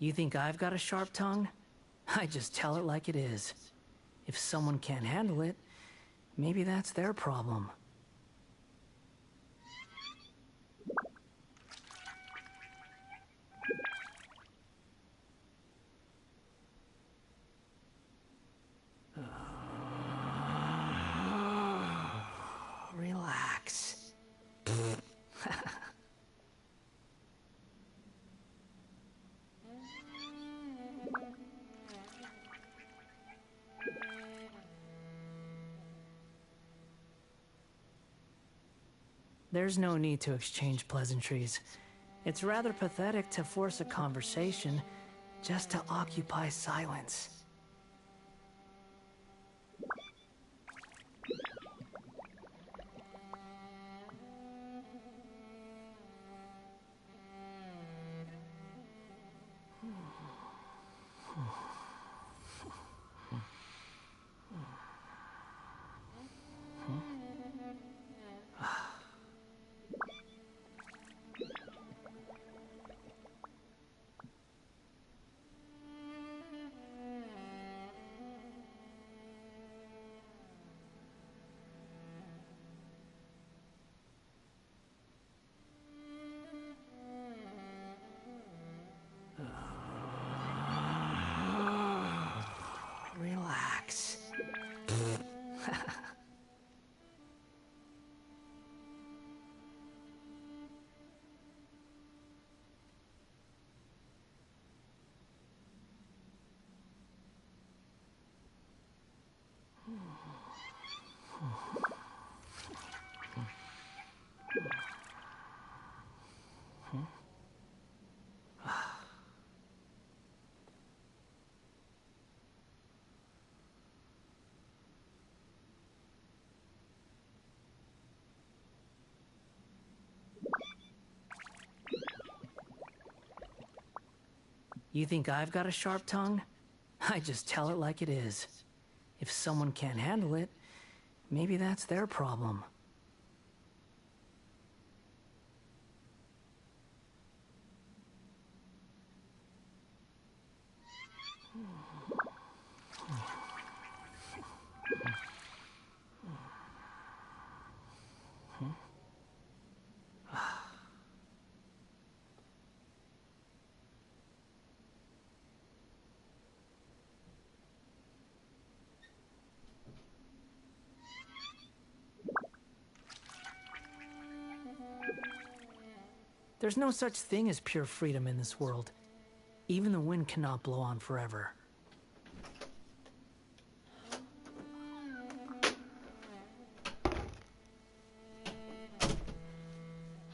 You think I've got a sharp tongue? I just tell it like it is. If someone can't handle it, maybe that's their problem. Relax. There's no need to exchange pleasantries. It's rather pathetic to force a conversation just to occupy silence. Relax. You think I've got a sharp tongue? I just tell it like it is. If someone can't handle it, maybe that's their problem. There's no such thing as pure freedom in this world. Even the wind cannot blow on forever.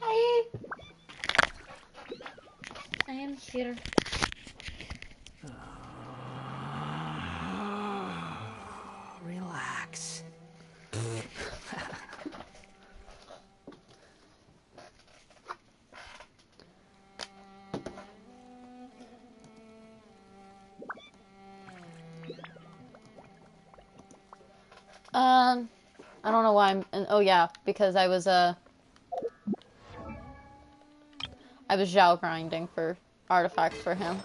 Hi. I am here. Relax. I don't know why oh yeah, because I was Zhao grinding for artifacts for him.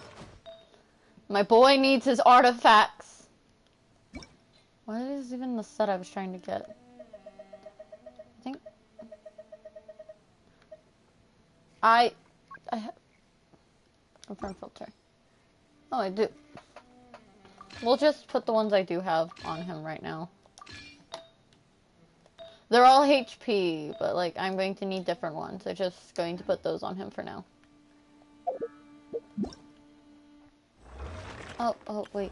My boy needs his artifacts. What is even the set I was trying to get? I think I have confirm filter. Oh, I do. We'll just put the ones I do have on him right now. They're all HP, but like I'm going to need different ones. I'm just going to put those on him for now. Oh wait.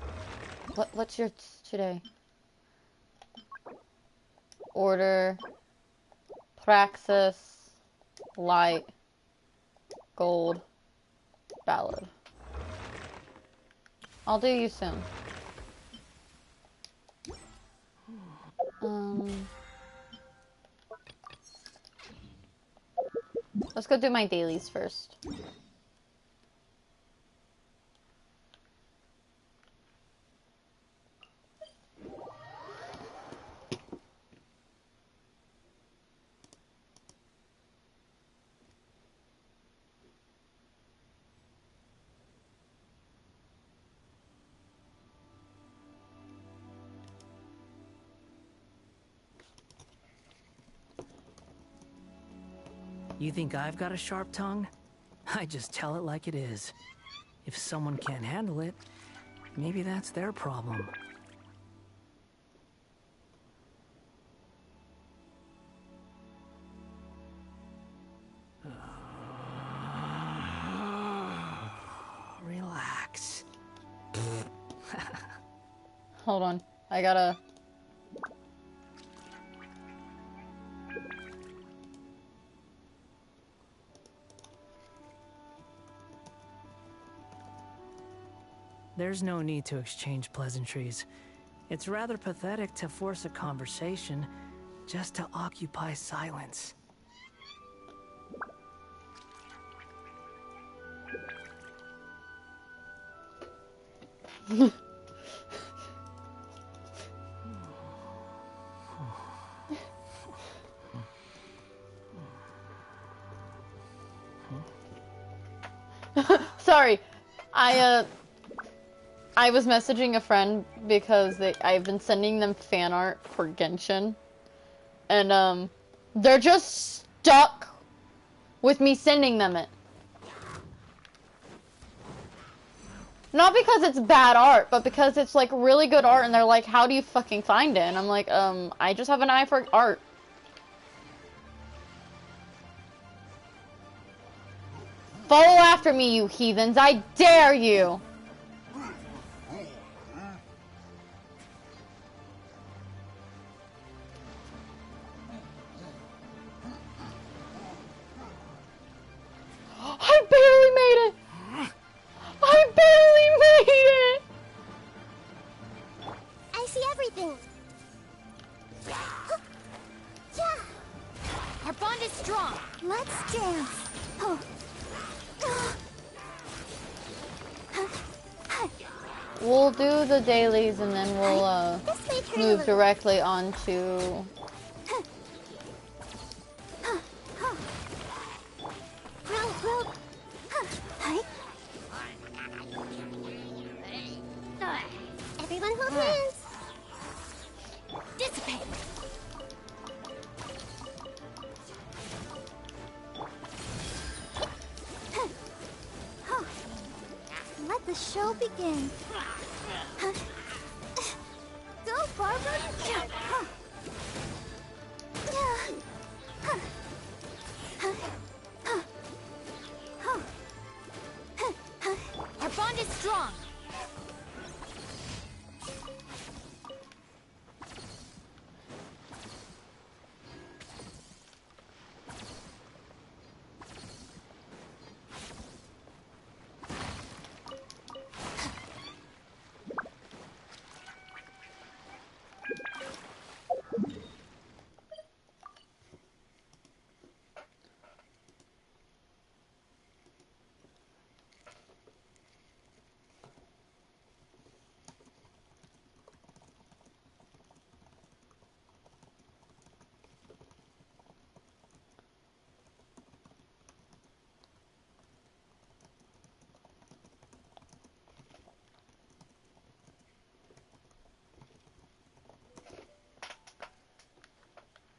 What's your today? Order, Praxis, Light, Gold, Ballad. I'll do you soon. Let's go do my dailies first. You think I've got a sharp tongue? I just tell it like it is. If someone can't handle it, maybe that's their problem. Relax. Hold on. I gotta... There's no need to exchange pleasantries. It's rather pathetic to force a conversation just to occupy silence. Sorry. I was messaging a friend because I've been sending them fan art for Genshin. And, they're just stuck with me sending them it. Not because it's bad art, but because it's, like, really good art, and they're like, how do you fucking find it? And I'm like, I just have an eye for art. Follow after me, you heathens! I dare you! I barely made it! I barely made it! I see everything. Our bond is strong. Let's dance. Oh. We'll do the dailies and then we'll move directly on to... Everyone hold hands. Dissipate. Let the show begin. Go, Barbara. Our bond is strong.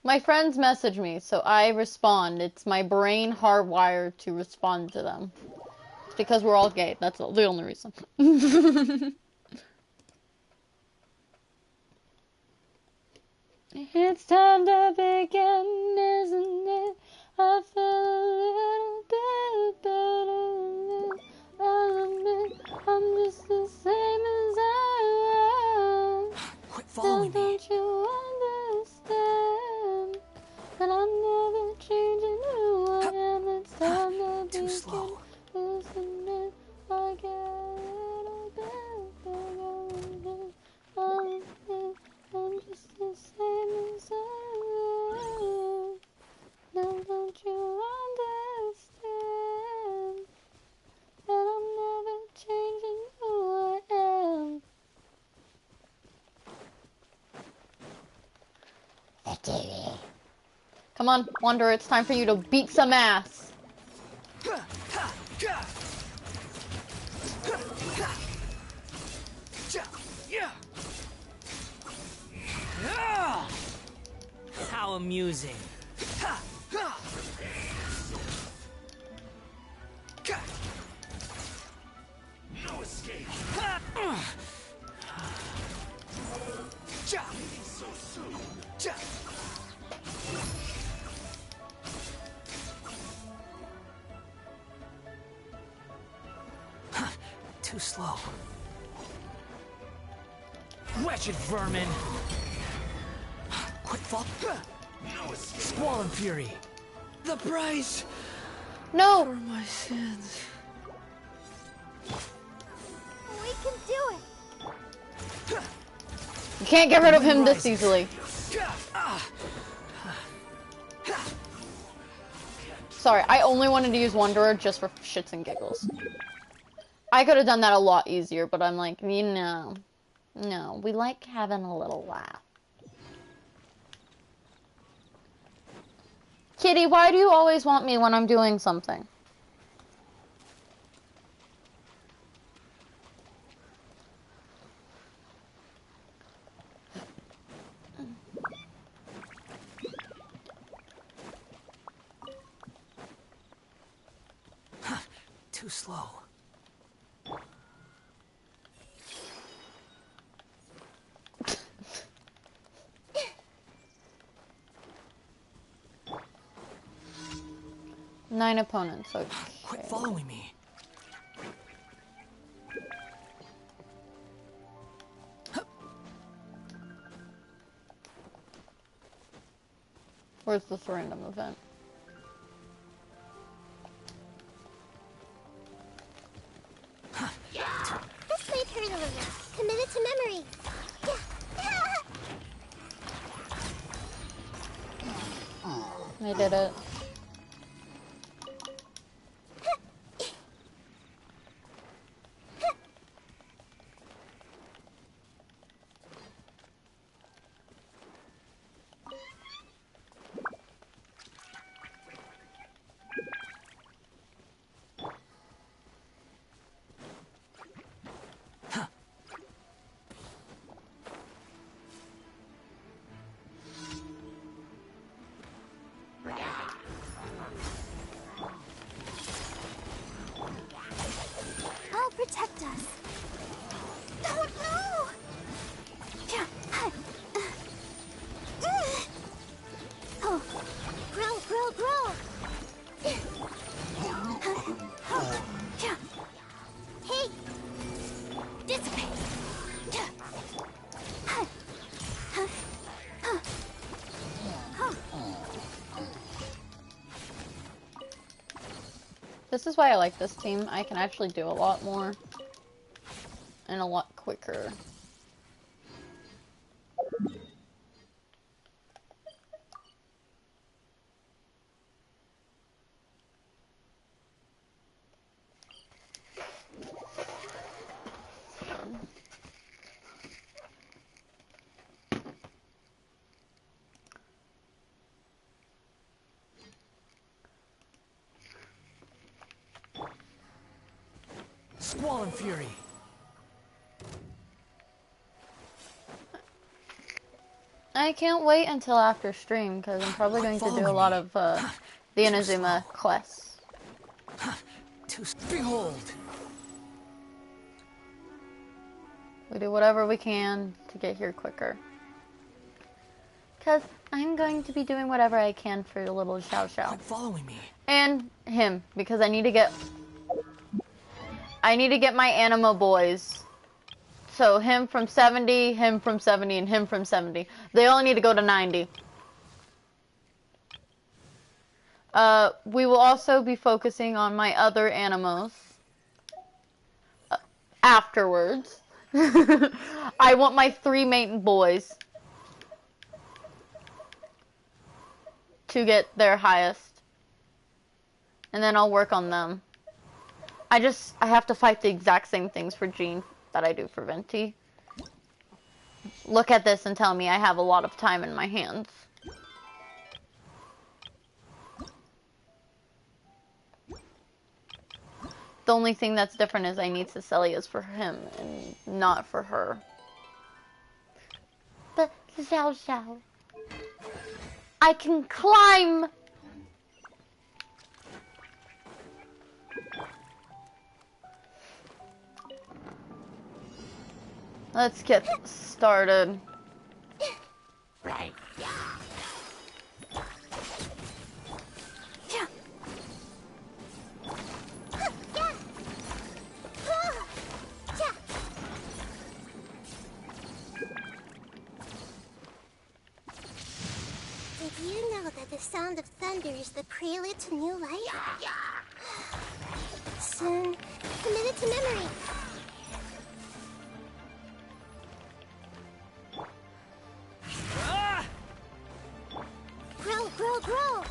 My friends message me, so I respond. It's my brain hardwired to respond to them. It's because we're all gay. That's the only reason. It's time to begin, isn't it? I feel a little bit better. I'm just the same as I was. Quit following me. Don't you understand that I'm never changing who I am? It's time to Too slow. Isn't it? I get a little bit better. I'm just the same as I was. Now don't you understand that I'm never changing who I am? Come on, Wanderer, it's time for you to beat some ass. How amusing. Too slow. Wretched vermin! Quick fall. Squall and fury. The price No! for my sins. We can do it. You can't get rid of him this easily. Sorry, I only wanted to use Wanderer just for shits and giggles. I could have done that a lot easier, but I'm like, you know, no, we like having a little laugh. Kitty, why do you always want me when I'm doing something? Too slow. 9 opponents, okay. Quit following me. Where's this random event? This may hurt a little. Commit it to memory. I did it. I'll protect us. Oh no! Oh, grow, grow, grow! Hey, dissipate. This is why I like this team. I can actually do a lot more and a lot quicker. Squall and fury. I can't wait until after stream because I'm probably going to do a lot of the Inazuma quests. Behold. We do whatever we can to get here quicker. Because I'm going to be doing whatever I can for little Xiao Xiao. Quit following me. And him, because I need to get my anima boys. So him from 70, him from 70, and him from 70. They all need to go to 90. We will also be focusing on my other animos afterwards. I want my 3 main boys to get their highest. And then I'll work on them. I have to fight the exact same things for Jean that I do for Venti. Look at this and tell me I have a lot of time in my hands. The only thing that's different is I need Cecilia's for him and not for her. But Xiao Xiao, I can climb! Let's get started. Right. sound of thunder is the prelude to new life? Soon, commit it to memory. Grow, grow, grow!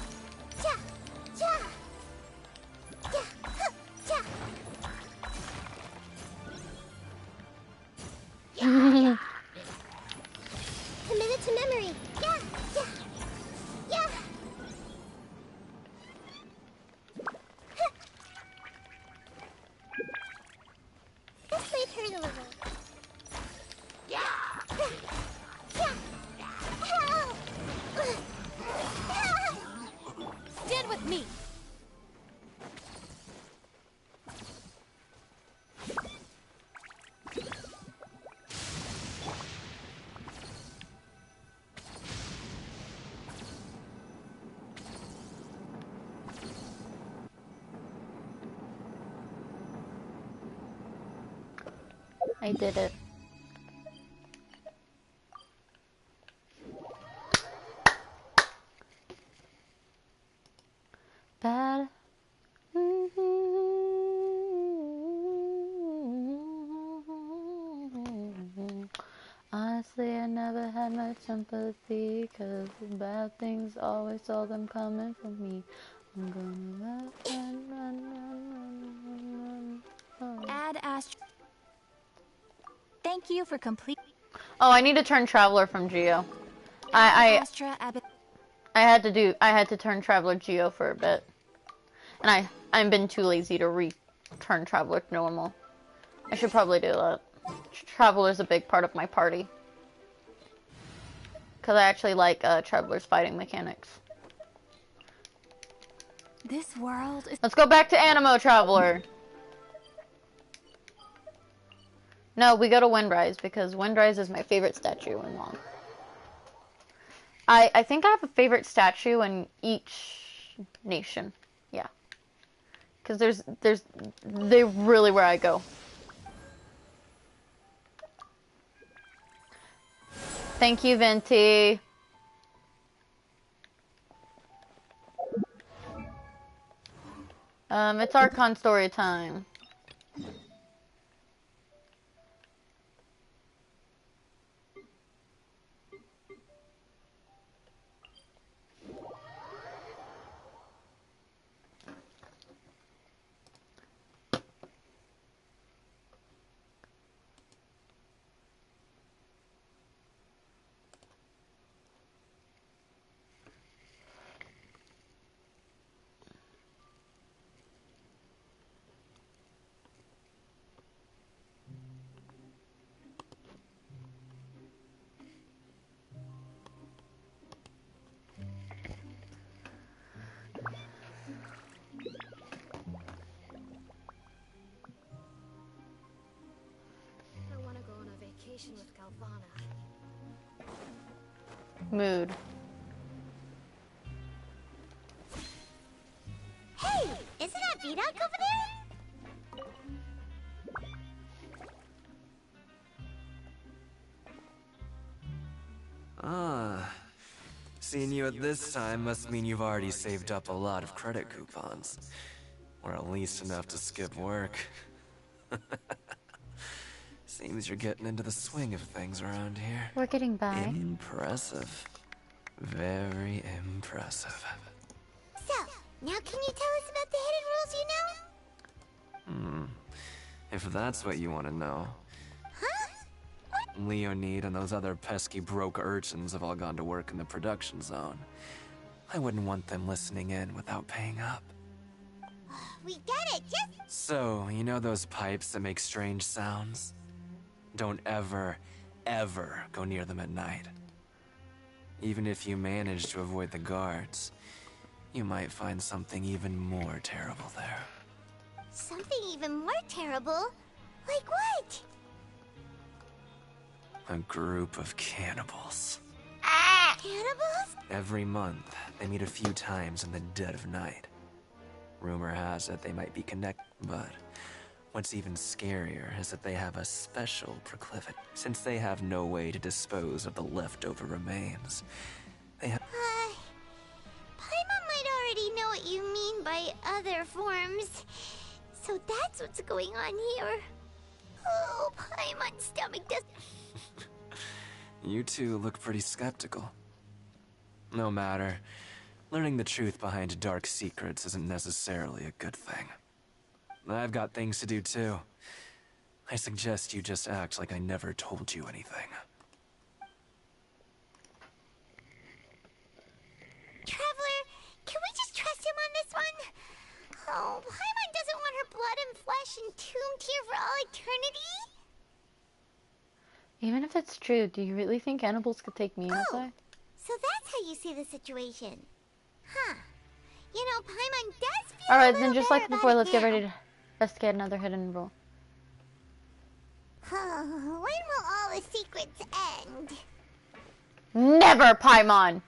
Ja! Ja! Ja! Huh! Ja! Yeah! Commit it to memory. Yeah! Yeah! Yeah! Huh. This might hurt a little. Yeah! Yeah! Help! Stand with me. I did it. Bad. Honestly, I never had much sympathy, 'cause bad things always saw them coming for me. I'm gonna run. Add Astro. Thank you for complete. Oh, I need to turn Traveler from Geo. I Astra Abbott. had to turn Traveler Geo for a bit. And I've been too lazy to return Traveler to normal. I should probably do that. Traveler's a big part of my party. Because I actually like Traveler's fighting mechanics. This world is. Let's go back to Animo Traveler. No, we go to Windrise, because Windrise is my favorite statue in LoL. I think I have a favorite statue in each nation. Yeah. Because they're really where I go. Thank you, Venti. It's Archon story time. With Galvana. Mood. Hey, isn't that VOD over there? Ah, seeing you at this time must mean you've already saved up a lot of credit coupons. Or at least enough to skip work. Seems you're getting into the swing of things around here. We're getting by. Impressive. Very impressive. So, now can you tell us about the hidden rules you know? If that's what you want to know. Huh? What? Leonid and those other pesky broke urchins have all gone to work in the production zone. I wouldn't want them listening in without paying up. We get it, just... So, you know those pipes that make strange sounds? Don't ever, ever go near them at night. Even if you manage to avoid the guards, you might find something even more terrible there. Something even more terrible? Like what? A group of cannibals. Cannibals? Every month, they meet a few times in the dead of night. Rumor has it they might be connected, but what's even scarier is that they have a special proclivity. Since they have no way to dispose of the leftover remains, they have... other forms. So that's what's going on here. Oh, Paimon's stomach does... You two look pretty skeptical. No matter. Learning the truth behind dark secrets isn't necessarily a good thing. I've got things to do too. I suggest you just act like I never told you anything. Traveler, can we just trust him on this one? Oh, Paimon doesn't want her blood and flesh entombed here for all eternity? Even if it's true, do you really think cannibals could take me Oh, outside? so that's how you see the situation. Huh. You know, Paimon does feel Alright, a then little just better like before, about let's it get now. ready to investigate another hidden rule. When will all the secrets end? Never, Paimon!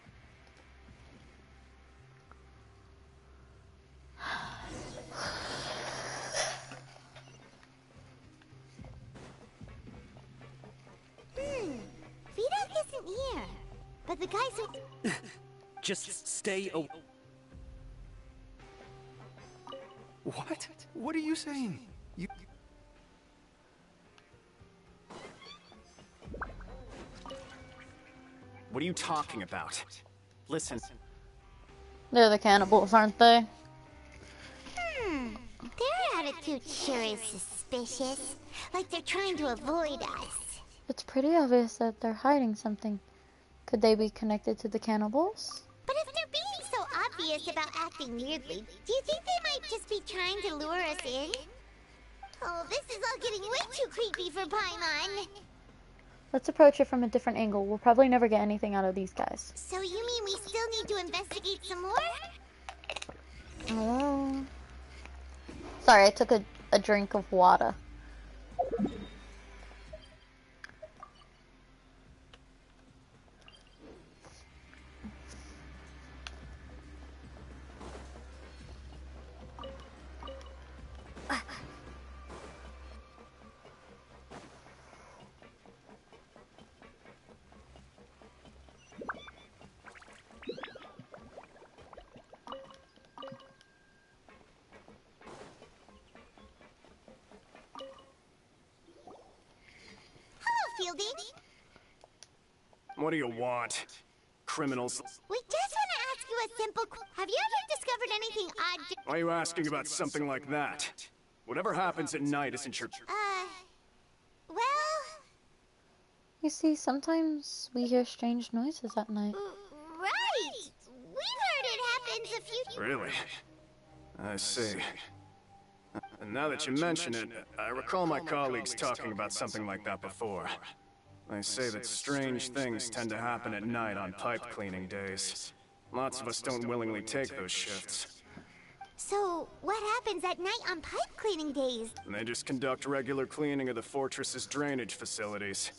Vidok isn't here. But the guys who... Just stay away. What? What are you saying? You... What are you talking about? Listen. They're the cannibals, aren't they? Their attitude sure is suspicious. Like they're trying to avoid us. It's pretty obvious that they're hiding something. Could they be connected to the cannibals? But if they're being so obvious about acting weirdly, do you think they might just be trying to lure us in? Oh, this is all getting way too creepy for Paimon. Let's approach it from a different angle. We'll probably never get anything out of these guys. So you mean we still need to investigate some more? Hello? Sorry, I took a drink of water. Fielding? What do you want? Criminals. We just want to ask you a simple have you ever discovered anything odd? Why are you asking about something like that? Whatever happens at night isn't your... Well... You see, sometimes we hear strange noises at night. Right! We've heard it happens a few... Really? I see. And now that you mention it, I recall my colleagues talking about something like that before. They say that strange things tend to happen at night on pipe cleaning days. Lots of us don't willingly take those shifts. So, what happens at night on pipe cleaning days? And they just conduct regular cleaning of the fortress's drainage facilities.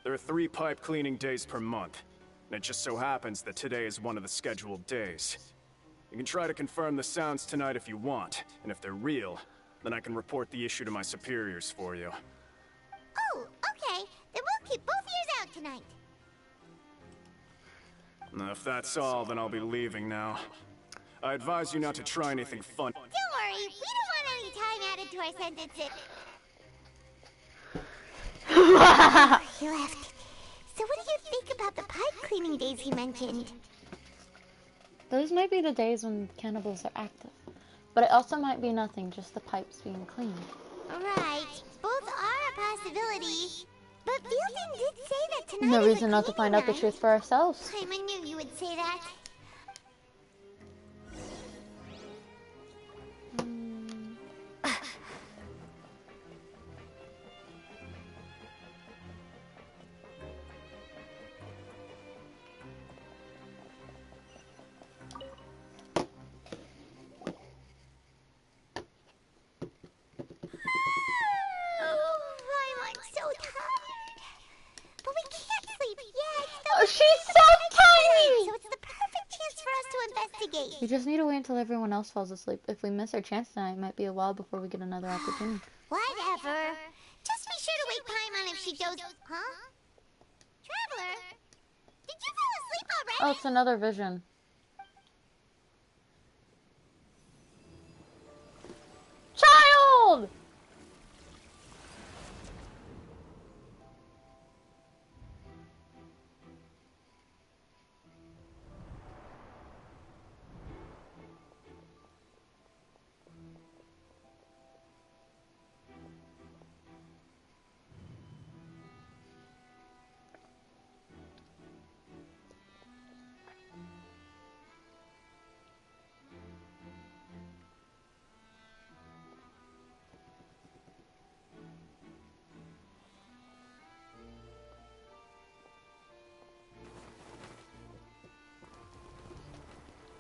There are 3 pipe cleaning days per month, and it just so happens that today is one of the scheduled days. You can try to confirm the sounds tonight if you want, and if they're real, then I can report the issue to my superiors for you. Oh, okay. Then we'll keep both ears out tonight. Now, if that's all, then I'll be leaving now. I advise you not to try anything fun. Don't worry, we don't want any time added to our sentences. He left. So what do you think about the pipe cleaning days he mentioned? Those might be the days when cannibals are active. But it also might be nothing, just the pipes being cleaned. Right. Both are a possibility. But Fielding did say that tonight No is a reason not to find out the cleaning truth for ourselves. night. I knew you would say that. Oh, she's so tiny! So it's the perfect chance for us to investigate. We just need to wait until everyone else falls asleep. If we miss our chance tonight, it might be a while before we get another opportunity. Whatever. Just be sure to wake Paimon if she dozes. Huh? Traveler? Did you fall asleep already? Oh, it's another vision.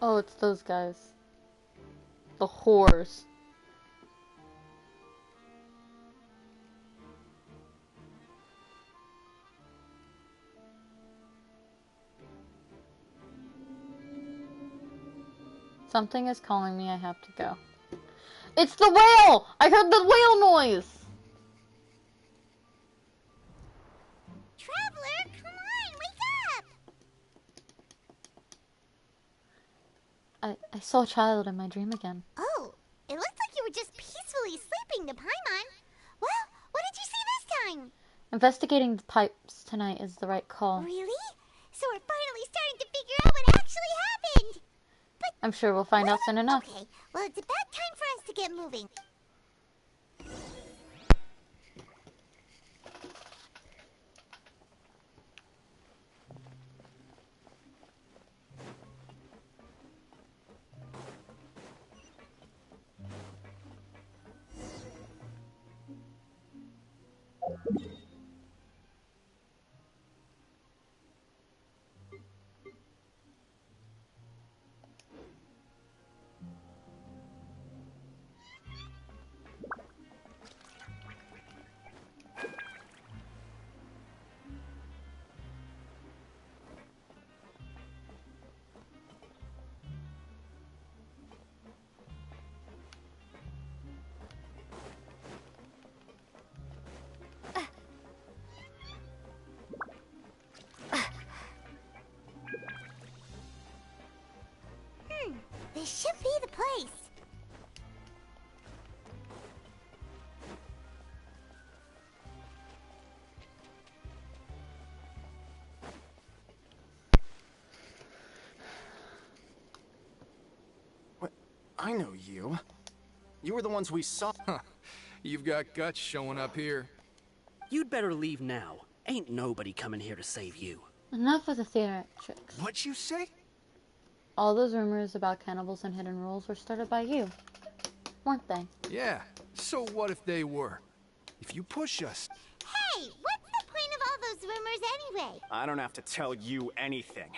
Oh, it's those guys. The whores. Something is calling me, I have to go. It's the whale! I heard the whale noise! Traveler, come on, wake up! I saw a child in my dream again. Oh, it looks like you were just peacefully sleeping to Paimon. Well, what did you see this time? Investigating the pipes tonight is the right call. Really? So we're finally starting to figure out what actually happened! But I'm sure we'll find out soon enough. okay, well, it's about time for us to get moving. This should be the place. What? I know you. You were the ones we saw. Huh. You've got guts showing up here. You'd better leave now. Ain't nobody coming here to save you. Enough of the theatrics. What'd you say? All those rumors about cannibals and hidden rules were started by you, weren't they? Yeah. So what if they were? If you push us... Hey, what's the point of all those rumors anyway? I don't have to tell you anything.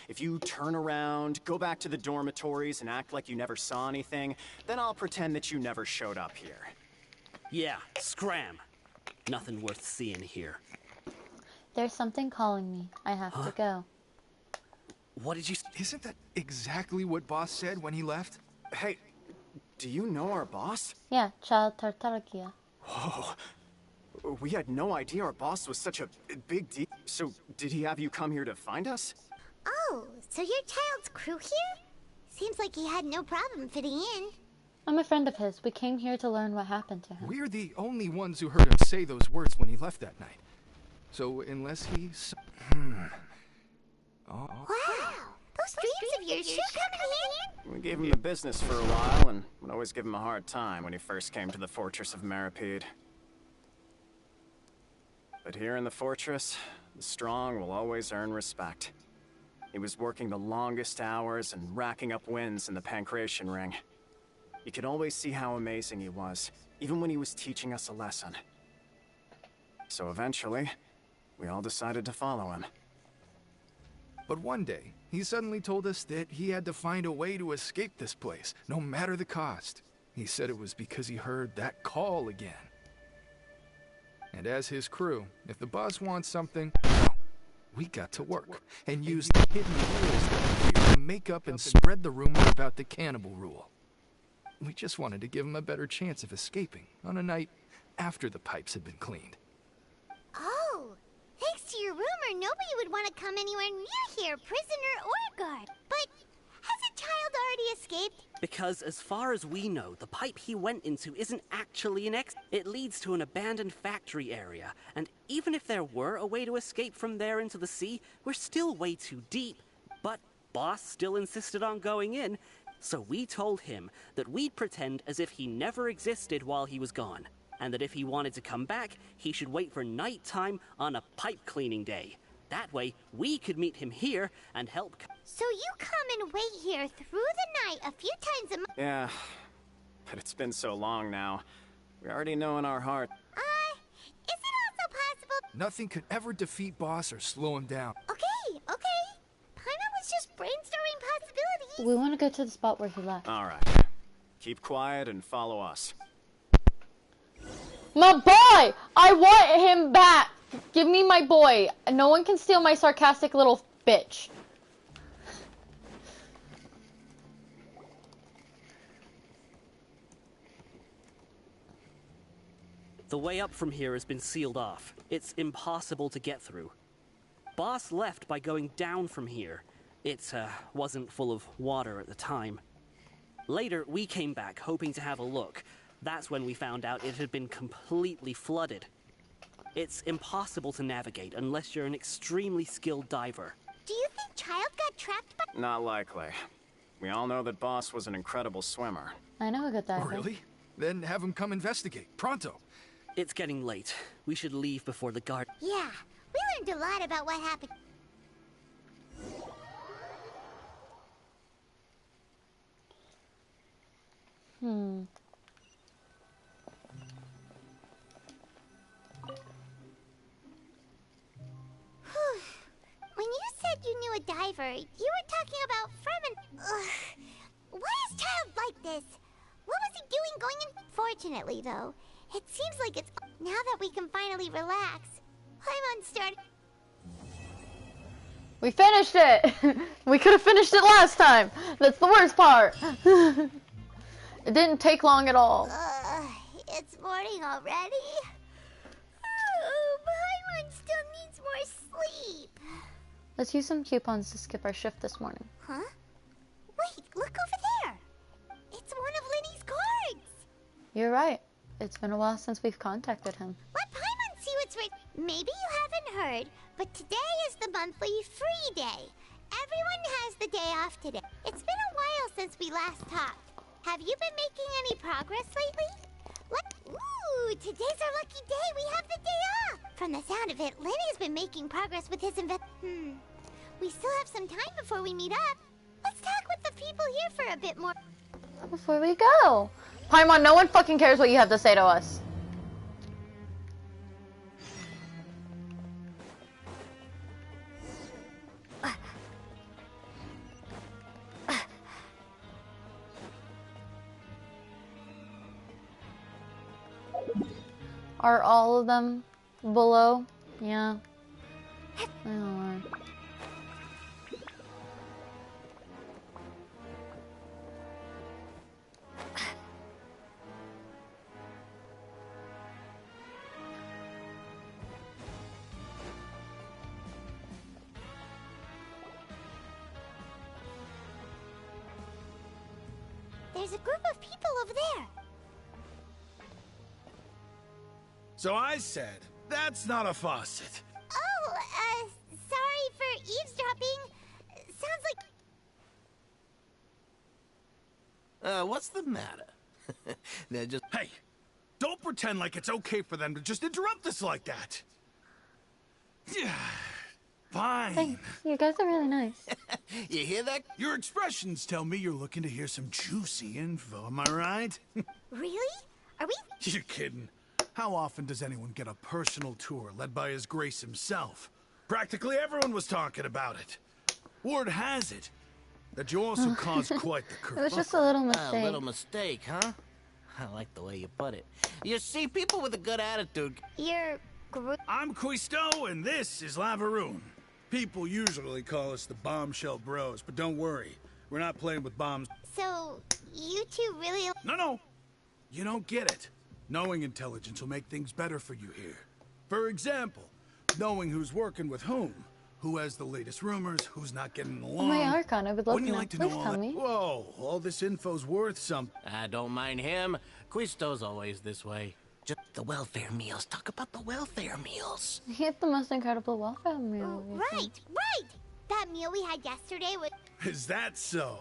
If you turn around, go back to the dormitories, and act like you never saw anything, then I'll pretend that you never showed up here. Yeah, scram. Nothing worth seeing here. There's something calling me. I have to go. What did you... Isn't that exactly what Boss said when he left? Hey, do you know our boss? Yeah, Child Tartarakia. Whoa. We had no idea our boss was such a big deal. So, did he have you come here to find us? Oh, so your child's crew here? Seems like he had no problem fitting in. I'm a friend of his. We came here to learn what happened to him. We're the only ones who heard him say those words when he left that night. So, unless he's... Oh. Wow, those dreams of yours sure come in handy. We gave him the business for a while, and would always give him a hard time when he first came to the fortress of Maripede. But here in the fortress, the strong will always earn respect. He was working the longest hours and racking up wins in the Pancration Ring. You could always see how amazing he was, even when he was teaching us a lesson. So eventually, we all decided to follow him. But one day, he suddenly told us that he had to find a way to escape this place, no matter the cost. He said it was because he heard that call again. And as his crew, if the boss wants something, well, we got to work and use the hidden rules that we hear to make up and spread the rumor about the cannibal rule. We just wanted to give him a better chance of escaping on a night after the pipes had been cleaned. Oh, thanks to your rumor, nobody would want to come anywhere near here, prisoner or guard. But has a child already escaped? Because as far as we know, the pipe he went into isn't actually an exit. It leads to an abandoned factory area, and even if there were a way to escape from there into the sea, we're still way too deep. But Boss still insisted on going in, so we told him that we'd pretend as if he never existed while he was gone, and that if he wanted to come back, he should wait for nighttime on a pipe cleaning day. That way, we could meet him here and help. So you come and wait here through the night a few times a month? Yeah, but it's been so long now. We already know in our heart. Is it also possible? Nothing could ever defeat Boss or slow him down. Okay. Paimon was just brainstorming possibilities. We want to go to the spot where he left. Alright. Keep quiet and follow us. My boy! I want him back! Give me my boy. No one can steal my sarcastic little bitch. The way up from here has been sealed off. It's impossible to get through. Boss left by going down from here. It wasn't full of water at the time. Later, we came back hoping to have a look. That's when we found out it had been completely flooded. It's impossible to navigate unless you're an extremely skilled diver. Do you think Child got trapped by... Not likely. We all know that Boss was an incredible swimmer. I know a good diver. Oh, really? Then have him come investigate. Pronto. It's getting late. We should leave before the guard... Yeah, we learned a lot about what happened. When you said you knew a diver, you were talking about Fremen. Ugh. Why is Child like this? What was he doing going in? Fortunately, though, it seems like it's... Now that we can finally relax, I'm unstarted. We finished it! We could have finished it last time! That's the worst part! It didn't take long at all. It's morning already. Oh, Paimon still needs more sleep. Let's use some coupons to skip our shift this morning. Huh? Wait, look over there. It's one of Linny's cards. You're right. It's been a while since we've contacted him. Let Paimon see what's written. Maybe you haven't heard, but today is the monthly free day. Everyone has the day off today. It's been a while since we last talked. Have you been making any progress lately? Ooh, today's our lucky day. We have the day off. From the sound of it, Lenny's been making progress with his We still have some time before we meet up. Let's talk with the people here for a bit more. Before we go. Paimon, no one fucking cares what you have to say to us. Are all of them below? Yeah. I don't know. There's a group of people over there. So I said, that's not a faucet. Oh, sorry for eavesdropping. Sounds like... What's the matter? They're just... Hey, don't pretend like it's okay for them to just interrupt us like that. Yeah, fine. Thanks. You guys are really nice. You hear that? Your expressions tell me you're looking to hear some juicy info, am I right? Really? Are we... You're kidding. How often does anyone get a personal tour led by His Grace himself? Practically everyone was talking about it. Word has it that you also caused quite the It was kerfuffle. just a little mistake. A little mistake, huh? I like the way you put it. You see, people with a good attitude... You're... I'm Quisto, and this is Lavaroon. People usually call us the Bombshell Bros, but don't worry. We're not playing with bombs. So, you two really... No. You don't get it. Knowing intelligence will make things better for you here. For example, knowing who's working with whom, who has the latest rumors, who's not getting along. My Archon, I would love Wouldn't to you know. like to Please know all tell that? me. Whoa, all this info's worth something. I don't mind him. Quisto's always this way. Just the welfare meals. Talk about the welfare meals. He had the most incredible welfare meal. Right. That meal we had yesterday was... Is that so?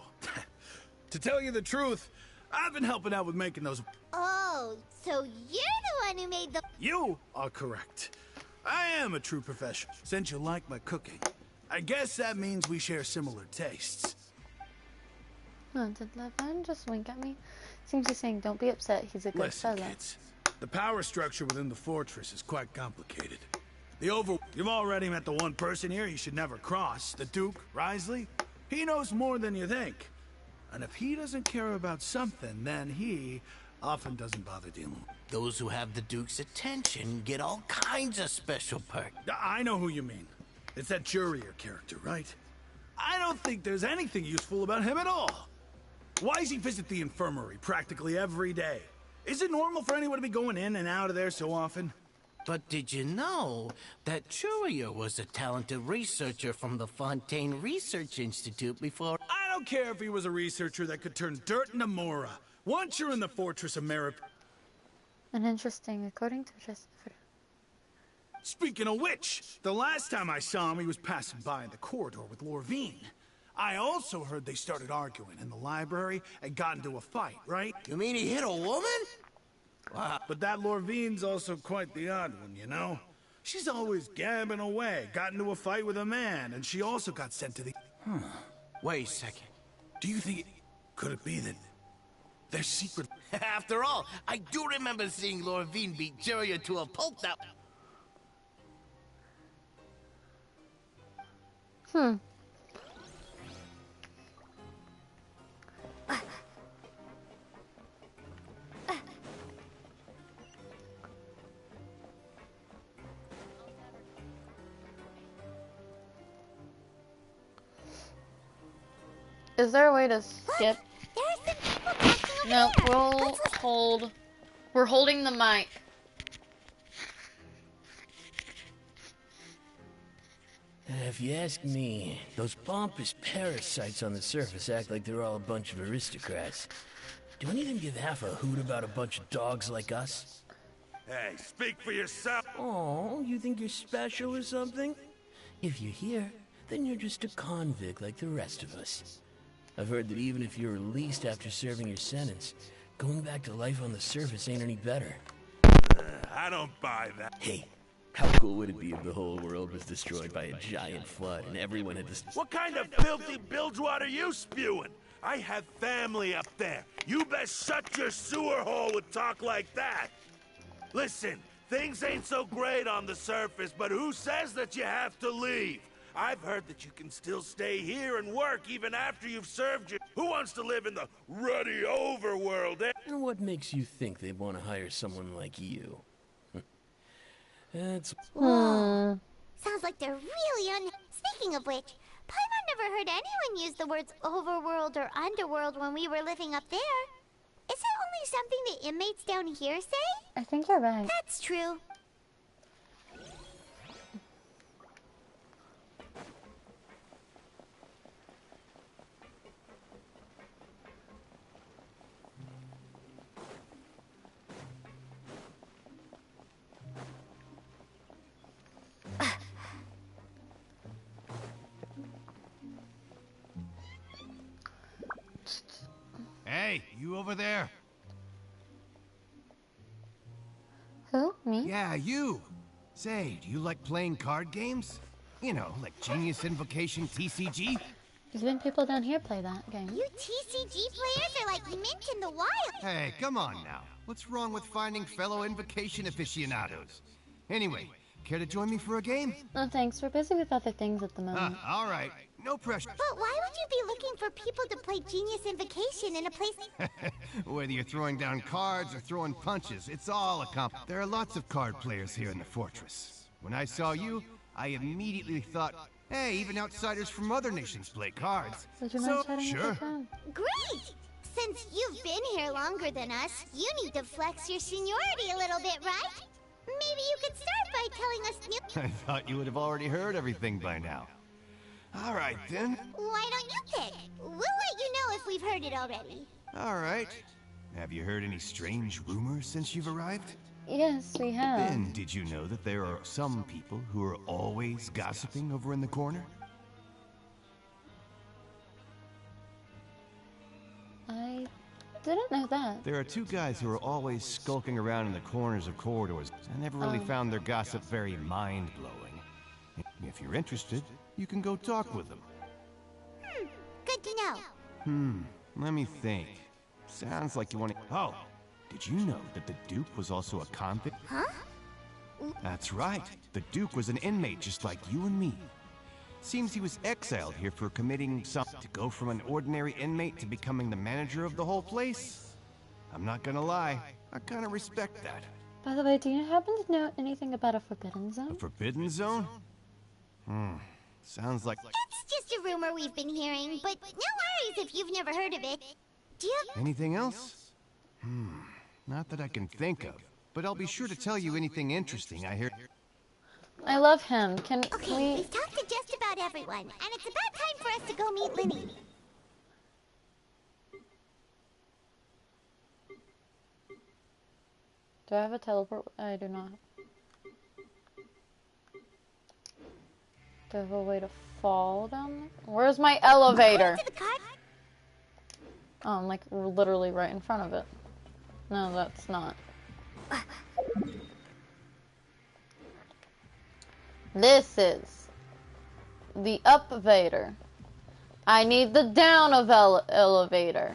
To tell you the truth, I've been helping out with making those... Oh, so you're the one who made the... You are correct. I am a true professional. Since you like my cooking, I guess that means we share similar tastes. Huh, did Levin just wink at me? Seems he's saying, don't be upset, he's a good Listen, fellow. kids. The power structure within the fortress is quite complicated. You've already met the one person here you should never cross. The Duke, Risley. He knows more than you think. And if he doesn't care about something, then he often doesn't bother dealing. Those who have the Duke's attention get all kinds of special perks. I know who you mean. It's that Jurier character, right? I don't think there's anything useful about him at all. Why does he visit the infirmary practically every day? Is it normal for anyone to be going in and out of there so often? But did you know that Churia was a talented researcher from the Fontaine Research Institute before? I don't care if he was a researcher that could turn dirt into Mora. Once you're in the Fortress of Merip... And interesting, according to just... Speaking of which, the last time I saw him, he was passing by in the corridor with Lorvine. I also heard they started arguing in the library and got into a fight, right? You mean he hit a woman? Wow. But that Lorvine's also quite the odd one, you know? She's always gabbing away, got into a fight with a man, and she also got sent to the... Wait a second. Do you think... Could it be that... they're secret... After all, I do remember seeing Lorvine beat Churia to a pulp that... Is there a way to skip? There's some people talking over No, there. we'll hold. We're holding the mic. If you ask me, those pompous parasites on the surface act like they're all a bunch of aristocrats. Do any of them give half a hoot about a bunch of dogs like us? Hey, speak for yourself. Oh, you think you're special or something? If you're here, then you're just a convict like the rest of us. I've heard that even if you're released after serving your sentence, going back to life on the surface ain't any better. I don't buy that. Hey, how cool would it be if the whole world was destroyed by a giant flood and everyone had to... What kind of filthy bilgewater are you spewing? I have family up there. You best shut your sewer hole with talk like that. Listen, things ain't so great on the surface, but who says that you have to leave? I've heard that you can still stay here and work even after you've served your... Who wants to live in the ruddy overworld, eh? And what makes you think they want to hire someone like you? That's... Whoa. Sounds like they're really Speaking of which, Paimon never heard anyone use the words overworld or underworld when we were living up there. Is it only something the inmates down here say? I think you're right. That's true. Hey, you over there? Who? Me? Yeah, you. Say, do you like playing card games? You know, like Genius Invocation TCG? Even people down here play that game. You TCG players are like mint in the wild. Hey, come on now. What's wrong with finding fellow Invocation aficionados? Anyway, care to join me for a game? No thanks, we're busy with other things at the moment. All right. No pressure. But why would you be looking for people to play Genius Invocation in a place... Whether you're throwing down cards or throwing punches, it's all a There are lots of card players here in the fortress. When I saw you, I immediately thought, hey, even outsiders from other nations play cards. Would you mind chatting sure. with your friend? Great! Since you've been here longer than us, you need to flex your seniority a little bit, right? Maybe you could start by telling us new... I thought you would have already heard everything by now. All right, then. Why don't you pick? We'll let you know if we've heard it already. All right. Have you heard any strange rumors since you've arrived? Yes, we have. Then, did you know that there are some people who are always gossiping over in the corner? I didn't know that. There are two guys who are always skulking around in the corners of corridors. I never really found their gossip very mind-blowing. If you're interested, you can go talk with them. Good to know. Let me think. Sounds like you want to... Oh, did you know that the Duke was also a convict? Huh? That's right. The Duke was an inmate just like you and me. Seems he was exiled here for committing something. To go from an ordinary inmate to becoming the manager of the whole place? I'm not gonna lie, I kinda respect that. By the way, do you happen to know anything about a forbidden A zone? forbidden zone? Sounds like... It's just a rumor we've been hearing, but no worries if you've never heard of it. Do you have... Anything else? Not that I can think of. But I'll be sure to tell you anything interesting I hear. I love him. Can Okay, we... we've talked to just about everyone, and it's about time for us to go meet Linny. Do I have a teleport? I do not. Do I have a way to fall down there? Where's my elevator? Oh, I'm like literally right in front of it. No, that's not. This is the upvator. I need the down of elevator.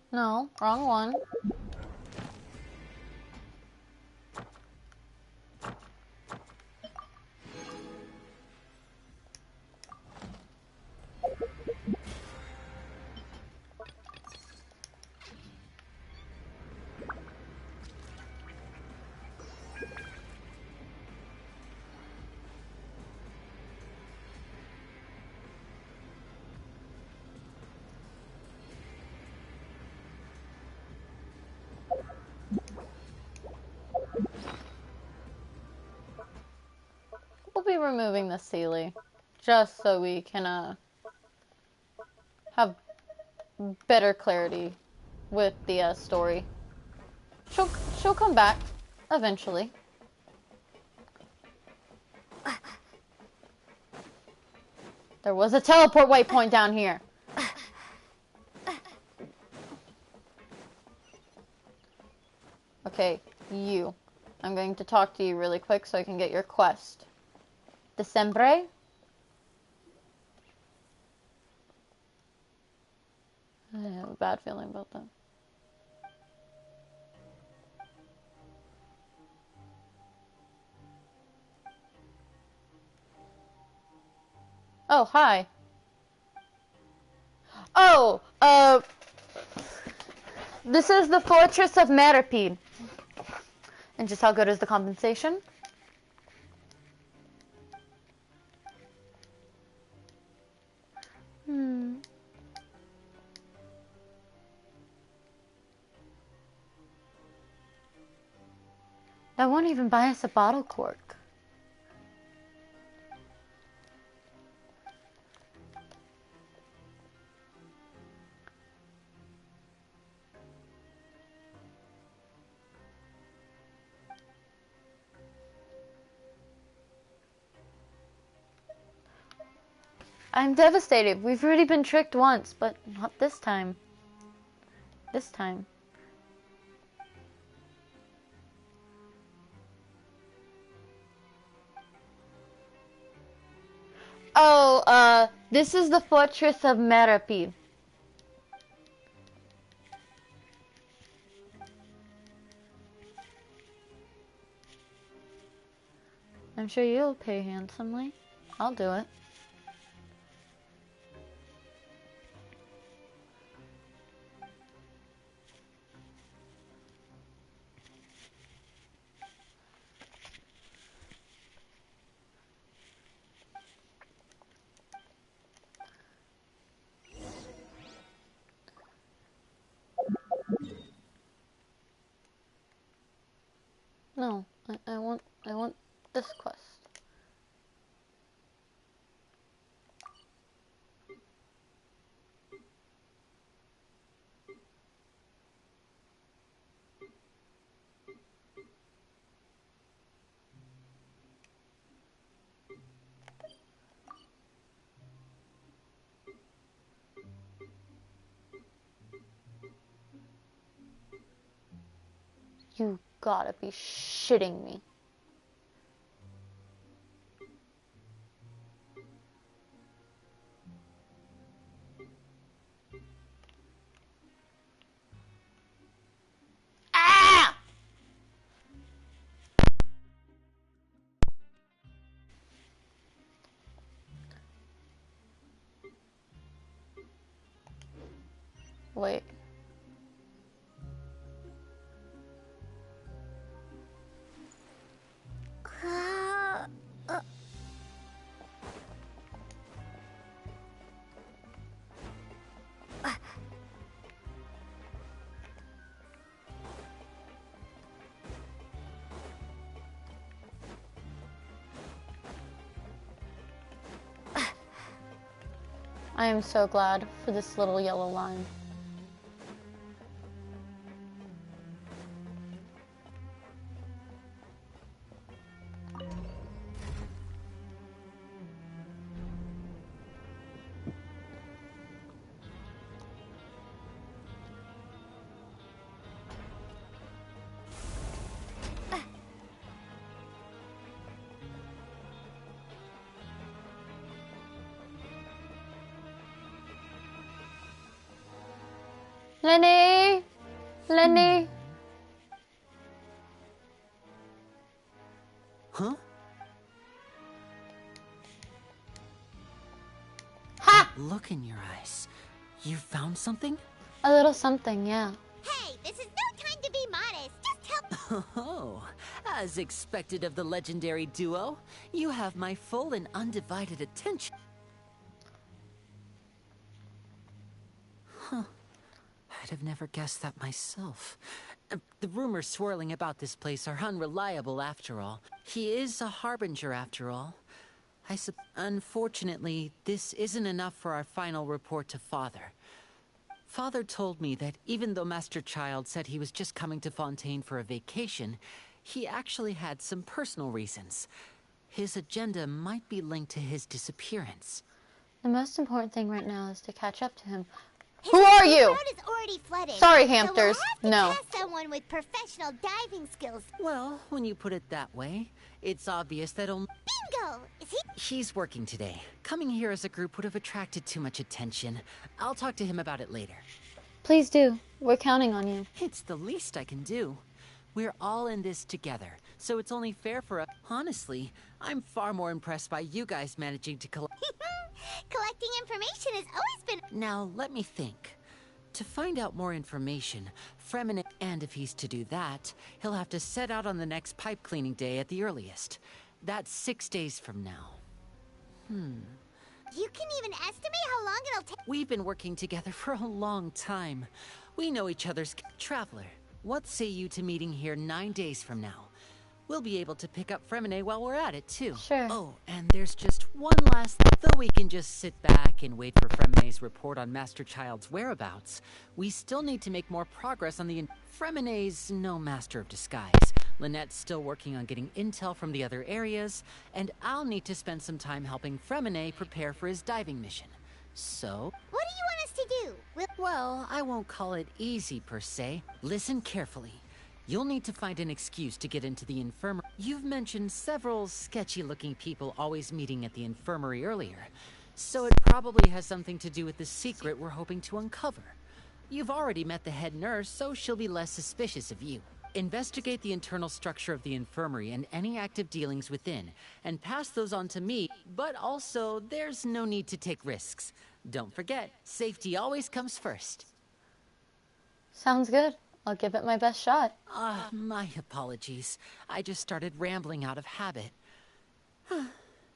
No, wrong one. We'll be removing the Sealy, just so we can have better clarity with the story. She'll come back eventually. There was a teleport waypoint down here. Okay, you. I'm going to talk to you really quick so I can get your quest. December? I have a bad feeling about that. Oh, hi. Oh, this is the Fortress of Maripede. And just how good is the compensation? That won't even buy us a bottle cork. I'm devastated. We've already been tricked once, but not this time. This time. Oh, this is the Fortress of Maripede. I'm sure you'll pay handsomely. I'll do it. No, I want this quest. You gotta be shitting me. Ah! Wait. I am so glad for this little yellow line. Lenny! Lenny! Huh? Ha! Look in your eyes. You found something? A little something, yeah. Hey, this is no time to be modest. Just tell. Oh, as expected of the legendary duo, you have my full and undivided attention. Huh. I'd have never guessed that myself. The rumors swirling about this place are unreliable after all. He is a harbinger after all. Unfortunately, this isn't enough for our final report to Father. Father told me that even though Master Child said he was just coming to Fontaine for a vacation, he actually had some personal reasons. His agenda might be linked to his disappearance. The most important thing right now is to catch up to him. Who are you? Road is already flooded, Sorry, so we'll hamsters. have to No. cast someone with professional diving skills. Well, when you put it that way, it's obvious that only... Bingo! Is he? He's working today. Coming here as a group would have attracted too much attention. I'll talk to him about it later. Please do. We're counting on you. It's the least I can do. We're all in this together, so it's only fair for us. Honestly, I'm far more impressed by you guys managing to collect... Collecting information has always been... Now, let me think. To find out more information, Fremine... And if he's to do that, he'll have to set out on the next pipe cleaning day at the earliest. That's 6 days from now. You can even estimate how long it'll take. We've been working together for a long time. We know each other's... Traveler, what say you to meeting here 9 days from now? We'll be able to pick up Fremine while we're at it, too. Sure. Oh, and there's just one last... Though we can just sit back and wait for Fremine's report on Master Child's whereabouts, we still need to make more progress on the... Fremine's no master of disguise. Lynette's still working on getting intel from the other areas, and I'll need to spend some time helping Fremine prepare for his diving mission. So... What do you want us to do? Well, I won't call it easy, per se. Listen carefully. You'll need to find an excuse to get into the infirmary. You've mentioned several sketchy-looking people always meeting at the infirmary earlier, so it probably has something to do with the secret we're hoping to uncover. You've already met the head nurse, so she'll be less suspicious of you. Investigate the internal structure of the infirmary and any active dealings within, and pass those on to me, but also, there's no need to take risks. Don't forget, safety always comes first. Sounds good. I'll give it my best shot. My apologies. I just started rambling out of habit.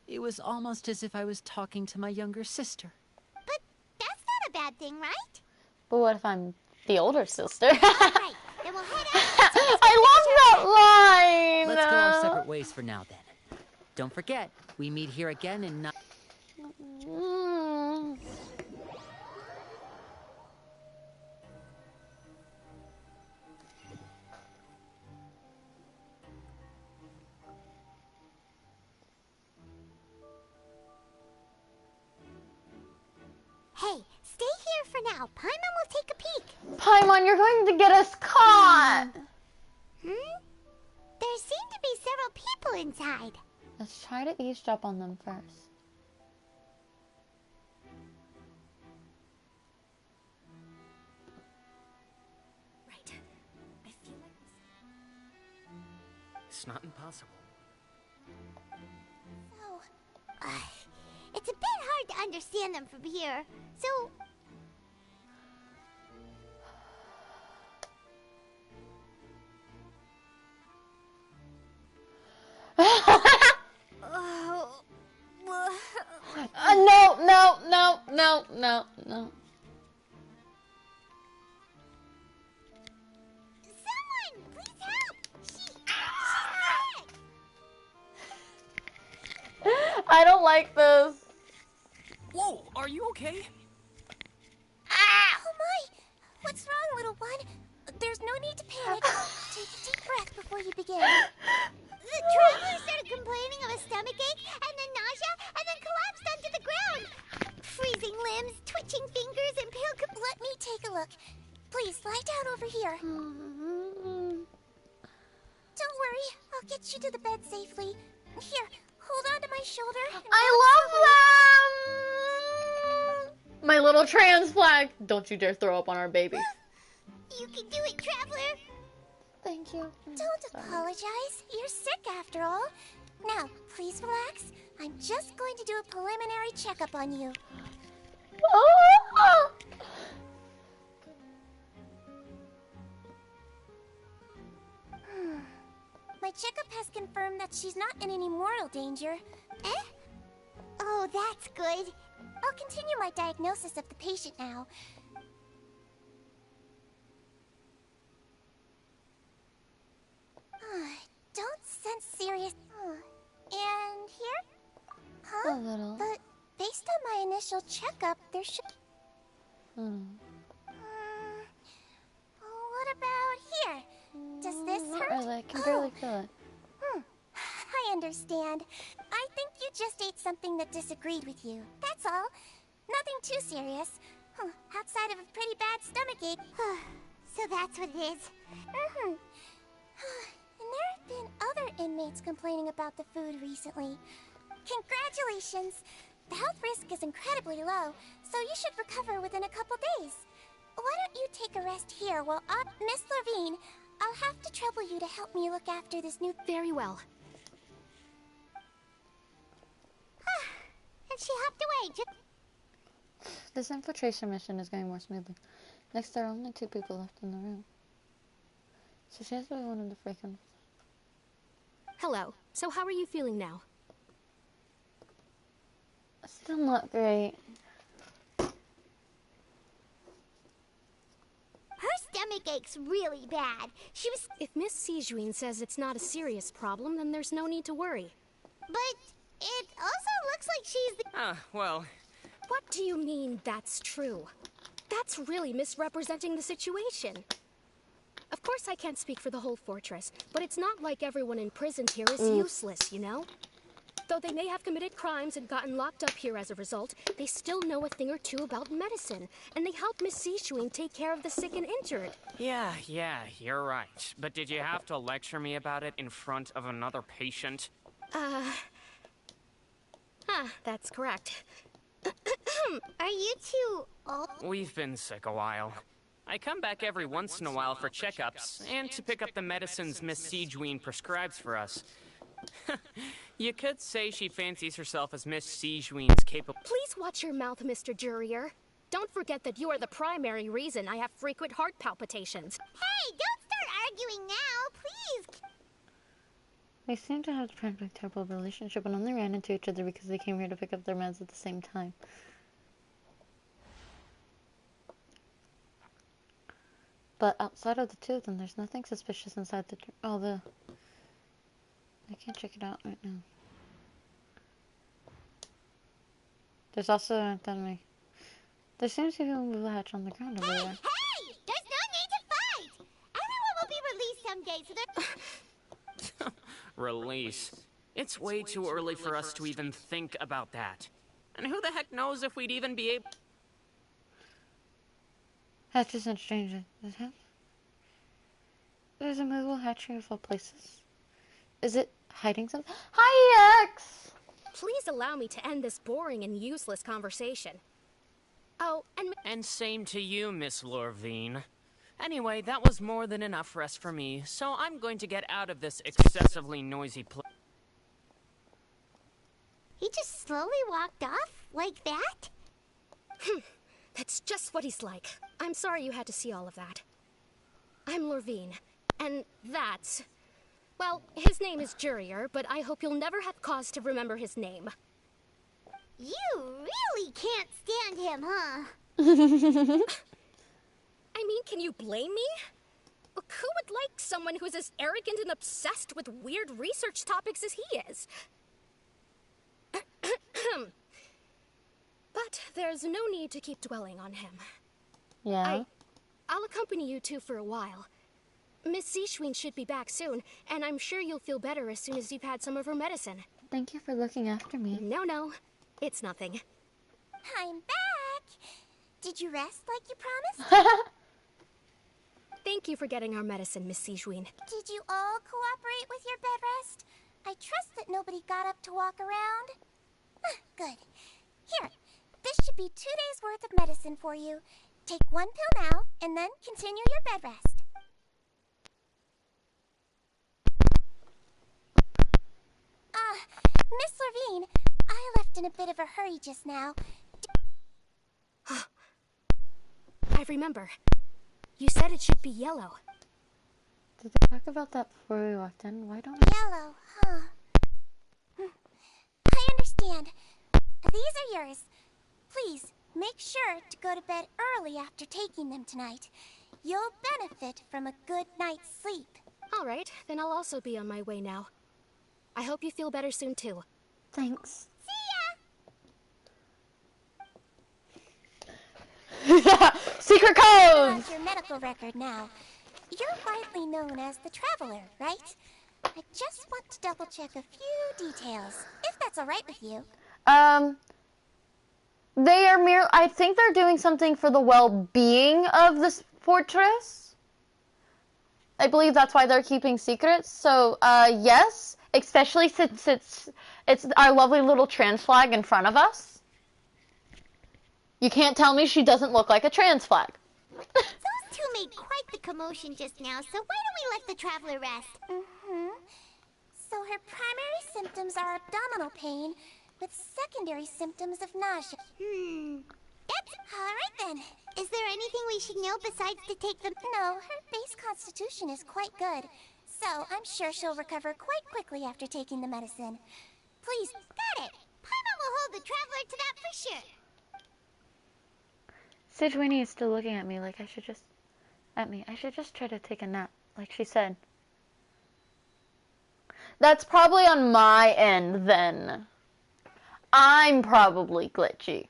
It was almost as if I was talking to my younger sister. But that's not a bad thing, right? But what if I'm the older sister? Right, then we'll head out. I love that line! Let's go our separate ways for now, then. Don't forget, we meet here again in... Hey, stay here for now. Paimon will take a peek. Paimon, you're going to get us caught! There seem to be several people inside. Let's try to eavesdrop on them first. Right. I feel like It's not impossible. So, it's a bit hard to understand them from here. So, No. someone, please help! She's sick! I don't like this. Whoa, are you okay? Oh my! What's wrong, little one? There's no need to panic. Take a deep breath before you begin. The traveler started complaining of a stomachache, and then nausea, and then collapsed onto the ground. Freezing limbs, twitching fingers, and pale. Let me take a look. Please lie down over here. Don't worry, I'll get you to the bed safely. Here, hold on to my shoulder. I love them! My little trans flag. Don't you dare throw up on our baby. You can do it, traveler. Thank you. Don't apologize. You're sick after all. Now, please relax. I'm just going to do a preliminary checkup on you. My checkup has confirmed that she's not in any mortal danger. Eh? Oh, that's good. I'll continue my diagnosis of the patient now. Don't sense serious... And here? Huh? A little. But based on my initial checkup, there should... What about here? Does this Not hurt? really. I can barely feel it. I understand. I think you just ate something that disagreed with you. That's all. Nothing too serious. Outside of a pretty bad stomachache. So that's what it is. And there have been other inmates complaining about the food recently. Congratulations! The health risk is incredibly low, so you should recover within a couple days. Why don't you take a rest here while Miss Levine, I'll have to trouble you to help me look after this new... very well. And she hopped away. This infiltration mission is going more smoothly. Next, there are only 2 people left in the room. So she has to be one of the freaking... Hello. So how are you feeling now? Still not great. Her stomach aches really bad. She was... If Miss Sijuin says it's not a serious problem, then there's no need to worry. But it also looks like she's the... Well... What do you mean, that's true? That's really misrepresenting the situation. Of course I can't speak for the whole fortress, but it's not like everyone imprisoned here is useless, you know? Though they may have committed crimes and gotten locked up here as a result, they still know a thing or two about medicine, and they help Miss Sijuin take care of the sick and injured. Yeah, you're right. But did you have to lecture me about it in front of another patient? That's correct. Are you two old? We've been sick a while. I come back every once in a while for checkups, and to pick up the medicines Miss Sijuin prescribes for us. You could say she fancies herself as Miss Sijuin's capable... Please watch your mouth, Mr. Jurier. Don't forget that you are the primary reason I have frequent heart palpitations. Hey, don't start arguing now, please! They seem to have a practically terrible relationship and only ran into each other because they came here to pick up their meds at the same time. But outside of the 2 of them, there's nothing suspicious inside the... I can't check it out right now. There's also an enemy. There seems to be a latch on the ground over there. Hey! There's no need to fight! Everyone will be released someday, so they're... Release. It's way too early for us to even think about that. And who the heck knows if we'd even be able... That's just strange. There's a movable hatchery of all places. Is it hiding something? Hi, EX! Please allow me to end this boring and useless conversation. Oh, And same to you, Miss Lorvine. Anyway, that was more than enough rest for me, so I'm going to get out of this excessively noisy place. He just slowly walked off like that? That's just what he's like. I'm sorry you had to see all of that. I'm Lorvine, and that's... Well, his name is Jurier, but I hope you'll never have cause to remember his name. You really can't stand him, huh? I mean, can you blame me? Look, who would like someone who's as arrogant and obsessed with weird research topics as he is? But there's no need to keep dwelling on him. Yeah? I'll accompany you two for a while. Miss Seashween should be back soon, and I'm sure you'll feel better as soon as you've had some of her medicine. Thank you for looking after me. No, it's nothing. I'm back! Did you rest like you promised? Thank you for getting our medicine, Miss Seashween. Did you all cooperate with your bed rest? I trust that nobody got up to walk around. Good. Here, this should be 2 days' worth of medicine for you. Take 1 pill now, and then continue your bed rest. Miss Lorvine, I left in a bit of a hurry just now. I remember. You said it should be yellow. Did they talk about that before we walked in? Why don't I... Yellow, huh? I understand. These are yours. Please, make sure to go to bed early after taking them tonight. You'll benefit from a good night's sleep. All right, then I'll also be on my way now. I hope you feel better soon, too. Thanks. See ya! Secret code! Your medical record now. You're widely known as the Traveler, right? I just want to double check a few details, if that's all right with you. They are I think they're doing something for the well-being of this fortress. I believe that's why they're keeping secrets. So, yes, especially since it's our lovely little trans flag in front of us. You can't tell me she doesn't look like a trans flag. Those two made quite the commotion just now, so why don't we let the Traveler rest? So her primary symptoms are abdominal pain, with secondary symptoms of nausea. That's all right then. Is there anything we should know besides to take them? No, her base constitution is quite good, so I'm sure she'll recover quite quickly after taking the medicine. Please, got it. Paimon will hold the Traveler to that for sure. Sidgewini is still looking at me like I should just try to take a nap, like she said. That's probably on my end then. I'm probably glitchy.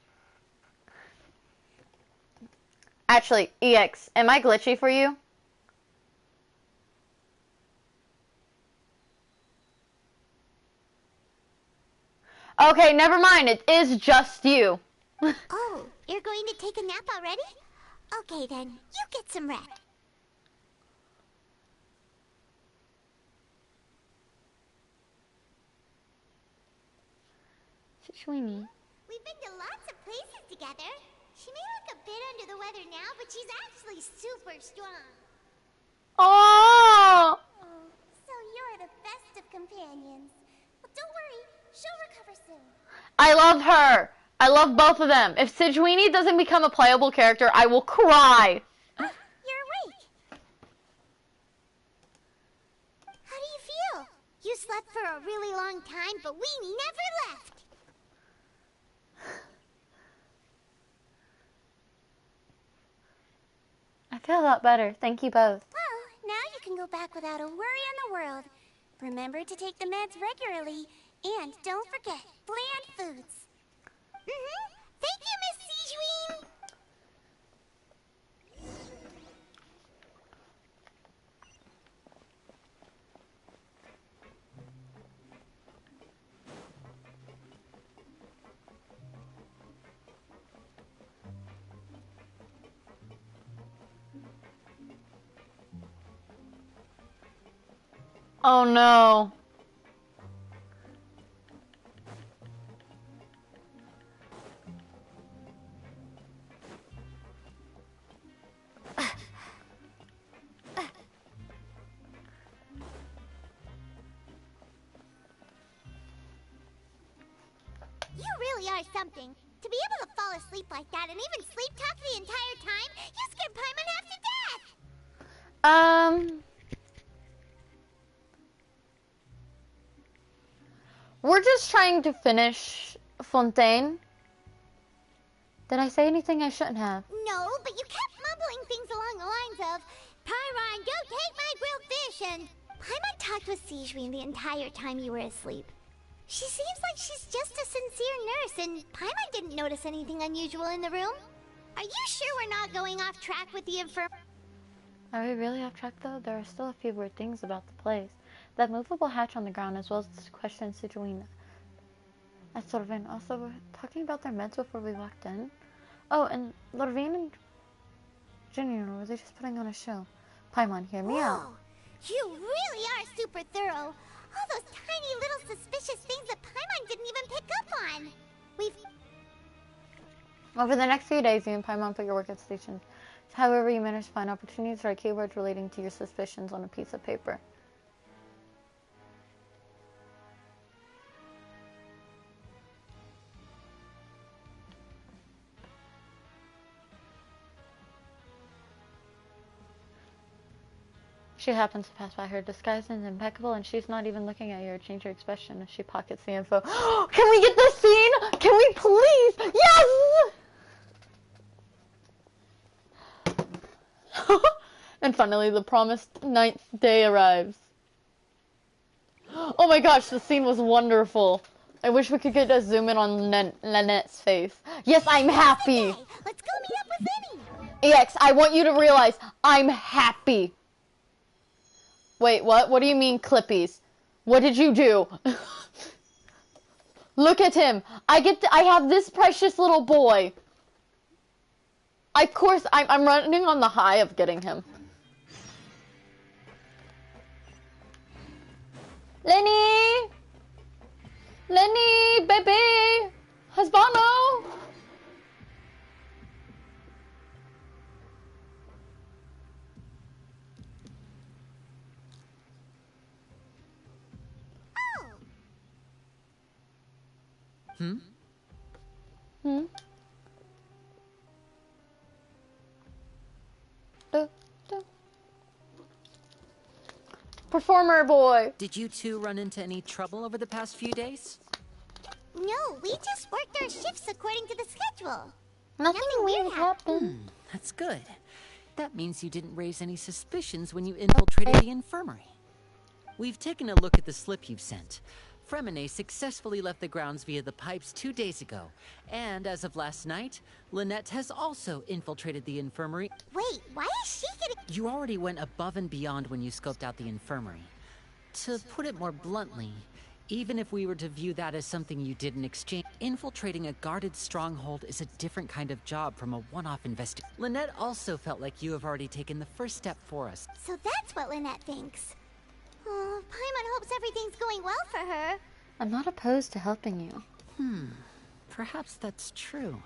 Actually, EX, am I glitchy for you? Okay, never mind. It is just you. Oh, you're going to take a nap already? Okay then, you get some rest. Sidgewini. We've been to lots of places together. She may look a bit under the weather now, but she's actually super strong. Oh! So you're the best of companions. Well, don't worry, she'll recover soon. I love her. I love both of them. If Sidgewini doesn't become a playable character, I will cry. You're awake. How do you feel? You slept for a really long time, but Weenie never left. I feel a lot better. Thank you both. Well, now you can go back without a worry in the world. Remember to take the meds regularly, and don't forget bland foods. Thank you, Miss Seashween. Oh no. You really are something. To be able to fall asleep like that and even sleep talk the entire time, you scared Paimon half to death! We're just trying to finish Fontaine. Did I say anything I shouldn't have? No, but you kept mumbling things along the lines of, Pyron, don't take my grilled fish, and Paimon talked with Sijwin the entire time you were asleep. She seems like she's just a sincere nurse, and Paimon didn't notice anything unusual in the room. Are you sure we're not going off track with the Are we really off track though? There are still a few weird things about the place. That movable hatch on the ground, as well as this question Sijwin at Lorvin. Also, we're talking about their meds before we walked in. Oh, and Lorvin and Junior, were they just putting on a show? Paimon, hear me out. You really are super thorough. All those tiny little suspicious things that Paimon didn't even pick up on. Over the next few days, you and Paimon put your work at stations. However, you manage to find opportunities to write keywords relating to your suspicions on a piece of paper. She happens to pass by. Her disguise is impeccable, and she's not even looking at you or change her expression as she pockets the info. Can we get this scene? Can we please? Yes! And finally, the promised 9th day arrives. Oh my gosh, the scene was wonderful. I wish we could get a zoom in on Lynette's face. Yes, I'm happy! Let's go meet up with Lenny! EX, I want you to realize I'm happy. Wait, what? What do you mean, Clippies? What did you do? Look at him. I have this precious little boy. Of course, I'm running on the high of getting him. Lenny! Lenny, baby! Husbando! Performer boy. Did you two run into any trouble over the past few days? No, we just worked our shifts according to the schedule. Nothing weird happened. That's good. That means you didn't raise any suspicions when you infiltrated the infirmary. We've taken a look at the slip you've sent. Fremine successfully left the grounds via the pipes 2 days ago. And as of last night, Lynette has also infiltrated the infirmary. Wait, why is she getting... You already went above and beyond when you scoped out the infirmary. To put it more bluntly, even if we were to view that as something you did in exchange, infiltrating a guarded stronghold is a different kind of job from a one-off investigation. Lynette also felt like you have already taken the first step for us. So that's what Lynette thinks. Oh, Paimon hopes everything's going well for her. I'm not opposed to helping you. Perhaps that's true.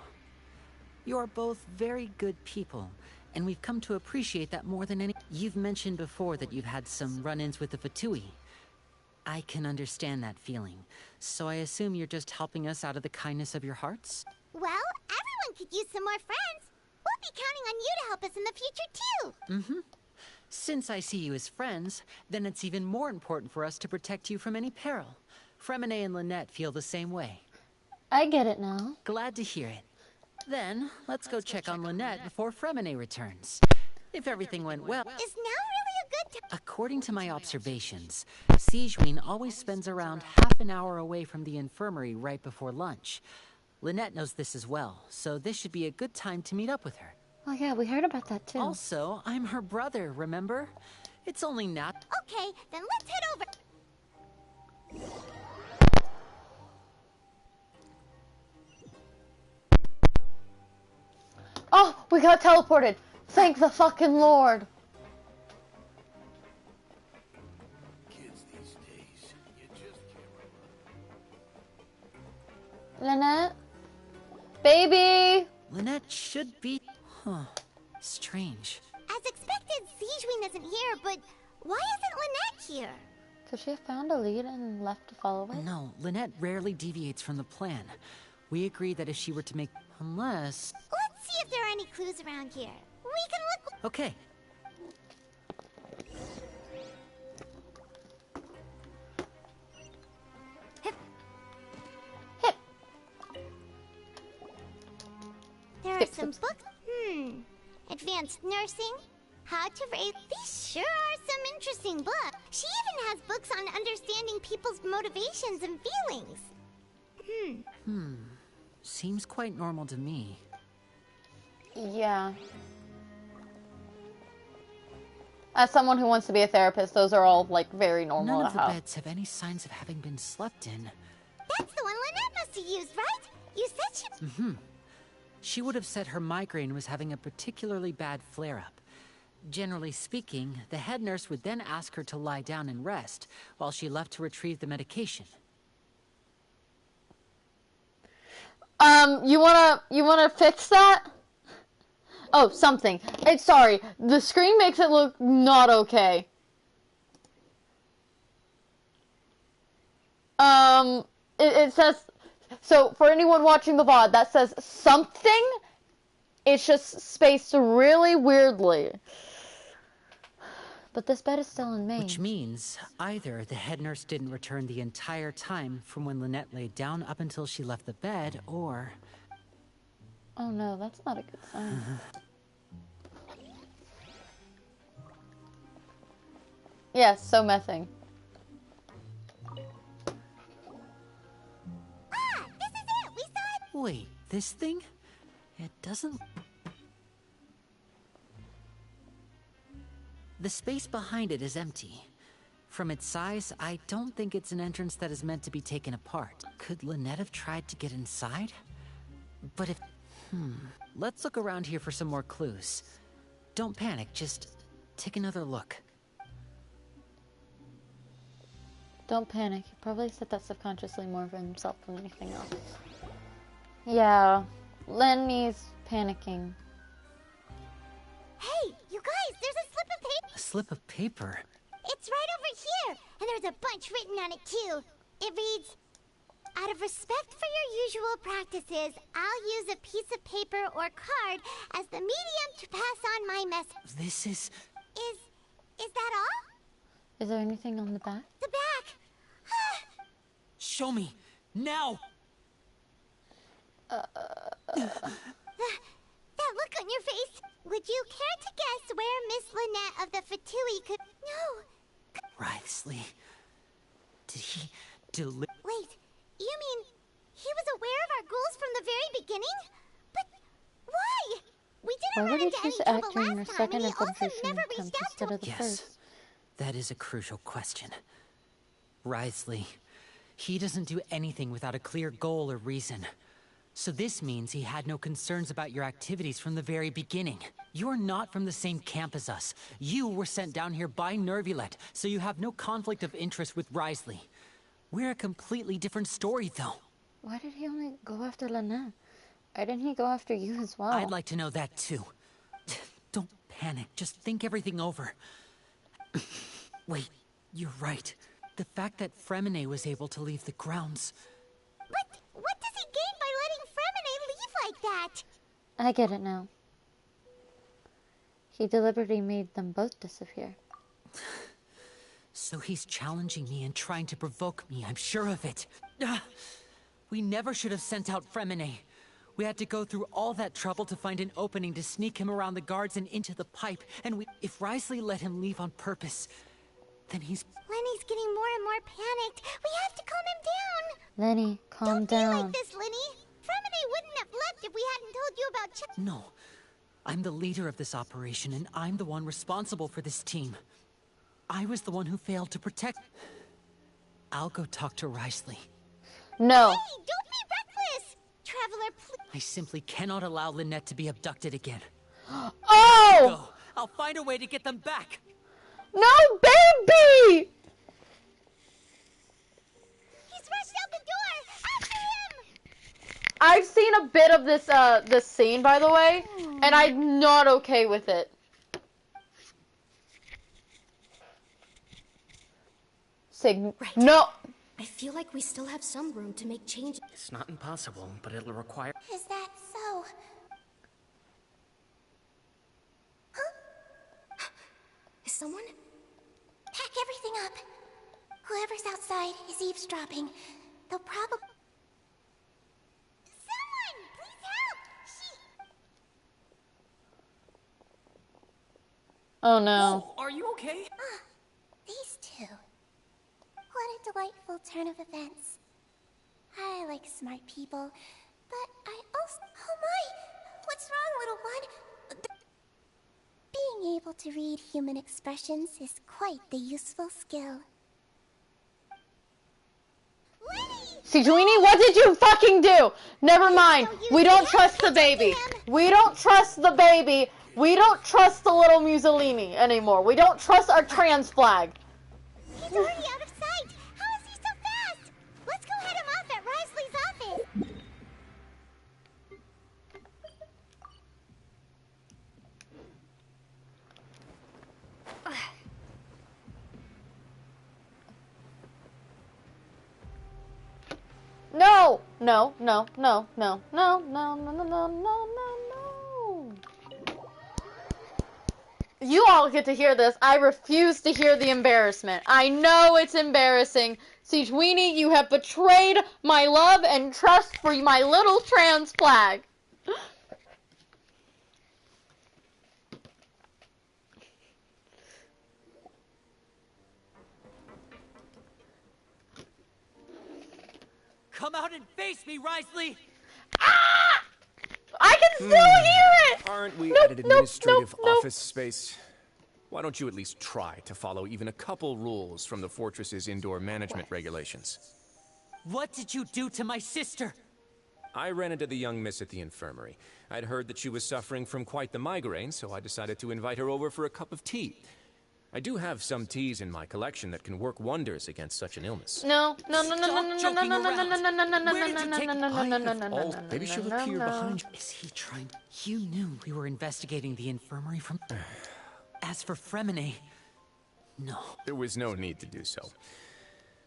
You're both very good people, and we've come to appreciate that more than any. You've mentioned before that you've had some run-ins with the Fatui. I can understand that feeling, so I assume you're just helping us out of the kindness of your hearts? Well, everyone could use some more friends. We'll be counting on you to help us in the future, too. Since I see you as friends, then it's even more important for us to protect you from any peril. Fremine and Lynette feel the same way. I get it now. Glad to hear it. Then, let's go check on Lynette before Fremine returns. If everything went well... Is now really a good time? According to my observations, Sijwin always spends around half an hour away from the infirmary right before lunch. Lynette knows this as well, so this should be a good time to meet up with her. Oh yeah, we heard about that too. Also, I'm her brother, remember? It's only not... Okay, then let's head over. Oh, we got teleported. Thank the fucking Lord. Kids Lynette? Baby! Lynette should be... Huh. Strange. As expected, Sijuin isn't here, but why isn't Lynette here? Could she have found a lead and left to follow it? No, Lynette rarely deviates from the plan. We agreed that if she were to make... Unless... Let's see if there are any clues around here. We can look... Okay. There are some books. Advanced nursing. How to raise. These sure are some interesting books. She even has books on understanding people's motivations and feelings. Seems quite normal to me. Yeah. As someone who wants to be a therapist, those are all, like, very normal. None of the beds have any signs of having been slept in. That's the one Lynette must have used, right? You said she... She would have said her migraine was having a particularly bad flare-up. Generally speaking, the head nurse would then ask her to lie down and rest, while she left to retrieve the medication. You wanna fix that? Oh, something. Sorry, the screen makes it look not okay. It says, so for anyone watching the VOD, that says something. It's just spaced really weirdly. But this bed is still in Maine. Which means either the head nurse didn't return the entire time from when Lynette laid down up until she left the bed, or... Oh no, that's not a good sign. Yes, so messing. Ah, this is it! We saw it! Wait, this thing? It doesn't... The space behind it is empty. From its size, I don't think it's an entrance that is meant to be taken apart. Could Lynette have tried to get inside? But if... Let's look around here for some more clues. Don't panic, just take another look. Don't panic. He probably said that subconsciously more for himself than anything else. Yeah, Lenny's panicking. Hey, you guys, there's a slip of paper. A slip of paper? It's right over here, and there's a bunch written on it too. It reads, out of respect for your usual practices, I'll use a piece of paper or card as the medium to pass on my message. This is... Is that all? Is there anything on the back? The back. Show me! Now! That look on your face. Would you care to guess where Miss Lynette of the Fatui could... No. Wriothesley. Did he... Wait, you mean he was aware of our goals from the very beginning? But why? We didn't run into any trouble last time, and he also never reached out to us. Yes, that is a crucial question. Wriothesley, he doesn't do anything without a clear goal or reason. So this means he had no concerns about your activities from the very beginning. You're not from the same camp as us. You were sent down here by Nervulet, so you have no conflict of interest with Wriothesley. We're a completely different story, though. Why did he only go after Lynette? Why didn't he go after you as well? I'd like to know that, too. Don't panic. Just think everything over. Wait, you're right. The fact that Fremine was able to leave the grounds... But what does he gain by letting Fremine leave like that? I get it now. He deliberately made them both disappear. So he's challenging me and trying to provoke me, I'm sure of it. We never should have sent out Fremine. We had to go through all that trouble to find an opening to sneak him around the guards and into the pipe, and if Wriothesley let him leave on purpose, then he's... Lenny's getting more and more panicked. We have to calm him down. Lenny, calm down. Don't be like this, Lenny. Fremine wouldn't have left if we hadn't told you about... No. I'm the leader of this operation, and I'm the one responsible for this team. I was the one who failed to protect... I'll go talk to Wriothesley. No. Hey, don't be reckless! Traveler, please... I simply cannot allow Lynette to be abducted again. Oh! Go. I'll find a way to get them back! No, baby! He's rushed out the door! After him! I've seen a bit of this scene, by the way, and I'm not okay with it. Sig, right. No. I feel like we still have some room to make changes. It's not impossible, but it'll require... Is that so? Huh? Is someone? Pack everything up. Whoever's outside is eavesdropping. They'll probably... Someone! Please help! Oh no. Oh, are you okay? Ah, these two. What a delightful turn of events. I like smart people, but I also... Oh my! What's wrong, little one? Being able to read human expressions is quite the useful skill. Sijuini, what did you fucking do? Never mind. We don't trust the baby. We don't trust the baby. We don't trust the little Mussolini anymore. We don't trust our trans flag. He's already out of sight. How is he so fast? Let's go head him off at Risley's office. No, no, no, no, no, no, no, no, no, no, no, no. You all get to hear this. I refuse to hear the embarrassment. I know it's embarrassing. Sijuini, you have betrayed my love and trust for my little trans flag. Come out and face me, Risley! Ah! I can still hear it! Aren't we at an administrative office space? Why don't you at least try to follow even a couple rules from the fortress's indoor management regulations? What did you do to my sister? I ran into the young miss at the infirmary. I'd heard that she was suffering from quite the migraine, so I decided to invite her over for a cup of tea. I do have some teas in my collection that can work wonders against such an illness. No, no, no, no, no, no, no, no, no, no, no, no, no, no, no, no, Oh, maybe she'll appear behind you. Is he trying? You knew we were investigating the infirmary from... As for Fremine, no. There was no need to do so.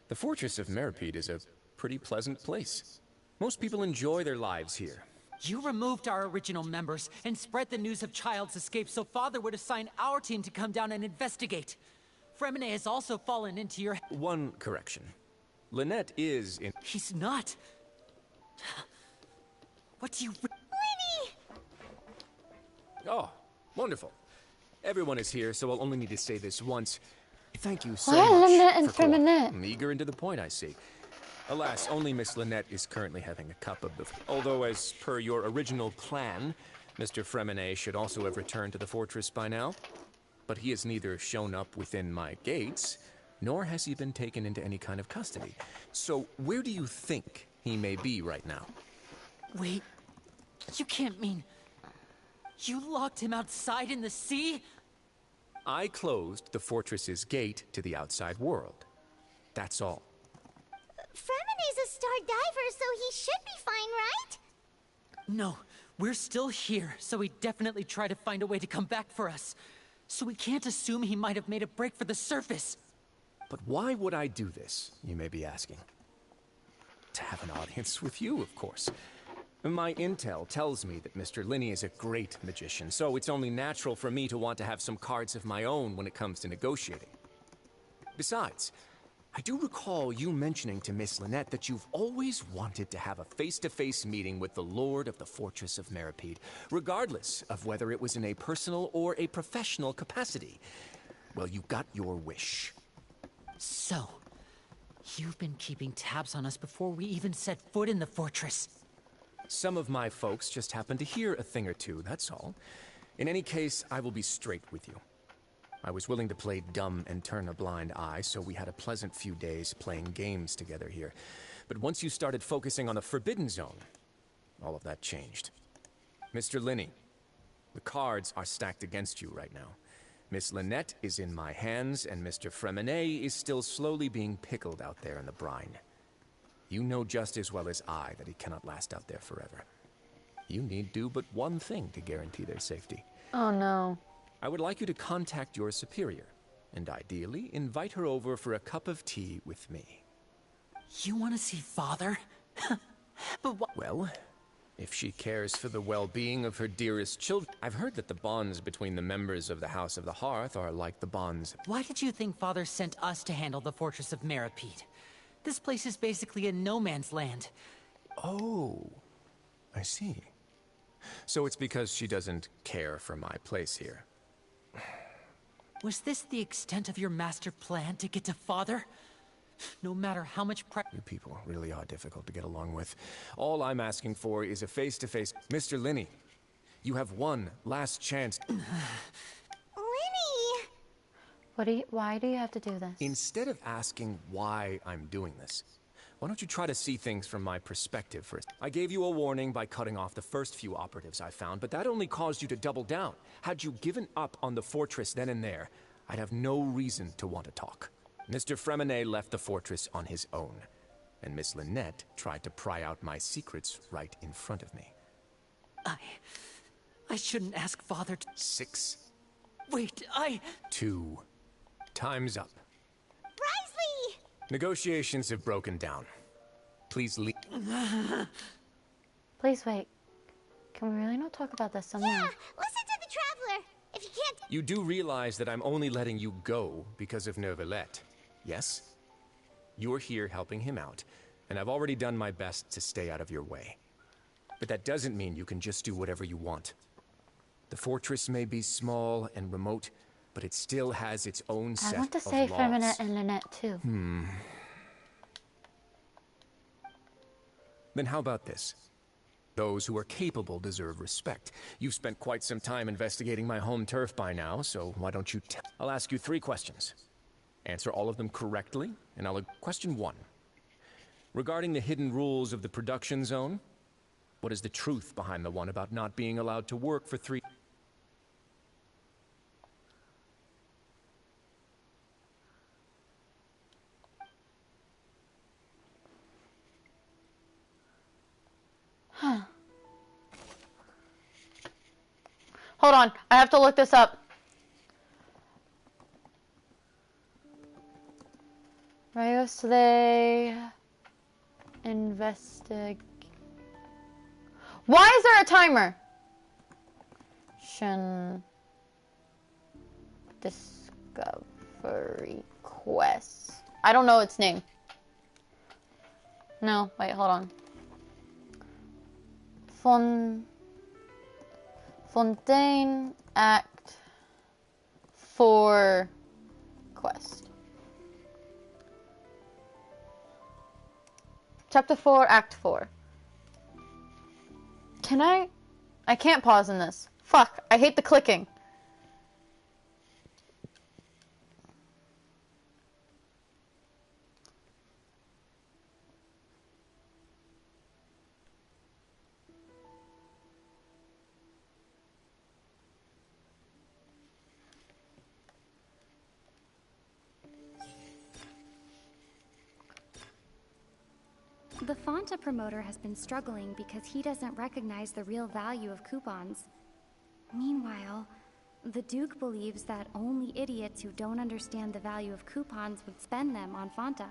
The Fortress of Meripede is a pretty pleasant place. Most people enjoy their lives here. You removed our original members and spread the news of Child's escape so Father would assign our team to come down and investigate. Fremine has also fallen into your... One correction. Lynette is in... He's not. What do you... Winnie! Oh, wonderful. Everyone is here, so I'll only need to say this once. Thank you so Why much Lynette and for Fremine? I'm eager and to the point, I see. Alas, only Miss Lynette is currently having a cup of the... Although, as per your original plan, Mr. Fremine should also have returned to the fortress by now. But he has neither shown up within my gates, nor has he been taken into any kind of custody. So, where do you think he may be right now? Wait, you can't mean... You locked him outside in the sea? I closed the fortress's gate to the outside world. That's all. Fremine's a star diver, so he should be fine, right? No, we're still here, so he definitely tried to find a way to come back for us. So we can't assume he might have made a break for the surface. But why would I do this, you may be asking? To have an audience with you, of course. My intel tells me that Mr. Linney is a great magician, so it's only natural for me to want to have some cards of my own when it comes to negotiating. Besides, I do recall you mentioning to Miss Lynette that you've always wanted to have a face-to-face meeting with the Lord of the Fortress of Meripede, regardless of whether it was in a personal or a professional capacity. Well, you got your wish. So, you've been keeping tabs on us before we even set foot in the fortress. Some of my folks just happened to hear a thing or two, that's all. In any case, I will be straight with you. I was willing to play dumb and turn a blind eye, so we had a pleasant few days playing games together here. But once you started focusing on the Forbidden Zone, all of that changed. Mr. Linney, the cards are stacked against you right now. Miss Lynette is in my hands, and Mr. Fremine is still slowly being pickled out there in the brine. You know just as well as I that he cannot last out there forever. You need do but one thing to guarantee their safety. Oh no. I would like you to contact your superior, and ideally invite her over for a cup of tea with me. You want to see Father? But what? Well, if she cares for the well-being of her dearest children. I've heard that the bonds between the members of the House of the Hearth are like the bonds. Why did you think Father sent us to handle the fortress of Meripede? This place is basically a no man's land. Oh, I see. So it's because she doesn't care for my place here. Was this the extent of your master plan to get to Father? No matter how much You people really are difficult to get along with. All I'm asking for is a face-to-face... Mr. Linney, you have one last chance. Linny! Why do you have to do this? Instead of asking why I'm doing this, why don't you try to see things from my perspective first? I gave you a warning by cutting off the first few operatives I found, but that only caused you to double down. Had you given up on the fortress then and there, I'd have no reason to want to talk. Mr. Fremenet left the fortress on his own, and Miss Lynette tried to pry out my secrets right in front of me. I shouldn't ask Father to... 6. Wait, 2. Time's up. Risley! Negotiations have broken down. Please leave. Please wait. Can we really not talk about this somewhere? Yeah, listen to the Traveler. If you can't... You do realize that I'm only letting you go because of Neuvillette, yes? You're here helping him out, and I've already done my best to stay out of your way. But that doesn't mean you can just do whatever you want. The fortress may be small and remote, but it still has its own set of laws. I want to say Fremenet and Lynette too. Then how about this? Those who are capable deserve respect. You've spent quite some time investigating my home turf by now, so why don't you I'll ask you 3 questions. Answer all of them correctly, and I'll... Question 1. Regarding the hidden rules of the production zone, what is the truth behind the one about not being allowed to work for 3... Huh. Hold on, I have to look this up. Rayos, they investigate. Why is there a timer? Discovery quest. I don't know its name. No, wait, hold on. Fontaine Act 4 quest. Chapter 4, Act 4. Can I can't pause in this. Fuck, I hate the clicking. The Fonta promoter has been struggling because he doesn't recognize the real value of coupons. Meanwhile, the Duke believes that only idiots who don't understand the value of coupons would spend them on Fonta.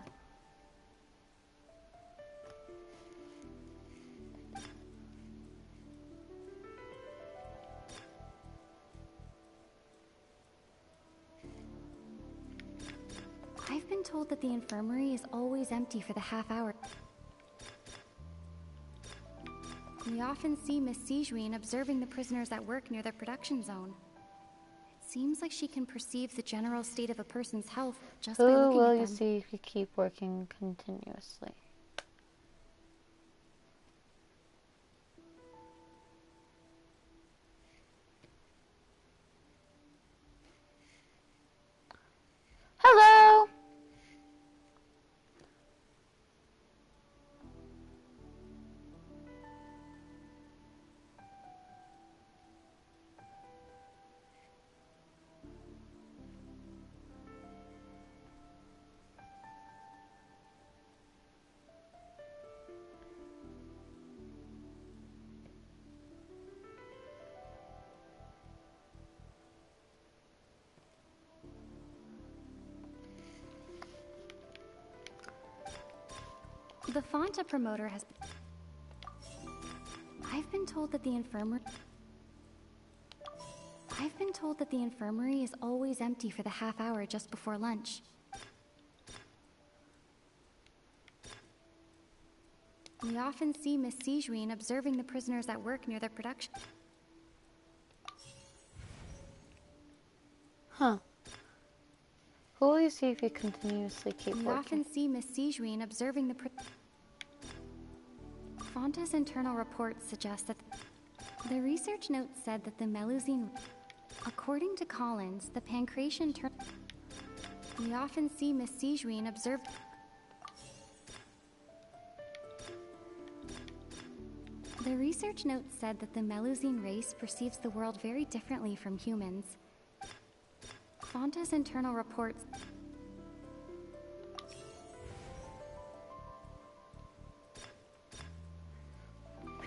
I've been told that the infirmary is always empty for the half hour. We often see Miss Sijuin observing the prisoners at work near the production zone. It seems like she can perceive the general state of a person's health just by Who looking will at you them. see if you keep working continuously? Hello! The Fonta promoter has... I've been told that the infirmary is always empty for the half hour just before lunch. We often see Miss Sijuin observing the prisoners at work near their production. Huh. Who will you see if you continuously keep We working? often see Miss Sijuin observing the Fonta's internal reports suggest that the research note said that the Melusine... According to Collins, the pancreation we often see Miss Sijuin observe... The research note said that the Melusine race perceives the world very differently from humans. Fonta's internal reports...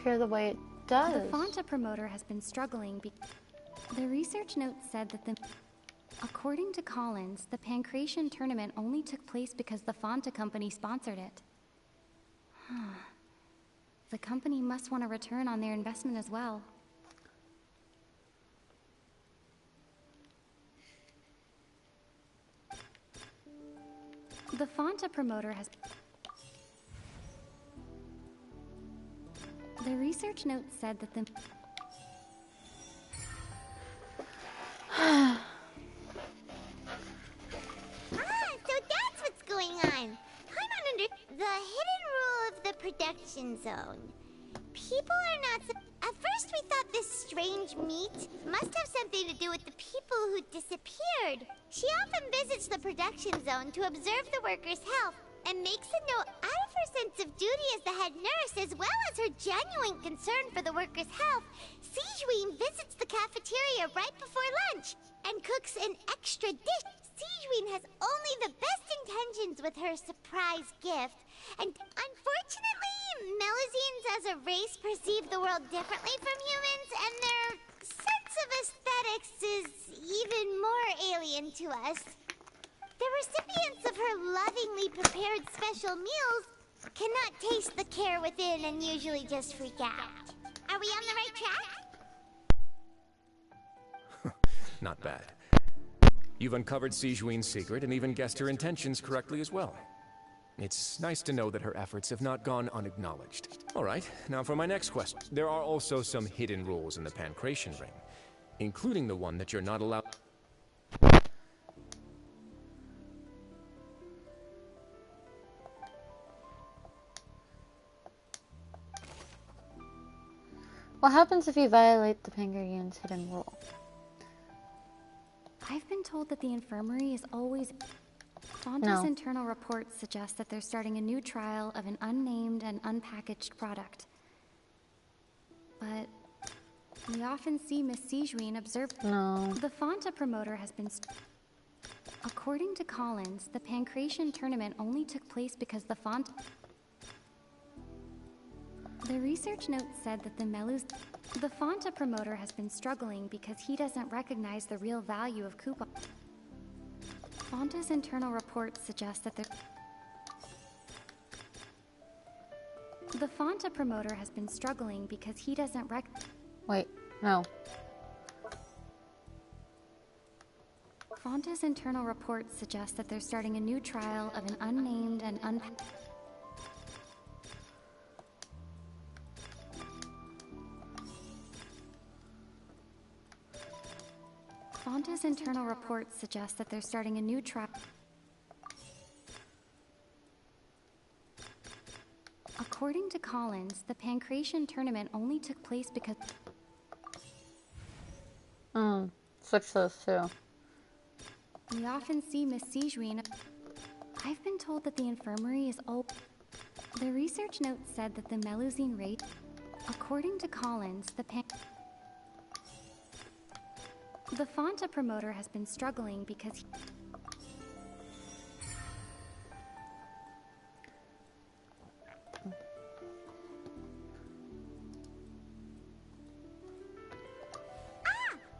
Appear the way it does. The Fonta promoter has been struggling The research note said that according to Collins, the pancreation tournament only took place because the Fonta company sponsored it. The company must want a return on their investment as well. The Fonta promoter has... The research note said that the... So that's what's going on. I'm not under the hidden rule of the production zone. People are not... At first we thought this strange meat must have something to do with the people who disappeared. She often visits the production zone to observe the workers' health and makes a note out of her sense of duty as the head nurse, as well as her genuine concern for the workers' health. Sijuin visits the cafeteria right before lunch and cooks an extra dish. Sijuin has only the best intentions with her surprise gift, and unfortunately, Melusines as a race perceive the world differently from humans, and their sense of aesthetics is even more alien to us. The recipients of her lovingly prepared special meals cannot taste the care within and usually just freak out. Are we on the right track? Not bad. You've uncovered Sijuin's secret and even guessed her intentions correctly as well. It's nice to know that her efforts have not gone unacknowledged. All right, now for my next question. There are also some hidden rules in the pancreation ring, including the one that you're not allowed... What happens if you violate the Pancreation's hidden rule? I've been told that the infirmary is always... Fonta's internal reports suggest that they're starting a new trial of an unnamed and unpackaged product. But we often see Miss Sijuin observe... No. The Fonta promoter has been... According to Collins, the pancreation tournament only took place because the Fonta... The research note said that the Fonta promoter has been struggling because he doesn't recognize the real value of coupons. Fonta's internal reports suggest that the Fonta promoter has been struggling because he doesn't Wait, no. Fonta's internal reports suggest that they're starting a new trial of an unnamed and Fonta's internal reports suggest that they're starting a new trial. According to Collins, the pancreation tournament only took place because... Switch those two. We often see Miss Sijuin... I've been told that the infirmary is open. The research note said that the Melusine rate... According to Collins, the Fonta promoter has been struggling because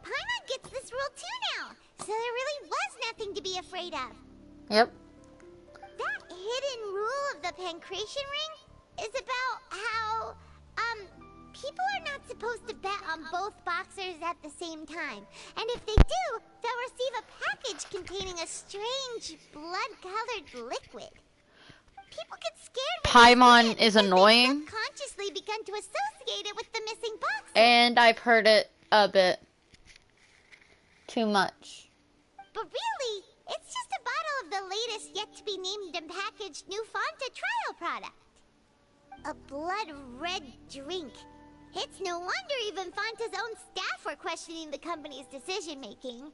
Paimon gets this rule too now, so there really was nothing to be afraid of. Yep. That hidden rule of the pancreation ring is about how, people are not supposed to bet on both boxers at the same time. And if they do, they'll receive a package containing a strange, blood-colored liquid. People get scared when Paimon is annoying. consciously begun to associate it with the missing boxer. And I've heard it a bit too much. But really, it's just a bottle of the latest yet-to-be-named and packaged new Fonta trial product. A blood-red drink. It's no wonder even Fonta's own staff were questioning the company's decision-making.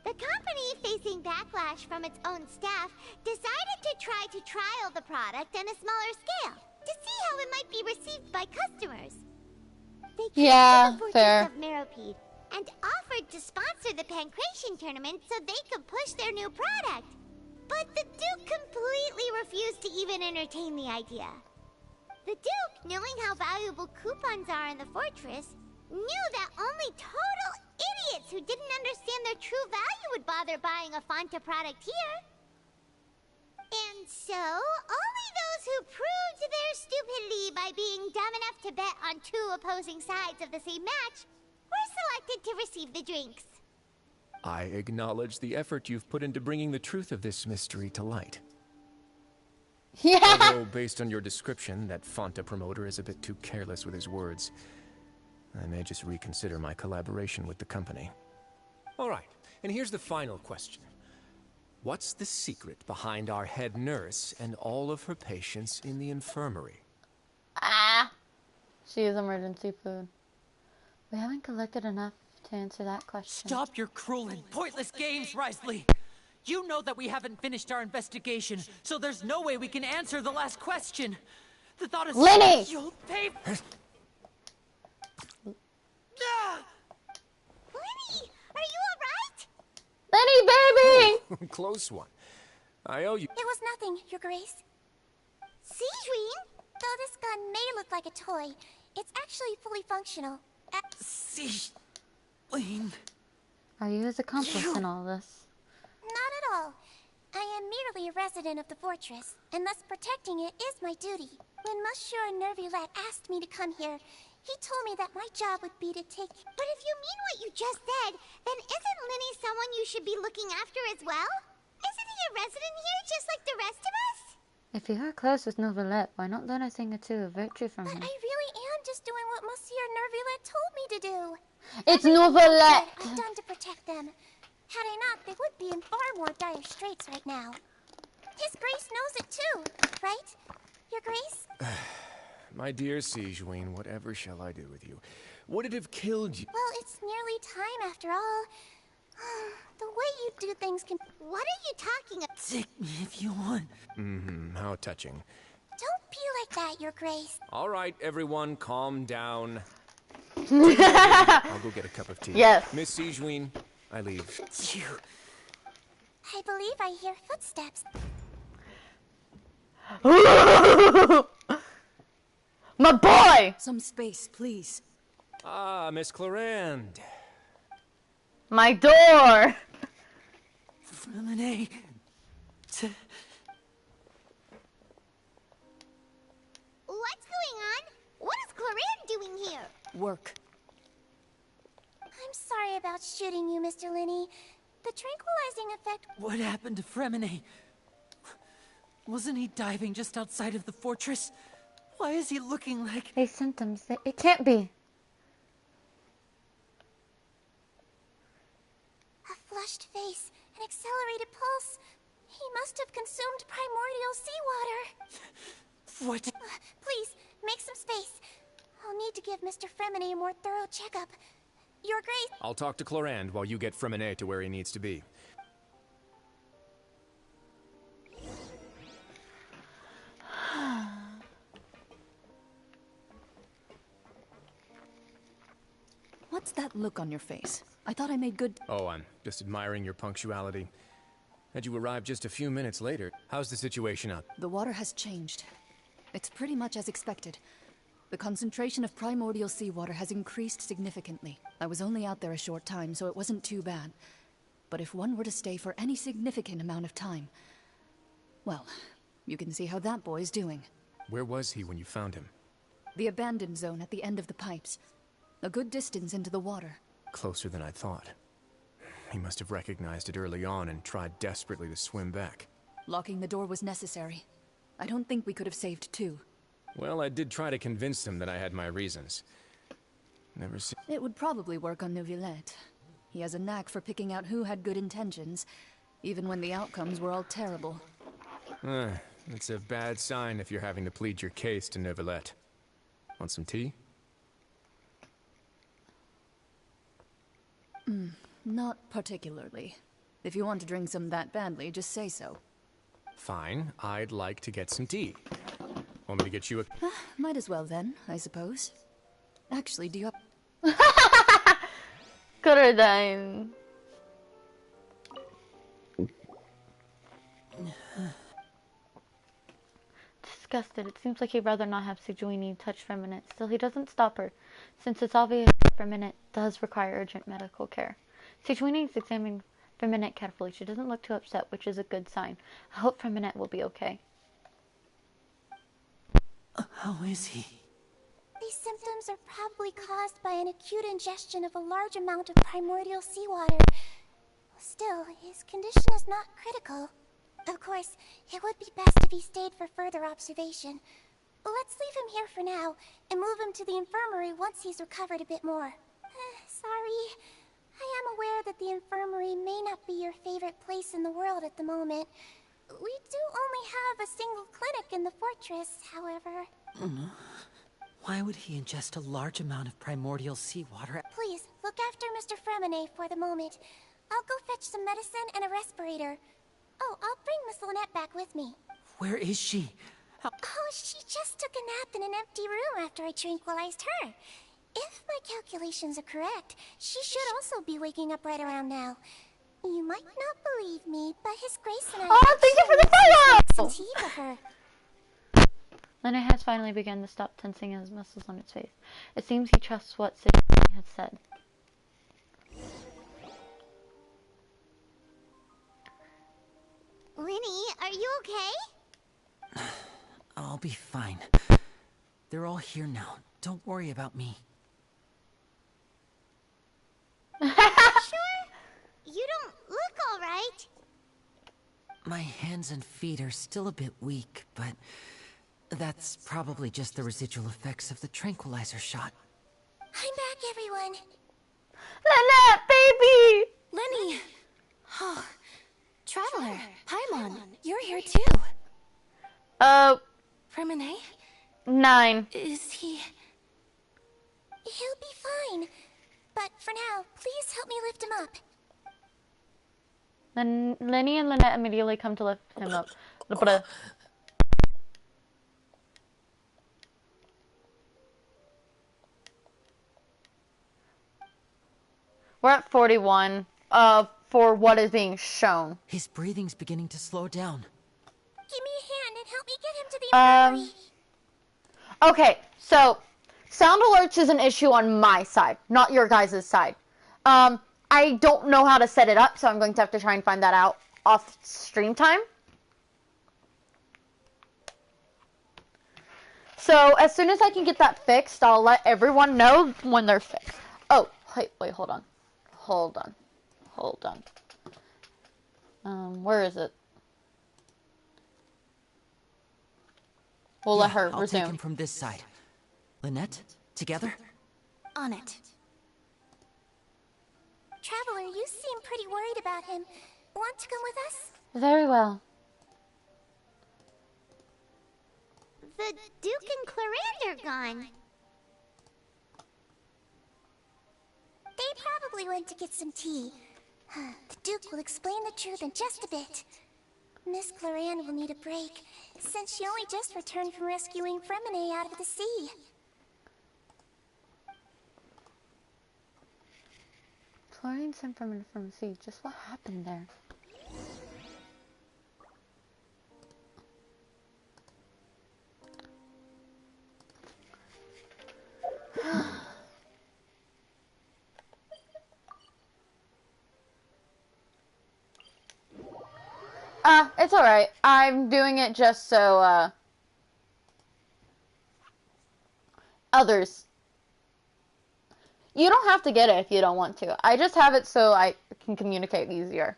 The company, facing backlash from its own staff, decided to try to trial the product on a smaller scale to see how it might be received by customers. They Yeah, the fair. of Meropede and offered to sponsor the Pancration tournament so they could push their new product. But the Duke completely refused to even entertain the idea. The Duke, knowing how valuable coupons are in the fortress, knew that only total idiots who didn't understand their true value would bother buying a Fonta product here. And so, only those who proved their stupidity by being dumb enough to bet on two opposing sides of the same match were selected to receive the drinks. I acknowledge the effort you've put into bringing the truth of this mystery to light. Yeah. Although, based on your description, that Fonta promoter is a bit too careless with his words. I may just reconsider my collaboration with the company. All right, and here's the final question. What's the secret behind our head nurse and all of her patients in the infirmary? She is emergency food. We haven't collected enough to answer that question. Stop your cruel and pointless games, Risley! You know that we haven't finished our investigation, so there's no way we can answer the last question. The thought is... Lenny! You'll pay... Lenny, are you alright? Lenny, baby! Close one. I owe you... It was nothing, Your Grace. Seedween? Though this gun may look like a toy, it's actually fully functional. Seedween... Are you his accomplice in all this? Not at all. I am merely a resident of the fortress, and thus protecting it is my duty. When Monsieur Nervulette asked me to come here, he told me that my job would be to take... But if you mean what you just said, then isn't Linny someone you should be looking after as well? Isn't he a resident here just like the rest of us? If you are close with Novelette, why not learn a thing or two of virtue from But him? I really am just doing what Monsieur Nervulette told me to do. It's Novelette! I've done to protect them. Had I not, they would be in far more dire straits right now. His Grace knows it too, right? Your Grace? My dear Sejuine, whatever shall I do with you? Would it have killed you? Well, it's nearly time after all. The way you do things can... What are you talking about? Take me if you want. Mm-hmm, how touching. Don't be like that, Your Grace. All right, everyone, calm down. I'll go get a cup of tea. Yes. Miss Sejuine, I leave. You... I believe I hear footsteps. My boy! Some space, please. Ah, Miss Clarend. My door! Lemonade. What's going on? What is Clarend doing here? Work. I'm sorry about shooting you, Mr. Linney. The tranquilizing effect... What happened to Fremine? Wasn't he diving just outside of the fortress? Why is he looking like... Hey, symptoms. It can't be. A flushed face, an accelerated pulse. He must have consumed primordial seawater. What? Please, make some space. I'll need to give Mr. Fremine a more thorough checkup. Your Grace... I'll talk to Clarend while you get Fremine to where he needs to be. What's that look on your face? I thought I made good... Oh, I'm just admiring your punctuality. Had you arrived just a few minutes later, how's the situation up? The water has changed. It's pretty much as expected. The concentration of primordial seawater has increased significantly. I was only out there a short time, so it wasn't too bad. But if one were to stay for any significant amount of time... Well, you can see how that boy's doing. Where was he when you found him? The abandoned zone at the end of the pipes. A good distance into the water. Closer than I thought. He must have recognized it early on and tried desperately to swim back. Locking the door was necessary. I don't think we could have saved two. Well, I did try to convince him that I had my reasons. Never seen... It would probably work on Neuvillette. He has a knack for picking out who had good intentions, even when the outcomes were all terrible. It's a bad sign if you're having to plead your case to Neuvillette. Want some tea? Not particularly. If you want to drink some that badly, just say so. Fine, I'd like to get some tea. Want me to get you a... Might as well then, I suppose. Actually, do you have... Could have done. Disgusted. It seems like he'd rather not have Sejuani touch Feminine. Still, he doesn't stop her, since it's obvious that Feminine does require urgent medical care. Sejuani is examining Feminine carefully. She doesn't look too upset, which is a good sign. I hope Feminine will be okay. How is he? These symptoms are probably caused by an acute ingestion of a large amount of primordial seawater. Still, his condition is not critical. Of course, it would be best if he stayed for further observation. Let's leave him here for now, and move him to the infirmary once he's recovered a bit more. Sorry. I am aware that the infirmary may not be your favorite place in the world at the moment. We do only have a single clinic in the fortress, however. Why would he ingest a large amount of primordial seawater? Please, look after Mr. Fremine for the moment. I'll go fetch some medicine and a respirator. Oh, I'll bring Miss Lynette back with me. Where is she? Oh, she just took a nap in an empty room after I tranquilized her. If my calculations are correct, she should also be waking up right around now. You might not believe me, but His Grace and I... Oh, thank you for the follow! ...some tea for her. Lena has finally begun to stop tensing his muscles on its face. It seems he trusts what Sejuani has said. Linny, are you okay? I'll be fine. They're all here now. Don't worry about me. Sure? You don't look all right. My hands and feet are still a bit weak, but that's probably just the residual effects of the tranquilizer shot. I'm back, everyone. Lynette, baby! Lenny! Oh, Traveler, Paimon, you're here too. Fremine? 9. Is he... He'll be fine. But for now, please help me lift him up. Then Lenny and Lynette immediately come to lift him up. We're at 41, for what is being shown. His breathing's beginning to slow down. Give me a hand and help me get him to the infirmary. Okay, so sound alerts is an issue on my side, not your guys' side. I don't know how to set it up, so I'm going to have to try and find that out off stream time. So as soon as I can get that fixed, I'll let everyone know when they're fixed. Oh, wait, hold on. Where is it? We'll let her I'll resume. take him from this side. Lynette, together? On it. Traveler, you seem pretty worried about him. Want to come with us? Very well. The Duke and Clarande are gone. They probably went to get some tea. The Duke will explain the truth in just a bit. Miss Clarande will need a break, since she only just returned from rescuing Fremine out of the sea. Florian sent from the sea. Just what happened there? It's alright. I'm doing it just so, Others. You don't have to get it if you don't want to. I just have it so I can communicate easier.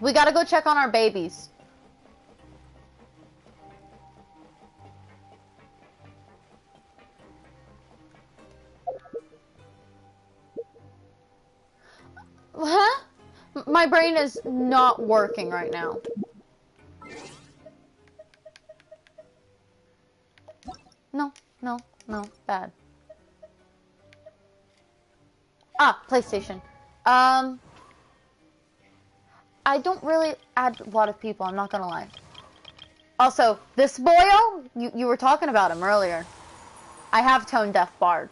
We gotta go check on our babies. Huh? My brain is not working right now. No, no, no, bad. Ah, PlayStation. I don't really add a lot of people, I'm not gonna lie. Also, this boyo, you were talking about him earlier. I have tone deaf Bard.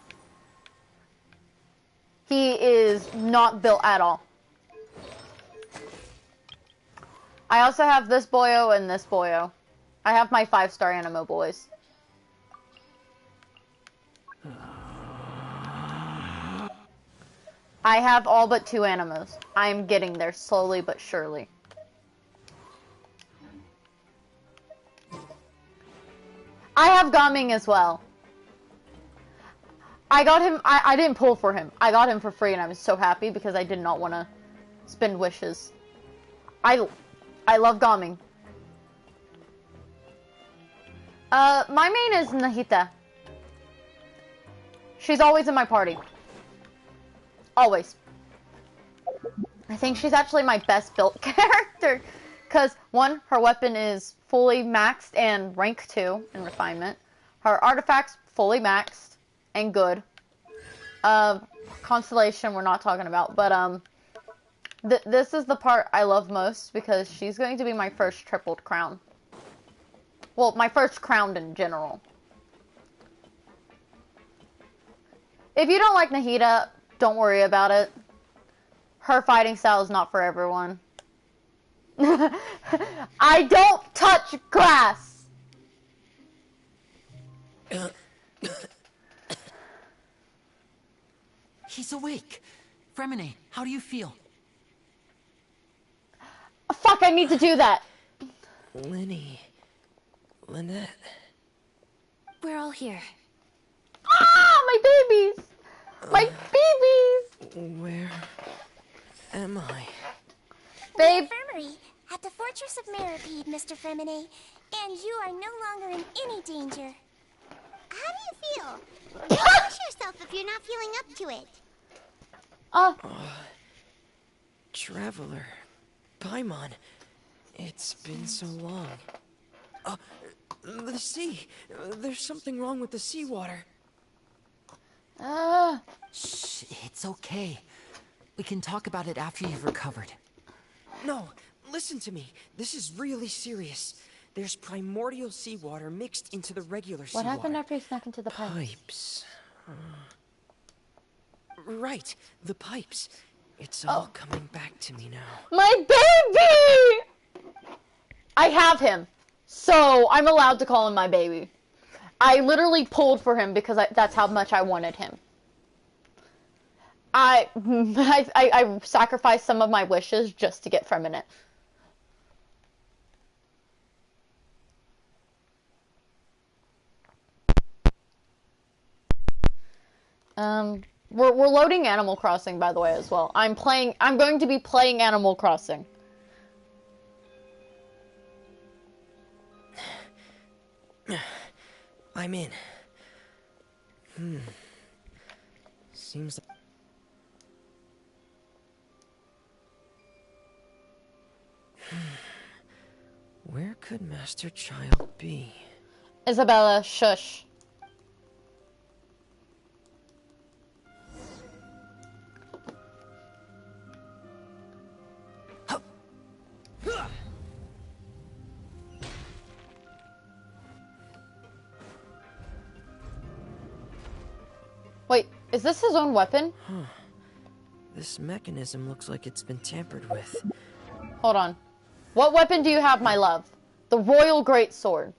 He is not built at all. I also have this boyo and this boyo. I have my 5-star animo boys. I have all but 2 animos. I'm getting there slowly but surely. I have Gaming as well. I got him, I didn't pull for him. I got him for free and I was so happy because I did not want to spend wishes. I love Gaming. My main is Nahita. She's always in my party. Always. I think she's actually my best built character. Because, 1, her weapon is fully maxed and rank 2 in refinement. Her artifacts fully maxed and good. Constellation we're not talking about. But, this is the part I love most because she's going to be my first tripled crown. Well, my first crown in general. If you don't like Nahita, don't worry about it. Her fighting style is not for everyone. I don't touch grass! He's awake. Fremine, how do you feel? Fuck, I need to do that. Lenny. Lynette. We're all here. Ah, my babies! My babies! Where am I? Babe. Infirmary at the Fortress of Meripede, Mr. Fremine, and you are no longer in any danger. How do you feel? Push yourself if you're not feeling up to it. Traveler. Paimon. It's been so long. The sea. There's something wrong with the seawater. Shh, it's okay. We can talk about it after you've recovered. No, listen to me. This is really serious. There's primordial seawater mixed into the regular seawater. What happened after you snuck into the pipe? Pipes. Right, the pipes. It's all coming back to me now. My baby! I have him. So, I'm allowed to call him my baby. I literally pulled for him because that's how much I wanted him. I sacrificed some of my wishes just to get Fremine. We're loading Animal Crossing, by the way, as well. I'm going to be playing Animal Crossing. I'm in. Seems like... Where could Master Child be? Isabella, shush. Wait, is this his own weapon? Huh. This mechanism looks like it's been tampered with. Hold on. What weapon do you have, my love? The Royal Greatsword.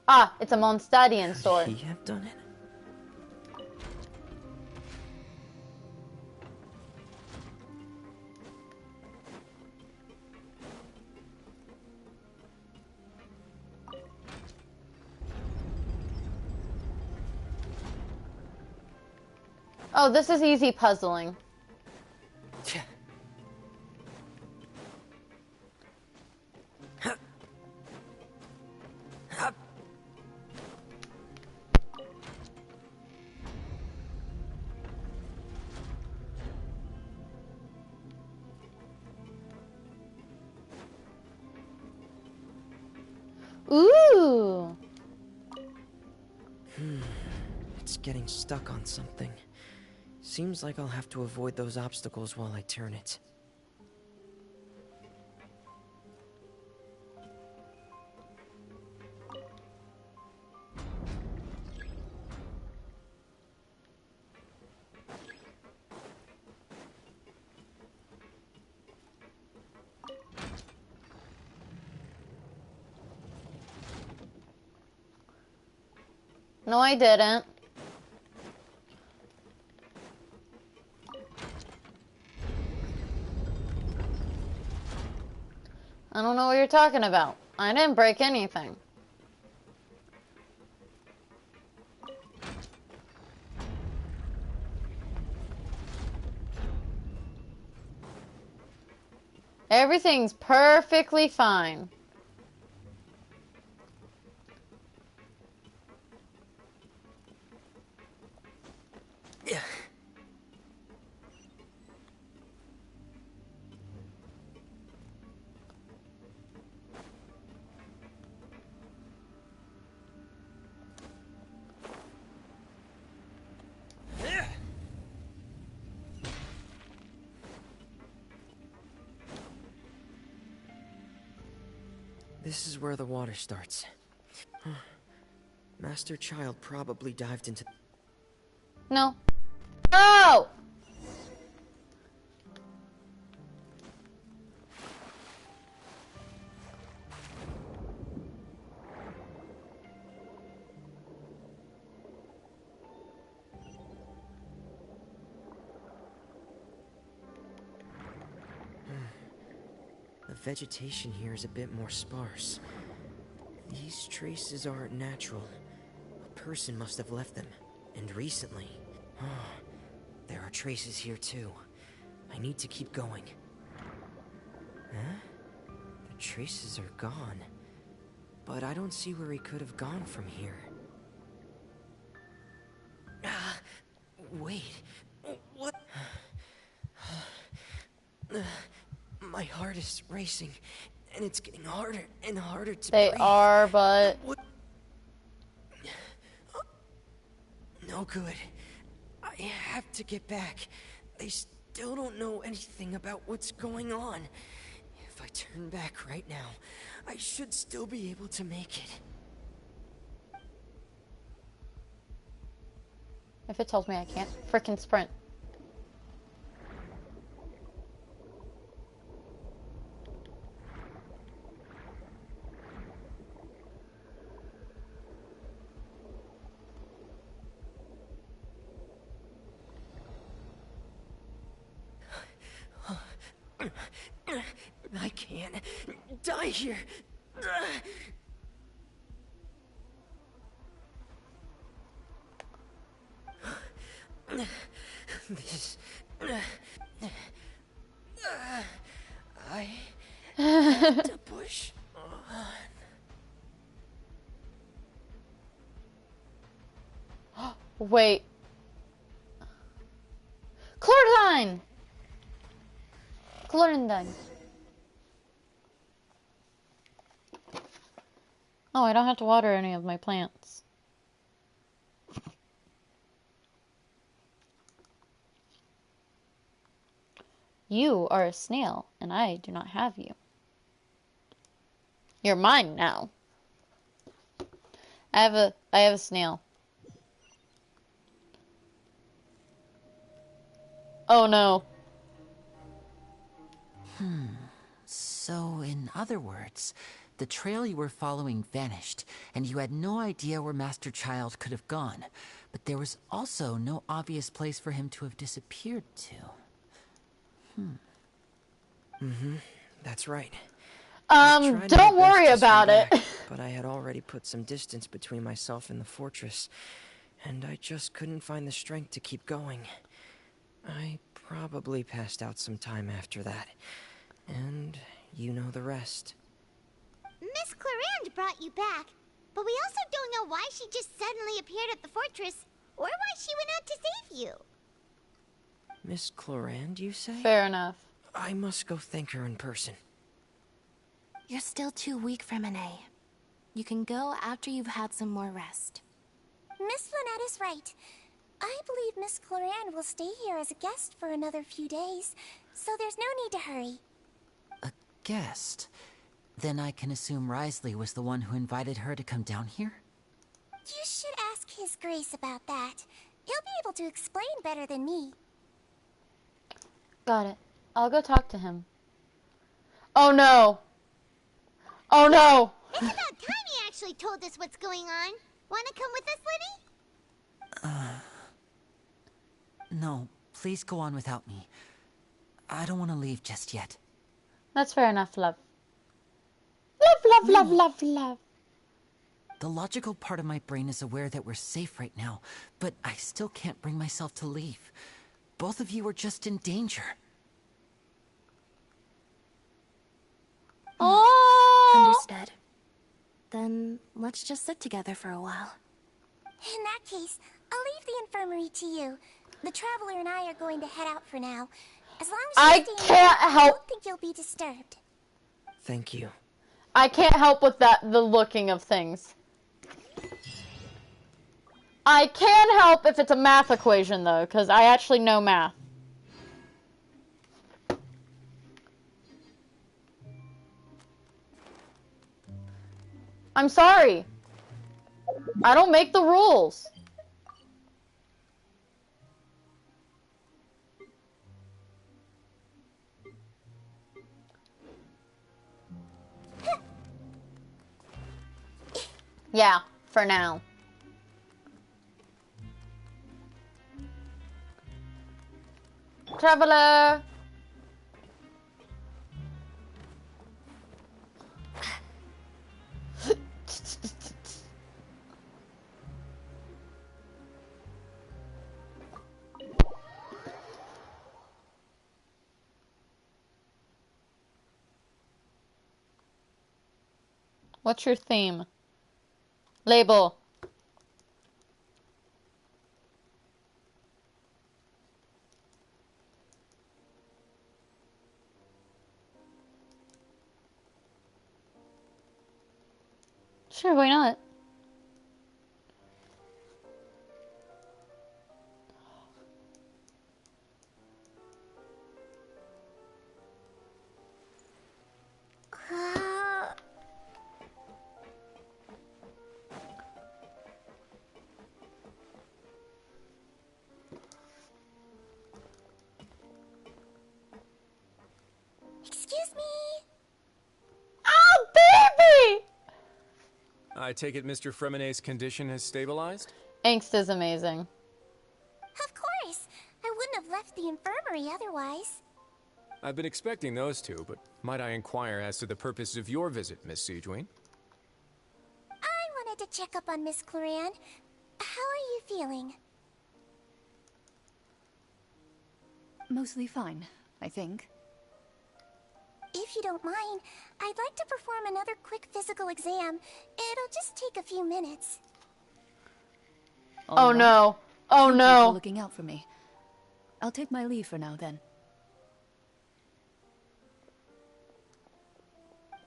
Ah, it's a Mondstadian sword. Could he have done it? Oh, this is easy puzzling. Ooh. It's getting stuck on something. Seems like I'll have to avoid those obstacles while I turn it. No, I didn't. I don't know what you're talking about. I didn't break anything. Everything's perfectly fine. Yeah. This is where the water starts. Master Child probably dived into... No. No! The vegetation here is a bit more sparse. These traces aren't natural. A person must have left them, and recently. There are traces here too. I need to keep going. Huh? The traces are gone. But I don't see where he could have gone from here. Wait. What? My heart is racing, and it's getting harder and harder to breathe. They are, but... What? No good. I have to get back. They still don't know anything about what's going on. If I turn back right now, I should still be able to make it. If it tells me I can't frickin' sprint. I can't die here. This... I have to push on. Wait. Chlordine! Chlorindine. Oh, I don't have to water any of my plants. You are a snail, and I do not have you. You're mine now. I have a snail. Oh no. So, in other words, The trail you were following vanished, and you had no idea where Master Child could have gone. But there was also no obvious place for him to have disappeared to. That's right. Don't worry about it. But I had already put some distance between myself and the fortress, and I just couldn't find the strength to keep going. I probably passed out some time after that, and you know the rest. Miss Clarande brought you back, but we also don't know why she just suddenly appeared at the fortress, or why she went out to save you. Miss Clarande, you say? Fair enough. I must go thank her in person. You're still too weak for Monet. You can go after you've had some more rest. Miss Lynette is right. I believe Miss Clarande will stay here as a guest for another few days, so there's no need to hurry. A guest? Then I can assume Risley was the one who invited her to come down here? You should ask His Grace about that. He'll be able to explain better than me. Got it. I'll go talk to him. Oh no! Oh no! It's about time he actually told us what's going on. Wanna come with us, Liddy? No, please go on without me. I don't want to leave just yet. That's fair enough, love. Love. The logical part of my brain is aware that we're safe right now, but I still can't bring myself to leave. Both of you are just in danger. Understood. Then let's just sit together for a while. In that case, I'll leave the infirmary to you. The Traveler and I are going to head out for now. As long as I you stay can't in, help. I don't think you'll be disturbed. Thank you. I can't help with the looking of things. I can help if it's a math equation, though, because I actually know math. I'm sorry. I don't make the rules. Yeah, for now. Traveler! What's your theme? Label. Sure, why not? Excuse me. Oh, baby! I take it Mr. Fremenet's condition has stabilized? Angst is amazing. Of course. I wouldn't have left the infirmary otherwise. I've been expecting those two, but might I inquire as to the purpose of your visit, Miss Siegewien? I wanted to check up on Miss Clarande. How are you feeling? Mostly fine, I think. If you don't mind, I'd like to perform another quick physical exam. It'll just take a few minutes. Oh no. Oh Thank you no. for looking out for me. I'll take my leave for now then.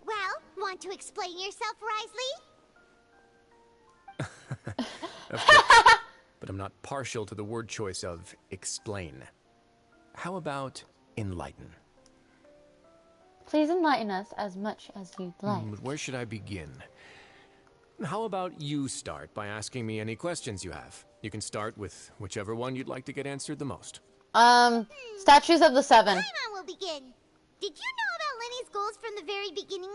Well, want to explain yourself, Risley? Of course. But I'm not partial to the word choice of explain. How about enlighten? Please enlighten us as much as you'd like. But where should I begin? How about you start by asking me any questions you have? You can start with whichever one you'd like to get answered the most. Statues of the Seven. Paimon will begin. Did you know about Lenny's goals from the very beginning?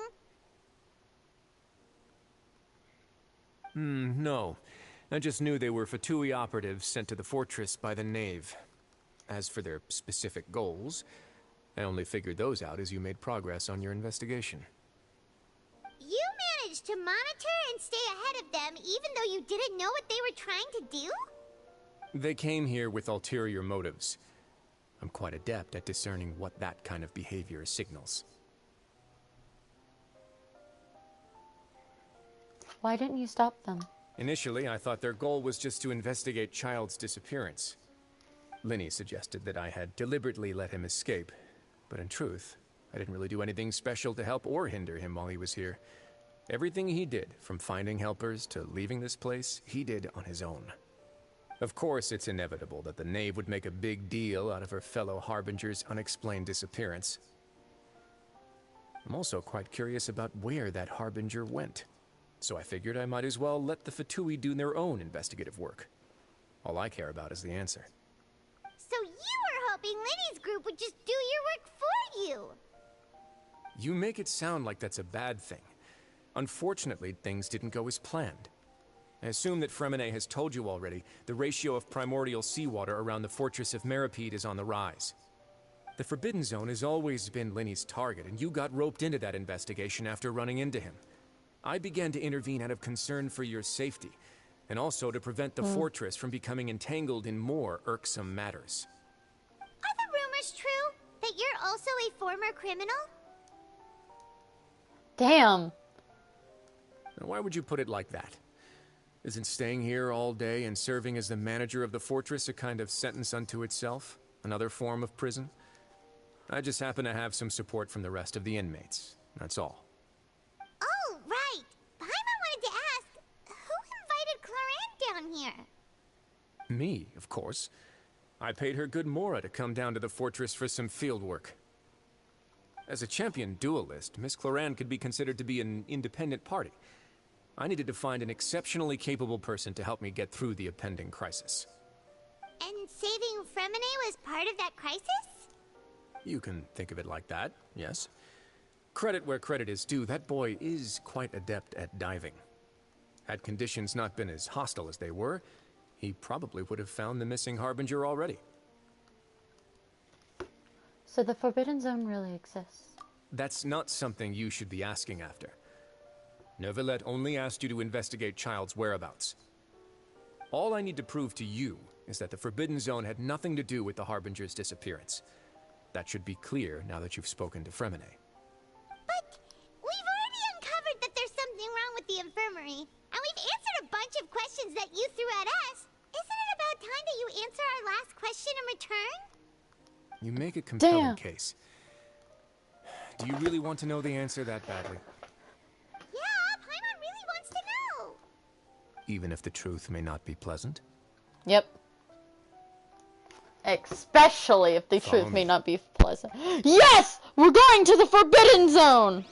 No. I just knew they were Fatui operatives sent to the fortress by the Knave. As for their specific goals, I only figured those out as you made progress on your investigation. You managed to monitor and stay ahead of them even though you didn't know what they were trying to do? They came here with ulterior motives. I'm quite adept at discerning what that kind of behavior signals. Why didn't you stop them? Initially, I thought their goal was just to investigate Child's disappearance. Linny suggested that I had deliberately let him escape, but in truth, I didn't really do anything special to help or hinder him while he was here. Everything he did, from finding helpers to leaving this place, he did on his own. Of course, it's inevitable that the Knave would make a big deal out of her fellow Harbinger's unexplained disappearance. I'm also quite curious about where that Harbinger went, so I figured I might as well let the Fatui do their own investigative work. All I care about is the answer. So you were hoping Linny's group would just do your work for you! You make it sound like that's a bad thing. Unfortunately, things didn't go as planned. I assume that Fremine has told you already, the ratio of primordial seawater around the fortress of Meripede is on the rise. The Forbidden Zone has always been Linny's target, and you got roped into that investigation after running into him. I began to intervene out of concern for your safety, and also to prevent the fortress from becoming entangled in more irksome matters. Are the rumors true? That you're also a former criminal? Damn. Now, why would you put it like that? Isn't staying here all day and serving as the manager of the fortress a kind of sentence unto itself? Another form of prison? I just happen to have some support from the rest of the inmates. That's all. Oh, right. Paimon wanted to ask, who invited Cloran down here? Me, of course. I paid her good Mora to come down to the fortress for some field work. As a champion duelist, Miss Cloran could be considered to be an independent party. I needed to find an exceptionally capable person to help me get through the impending crisis. And saving Fremine was part of that crisis? You can think of it like that, yes. Credit where credit is due, that boy is quite adept at diving. Had conditions not been as hostile as they were, he probably would have found the missing Harbinger already. So the Forbidden Zone really exists? That's not something you should be asking after. Neuvillette only asked you to investigate Child's whereabouts. All I need to prove to you is that the Forbidden Zone had nothing to do with the Harbinger's disappearance. That should be clear now that you've spoken to Fremine. But we've already uncovered that there's something wrong with the infirmary, and we've answered a bunch of questions that you threw at us. Isn't it about time that you answer our last question in return? You make a compelling case. Do you really want to know the answer that badly? Yeah, Paimon really wants to know. Even if the truth may not be pleasant? Yep. Especially if the truth may not be pleasant. Yes! We're going to the Forbidden Zone!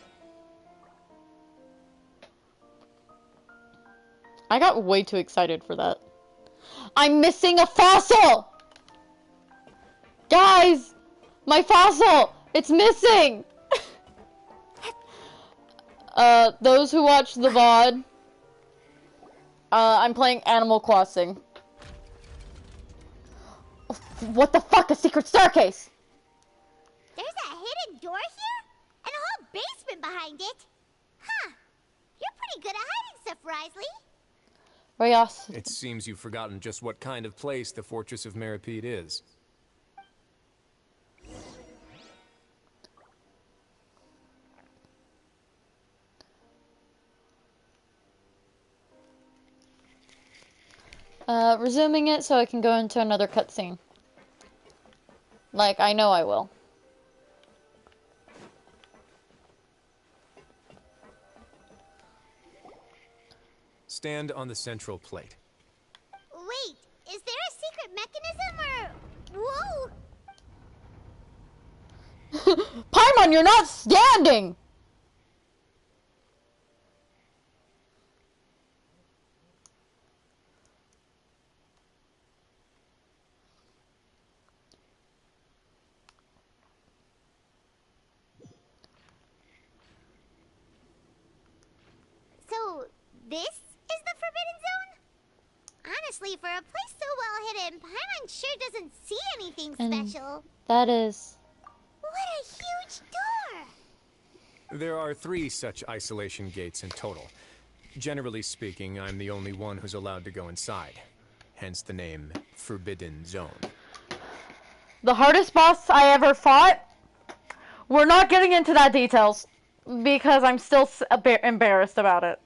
I got way too excited for that. I'm missing a fossil! Guys! My fossil! It's missing! Those who watch the VOD, I'm playing Animal Crossing. What the fuck? A secret staircase! There's a hidden door here? And a whole basement behind it? Huh. You're pretty good at hiding stuff, Risley. Rios. It seems you've forgotten just what kind of place the Fortress of Meripede is. Resuming it so I can go into another cutscene. Like, I know I will. Stand on the central plate. Wait, is there a secret mechanism or... Whoa! Paimon, you're not standing! So, this is the Forbidden Honestly, for a place so well hidden, Paimon sure doesn't see anything And special. that is... What a huge door! There are 3 such isolation gates in total. Generally speaking, I'm the only one who's allowed to go inside. Hence the name Forbidden Zone. The hardest boss I ever fought? We're not getting into that details. Because I'm still a bit embarrassed about it.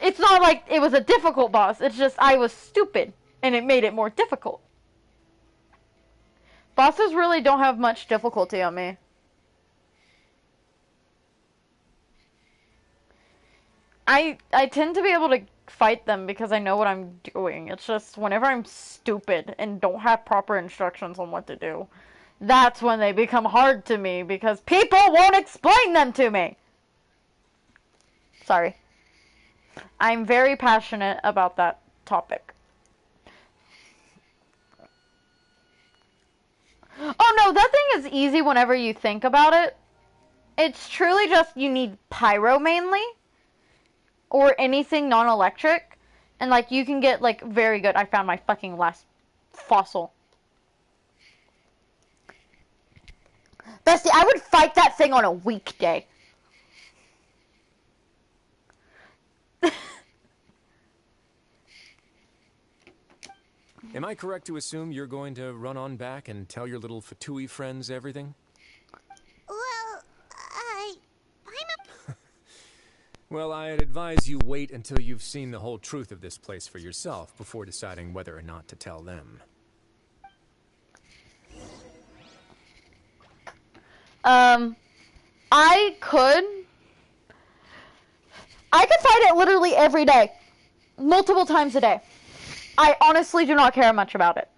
It's not like it was a difficult boss. It's just I was stupid. And it made it more difficult. Bosses really don't have much difficulty on me. I tend to be able to fight them because I know what I'm doing. It's just whenever I'm stupid and don't have proper instructions on what to do, that's when they become hard to me because people won't explain them to me. Sorry. I'm very passionate about that topic. Oh no, that thing is easy whenever you think about it. It's truly just you need pyro mainly. Or anything non-electric. And like you can get like very good. I found my fucking last fossil. Bestie, I would fight that thing on a weekday. Am I correct to assume you're going to run on back and tell your little Fatui friends everything? Well, Well, I'd advise you wait until you've seen the whole truth of this place for yourself before deciding whether or not to tell them. I could fight it literally every day. Multiple times a day. I honestly do not care much about it.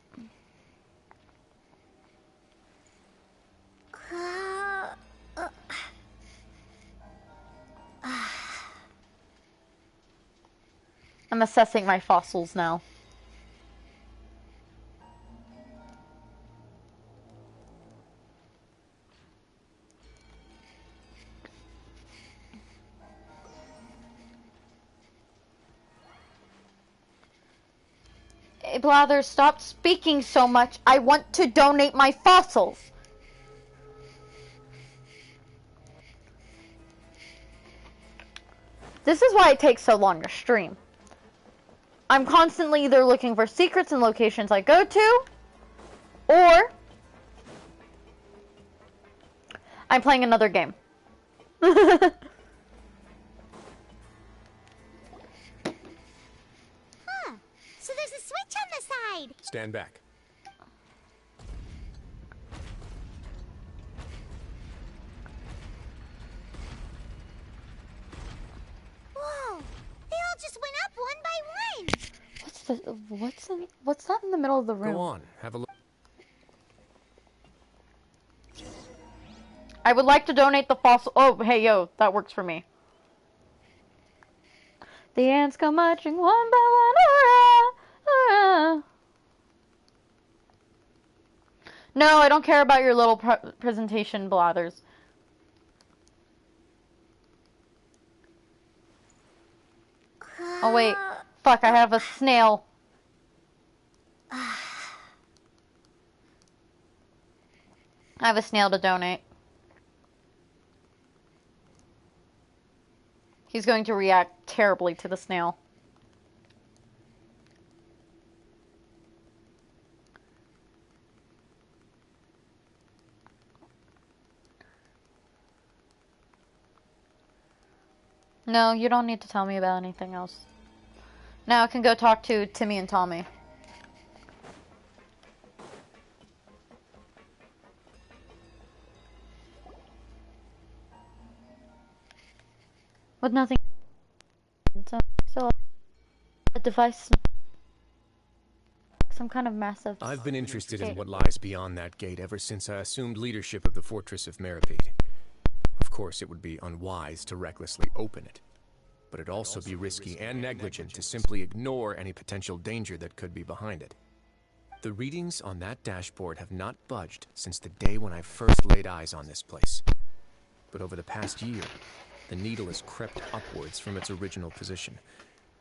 I'm assessing my fossils now. Hey, Blather, stop speaking so much. I want to donate my fossils. This is why it takes so long to stream. I'm constantly either looking for secrets in locations I go to, or I'm playing another game. Huh. So there's a switch on the side. Stand back. Whoa! They all just went up one by one. What's that in the middle of the room? Go on, have a look. I would like to donate the fossil. Oh, hey, yo, that works for me. The ants come marching one by one. Hurrah, hurrah. No, I don't care about your little presentation, Blathers. Oh, wait. Fuck, I have a snail. I have a snail to donate. He's going to react terribly to the snail. No, you don't need to tell me about anything else. Now I can go talk to Timmy and Tommy. With nothing. So a device. Some kind of massive... I've been interested in what lies beyond that gate ever since I assumed leadership of the Fortress of Meripede. Of course, it would be unwise to recklessly open it, but it'd also be risky and negligent to simply ignore any potential danger that could be behind it. The readings on that dashboard have not budged since the day when I first laid eyes on this place. But over the past year, the needle has crept upwards from its original position,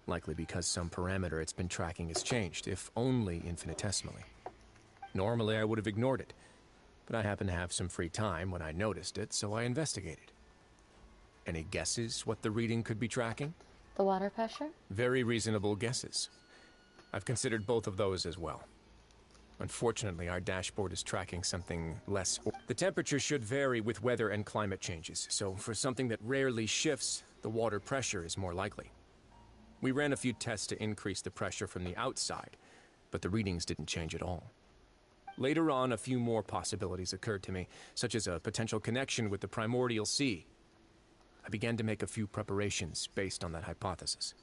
Likely because some parameter it's been tracking has changed, if only infinitesimally. Normally I would have ignored it, but I happened to have some free time when I noticed it, so I investigated. Any guesses what the reading could be tracking? The water pressure? Very reasonable guesses. I've considered both of those as well. Unfortunately, our dashboard is tracking something less. The temperature should vary with weather and climate changes, so for something that rarely shifts, the water pressure is more likely. We ran a few tests to increase the pressure from the outside, but the readings didn't change at all. Later on, a few more possibilities occurred to me, such as a potential connection with the primordial sea. I began to make a few preparations based on that hypothesis.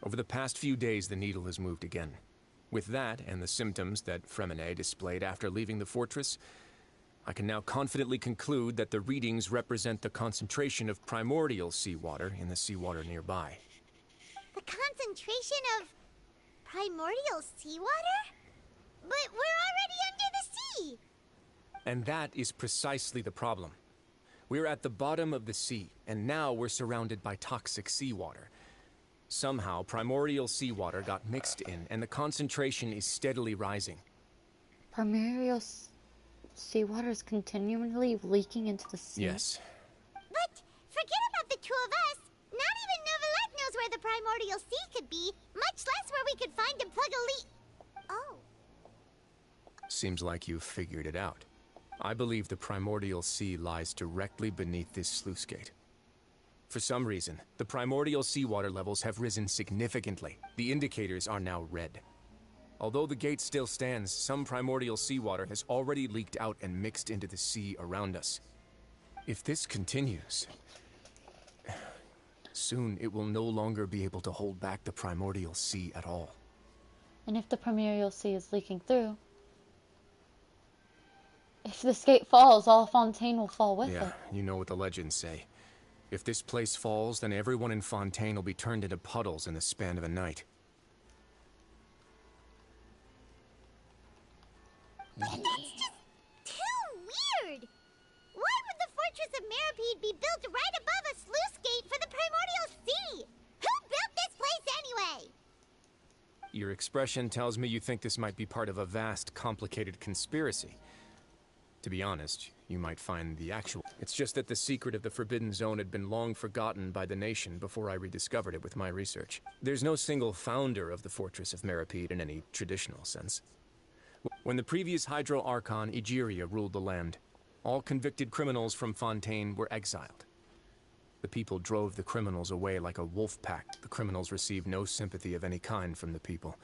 Over the past few days, the needle has moved again. With that, and the symptoms that Fremine displayed after leaving the fortress, I can now confidently conclude that the readings represent the concentration of primordial seawater in the seawater nearby. The concentration of primordial seawater? But we're already under the sea! And that is precisely the problem. We're at the bottom of the sea, and now we're surrounded by toxic seawater. Somehow, primordial seawater got mixed in, and the concentration is steadily rising. Primordial seawater is continually leaking into the sea? Yes. But forget about the two of us. Not even Novelette knows where the primordial sea could be, much less where we could find and plug a leak. Oh. Seems like you've figured it out. I believe the primordial sea lies directly beneath this sluice gate. For some reason, the primordial seawater levels have risen significantly. The indicators are now red. Although the gate still stands, some primordial seawater has already leaked out and mixed into the sea around us. If this continues, soon it will no longer be able to hold back the primordial sea at all. And if the primordial sea is leaking through, if this gate falls, all Fontaine will fall with it. Yeah, you know what the legends say. If this place falls, then everyone in Fontaine will be turned into puddles in the span of a night. That's just too weird! Why would the Fortress of Meripede be built right above a sluice gate for the primordial sea? Who built this place anyway? Your expression tells me you think this might be part of a vast, complicated conspiracy. To be honest, you might find the actual... It's just that the secret of the Forbidden Zone had been long forgotten by the nation before I rediscovered it with my research. There's no single founder of the Fortress of Meripede in any traditional sense. When the previous Hydro Archon, Egeria, ruled the land, all convicted criminals from Fontaine were exiled. The people drove the criminals away like a wolf pack. The criminals received no sympathy of any kind from the people.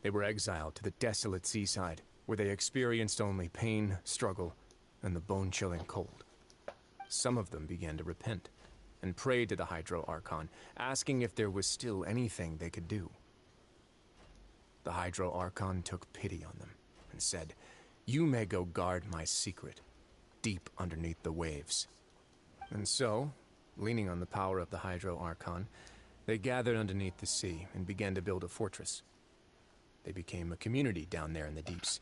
They were exiled to the desolate seaside, where they experienced only pain, struggle, and the bone-chilling cold. Some of them began to repent, and prayed to the Hydro Archon, asking if there was still anything they could do. The Hydro Archon took pity on them, and said, "You may go guard my secret, deep underneath the waves." And so, leaning on the power of the Hydro Archon, they gathered underneath the sea, and began to build a fortress. They became a community down there in the deeps,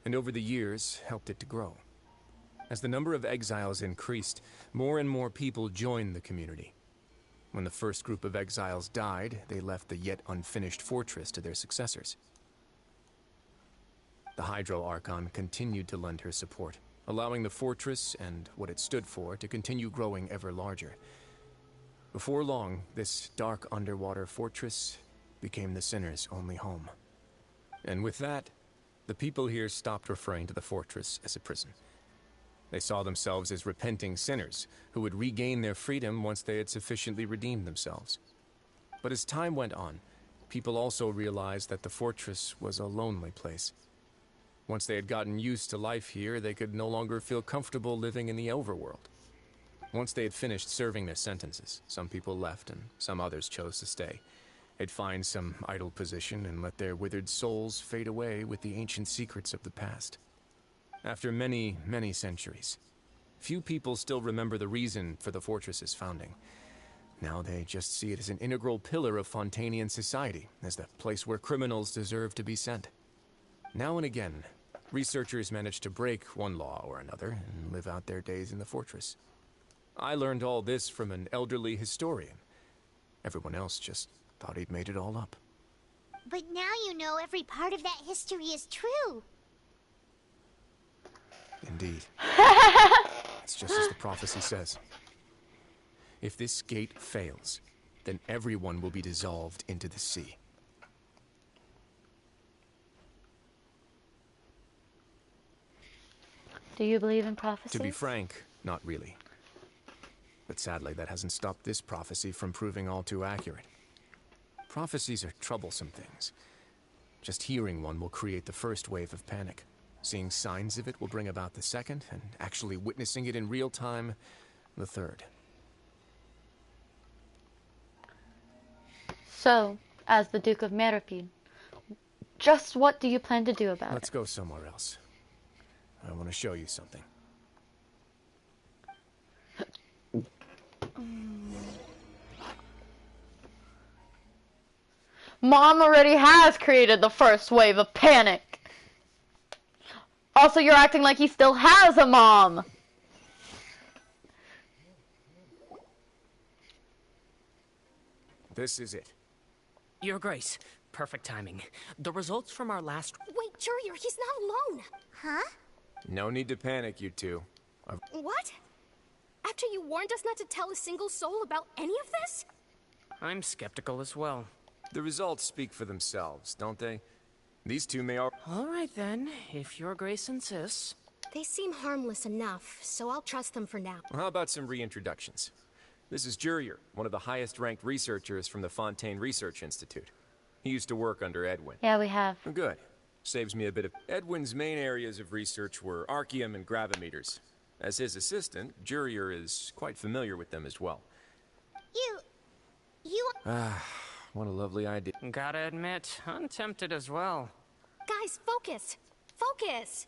and over the years helped it to grow. As the number of exiles increased, more and more people joined the community. When the first group of exiles died, they left the yet unfinished fortress to their successors. The Hydro Archon continued to lend her support, allowing the fortress and what it stood for to continue growing ever larger. Before long, this dark underwater fortress became the sinner's only home. And with that, the people here stopped referring to the fortress as a prison. They saw themselves as repenting sinners who would regain their freedom once they had sufficiently redeemed themselves. But as time went on, people also realized that the fortress was a lonely place. Once they had gotten used to life here, they could no longer feel comfortable living in the overworld. Once they had finished serving their sentences, some people left and some others chose to stay. They'd find some idle position and let their withered souls fade away with the ancient secrets of the past. After many, many centuries, few people still remember the reason for the fortress's founding. Now they just see it as an integral pillar of Fontainian society, as the place where criminals deserve to be sent. Now and again, researchers manage to break one law or another and live out their days in the fortress. I learned all this from an elderly historian. Everyone else just Thought he'd made it all up. But now you know every part of that history is true. Indeed. It's just as the prophecy says. If this gate fails, then everyone will be dissolved into the sea. Do you believe in prophecy? To be frank, not really. But sadly, that hasn't stopped this prophecy from proving all too accurate. Prophecies are troublesome things. Just hearing one will create the first wave of panic. Seeing signs of it will bring about the second, and actually witnessing it in real time, the third. So, as the Duke of Meripede, just what do you plan to do about Let's go somewhere else. I want to show you something. Mom already has created the first wave of panic. Also, you're acting like he still has a mom. This is it. Your Grace, perfect timing. The results from our last... Wait, Jurier, he's not alone. Huh? No need to panic, you two. What? After you warned us not to tell a single soul about any of this? I'm skeptical as well. The results speak for themselves, don't they? These two may all... All right then, if Your Grace insists. They seem harmless enough, so I'll trust them for now. Well, how about some reintroductions? This is Jurier, one of the highest-ranked researchers from the Fontaine Research Institute. He used to work under Edwin. Yeah, we have. Good. Saves me a bit of... Edwin's main areas of research were archaeum and gravimeters. As his assistant, Jurier is quite familiar with them as well. You... Ah, what a lovely idea. Gotta admit, I'm tempted as well. Guys, focus! Focus!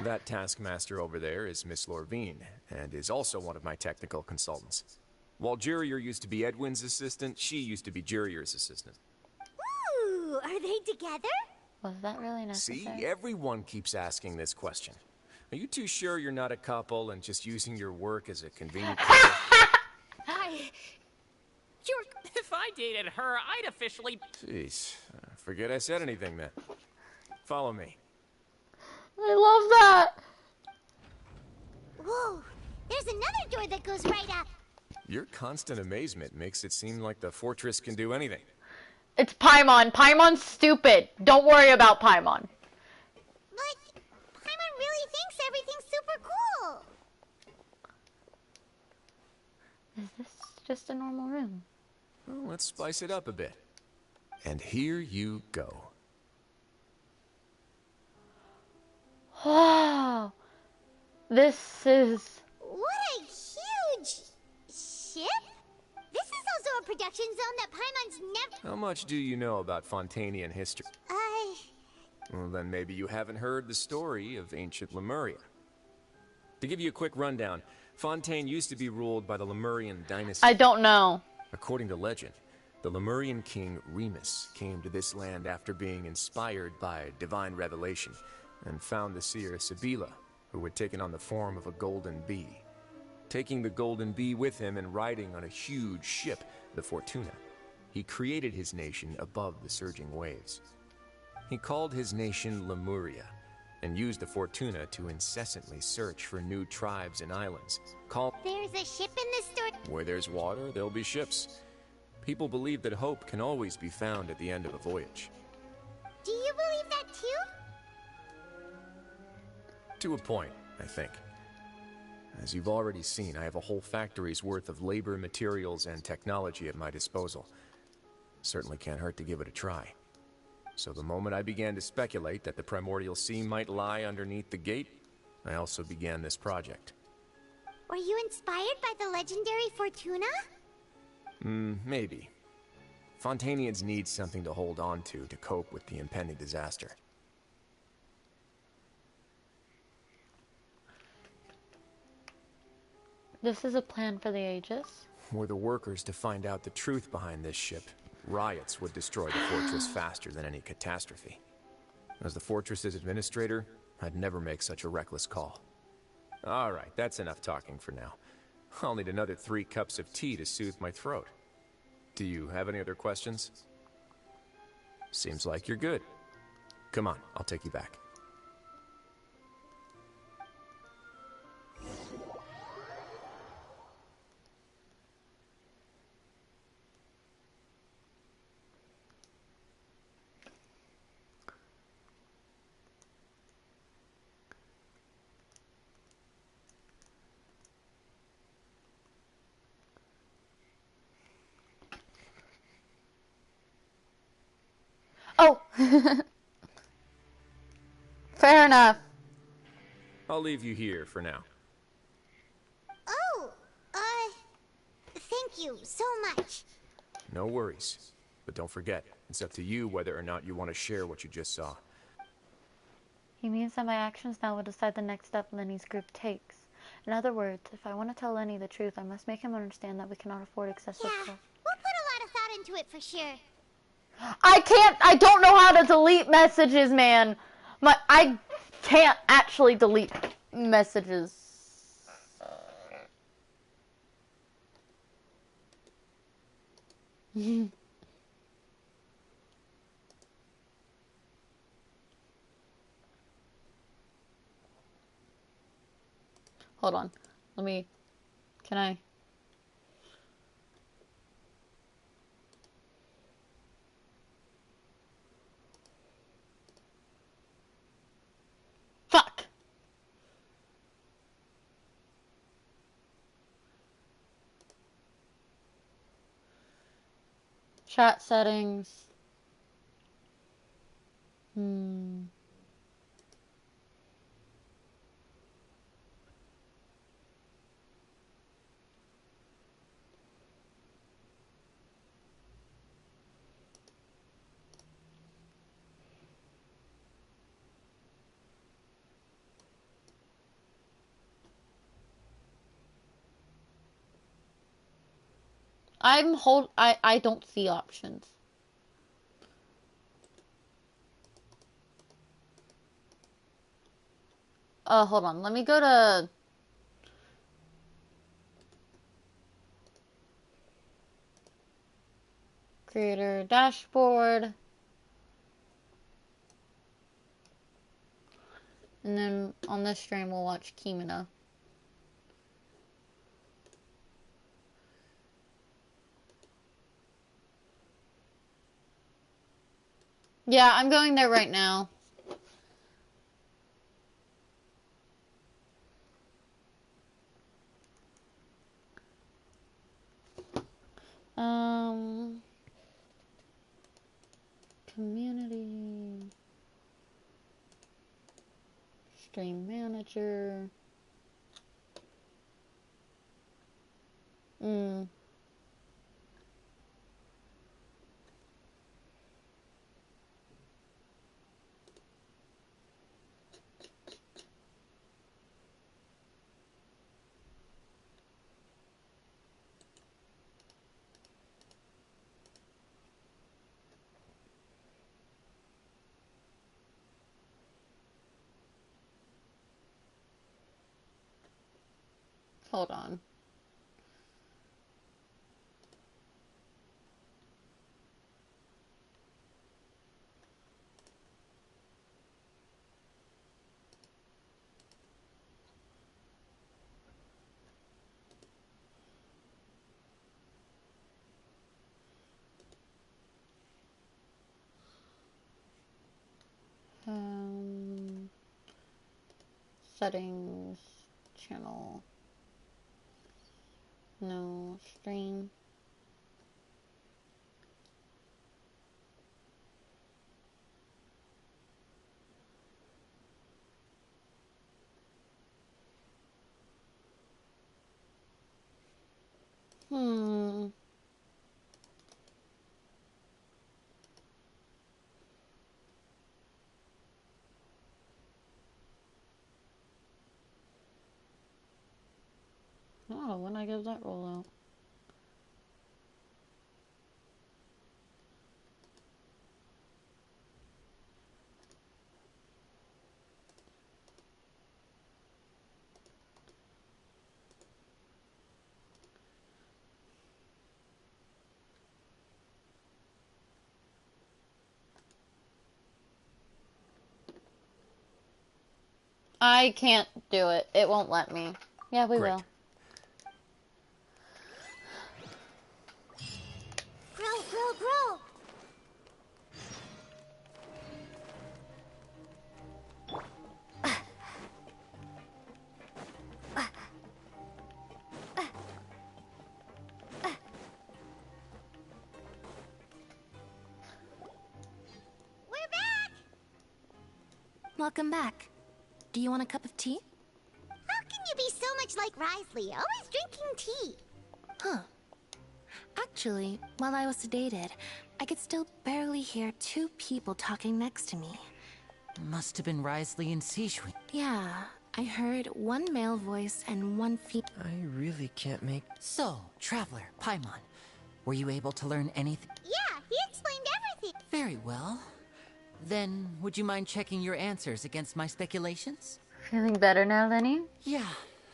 That taskmaster over there is Miss Lorvine, and is also one of my technical consultants. While Jurier used to be Edwin's assistant, she used to be Jurier's assistant. Ooh, are they together? Was that really necessary? See, everyone keeps asking this question. Are you too sure you're not a couple and just using your work as a convenient... If I dated her, I'd officially... Jeez, forget I said anything then. Follow me. I love that! Whoa, there's another door that goes right up. Your constant amazement makes it seem like the fortress can do anything. It's Paimon. Paimon's stupid. Don't worry about Paimon. But Paimon really thinks everything's super cool. Is this just a normal room? Well, let's spice it up a bit. And here you go. Wow. This is... What a huge ship? This is also a production zone that Paimon's never... How much do you know about Fontainian history? Well, then maybe you haven't heard the story of ancient Lemuria. To give you a quick rundown, Fontaine used to be ruled by the Lemurian dynasty. I don't know. According to legend, the Lemurian king Remus came to this land after being inspired by divine revelation and found the seer Sibila, who had taken on the form of a golden bee. Taking the golden bee with him and riding on a huge ship, the Fortuna, he created his nation above the surging waves. He called his nation Lemuria, and used the Fortuna to incessantly search for new tribes and islands. There's a ship in this story. Where there's water, there'll be ships. People believe that hope can always be found at the end of a voyage. Do you believe that too? To a point, I think. As you've already seen, I have a whole factory's worth of labor, materials, and technology at my disposal. Certainly can't hurt to give it a try. So the moment I began to speculate that the primordial sea might lie underneath the gate, I also began this project. Were you inspired by the legendary Fortuna? Maybe. Fontainians need something to hold on to cope with the impending disaster. This is a plan for the ages. Were the workers to find out the truth behind this ship, riots would destroy the fortress faster than any catastrophe. As the fortress's administrator, I'd never make such a reckless call. Alright, that's enough talking for now. I'll need another 3 cups of tea to soothe my throat. Do you have any other questions? Seems like you're good. Come on, I'll take you back. Oh! Fair enough. I'll leave you here for now. Oh, thank you so much. No worries. But don't forget, it's up to you whether or not you want to share what you just saw. He means that my actions now will decide the next step Lenny's group takes. In other words, if I want to tell Lenny the truth, I must make him understand that we cannot afford excessive cost. We'll put a lot of thought into it for sure. I don't know how to delete messages, man. I can't actually delete messages. Hold on. Can I? Fuck! Chat settings. I don't see options. Hold on. Let me go to creator dashboard. And then on this stream we'll watch Kimina. Yeah, I'm going there right now. Community. Stream manager. Hold on. Settings, channel, no, stream. Oh, when I give that rollout. I can't do it. It won't let me. Yeah, we will. Grow, grow, grow. We're back. Welcome back. Do you want a cup of tea? How can you be so much like Risley, always drinking tea? Huh. Actually, while I was sedated, I could still barely hear two people talking next to me. Must have been Risley and Sijui. Yeah, I heard one male voice and one female. I really can't make... So, Traveler, Paimon, were you able to learn anything? Yeah, he explained everything. Very well. Then, would you mind checking your answers against my speculations? Feeling better now, Lenny? Yeah,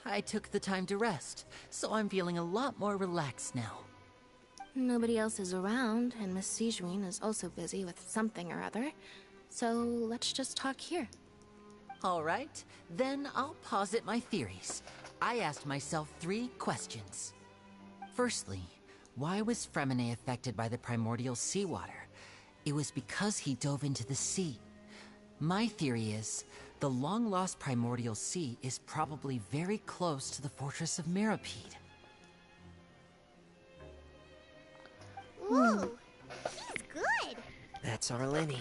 I took the time to rest, so I'm feeling a lot more relaxed now. Nobody else is around, and Miss Sijui is also busy with something or other. So let's just talk here. All right, then I'll posit my theories. I asked myself 3 questions. Firstly, why was Fremine affected by the primordial seawater? It was because he dove into the sea. My theory is, the long-lost primordial sea is probably very close to the fortress of Mirapede. Ooh, he's good. That's our Lenny.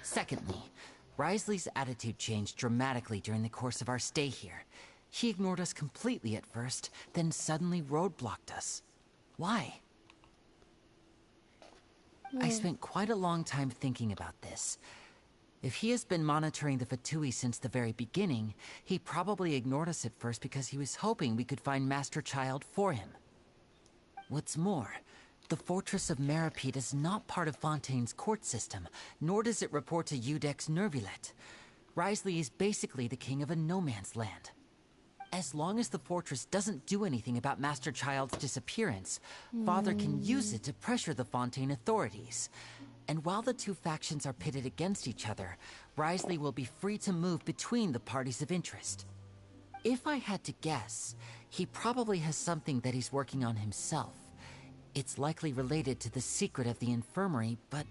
Secondly, Risley's attitude changed dramatically during the course of our stay here. He ignored us completely at first, then suddenly roadblocked us. Why? I spent quite a long time thinking about this. If he has been monitoring the Fatui since the very beginning, he probably ignored us at first because he was hoping we could find Master Child for him. What's more, the Fortress of Mirapede is not part of Fontaine's court system, nor does it report to Udex Nervulet. Risley is basically the king of a no-man's land. As long as the fortress doesn't do anything about Master Child's disappearance, Father can use it to pressure the Fontaine authorities. And while the 2 factions are pitted against each other, Risley will be free to move between the parties of interest. If I had to guess, he probably has something that he's working on himself. It's likely related to the secret of the infirmary, but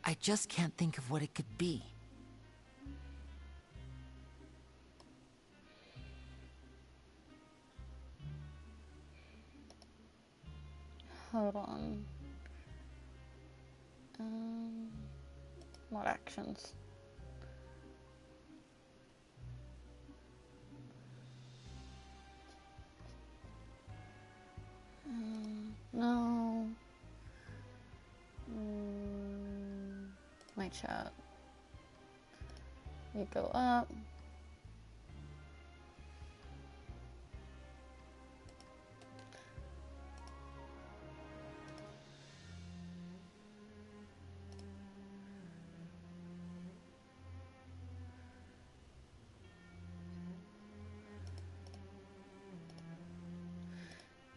I just can't think of what it could be. Hold on. What actions? No. My chat. You go up.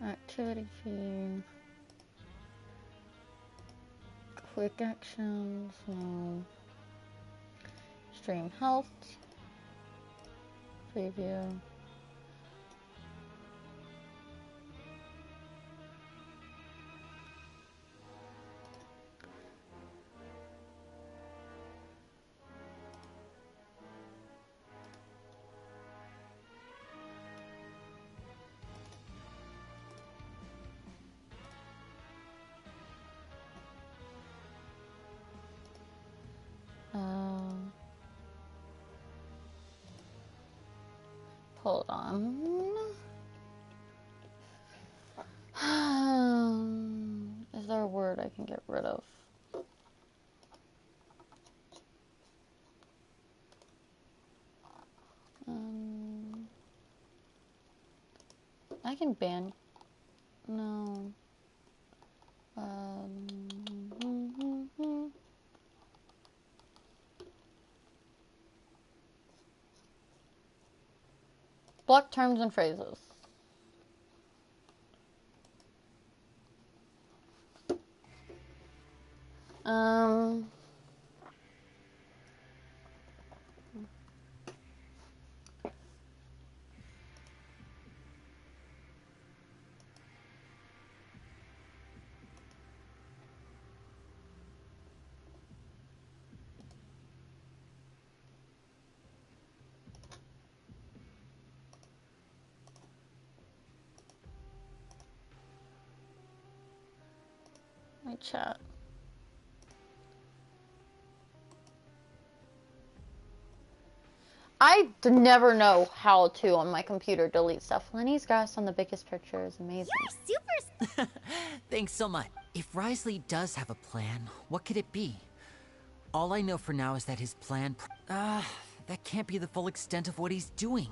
Activity feed. Quick actions, no. Stream health. Preview. Hold on. Is there a word I can get rid of? I can ban. No. Block terms and phrases. My chat. I never know how to on my computer delete stuff. Lenny's grass on the biggest picture is amazing. You're super. Thanks so much. If Risley does have a plan, what could it be? All I know for now is that his plan... that can't be the full extent of what he's doing.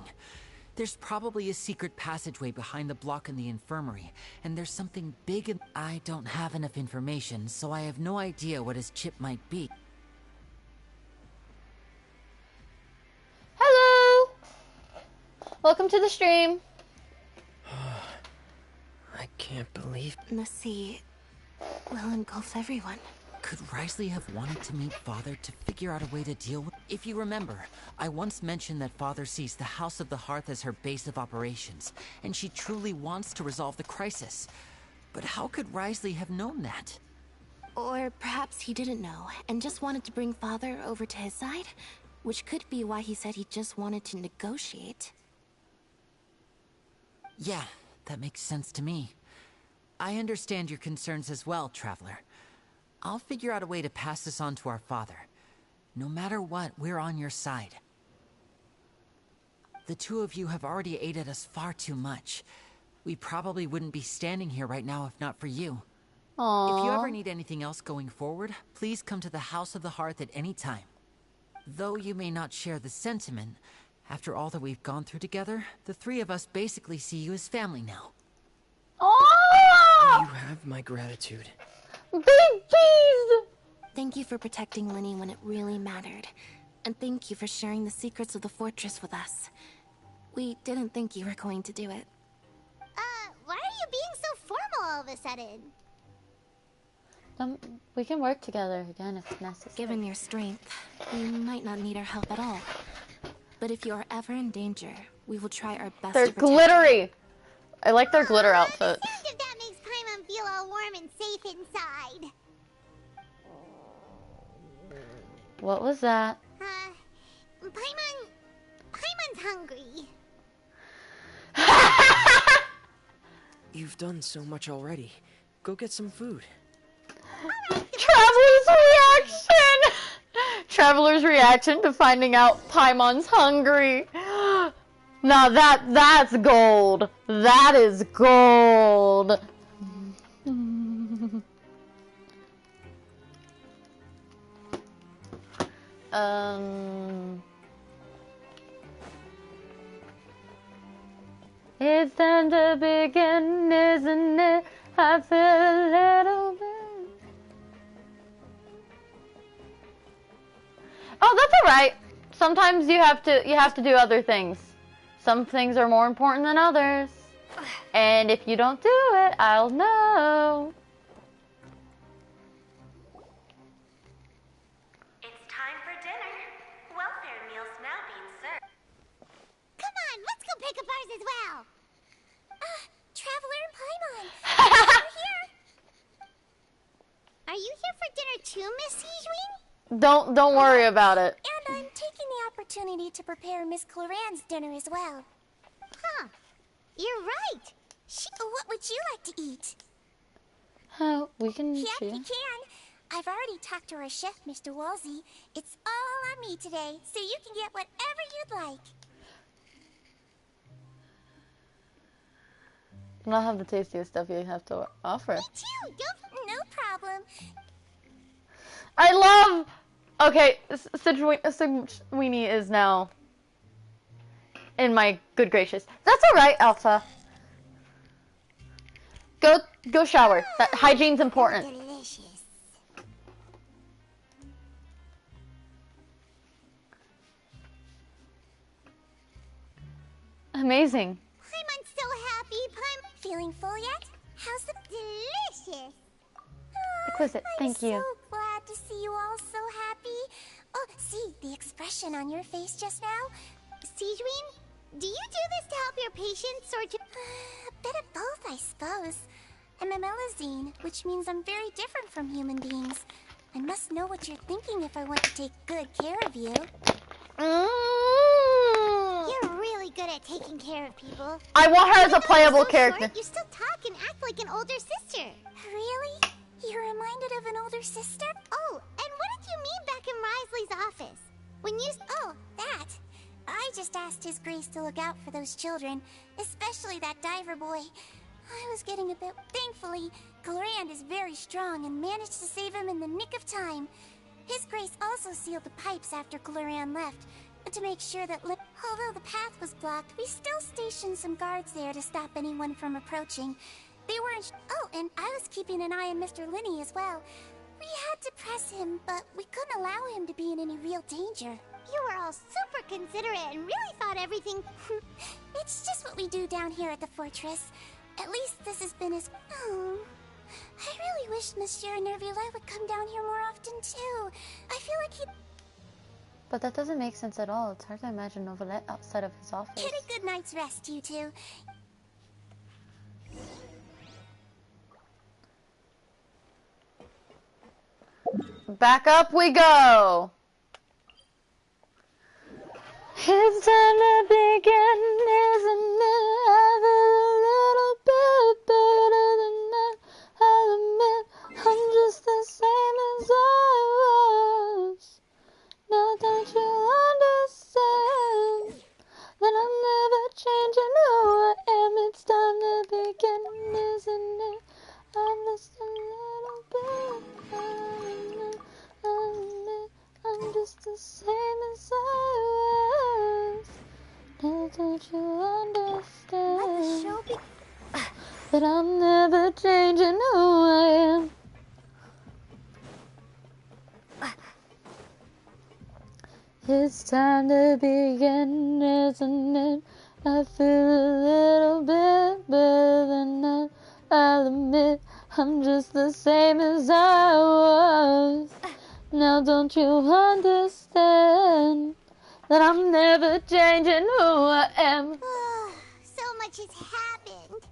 There's probably a secret passageway behind the block in the infirmary, and there's something big in... I don't have enough information, so I have no idea what his chip might be. Hello! Welcome to the stream. I can't believe... The sea will engulf everyone. Could Risley have wanted to meet Father to figure out a way to deal with... If you remember, I once mentioned that Father sees the House of the Hearth as her base of operations, and she truly wants to resolve the crisis. But how could Risley have known that? Or perhaps he didn't know, and just wanted to bring Father over to his side? Which could be why he said he just wanted to negotiate. Yeah, that makes sense to me. I understand your concerns as well, Traveler. I'll figure out a way to pass this on to our father. No matter what, we're on your side. The two of you have already aided us far too much. We probably wouldn't be standing here right now if not for you. Aww. If you ever need anything else going forward, please come to the House of the Hearth at any time. Though you may not share the sentiment, after all that we've gone through together, the three of us basically see you as family now. Oh! You have my gratitude. Babies! Thank you for protecting Lenny when it really mattered. And thank you for sharing the secrets of the fortress with us. We didn't think you were going to do it. Why are you being so formal all of a sudden? We can work together again if necessary. Given your strength, you might not need our help at all. But if you are ever in danger, we will try our best They're to protect glittery! you. I like their glitter outfit. The sound of that makes Paimon feel all warm and safe inside. What was that? Paimon's hungry. You've done so much already. Go get some food. Traveler's reaction! Traveler's reaction to finding out Paimon's hungry. Now that's gold. That is gold. It's time to begin, isn't it? I feel a little bit. Oh, that's alright. Sometimes you have to do other things. Some things are more important than others. And if you don't do it, I'll know. It's time for dinner. Welfare meals now being served. Come on, let's go pick up ours as well. Traveler and Paimon. You're here. Are you here for dinner too, Miss Sijween? Don't worry about it. And I'm taking the opportunity to prepare Miss Cloran's dinner as well. Huh. You're right. What would you like to eat? Oh, we can Yep, choose. you can. I've already talked to our chef, Mr. Wolsey. It's all on me today, so you can get whatever you'd like. I don't have the tastiest stuff you have to offer. Me too. No problem. I love... Okay, Sijweenie is now in my good gracious. That's alright, Alpha. Go shower. That hygiene's important. Delicious. Amazing. Paimon's so happy. Paimon, feeling full yet? How's the delicious? Exquisite. Thank you. I'm so glad to see you all so happy. Oh, see the expression on your face just now? Sijween, do you do this to help your patients or to... a bit of both, I suppose. I'm a Melazine, which means I'm very different from human beings. I must know what you're thinking if I want to take good care of you. You're really good at taking care of people. I want her as a Even though playable you're so character. Short, you still talk and act like an older sister. Really? You're reminded of an older sister? Oh, and what did you mean back in Risley's office? When you... Oh, that. I just asked His Grace to look out for those children, especially that diver boy. I was getting a bit... Thankfully, Glorand is very strong and managed to save him in the nick of time. His Grace also sealed the pipes after Glorand left, to make sure that... Although the path was blocked, we still stationed some guards there to stop anyone from approaching. They weren't... Oh, and I was keeping an eye on Mr. Linney as well. We had to press him, but we couldn't allow him to be in any real danger. You were all super considerate and really thought everything... It's just what we do down here at the fortress. At least this has been his... Oh... I really wish Monsieur Nervula would come down here more often, too. I feel like he'd... But that doesn't make sense at all. It's hard to imagine Novelet outside of his office. Get a good night's rest, you two. Back up we go! It's time to begin, isn't it? I feel a little bit better than that. I'll admit I'm just the same as I was. Now don't you understand that I'm never changing who I am? It's time to begin, isn't it? I'm just a little bit better. I'll admit I'm just the same as I was. Now don't you understand that I'm never changing who I am? It's time to begin, isn't it? I feel a little bit better than that. I'll admit I'm just the same as I was. Now don't you understand that I'm never changing who I am? So much has happened.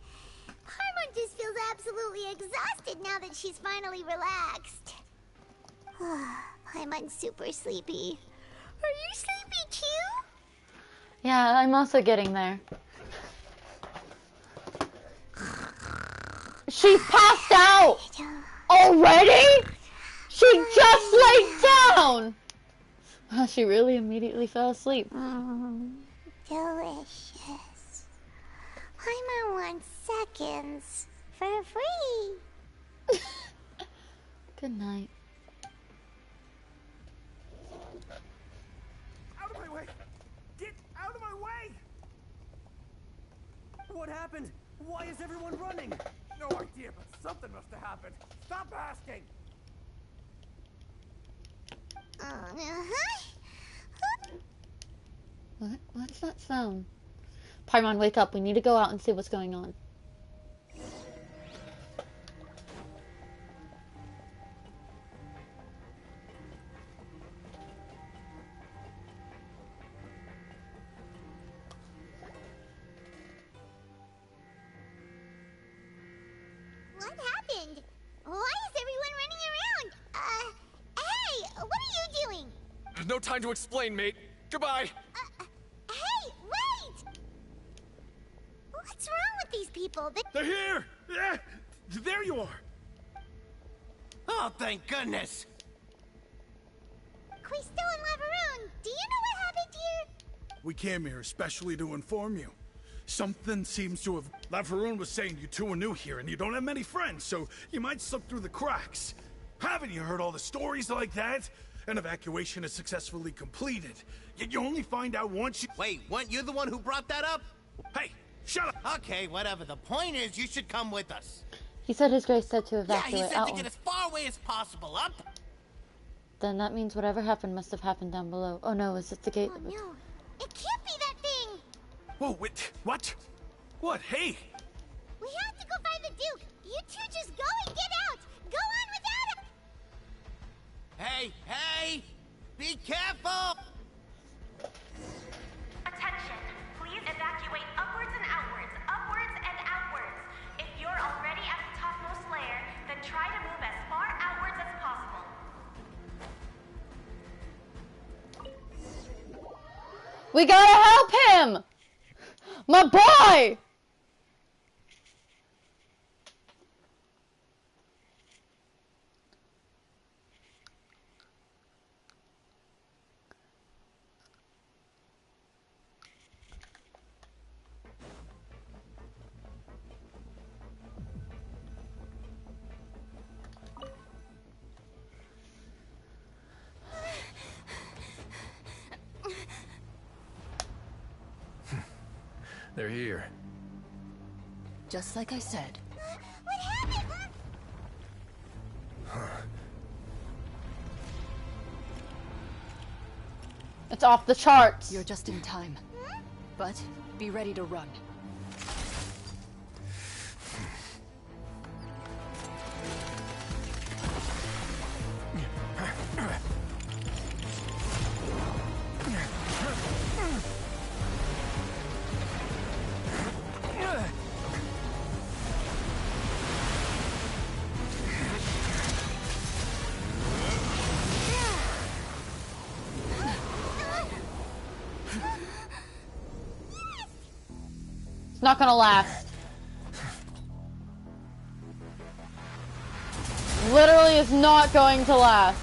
Paimon just feels absolutely exhausted now that she's finally relaxed. Paimon's super sleepy. Are you sleepy too? Yeah, I'm also getting there. She passed out! Already? She just laid down! Wow, she really immediately fell asleep. Delicious. Paimon wants seconds for free. Good night. Out of my way! Get out of my way! What happened? Why is everyone running? No idea, but something must have happened. Stop asking! What's that sound? Paimon, wake up. We need to go out and see what's going on. What happened? Why is everyone running around? Hey, what are you doing? There's no time to explain, mate. Goodbye. Hey, wait! What's wrong with these people? They're here! Yeah, there you are! Oh, thank goodness! Quisto and Laveroon, do you know what happened here? We came here especially to inform you. Something seems to have... Laveroon was saying you two are new here and you don't have many friends, so you might slip through the cracks. Haven't you heard all the stories like that? An evacuation is successfully completed. Yet you only find out once you... Wait, weren't you the one who brought that up? Hey, shut up! Okay, whatever. The point is, you should come with us. He said His Grace said to Yeah, evacuate he said out to get as far away as possible. Up! Then that means whatever happened must have happened down below. Oh no, is it the gate? Oh no, it can't be that thing! Whoa, wait, what? What? Hey! We have to go find the Duke! You two just go and get out! Go on without him! Hey, hey! Be careful! Attention! Please evacuate upwards and outwards, upwards and outwards. If you're already at the topmost layer, then try to move as far outwards as possible. We gotta help him! My boy! They're here. Just like I said. What happened? It's off the charts. You're just in time. But be ready to run. It's not gonna last. Literally is not going to last.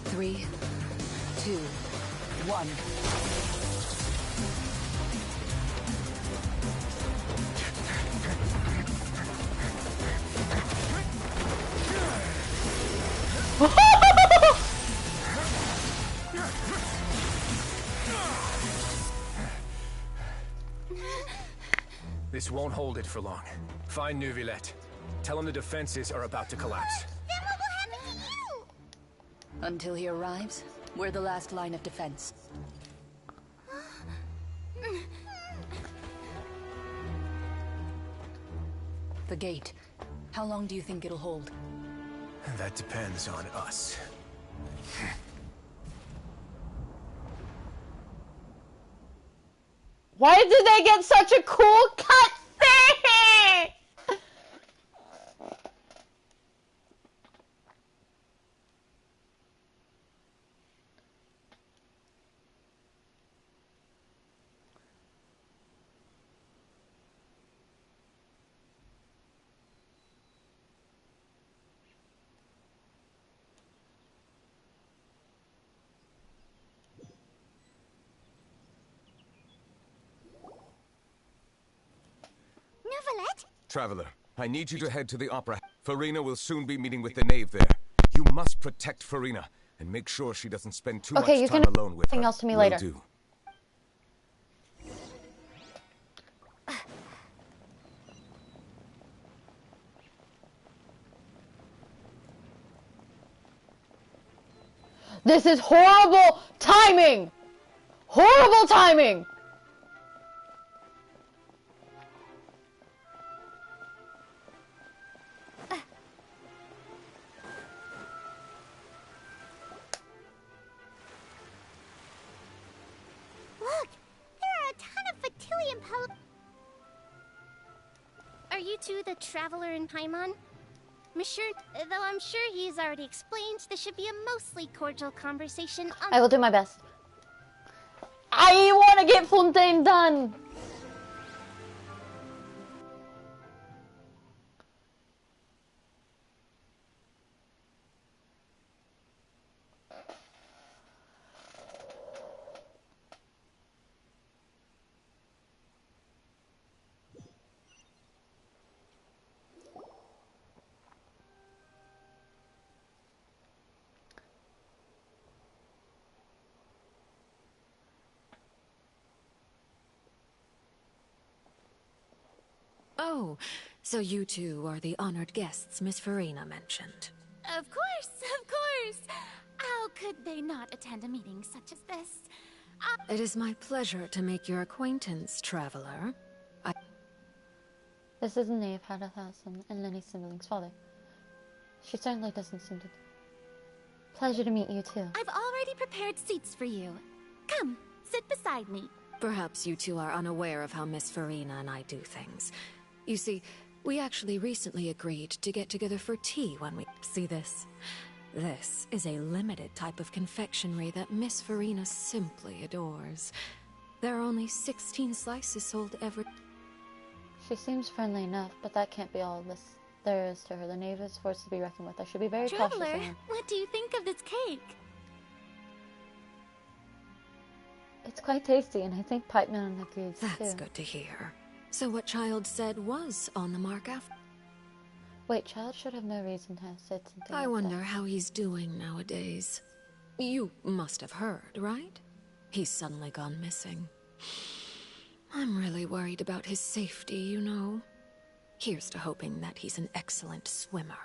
Three, two, one. This won't hold it for long. Find Neuvillette. Tell him the defenses are about to collapse. Then what will happen to you? Until he arrives, we're the last line of defense. The gate. How long do you think it'll hold? That depends on us. Why did they get such a cool cutscene? Neuvillette? Traveler, I need you to head to the opera. Farina will soon be meeting with the knave there. You must protect Farina and make sure she doesn't spend too Okay, you much can time alone with her. something else to me Will later. do. This is horrible timing! Horrible timing! Look, there are a ton of Fatilian Are you two the traveler in Paimon? Though I'm sure he's already explained, this should be a mostly cordial conversation on— I will do my best. I want to get Fontaine done! Oh, so you two are the honored guests Miss Farina mentioned. Of course, of course. How could they not attend a meeting such as this? It is my pleasure to make your acquaintance, traveler. This is Nave Haddathasan and Lenny's sibling's father. She certainly doesn't seem to... Pleasure to meet you too. I've already prepared seats for you. Come, sit beside me. Perhaps you two are unaware of how Miss Farina and I do things. You see, we actually recently agreed to get together for tea when we... See this? This is a limited type of confectionery that Miss Farina simply adores. There are only 16 slices sold every... She seems friendly enough, but that can't be all this there is to her. The knave is forced to be reckoned with. I should be very cautious Traveler, of her. what do you think of this cake? It's quite tasty, and I think Pipeman agrees That's too. good to hear. So what child said was on the mark after? Wait, child should have no reason to have said something I like wonder how he's doing nowadays. You must have heard, right? He's suddenly gone missing. I'm really worried about his safety, you know. Here's to hoping that he's an excellent swimmer.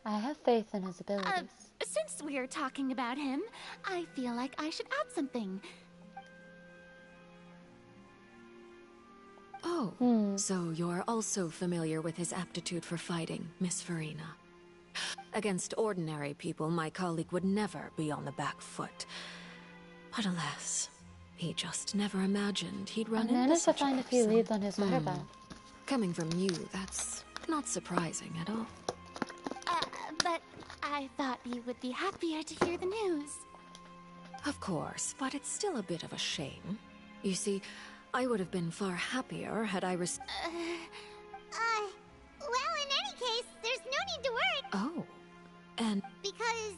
I have faith in his abilities. Since we're talking about him, I feel like I should add something. Oh, so you're also familiar with his aptitude for fighting, Miss Farina. Against ordinary people, my colleague would never be on the back foot. But alas, he just never imagined he'd run into managed to such find a a few person. leads on his whereabouts. Coming from you, that's not surprising at all. But I thought you would be happier to hear the news. Of course, but it's still a bit of a shame. You see, I would have been far happier had I well, in any case, there's no need to worry. Oh. And... Because,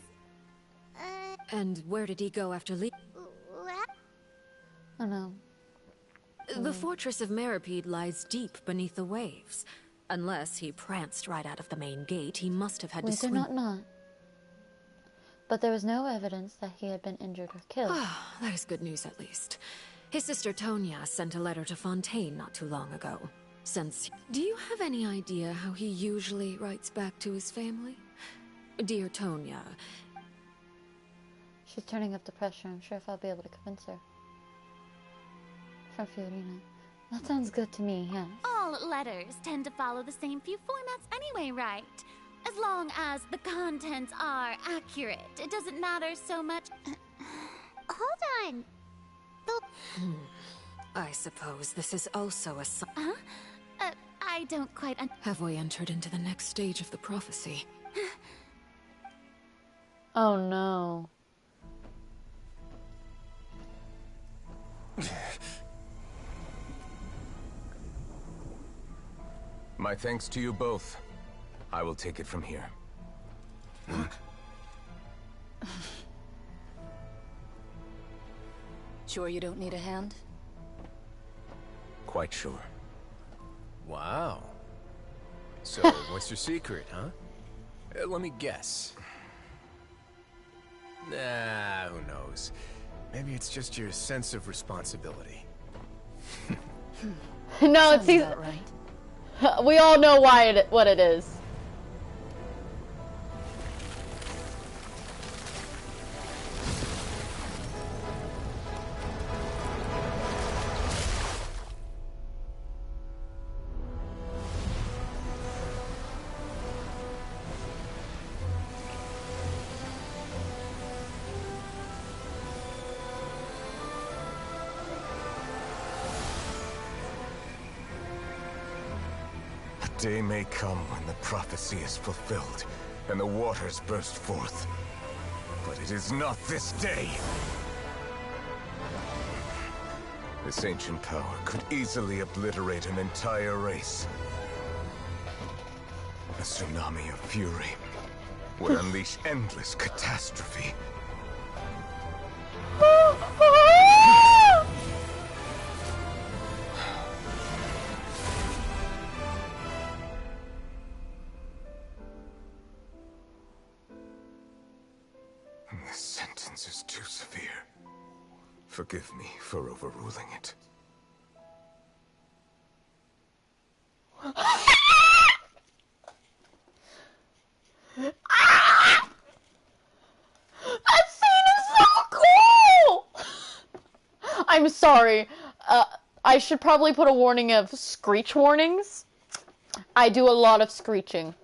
And where did he go after leaving? well... Oh no. The fortress of Meripede lies deep beneath the waves. Unless he pranced right out of the main gate, he must have had We to do swim... not know. But there was no evidence that he had been injured or killed. That is good news, at least. His sister Tonya sent a letter to Fontaine not too long ago. Do you have any idea how he usually writes back to his family? Dear Tonya... She's turning up the pressure. I'm sure if I'll be able to convince her. From Fiorina. That sounds good to me, yeah. All letters tend to follow the same few formats anyway, right? As long as the contents are accurate, it doesn't matter so much. Hold on. I suppose this is also a sign. Huh? I don't quite Have we entered into the next stage of the prophecy? Oh no. My thanks to you both. I will take it from here. Sure you don't need a hand? Quite sure. Wow. So, what's your secret, huh? Let me guess. Nah, who knows? Maybe it's just your sense of responsibility. No, it's these. Right. We all know what it is. The day may come when the prophecy is fulfilled, and the waters burst forth. But it is not this day! This ancient power could easily obliterate an entire race. A tsunami of fury would unleash endless catastrophe. This sentence is too severe. Forgive me for overruling it. That scene is so cool! I'm sorry. I should probably put a warning of screech warnings. I do a lot of screeching.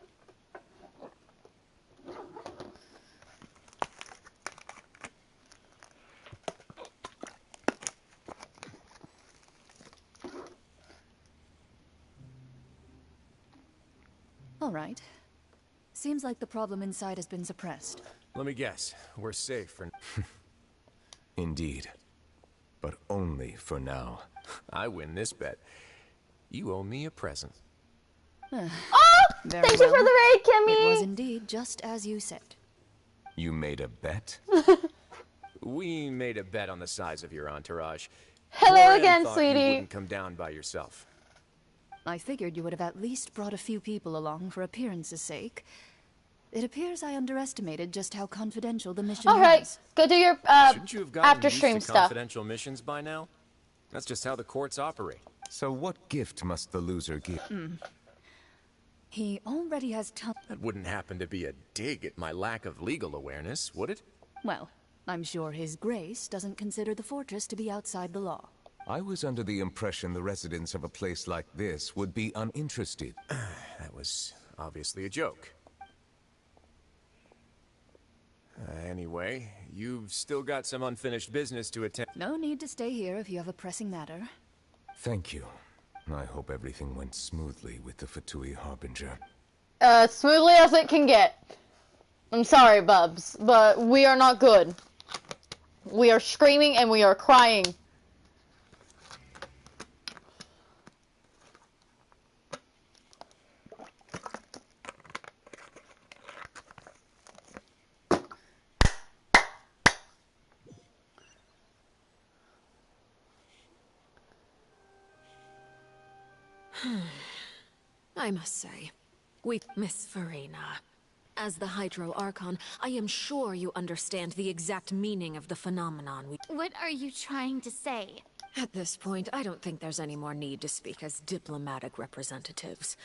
All right. Seems like the problem inside has been suppressed. Let me guess. We're safe for... Indeed. But only for now. I win this bet. You owe me a present. Oh! Very Thank you for well. the raid, Kimmy! It was indeed just as you said. You made a bet? We made a bet on the size of your entourage. Hello Moran again, thought sweetie. You wouldn't come down by yourself. I figured you would have at least brought a few people along for appearance's sake. It appears I underestimated just how confidential the mission Alright, was. go do your Shouldn't you have gotten after used stream to stuff. confidential missions by now? That's just how the courts operate. So what gift must the loser give? He already has That wouldn't happen to be a dig at my lack of legal awareness, would it? Well, I'm sure His Grace doesn't consider the fortress to be outside the law. I was under the impression the residents of a place like this would be uninterested. That was obviously a joke. Anyway, you've still got some unfinished business to attend. No need to stay here if you have a pressing matter. Thank you. I hope everything went smoothly with the Fatui Harbinger. Smoothly as it can get. I'm sorry, Bubs, but we are not good. We are screaming and we are crying. I must say, Miss Farina, as the Hydro Archon, I am sure you understand the exact meaning of the phenomenon we— What are you trying to say? At this point, I don't think there's any more need to speak as diplomatic representatives.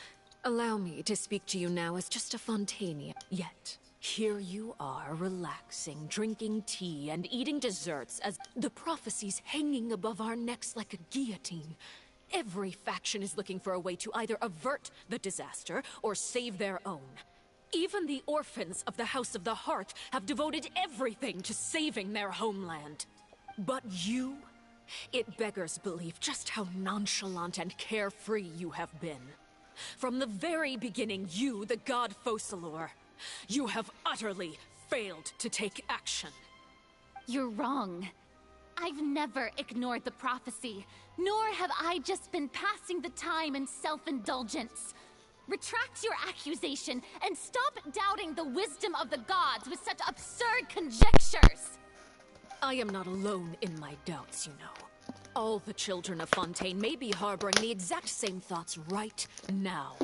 Allow me to speak to you now as just a Fontainian. Yet, here you are, relaxing, drinking tea, and eating desserts as the prophecies hanging above our necks like a guillotine. Every faction is looking for a way to either avert the disaster or save their own. Even the orphans of the House of the Hearth have devoted everything to saving their homeland. But you? It beggars belief just how nonchalant and carefree you have been. From the very beginning, you, the god Focalor, you have utterly failed to take action. You're wrong. I've never ignored the prophecy, nor have I just been passing the time in self-indulgence. Retract your accusation and stop doubting the wisdom of the gods with such absurd conjectures! I am not alone in my doubts, you know. All the children of Fontaine may be harboring the exact same thoughts right now.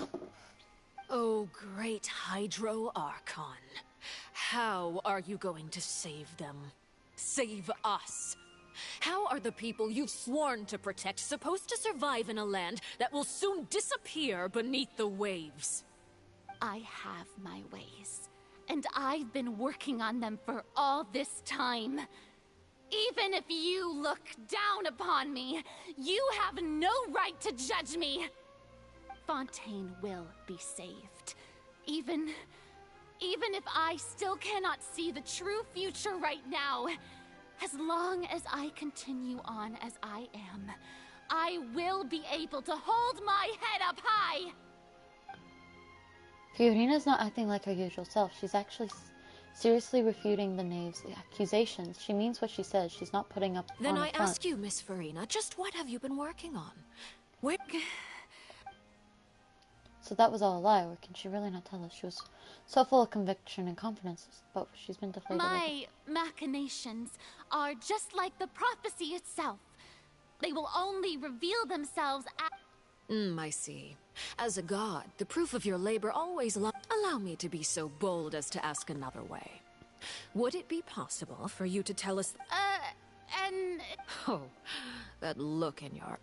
Oh, great Hydro Archon. How are you going to save them? Save us? How are the people you've sworn to protect supposed to survive in a land that will soon disappear beneath the waves? I have my ways, and I've been working on them for all this time. Even if you look down upon me, you have no right to judge me. Fontaine will be saved. Even if I still cannot see the true future right now. As long as I continue on as I am, I will be able to hold my head up high! Fiorina's not acting like her usual self. She's actually seriously refuting the knave's accusations. She means what she says. She's not putting up Then on I a front. ask you, Miss Farina, just what have you been working on? Where... So that was all a lie, or can she really not tell us? She was so full of conviction and confidence, but she's been deflated. My machinations are just like the prophecy itself. They will only reveal themselves I see. As a god, the proof of your labor always allow me to be so bold as to ask another way. Would it be possible for you to tell us... Oh, that look in your...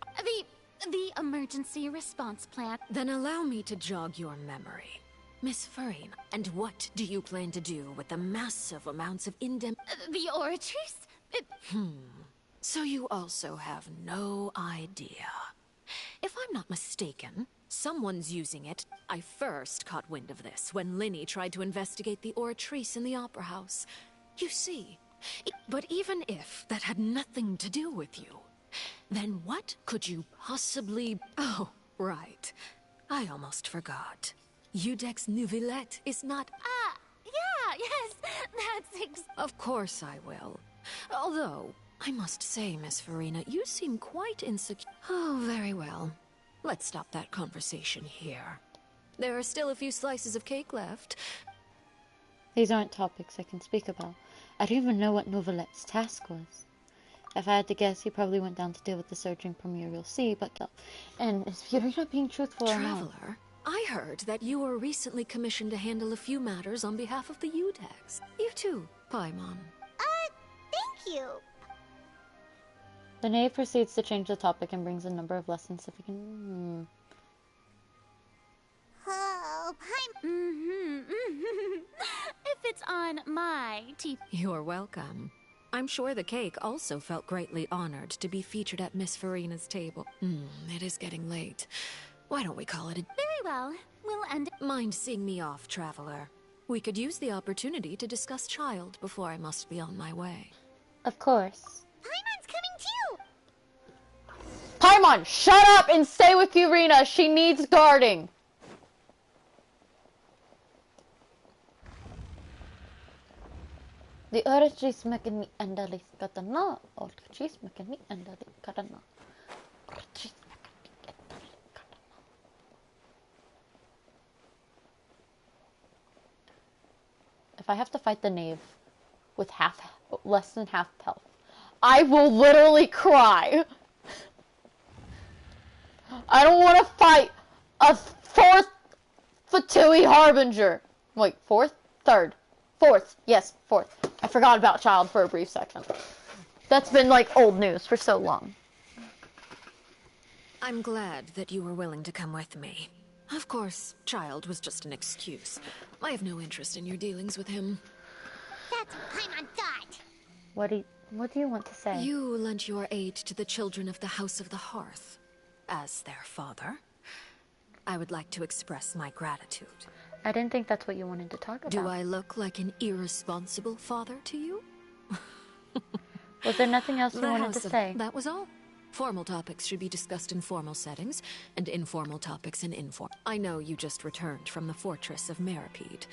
The emergency response plan. Then allow me to jog your memory. Miss Farina, and what do you plan to do with the massive amounts of The oratrice? So you also have no idea. If I'm not mistaken, someone's using it. I first caught wind of this when Linny tried to investigate the oratrice in the Opera House. You see, but even if that had nothing to do with you, then what could you possibly... Oh, right. I almost forgot. Udex Nouvellette is not... Yeah, yes, that's Of course I will. Although, I must say, Miss Farina, you seem quite insecure. Oh, very well. Let's stop that conversation here. There are still a few slices of cake left. These aren't topics I can speak about. I don't even know what Nouvellette's task was. If I had to guess, he probably went down to deal with the surging Primordial Sea, but... And is Furina being truthful or not? Traveler, I heard that you were recently commissioned to handle a few matters on behalf of the Udex. You too, Paimon. Thank you. The knave proceeds to change the topic and brings a number of less significant... Oh, If it's on my TV. You're welcome. I'm sure the cake also felt greatly honored to be featured at Miss Furina's table. It is getting late. Why don't we call it a... Very well. We'll end it. Mind seeing me off, Traveler? We could use the opportunity to discuss Child before I must be on my way. Of course. Paimon's coming too! Paimon, shut up and stay with Furina. She needs guarding. The urges making me endally katana, or cheese making me endally katana. If I have to fight the knave with less than half health, I will literally cry. I don't want to fight a 4th Fatui Harbinger. Wait, 4th? 3rd. 4th. Yes, 4th. I forgot about Child for a brief second. That's been like old news for so long. I'm glad that you were willing to come with me. Of course, Child was just an excuse. I have no interest in your dealings with him. That's what Paimon thought. What do you want to say? You lent your aid to the children of the House of the Hearth. As their father, I would like to express my gratitude. I didn't think that's what you wanted to talk about. Do I look like an irresponsible father to you? Was there nothing else you wanted to say? That was all. Formal topics should be discussed in formal settings, and informal topics in informal. I know you just returned from the fortress of Meripede.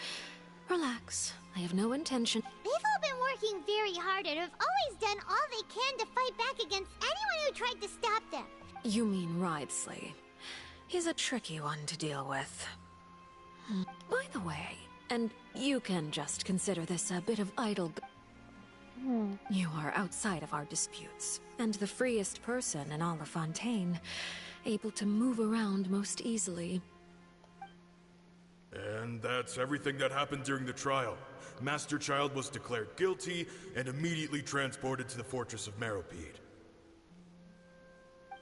Relax. I have no intention. They've all been working very hard and have always done all they can to fight back against anyone who tried to stop them. You mean Wriothesley. He's a tricky one to deal with. By the way, and you can just consider this a bit of idle... You are outside of our disputes, and the freest person in all of Fontaine, able to move around most easily. And that's everything that happened during the trial. Master Child was declared guilty and immediately transported to the Fortress of Meripede.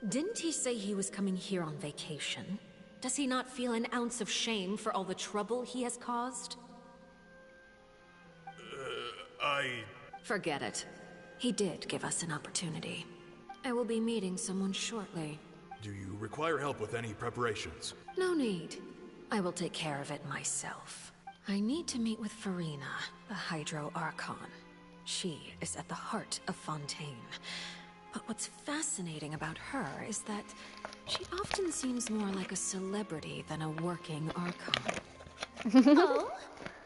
Didn't he say he was coming here on vacation? Does he not feel an ounce of shame for all the trouble he has caused? Forget it. He did give us an opportunity. I will be meeting someone shortly. Do you require help with any preparations? No need. I will take care of it myself. I need to meet with Furina, the Hydro Archon. She is at the heart of Fontaine. But what's fascinating about her is that she often seems more like a celebrity than a working Archon. Oh?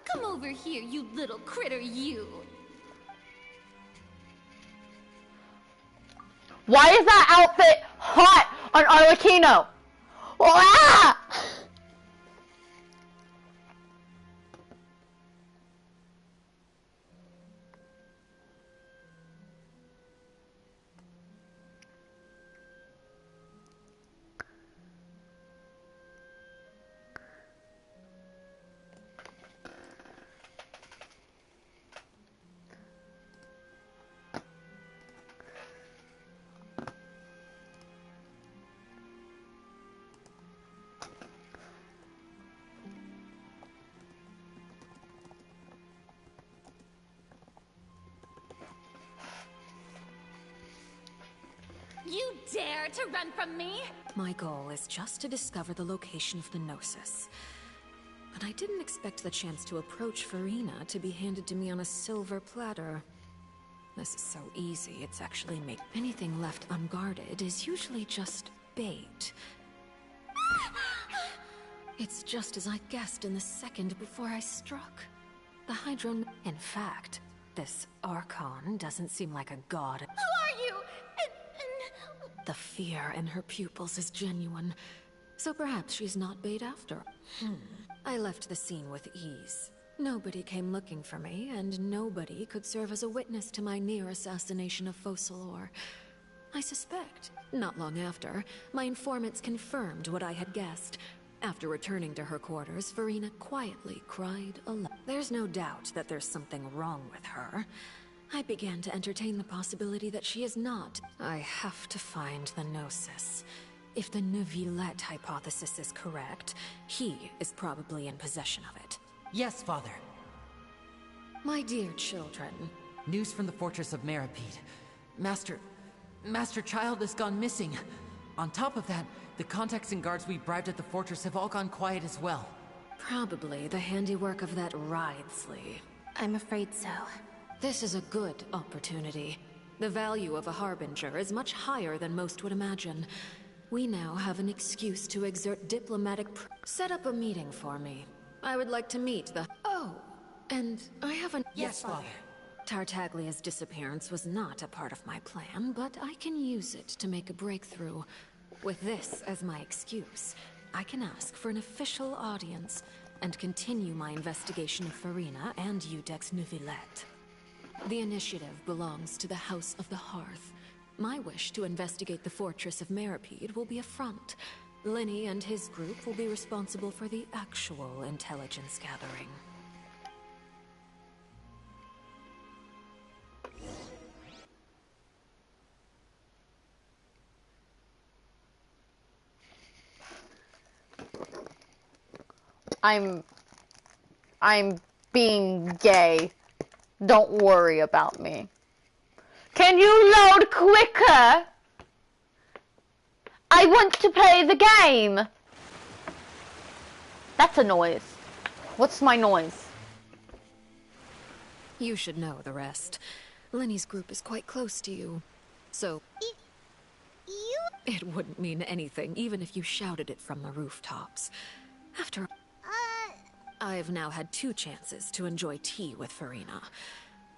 Come over here, you little critter, you! Why is that outfit hot on Arlecchino? Ah! You dare to run from me? My goal is just to discover the location of the Gnosis. But I didn't expect the chance to approach Furina to be handed to me on a silver platter. This is so easy, it's actually made. Anything left unguarded is usually just bait. It's just as I guessed in the second before I struck. The Hydron... In fact, this Archon doesn't seem like a god. Who are you? The fear in her pupils is genuine. So perhaps she's not bait after. I left the scene with ease. Nobody came looking for me, and nobody could serve as a witness to my near assassination of Focalor. I suspect, not long after, my informants confirmed what I had guessed. After returning to her quarters, Farina quietly cried aloud. There's no doubt that there's something wrong with her. I began to entertain the possibility that she is not. I have to find the Gnosis. If the Neuvillette hypothesis is correct, he is probably in possession of it. Yes, Father. My dear children. News from the fortress of Meripede. Master Child has gone missing. On top of that, the contacts and guards we bribed at the fortress have all gone quiet as well. Probably the handiwork of that Wriothesley. I'm afraid so. This is a good opportunity. The value of a Harbinger is much higher than most would imagine. We now have an excuse to exert diplomatic Set up a meeting for me. I would like to meet the... Oh, and I have an... Yes, Father. Tartaglia's disappearance was not a part of my plan, but I can use it to make a breakthrough. With this as my excuse, I can ask for an official audience and continue my investigation of Farina and Eudex Neuvillette. The initiative belongs to the House of the Hearth. My wish to investigate the fortress of Meripede will be a front. Linny and his group will be responsible for the actual intelligence gathering. I'm being gay. Don't worry about me. Can you load quicker? I want to play the game. That's a noise. What's my noise? You should know the rest. Linny's group is quite close to you. So... It wouldn't mean anything, even if you shouted it from the rooftops. After... I've now had 2 chances to enjoy tea with Farina.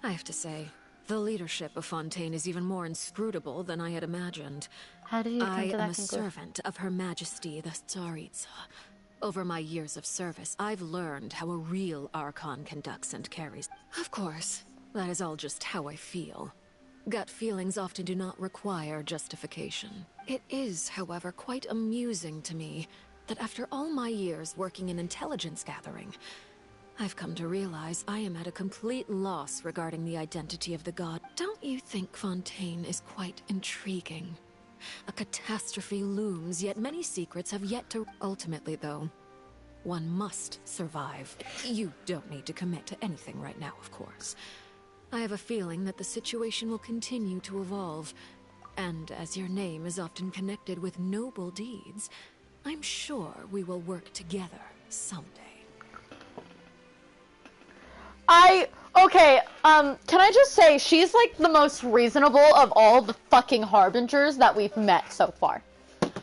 I have to say, the leadership of Fontaine is even more inscrutable than I had imagined. How did you come to that conclusion? I am a servant of Her Majesty the Tsaritsa. Over my years of service, I've learned how a real Archon conducts and carries. Of course, that is all just how I feel. Gut feelings often do not require justification. It is, however, quite amusing to me that after all my years working in intelligence gathering, I've come to realize I am at a complete loss regarding the identity of the god. Don't you think Fontaine is quite intriguing? A catastrophe looms, yet many secrets have yet to... Ultimately, though, one must survive. You don't need to commit to anything right now, of course. I have a feeling that the situation will continue to evolve, and as your name is often connected with noble deeds, I'm sure we will work together someday. Okay, can I just say, she's like the most reasonable of all the fucking Harbingers that we've met so far.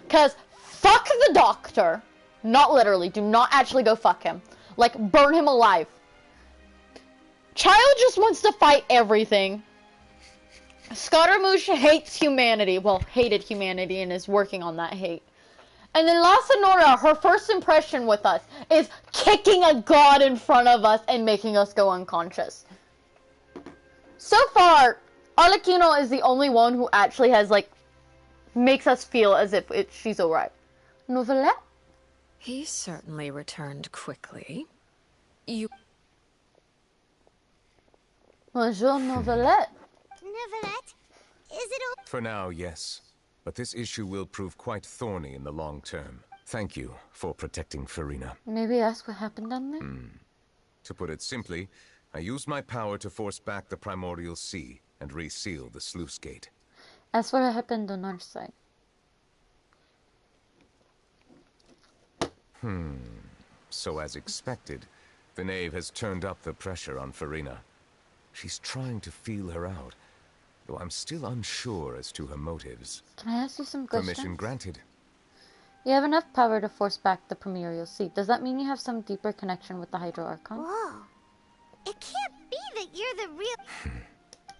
Cause, fuck the doctor. Not literally, do not actually go fuck him. Like, burn him alive. Child just wants to fight everything. Scaramouche hates humanity. Well, hated humanity and is working on that hate. And then La Sonora, her first impression with us is kicking a god in front of us and making us go unconscious. So far, Arlecchino is the only one who actually has, like, makes us feel as if she's alright. Neuvillette? He certainly returned quickly. You... Bonjour, Neuvillette. Neuvillette, is it all... For now, yes. But this issue will prove quite thorny in the long term. Thank you for protecting Farina. Maybe ask what happened down there? To put it simply, I used my power to force back the Primordial Sea and reseal the sluice gate. Ask what happened on our side. So as expected, the knave has turned up the pressure on Farina. She's trying to feel her out, though I'm still unsure as to her motives. Can I ask you some questions? Permission granted. You have enough power to force back the Primordial Sea. Does that mean you have some deeper connection with the Hydro Archon? Whoa. It can't be that you're the real...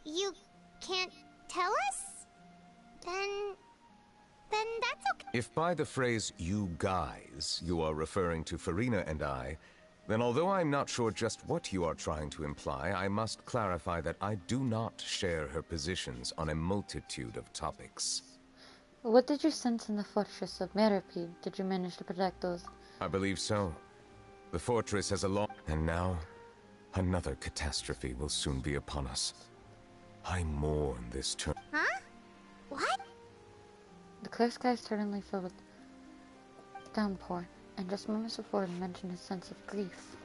You can't tell us? Then that's okay. If by the phrase, you guys, you are referring to Farina and I, Then although I'm not sure just what you are trying to imply, I must clarify that I do not share her positions on a multitude of topics. What did you sense in the fortress of Meripede? Did you manage to protect those? I believe so. The fortress has a long... And now, another catastrophe will soon be upon us. I mourn this turn. Huh? What? The clear sky suddenly filled with downpour, and just moments before he mentioned his sense of grief.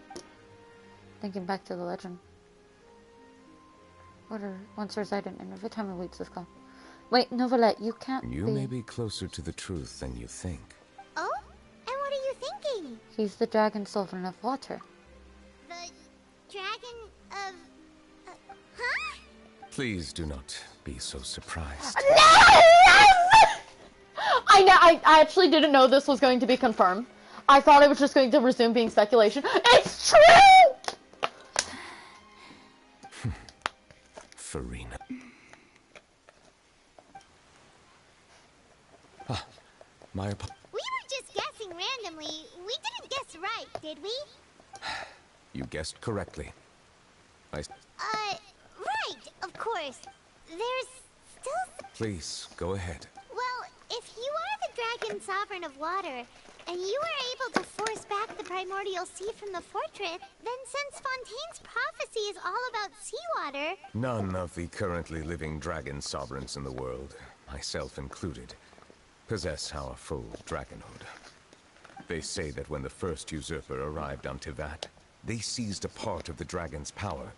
Thinking back to the legend. Order once resided in every time it waits this call. Wait, Novelette, you can't You may be closer to the truth than you think. Oh? And what are you thinking? He's the dragon sovereign of water. The dragon of... huh? Please do not be so surprised. I actually didn't know this was going to be confirmed. I thought it was just going to resume being speculation. It's true! Farina. Ah, my We were just guessing randomly. We didn't guess right, did we? You guessed correctly. Right, of course. There's still... Please, go ahead. Well, if you are the dragon sovereign of water, and you are able to force back the primordial sea from the fortress, then since Fontaine's prophecy is all about seawater... None of the currently living dragon sovereigns in the world, myself included, possess our full dragonhood. They say that when the first usurper arrived on Tivat, they seized a part of the dragon's power.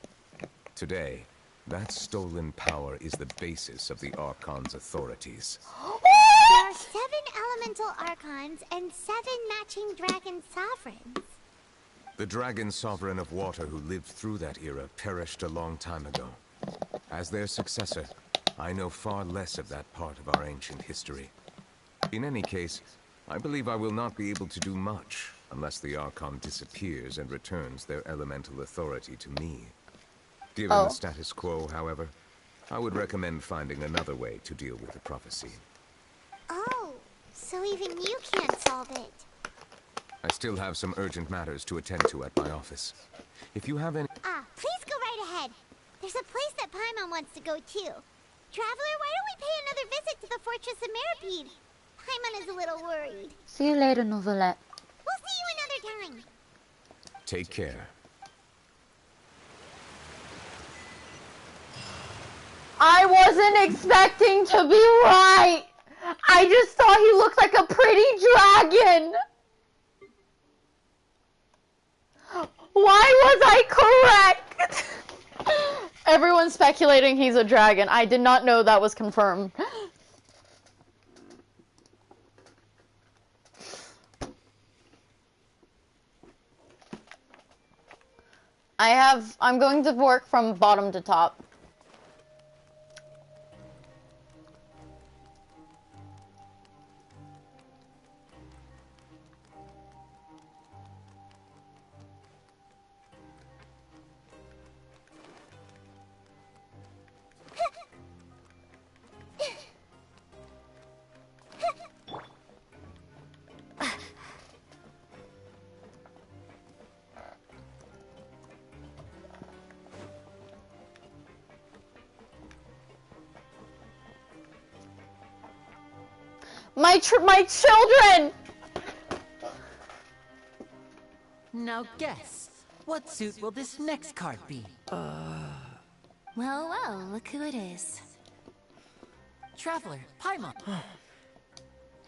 Today, that stolen power is the basis of the Archon's authorities. There are 7 elemental Archons and 7 matching dragon sovereigns. The dragon sovereign of water who lived through that era perished a long time ago. As their successor, I know far less of that part of our ancient history. In any case, I believe I will not be able to do much unless the Archon disappears and returns their elemental authority to me. Given the status quo, however, I would recommend finding another way to deal with the prophecy. Oh, so even you can't solve it. I still have some urgent matters to attend to at my office. If you have any... Please go right ahead. There's a place that Paimon wants to go too. Traveler, why don't we pay another visit to the Fortress of Meripede? Paimon is a little worried. See you later, Novelette. We'll see you another time. Take care. I wasn't expecting to be right. I just thought he looked like a pretty dragon. Why was I correct? Everyone's speculating he's a dragon. I did not know that was confirmed. I'm going to work from bottom to top. My children! Now guess, what suit will this next card be? Well, look who it is. Traveler, Paimon.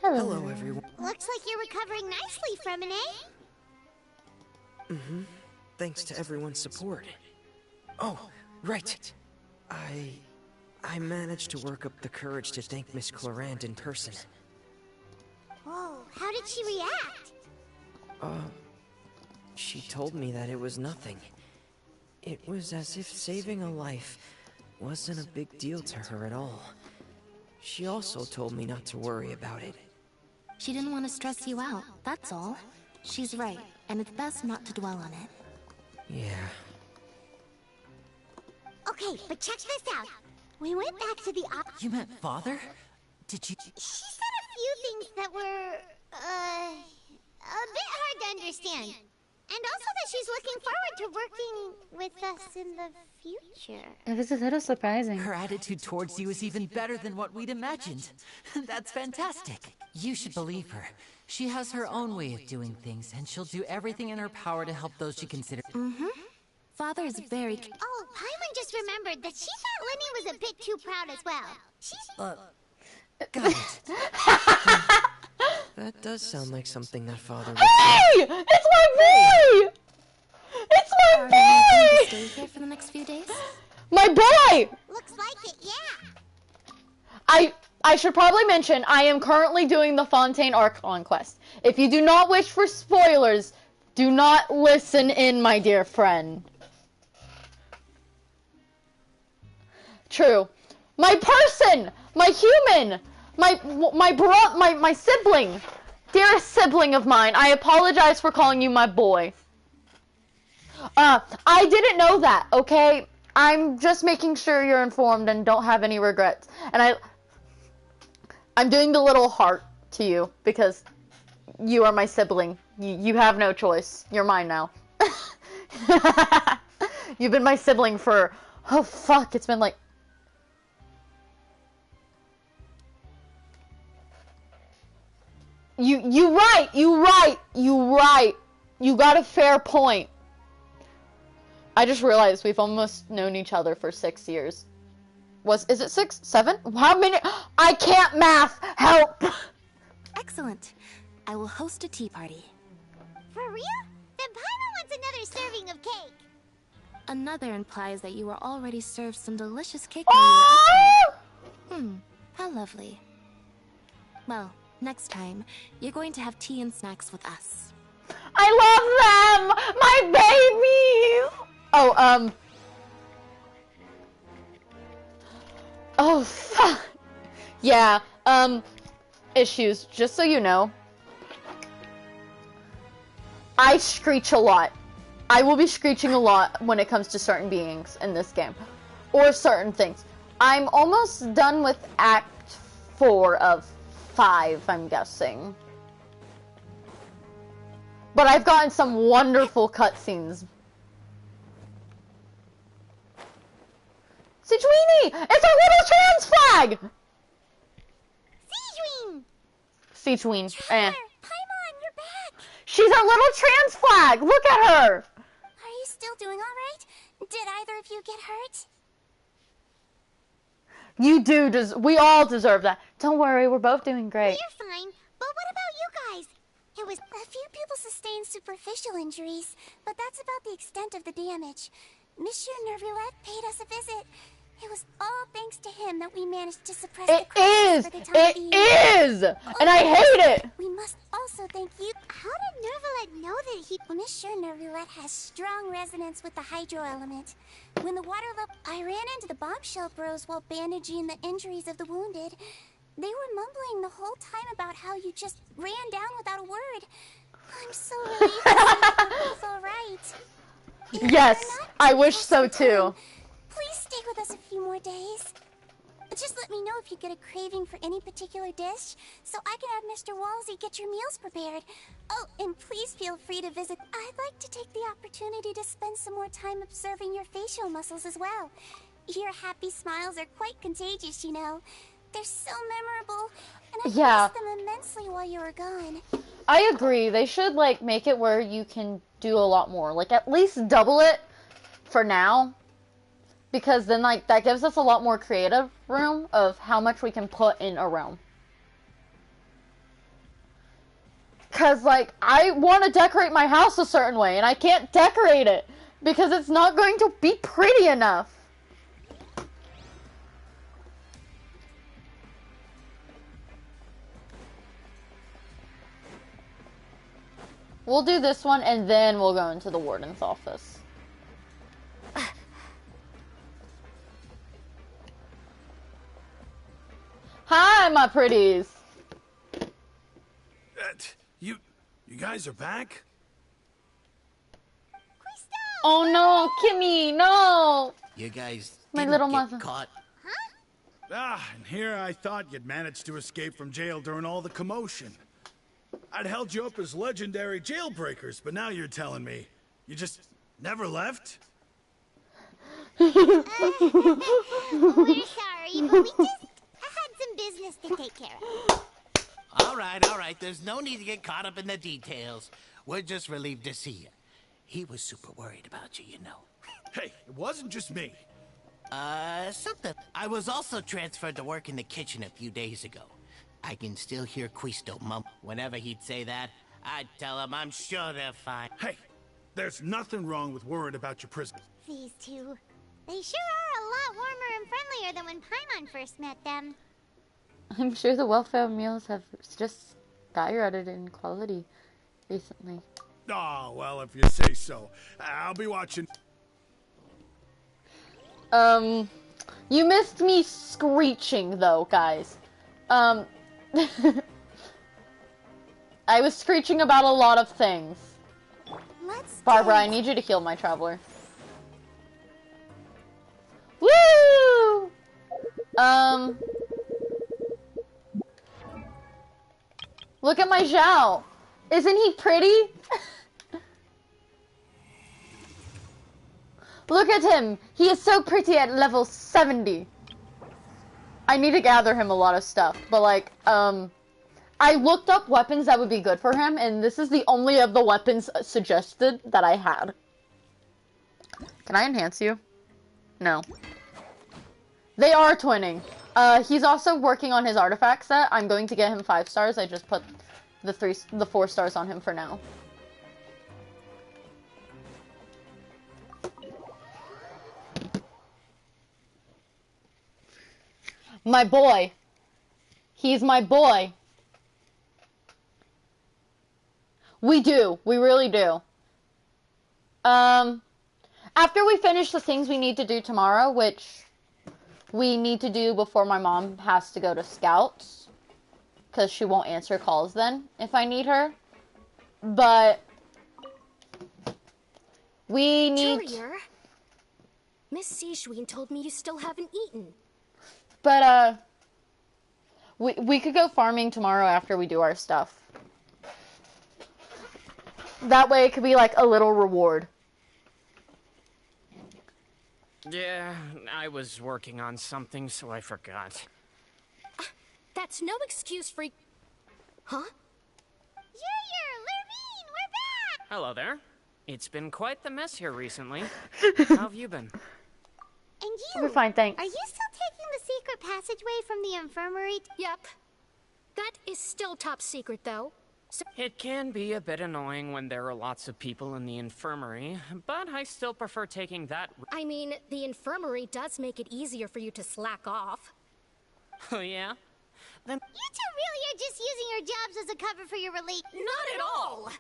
Hello, everyone. Looks like you're recovering nicely from it, eh? Thanks to everyone's support. Oh, right. I managed to work up the courage to thank Miss Clorand in person. Whoa, how did she react? She told me that it was nothing. It was as if saving a life wasn't a big deal to her at all. She also told me not to worry about it. She didn't want to stress you out, that's all. She's right, and it's best not to dwell on it. Yeah. Okay, but check this out. We went back to the You met Father? Did you... She said a few things that were, a bit hard to understand. And also that she she's looking forward to working with us in the future. This is a little surprising. Her attitude towards you is even better than what we'd imagined. That's fantastic. You should believe her. She has her own way of doing things, and she'll do everything in her power to help those she considers. Father is very... Oh, Paimon just remembered that she thought Lenny was a bit too proud as well. She's... Got it. That does sound like something that father would Hey! It's my boy! It's my Are you going to boy! stay here for the next few days? My boy! Looks like it, yeah. I should probably mention, I am currently doing the Fontaine Archon quest. If you do not wish for spoilers, do not listen in, my dear friend. True. My person! My human! My sibling! Dearest sibling of mine, I apologize for calling you my boy. I didn't know that, okay? I'm just making sure you're informed and don't have any regrets. And I'm doing the little heart to you because you are my sibling. You have no choice. You're mine now. You've been my sibling for, oh fuck, it's been like... You right. You got a fair point. I just realized we've almost known each other for 6 years. Is it 6? 7? How many? I can't math. Help. Excellent. I will host a tea party. For real? Then Paimon wants another serving of cake. Another implies that you were already served some delicious cake. How lovely. Well, next time, you're going to have tea and snacks with us. I love them! My babies! Oh, oh, fuck. Yeah, issues. Just so you know, I screech a lot. I will be screeching a lot when it comes to certain beings in this game. Or certain things. I'm almost done with Act 4 of 5, I'm guessing. But I've gotten some wonderful cutscenes. Sijuini! It's our little trans flag! Sijuin. Paimon, you're back! She's our little trans flag! Look at her! Are you still doing alright? Did either of you get hurt? You do, we all deserve that. Don't worry, we're both doing great. You're fine, but what about you guys? It was a few people sustained superficial injuries, but that's about the extent of the damage. Monsieur Nervulette paid us a visit. It was all thanks to him that we managed to suppress the crisis for the time being. It is! And I hate it! We must also thank you. How did Nervulette know that he... Monsieur Nervulette has strong resonance with the hydro element. When the water level... I ran into the bombshell bros while bandaging the injuries of the wounded. They were mumbling the whole time about how you just ran down without a word. I'm so relieved to see it's all right. Yes, I wish so too. Please stay with us a few more days. Just let me know if you get a craving for any particular dish, so I can have Mr. Wolsey get your meals prepared. Oh, and please feel free to visit. I'd like to take the opportunity to spend some more time observing your facial muscles as well. Your happy smiles are quite contagious, you know. They're so memorable, and I missed them immensely while you were gone. I agree. They should, like, make it where you can do a lot more. Like, at least double it for now. Because then, like, that gives us a lot more creative room of how much we can put in a realm. Because, like, I want to decorate my house a certain way, and I can't decorate it. Because it's not going to be pretty enough. We'll do this one, and then we'll go into the warden's office. Hi, my pretties. You guys are back? Oh no, Kimmy, no. You guys My didn't little get mother. caught. And here I thought you'd managed to escape from jail during all the commotion. I'd held you up as legendary jailbreakers, but now you're telling me You just never left? We're sorry, but we just had some business to take care of. All right. There's no need to get caught up in the details. We're just relieved to see you. He was super worried about you, you know. Hey, it wasn't just me. Something. I was also transferred to work in the kitchen a few days ago. I can still hear Quisto mumble. Whenever he'd say that, I'd tell him I'm sure they're fine. Hey, there's nothing wrong with worrying about your prison. These two. They sure are a lot warmer and friendlier than when Paimon first met them. I'm sure the welfare meals have just skyrocketed in quality recently. Oh, well, if you say so. I'll be watching. You missed me screeching, though, guys. I was screeching about a lot of things. Barbara, I need you to heal my traveler. Woo! Look at my Zhao. Isn't he pretty? Look at him. He is so pretty at level 70. I need to gather him a lot of stuff, but like, I looked up weapons that would be good for him, and this is the only of the weapons suggested that I had. Can I enhance you? No. They are twinning. He's also working on his artifact set. I'm going to get him 5 stars. I just put the 4 stars on him for now. My boy. He's my boy. We do. We really do. After we finish the things we need to do tomorrow, which we need to do before my mom has to go to Scouts, because she won't answer calls then if I need her. But we need... Courier? Miss Sijween told me you still haven't eaten. But, we could go farming tomorrow after we do our stuff. That way it could be like a little reward. Yeah, I was working on something, so I forgot. That's no excuse for... Huh? Junior, Lurvine, we're back! Hello there. It's been quite the mess here recently. How have you been? And you? We're fine, thanks. Are you still taking the secret passageway from the infirmary? Yep. That is still top secret, though. So it can be a bit annoying when there are lots of people in the infirmary, but I still prefer taking that. I mean, the infirmary does make it easier for you to slack off. Oh, yeah? Then You two really are just using your jobs as a cover for your relief. Not at all!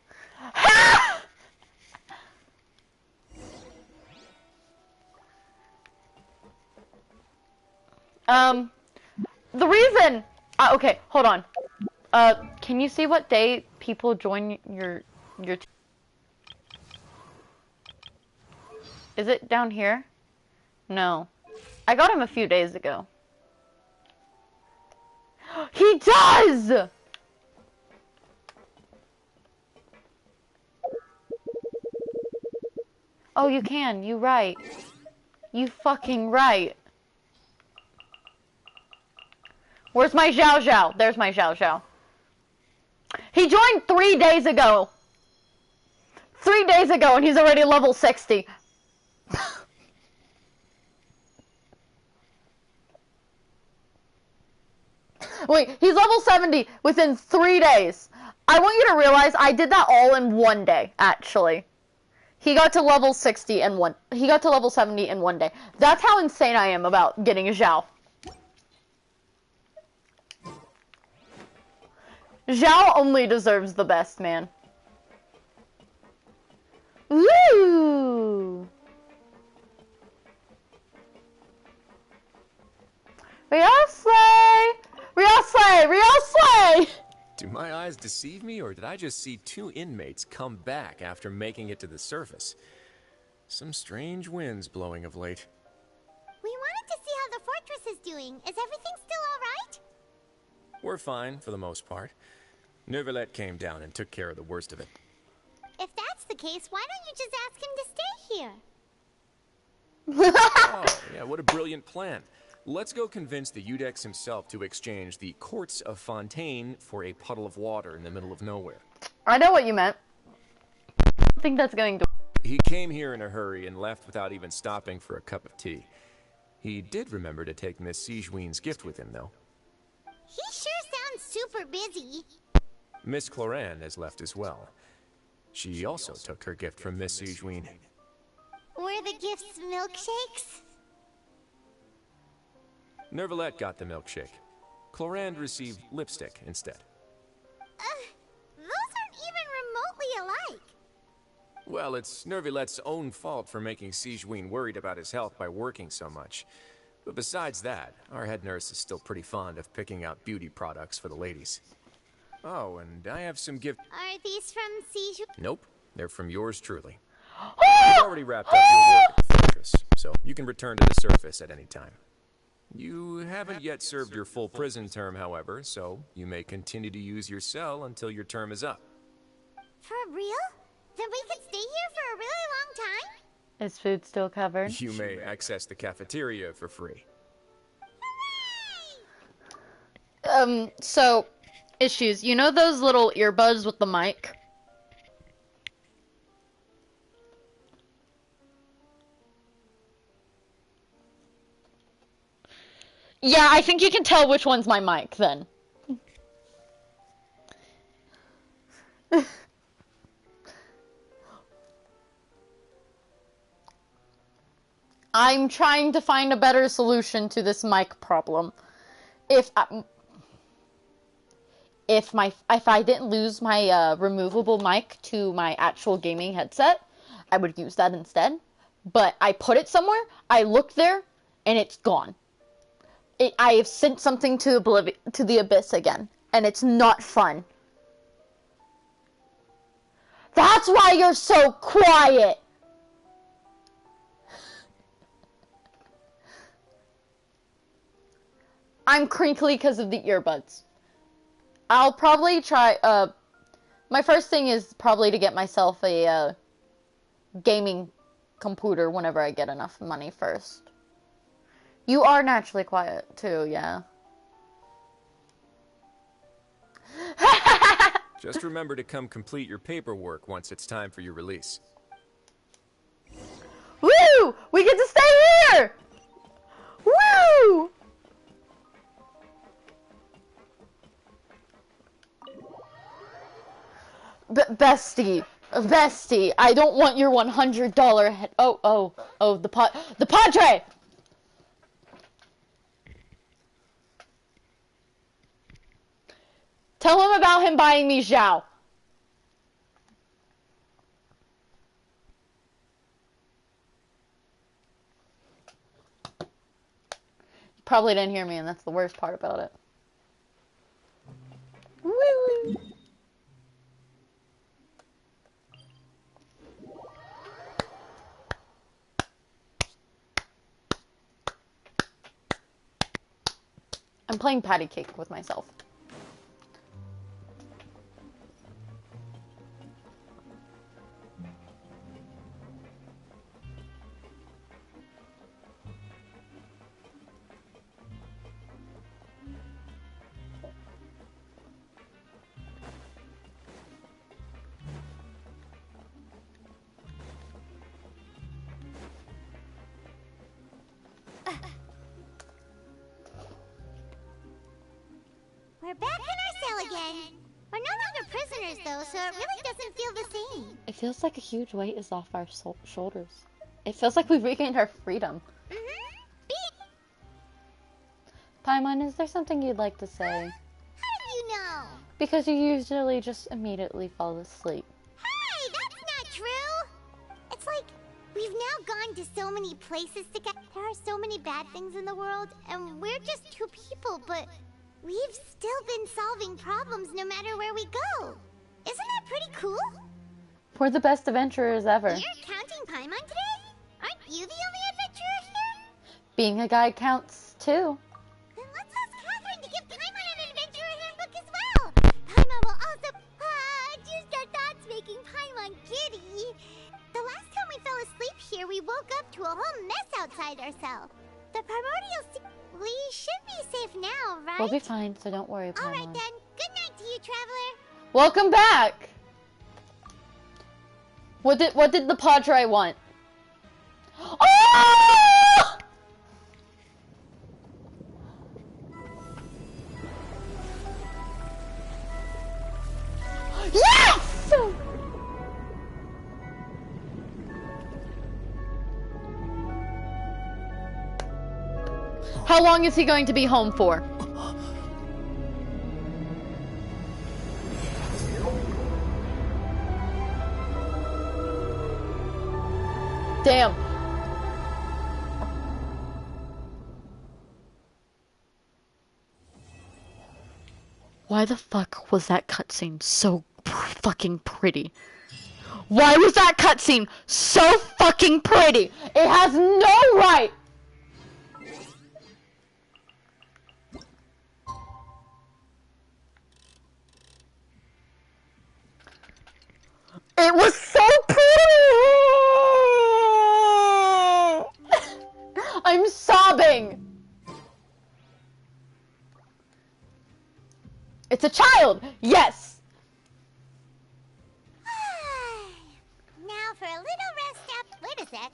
The reason... okay, hold on. Can you see what day people join your Is it down here? No. I got him a few days ago. He does! Oh, you can. You right. You fucking right. Where's my Zhao Zhao? There's my Zhao Zhao. He joined 3 days ago. 3 days ago, and he's already level 60. Wait, he's level 70 within 3 days. I want you to realize I did that all in 1 day, actually. He got to level 60 in one. He got to level 70 in 1 day. That's how insane I am about getting Zhao. Zhao only deserves the best, man. Woo! Real slay! Real slay! Real slay! Do my eyes deceive me, or did I just see 2 inmates come back after making it to the surface? Some strange winds blowing of late. We wanted to see how the fortress is doing. Is everything still alright? We're fine, for the most part. Neuvillette came down and took care of the worst of it. If that's the case, why don't you just ask him to stay here? Oh, yeah, what a brilliant plan. Let's go convince the Udex himself to exchange the courts of Fontaine for a puddle of water in the middle of nowhere. I know what you meant. I don't think that's going to... He came here in a hurry and left without even stopping for a cup of tea. He did remember to take Miss Sigewinne's gift with him, though. He sure sounds super busy. Miss Cloran has left as well. She also took her gift from Miss Sigewinne. Were the gifts milkshakes? Nervalette got the milkshake. Clorand received lipstick instead. Those aren't even remotely alike. Well, it's Nervalette's own fault for making Sigewinne worried about his health by working so much. But besides that, our head nurse is still pretty fond of picking out beauty products for the ladies. Oh, and I have some gift... Are these from Sigewinne? Nope, they're from yours truly. You've already wrapped up your work at the fortress, so you can return to the surface at any time. You haven't yet served your full prison term, however, so you may continue to use your cell until your term is up. For real? Then we could stay here for a really long time? Is food still covered? You may access the cafeteria for free. So, issues. You know those little earbuds with the mic? Yeah, I think you can tell which one's my mic, then. I'm trying to find a better solution to this mic problem. If I didn't lose my removable mic to my actual gaming headset, I would use that instead. But I put it somewhere, I looked there, and it's gone. I have sent something to the abyss again, and it's not fun. That's why you're so quiet! I'm crinkly because of the earbuds. I'll probably try, my first thing is probably to get myself a, gaming computer whenever I get enough money first. You are naturally quiet, too, yeah. Just remember to come complete your paperwork once it's time for your release. Woo! We get to stay here! Woo! Bestie, I don't want your $100 head. Oh, the Padre! Tell him about him buying me Zhao. You probably didn't hear me, and that's the worst part about it. Woo! I'm playing patty cake with myself. We're back in our cell again. We're no longer prisoners, though, so it really doesn't feel the same. It feels like a huge weight is off our shoulders. It feels like we've regained our freedom. Paimon, is there something you'd like to say? How do you know? Because you usually just immediately fall asleep. Hey, that's not true! It's like, we've now gone to so many places together. There are so many bad things in the world, and we're just two people, but we've still been solving problems no matter where we go. Isn't that pretty cool? We're the best adventurers ever. You're counting Paimon today? Aren't you the only adventurer here? Being a guide counts, too. Then let's ask Catherine to give Paimon an adventurer handbook as well. Paimon will also... just our thoughts making Paimon giddy. here, we woke up to a whole mess outside ourselves. The primordial sea... We should be safe now, right? We'll be fine, so don't worry, Paimon. Alright then. Good night to you, Traveler. Welcome back! What did the Padre want? Oh! Yes! How long is he going to be home for? Damn. Why the fuck was that cutscene so fucking pretty? Why was that cutscene so fucking pretty? It has no right. It was so pretty! I'm sobbing! It's a child! Yes! Now for a little rest up. Wait a sec.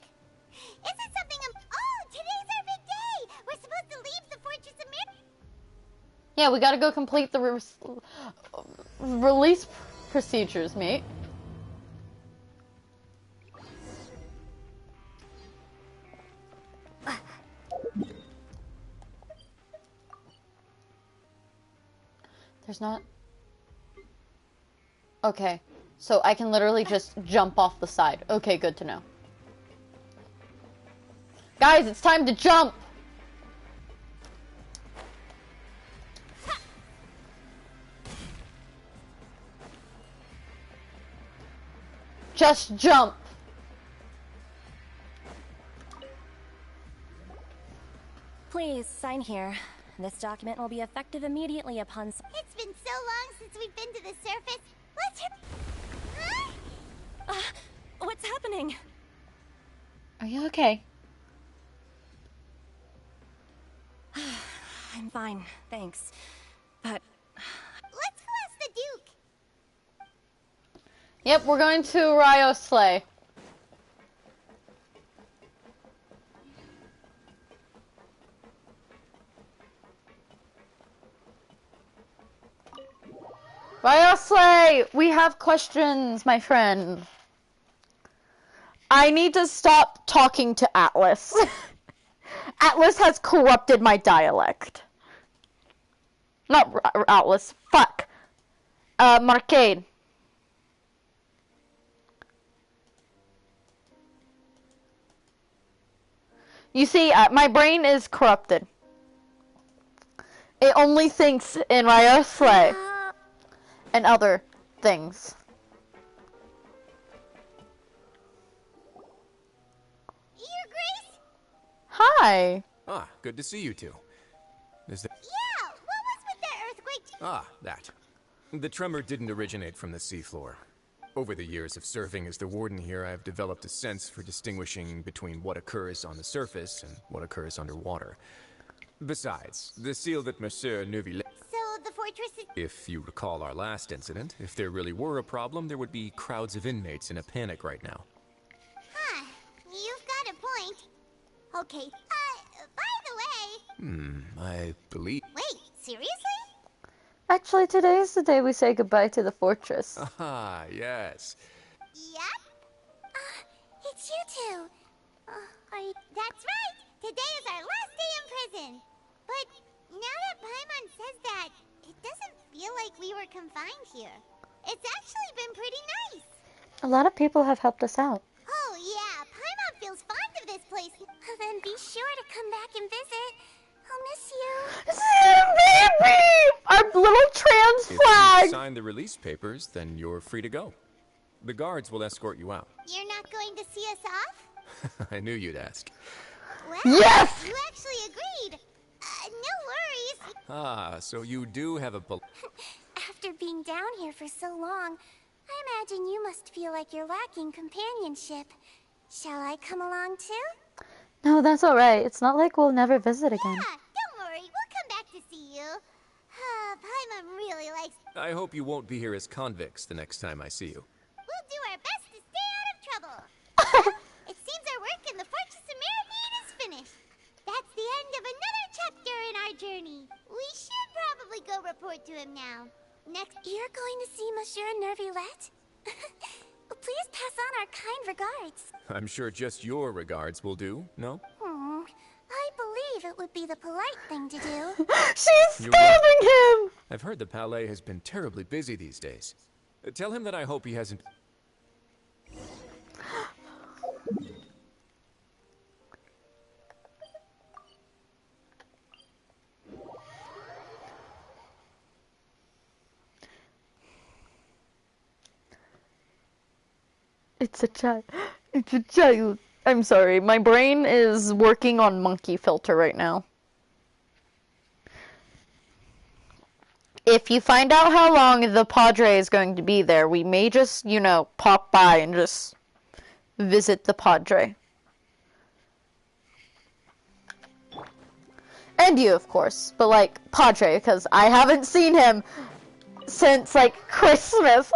Is it something Oh, today's our big day! We're supposed to leave the Fortress of Mir... Yeah, we gotta go complete the release procedures, mate. There's not... Okay, so I can literally just jump off the side. Okay, good to know. Guys, it's time to jump! Just jump! Please, sign here. This document will be effective immediately upon... It's been so long since we've been to the surface. Let's... Huh? What's happening? Are you okay? I'm fine, thanks. But... Let's go ask the Duke. Yep, we're going to Ryo Slay. Ryo Slay, we have questions, my friend. I need to stop talking to Atlas. Atlas has corrupted my dialect. Not Atlas, fuck. Marcade. You see, my brain is corrupted. It only thinks in Ryo Slay. And other things. Your Grace? Hi. Ah, good to see you two. Is that... Yeah, what was with the earthquake? Ah, that. The tremor didn't originate from the seafloor. Over the years of serving as the warden here, I've developed a sense for distinguishing between what occurs on the surface and what occurs underwater. Besides, the seal that Monsieur Neuville... So the fortress is... If you recall our last incident, if there really were a problem, there would be crowds of inmates in a panic right now. Huh, you've got a point. Okay, by the way... I believe... Wait, seriously? Actually, today is the day we say goodbye to the fortress. Ah, yes. Yep. It's you two. That's right. Today is our last day in prison. But now that Paimon says that, it doesn't feel like we were confined here. It's actually been pretty nice. A lot of people have helped us out. Oh yeah, Paimon feels fond of this place. Then be sure to come back and visit. I'll miss you. Baby! Our little trans flag! If you sign the release papers, then you're free to go. The guards will escort you out. You're not going to see us off? I knew you'd ask. Well, yes! You actually agreed. No worries. Ah, so you do have a... After being down here for so long, I imagine you must feel like you're lacking companionship. Shall I come along too? No, that's alright. It's not like we'll never visit again. Yeah, don't worry. We'll come back to see you. Paimon really likes... I hope you won't be here as convicts the next time I see you. We'll do our best to stay out of trouble. Well, it seems our work in the Fortress of Meropide is finished. That's the end of another chapter in our journey. We should probably go report to him now. Next... You're going to see Monsieur Nervulette? Please pass on our kind regards. I'm sure just your regards will do, no? I believe it would be the polite thing to do. She's stabbing him! I've heard the palais has been terribly busy these days. Tell him that I hope he hasn't... It's a child. It's a child. I'm sorry. My brain is working on monkey filter right now. If you find out how long the Padre is going to be there, we may just, you know, pop by and just visit the Padre. And you, of course. But, like, Padre, because I haven't seen him since, like, Christmas.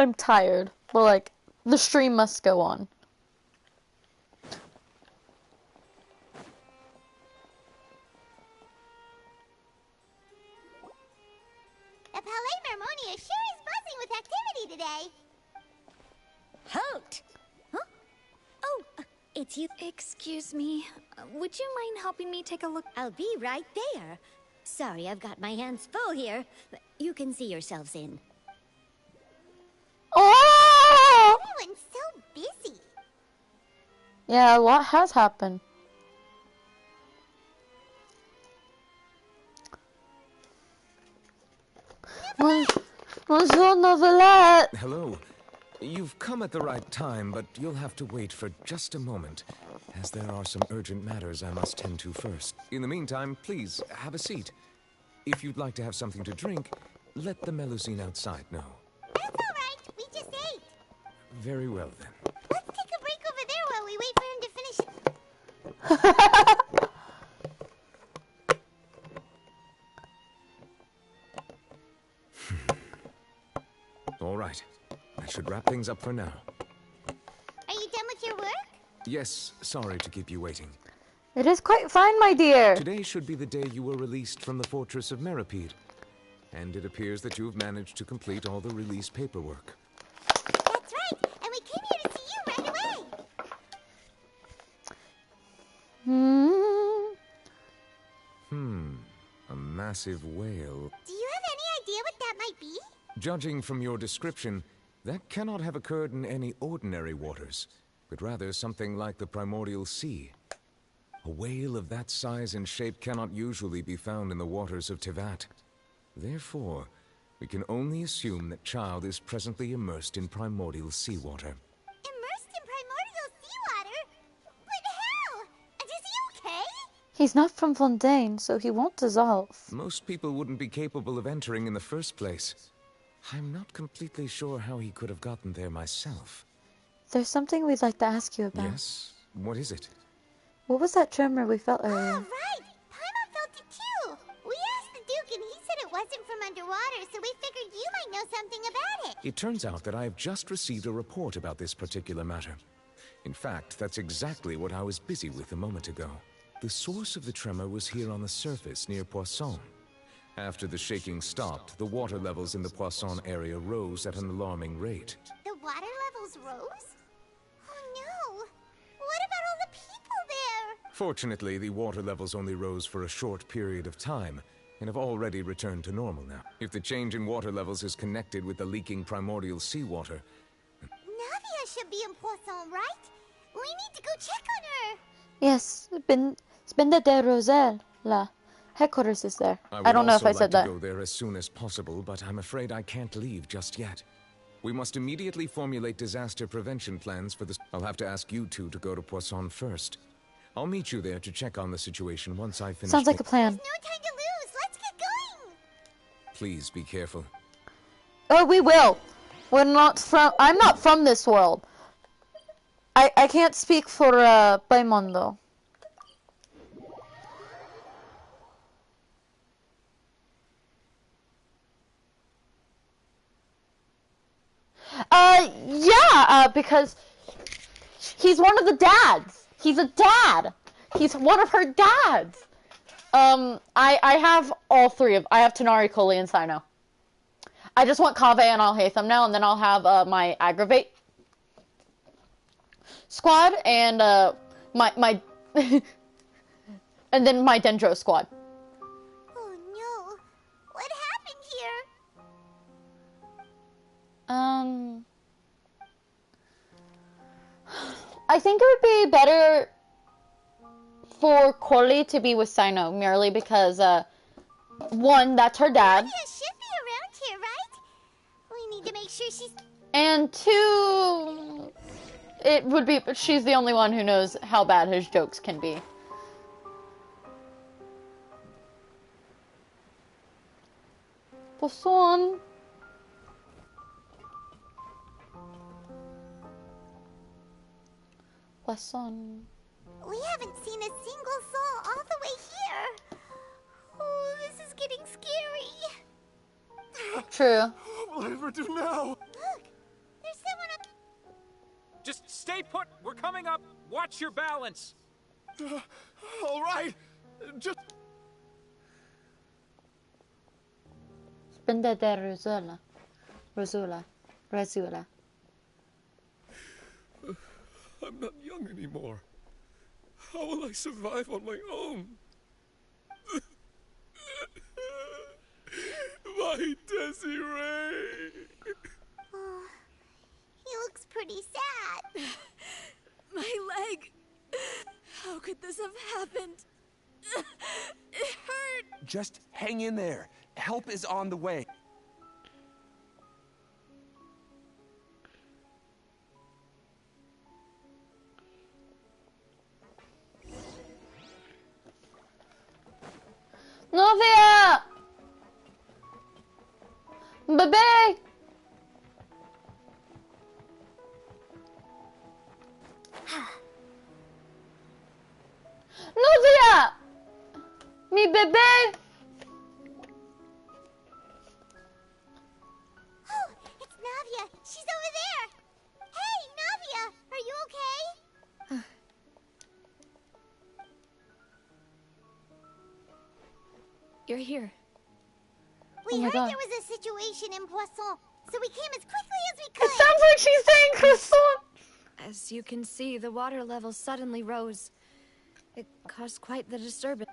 I'm tired, but like, the stream must go on. The Palais Mermonia sure is buzzing with activity today. Halt! Huh? Oh, it's you. Excuse me. Would you mind helping me take a look? I'll be right there. Sorry, I've got my hands full here. But you can see yourselves in. Oh! Everyone's so busy. Yeah, a lot has happened. Bonjour, Novelette. Hello. You've come at the right time, but you'll have to wait for just a moment, as there are some urgent matters I must tend to first. In the meantime, please, have a seat. If you'd like to have something to drink, let the Melusine outside know. That's all right. We just ate. Very well, then. Let's take a break over there while we wait for him to finish. All right. That should wrap things up for now. Are you done with your work? Yes, sorry to keep you waiting. It is quite fine, my dear. Today should be the day you were released from the Fortress of Meropide. And it appears that you have managed to complete all the release paperwork. That's right, and we came here to see you right away. A massive whale. Do you have any idea what that might be? Judging from your description, that cannot have occurred in any ordinary waters, but rather something like the primordial sea. A whale of that size and shape cannot usually be found in the waters of Tevat. Therefore, we can only assume that Child is presently immersed in primordial seawater. Immersed in primordial seawater? But how? And is he okay? He's not from Fontaine, so he won't dissolve. Most people wouldn't be capable of entering in the first place. I'm not completely sure how he could have gotten there myself. There's something we'd like to ask you about. Yes? What is it? What was that tremor we felt earlier? Oh, right! Paimon felt it too! We asked the Duke and he said it wasn't from underwater, so we figured you might know something about it. It turns out that I have just received a report about this particular matter. In fact, that's exactly what I was busy with a moment ago. The source of the tremor was here on the surface near Poisson. After the shaking stopped, the water levels in the Poisson area rose at an alarming rate. The water levels rose? Oh no! What about all the people there? Fortunately, the water levels only rose for a short period of time, and have already returned to normal now. If the change in water levels is connected with the leaking primordial seawater... Navia should be in Poisson, right? We need to go check on her! Yes, Spenda de Roselle, la. Headquarters is there. I don't know if I said that. I would also like to go there as soon as possible, but I'm afraid I can't leave just yet. We must immediately formulate disaster prevention plans for this. I'll have to ask you two to go to Poisson first. I'll meet you there to check on the situation once I finish. Sounds like a plan. No time to lose. Let's get going. Please be careful. Oh, we will. We're not from. I'm not from this world. I can't speak for Paimon though. Yeah, because he's one of the dads. He's a dad. He's one of her dads. I have all three of. I have Tanari, Koli, and Sino. I just want Kaveh and Al-Haytham now, and then I'll have my Aggravate squad and my and then my Dendro squad. Oh no! What happened here? I think it would be better for Koli to be with Sino, merely because one, that's her dad. Nadia should be around here, right? We need to make sure she's. And two, it would be, she's the only one who knows how bad his jokes can be. Poisson. Poisson. We haven't seen a single soul all the way here. Oh, this is getting scary. True. What will I ever do now? Look, there's someone up. Just stay put. We're coming up. Watch your balance. All right. Just. Spende der Rosula. Rosula. I'm not young anymore. How will I survive on my own? My Desiree! Oh, he looks pretty sad. My leg. How could this have happened? It hurt. Just hang in there. Help is on the way. Novia! Bebé! Novia! Mi bebé! Oh, it's Navia. She's over there. Hey, Navia, are you okay? You're here. We heard God. there was a situation in Poisson, so we came as quickly as we could. It sounds like she's saying croissant. As you can see, the water level suddenly rose. It caused quite the disturbance.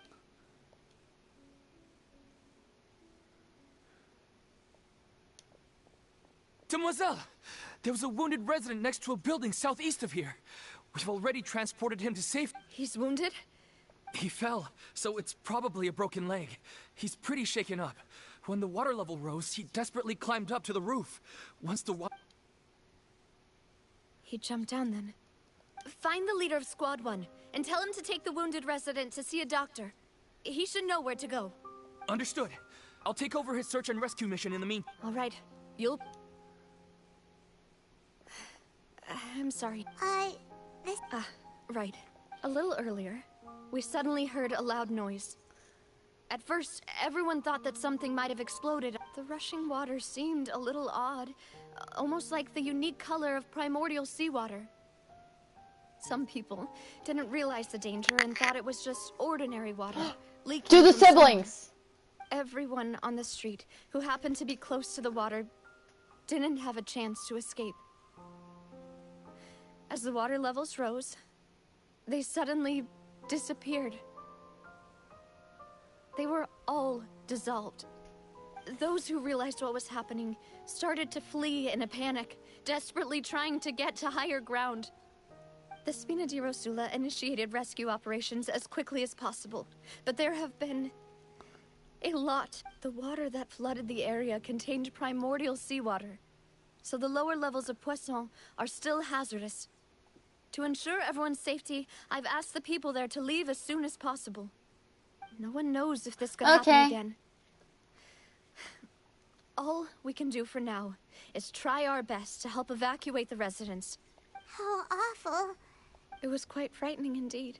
Demoiselle! There was a wounded resident next to a building southeast of here. We've already transported him to safety. He's wounded? He fell, so it's probably a broken leg. He's pretty shaken up. When the water level rose, he desperately climbed up to the roof. Once the water... He jumped down then. Find the leader of Squad 1 and tell him to take the wounded resident to see a doctor. He should know where to go. Understood. I'll take over his search and rescue mission in the meantime. All right. You'll... I'm sorry. This... Right. A little earlier, we suddenly heard a loud noise. At first, everyone thought that something might have exploded. The rushing water seemed a little odd, almost like the unique color of primordial seawater. Some people didn't realize the danger and thought it was just ordinary water leaking. Do the from somewhere. siblings. Everyone on the street who happened to be close to the water didn't have a chance to escape. As the water levels rose, they suddenly disappeared. They were all dissolved. Those who realized what was happening started to flee in a panic, desperately trying to get to higher ground. The Spina di Rosula initiated rescue operations as quickly as possible, but there have been a lot. The water that flooded the area contained primordial seawater, so the lower levels of Poisson are still hazardous. To ensure everyone's safety, I've asked the people there to leave as soon as possible. No one knows if this could happen again. All we can do for now is try our best to help evacuate the residents. How awful. It was quite frightening indeed.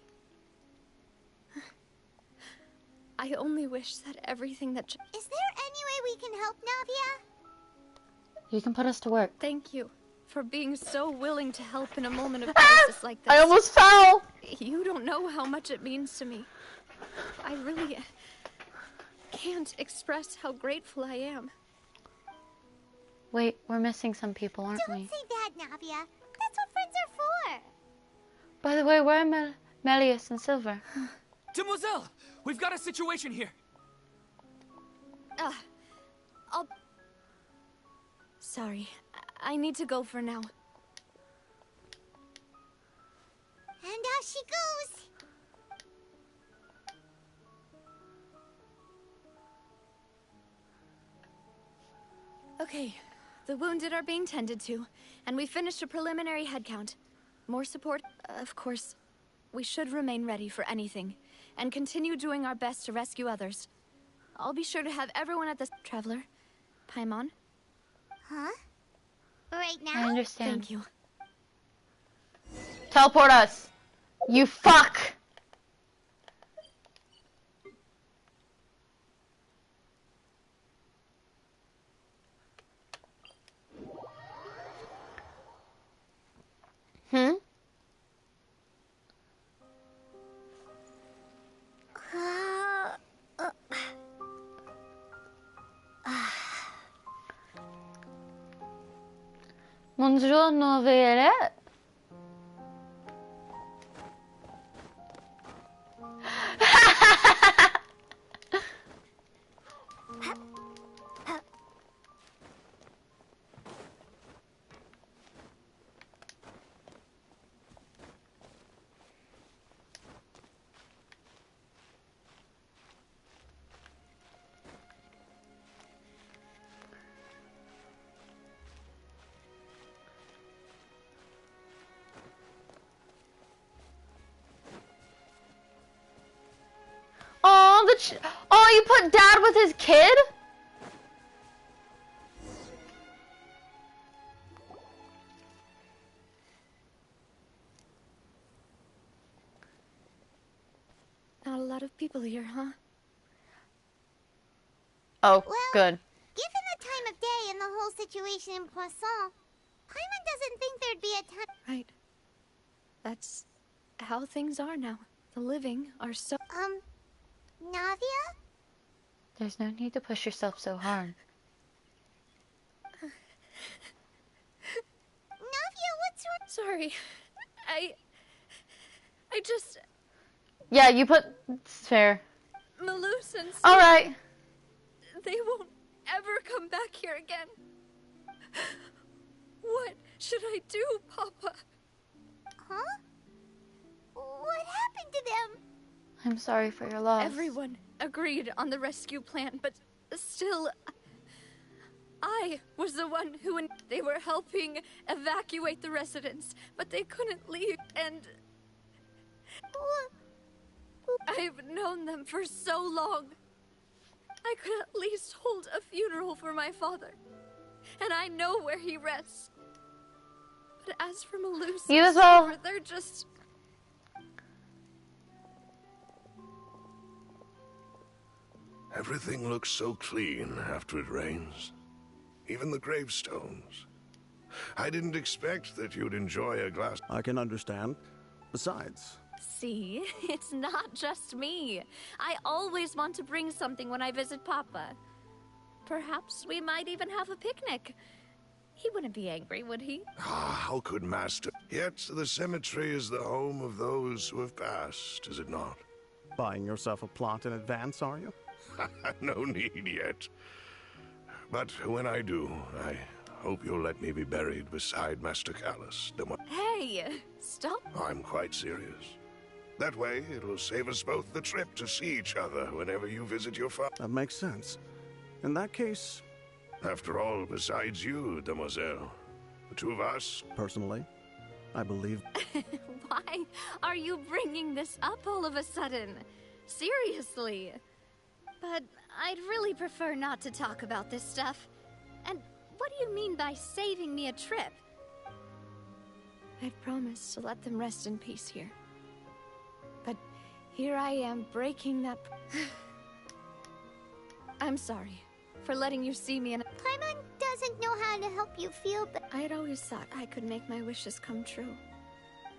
I only wish that everything that... Is there any way we can help, Navia? You can put us to work. Thank you for being so willing to help in a moment of crisis like this. I almost fell! You don't know how much it means to me. I really can't express how grateful I am. Wait, we're missing some people, aren't we? Don't say that, Navia. That's what friends are for. By the way, where are Melius and Silver? Demoiselle! We've got a situation here. I'll... Sorry. I need to go for now. And out she goes. Okay. The wounded are being tended to, and we finished a preliminary head count. More support? Of course. We should remain ready for anything, and continue doing our best to rescue others. I'll be sure to have everyone at the... Traveler? Paimon? Huh? Right now? I understand. Thank you. Teleport us! You fuck! Buongiorno, Violet. Oh, you put Dad with his kid? Not a lot of people here, huh? Oh, well, good. Given the time of day and the whole situation in Poisson, Paimon doesn't think there'd be a time... Right. That's how things are now. The living are so... Navia? There's no need to push yourself so hard. Navia, what's wrong? Sorry. I just... Yeah, you put... It's fair. Malus and... Alright. They won't ever come back here again. What should I do, Papa? Huh? What happened to them? I'm sorry for your loss. Everyone agreed on the rescue plan, but still... I was the one who... They were helping evacuate the residents, but they couldn't leave, and... I've known them for so long. I could at least hold a funeral for my father. And I know where he rests. But as for Malus You as well. they're just... Everything looks so clean after it rains. Even the gravestones. I didn't expect that you'd enjoy a glass. I can understand. Besides... See, it's not just me. I always want to bring something when I visit Papa. Perhaps we might even have a picnic. He wouldn't be angry, would he? Ah, how could Master? Yet the cemetery is the home of those who have passed, is it not? Buying yourself a plot in advance, are you? No need yet. But when I do, I hope you'll let me be buried beside Master Callus. Hey, stop. I'm quite serious. That way, it'll save us both the trip to see each other whenever you visit your father. That makes sense. In that case... After all, besides you, Demoiselle, the two of us... Personally, I believe. Why are you bringing this up all of a sudden? Seriously. But I'd really prefer not to talk about this stuff. And what do you mean by saving me a trip? I'd promised to let them rest in peace here. But here I am breaking that... I'm sorry for letting you see me in a... Paimon doesn't know how to help you feel, but... I had always thought I could make my wishes come true.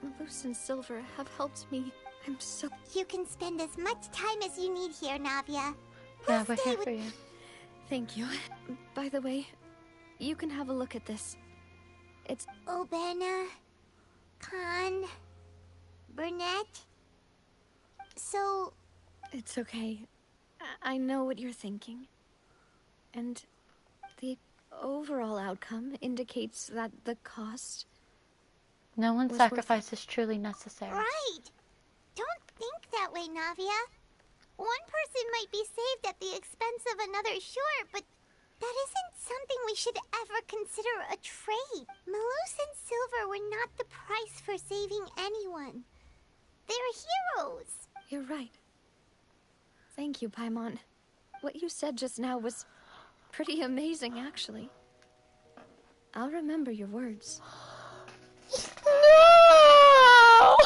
Malus and Silver have helped me. I'm so... You can spend as much time as you need here, Navia. Yeah, we're here for you. Thank you. By the way, you can have a look at this. It's... Obena... Khan... Burnett... So... It's okay. I know what you're thinking. And the overall outcome indicates that the cost... No one's sacrifice is truly necessary. Right! Don't think that way, Navia. One person might be saved at the expense of another, sure, but that isn't something we should ever consider a trade. Malus and Silver were not the price for saving anyone. They're heroes. You're right. Thank you, Paimon. What you said just now was pretty amazing, actually. I'll remember your words. No!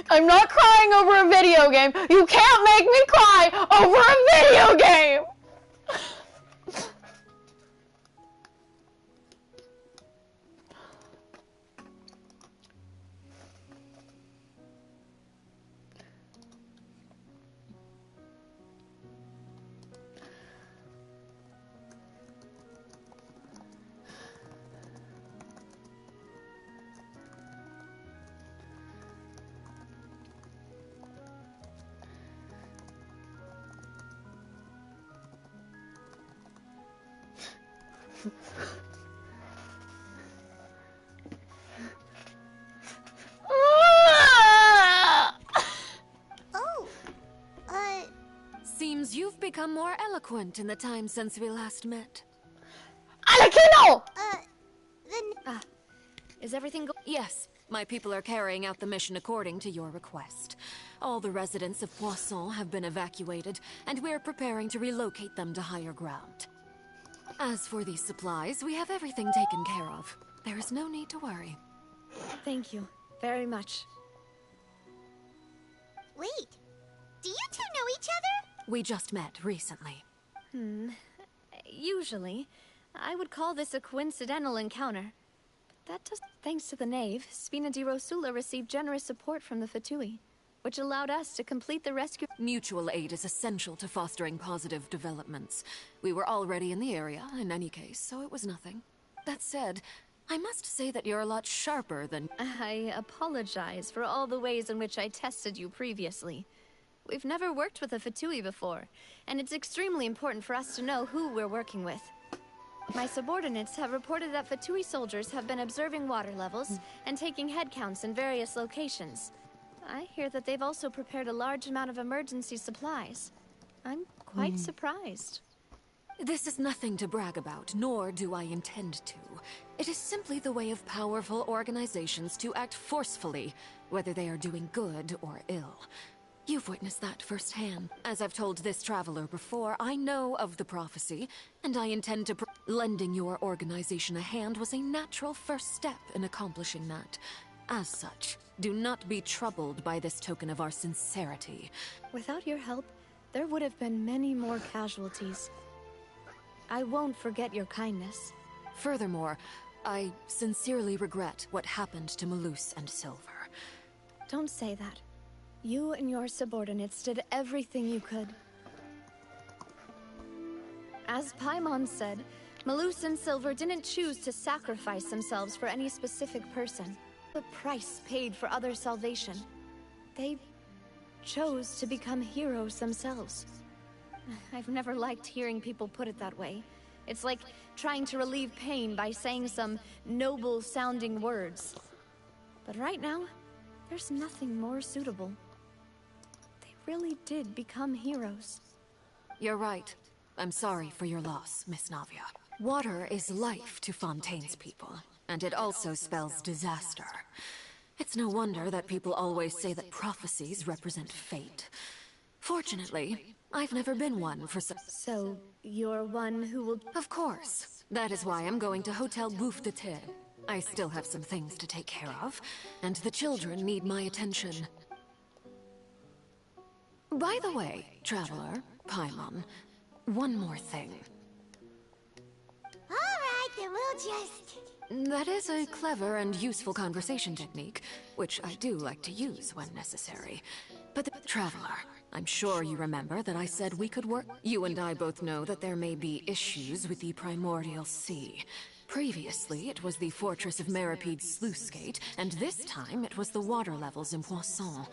I'm not crying over a video game. You can't make me cry over a video game! Seems you've become more eloquent in the time since we last met. Alakino! Is everything Yes, my people are carrying out the mission according to your request. All the residents of Poisson have been evacuated, and we're preparing to relocate them to higher ground. As for these supplies, we have everything taken care of. There is no need to worry. Thank you very much. Wait, do you two know each other? We just met recently. Usually, I would call this a coincidental encounter. But that does... Thanks to the Knave, Spina di Rosula received generous support from the Fatui, which allowed us to complete the rescue... Mutual aid is essential to fostering positive developments. We were already in the area, in any case, so it was nothing. That said, I must say that you're a lot sharper than... I apologize for all the ways in which I tested you previously. We've never worked with a Fatui before, and it's extremely important for us to know who we're working with. My subordinates have reported that Fatui soldiers have been observing water levels and taking head counts in various locations. I hear that they've also prepared a large amount of emergency supplies. I'm quite surprised. This is nothing to brag about, nor do I intend to. It is simply the way of powerful organizations to act forcefully, whether they are doing good or ill. You've witnessed that firsthand. As I've told this traveler before, I know of the prophecy, and I intend to... Lending your organization a hand was a natural first step in accomplishing that. As such, do not be troubled by this token of our sincerity. Without your help, there would have been many more casualties. I won't forget your kindness. Furthermore, I sincerely regret what happened to Malus and Silver. Don't say that. You and your subordinates did everything you could. As Paimon said, Malus and Silver didn't choose to sacrifice themselves for any specific person. The price paid for other salvation. They chose to become heroes themselves. I've never liked hearing people put it that way. It's like trying to relieve pain by saying some noble-sounding words. But right now, there's nothing more suitable. They really did become heroes. You're right. I'm sorry for your loss, Miss Navia. Water is life to Fontaine's people. and it also spells disaster. It's no wonder that people always say that prophecies represent fate. Fortunately, I've never been one for So, you're one who will... Of course. That is why I'm going to Hotel Bouffe de Terre. I still have some things to take care of, and the children need my attention. By the way, Traveler, Paimon, one more thing. Alright, then we'll just... That is a clever and useful conversation technique, which I do like to use when necessary. But Traveler, I'm sure you remember that I said we could work. You and I both know that there may be issues with the Primordial Sea. Previously, it was the Fortress of Maripede's sluice gate, and this time it was the water levels in Poisson.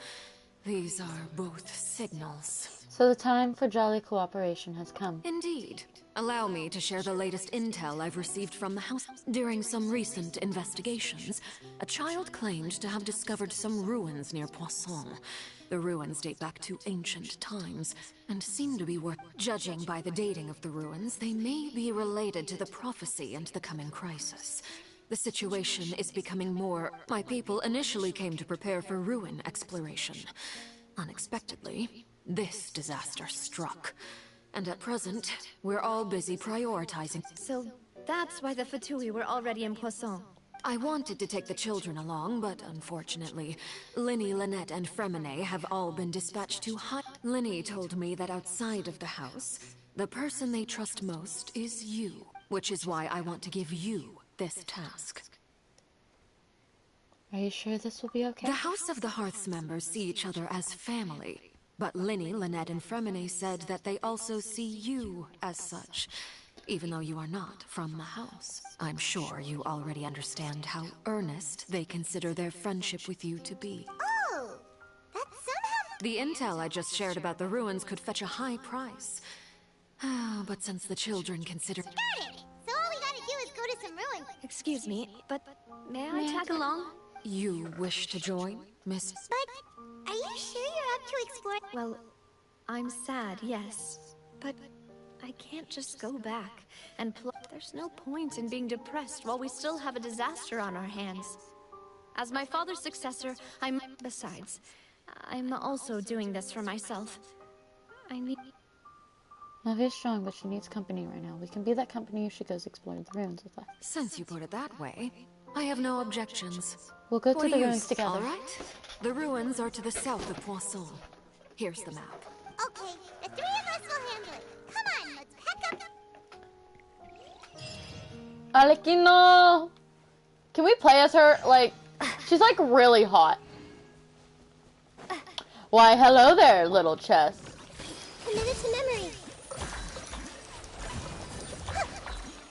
These are both signals. So the time for jolly cooperation has come. Indeed. Allow me to share the latest intel I've received from the house. During some recent investigations, a child claimed to have discovered some ruins near Poisson. The ruins date back to ancient times, and seem to be worth... Judging by the dating of the ruins, they may be related to the prophecy and the coming crisis. The situation is becoming more... My people initially came to prepare for ruin exploration. Unexpectedly, this disaster struck. And at present, we're all busy prioritizing. So, that's why the Fatui were already in Poisson. I wanted to take the children along, but unfortunately, Linny, Lynette, and Fremine have all been dispatched to Linny told me that outside of the house, the person they trust most is you, which is why I want to give you this task. Are you sure this will be okay? The House of the Hearth's members see each other as family, but Linny, Lynette, and Fremine said that they also see you as such. Even though you are not from the house. I'm sure you already understand how earnest they consider their friendship with you to be. Oh! That's somehow... The intel I just shared about the ruins could fetch a high price. But since the children consider... Got it! So all we gotta do is go to some ruins. Excuse me, but may I tag along? You wish to join, Miss... But are you sure you're up to explore... Well, I'm sad, yes. But... I can't just go back and There's no point in being depressed while we still have a disaster on our hands. As my father's successor, Besides, I'm also doing this for myself. I need... Navia's strong, but she needs company right now. We can be that company if she goes exploring the ruins with us. Since you put it that way, I have no objections. We'll go to the ruins together. All right. The ruins are to the south of Poisson. Here's the map. Okay, the three of us will handle it. Come on, let's pack up. Alekino! Can we play as her? Like, she's like really hot. Why, hello there, little chess. Committed to memory.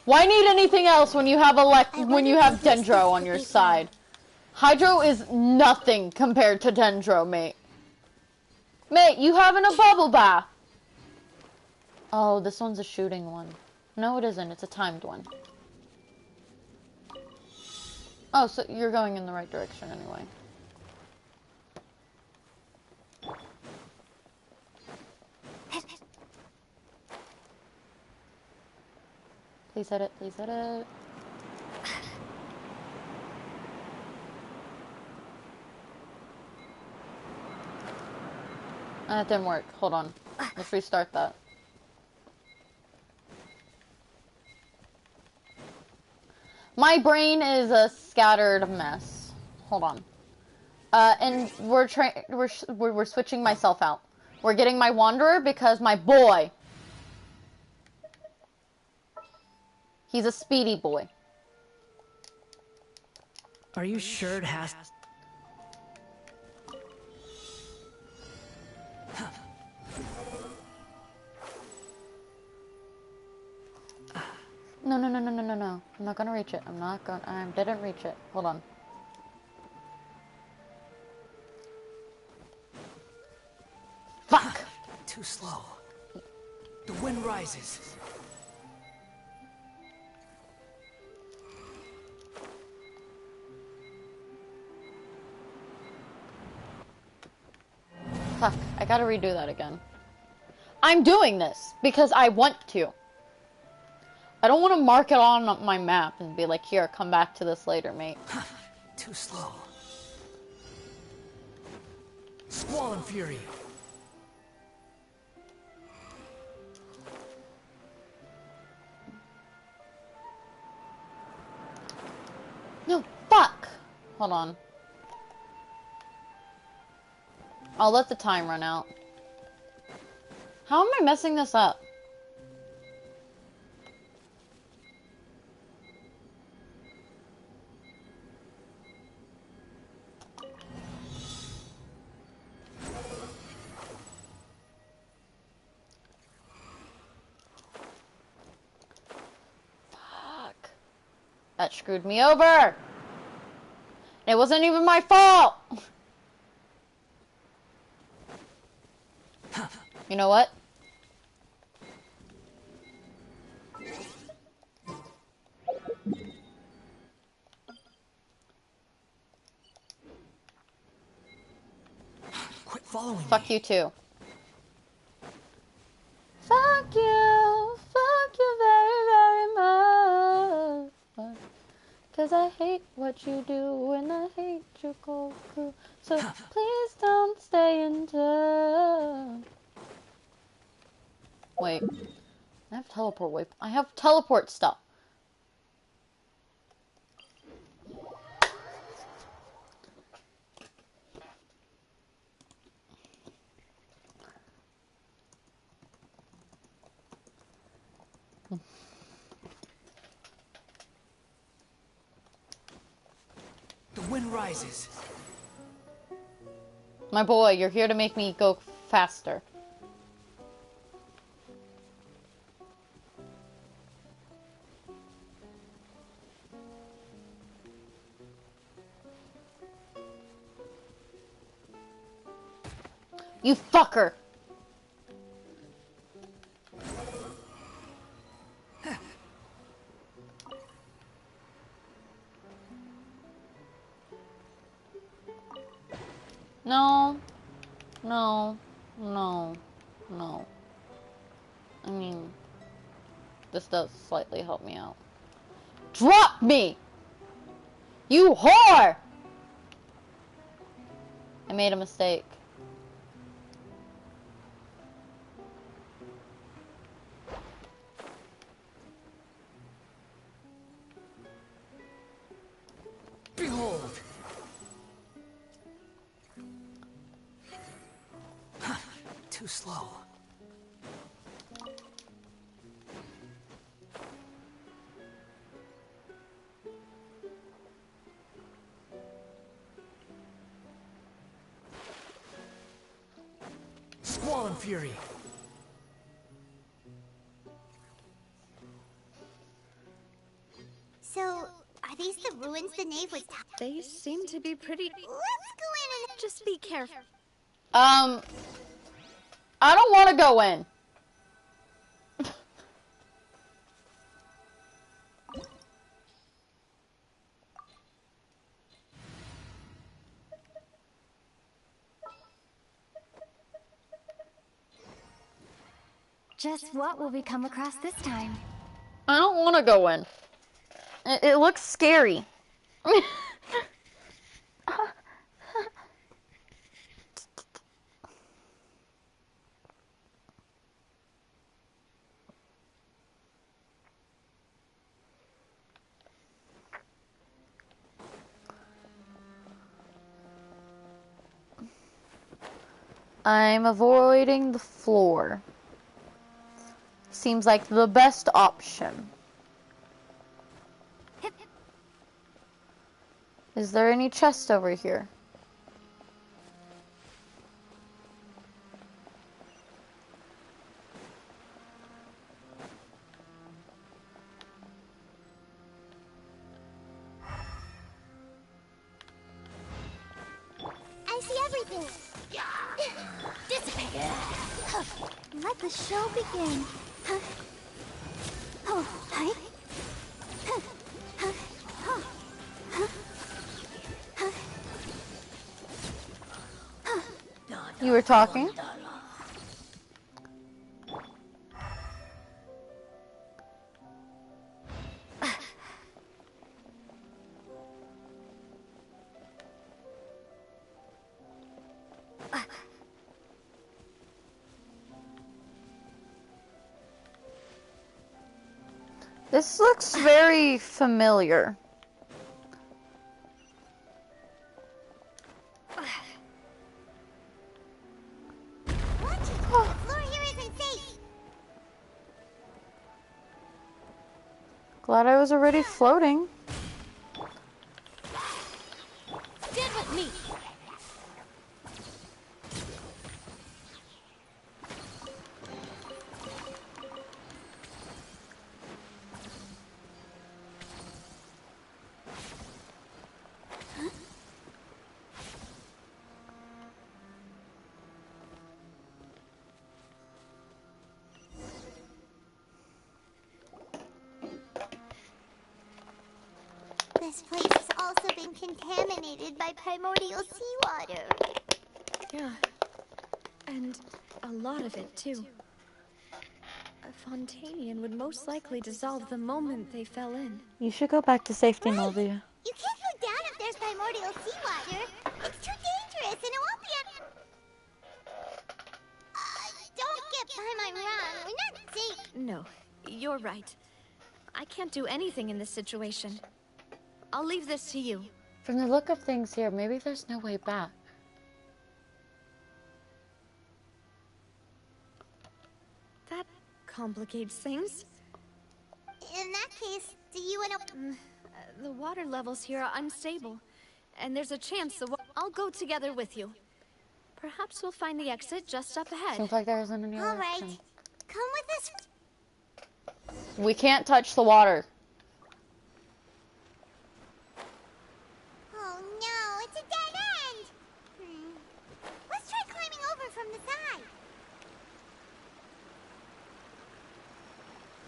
Why need anything else when you have Dendro on your side? Hydro is nothing compared to Dendro, mate. Mate, you having a bubble bath? Oh, this one's a shooting one. No, it isn't. It's a timed one. Oh, so you're going in the right direction anyway. Please hit it. Please hit it. That didn't work. Hold on. Let's restart that. My brain is a scattered mess. Hold on. And we're switching myself out. We're getting my Wanderer because my boy, he's a speedy boy. Are you sure it has... No. I'm not gonna reach it. I didn't reach it. Hold on. Fuck! Too slow. The wind rises. Fuck, I gotta redo that again. I'm doing this because I want to. I don't want to mark it on my map and be like, here, come back to this later, mate. Too slow. Squall and Fury. No, fuck! Hold on. I'll let the time run out. How am I messing this up? Fuck. That screwed me over! It wasn't even my fault! You know what? Quit following me. Fuck you too. Fuck you very, very much. 'Cause I hate what you do and I hate your cold crew. So please don't stay in touch. Wait. I have teleport waypoint. I have teleport stuff. The wind rises. My boy, you're here to make me go faster. You fucker! No. No. No. No. I mean, this does slightly help me out. Drop me! You whore! I made a mistake. Behold! Too slow. Squall and Fury. So, are these the ruins the knave was talking? They seem to be pretty... Let's go in and... Just be careful. I don't want to go in. Just what will we come across this time? I don't want to go in. It looks scary. I'm avoiding the floor. Seems like the best option. Is there any chest over here? I see everything. Dissipate. Let the show begin. Oh, hi. You were talking? This looks very familiar. Watch it! The floor here isn't safe! Glad I was already floating. Stand with me! This place has also been contaminated by primordial seawater. Yeah. And a lot of it, too. A Fontainian would most likely dissolve the moment they fell in. You should go back to safety, Novia. You can't go down if there's primordial seawater. It's too dangerous and it won't be don't get Paimon wrong. We're not safe. No, you're right. I can't do anything in this situation. I'll leave this to you. From the look of things here, maybe there's no way back. That complicates things. In that case, do you want to... The water levels here are unstable, and there's a chance I'll go together with you. Perhaps we'll find the exit just up ahead. Seems like there isn't any other All right. option. Come with us. We can't touch the water. Oh no, it's a dead end. Let's try climbing over from the side.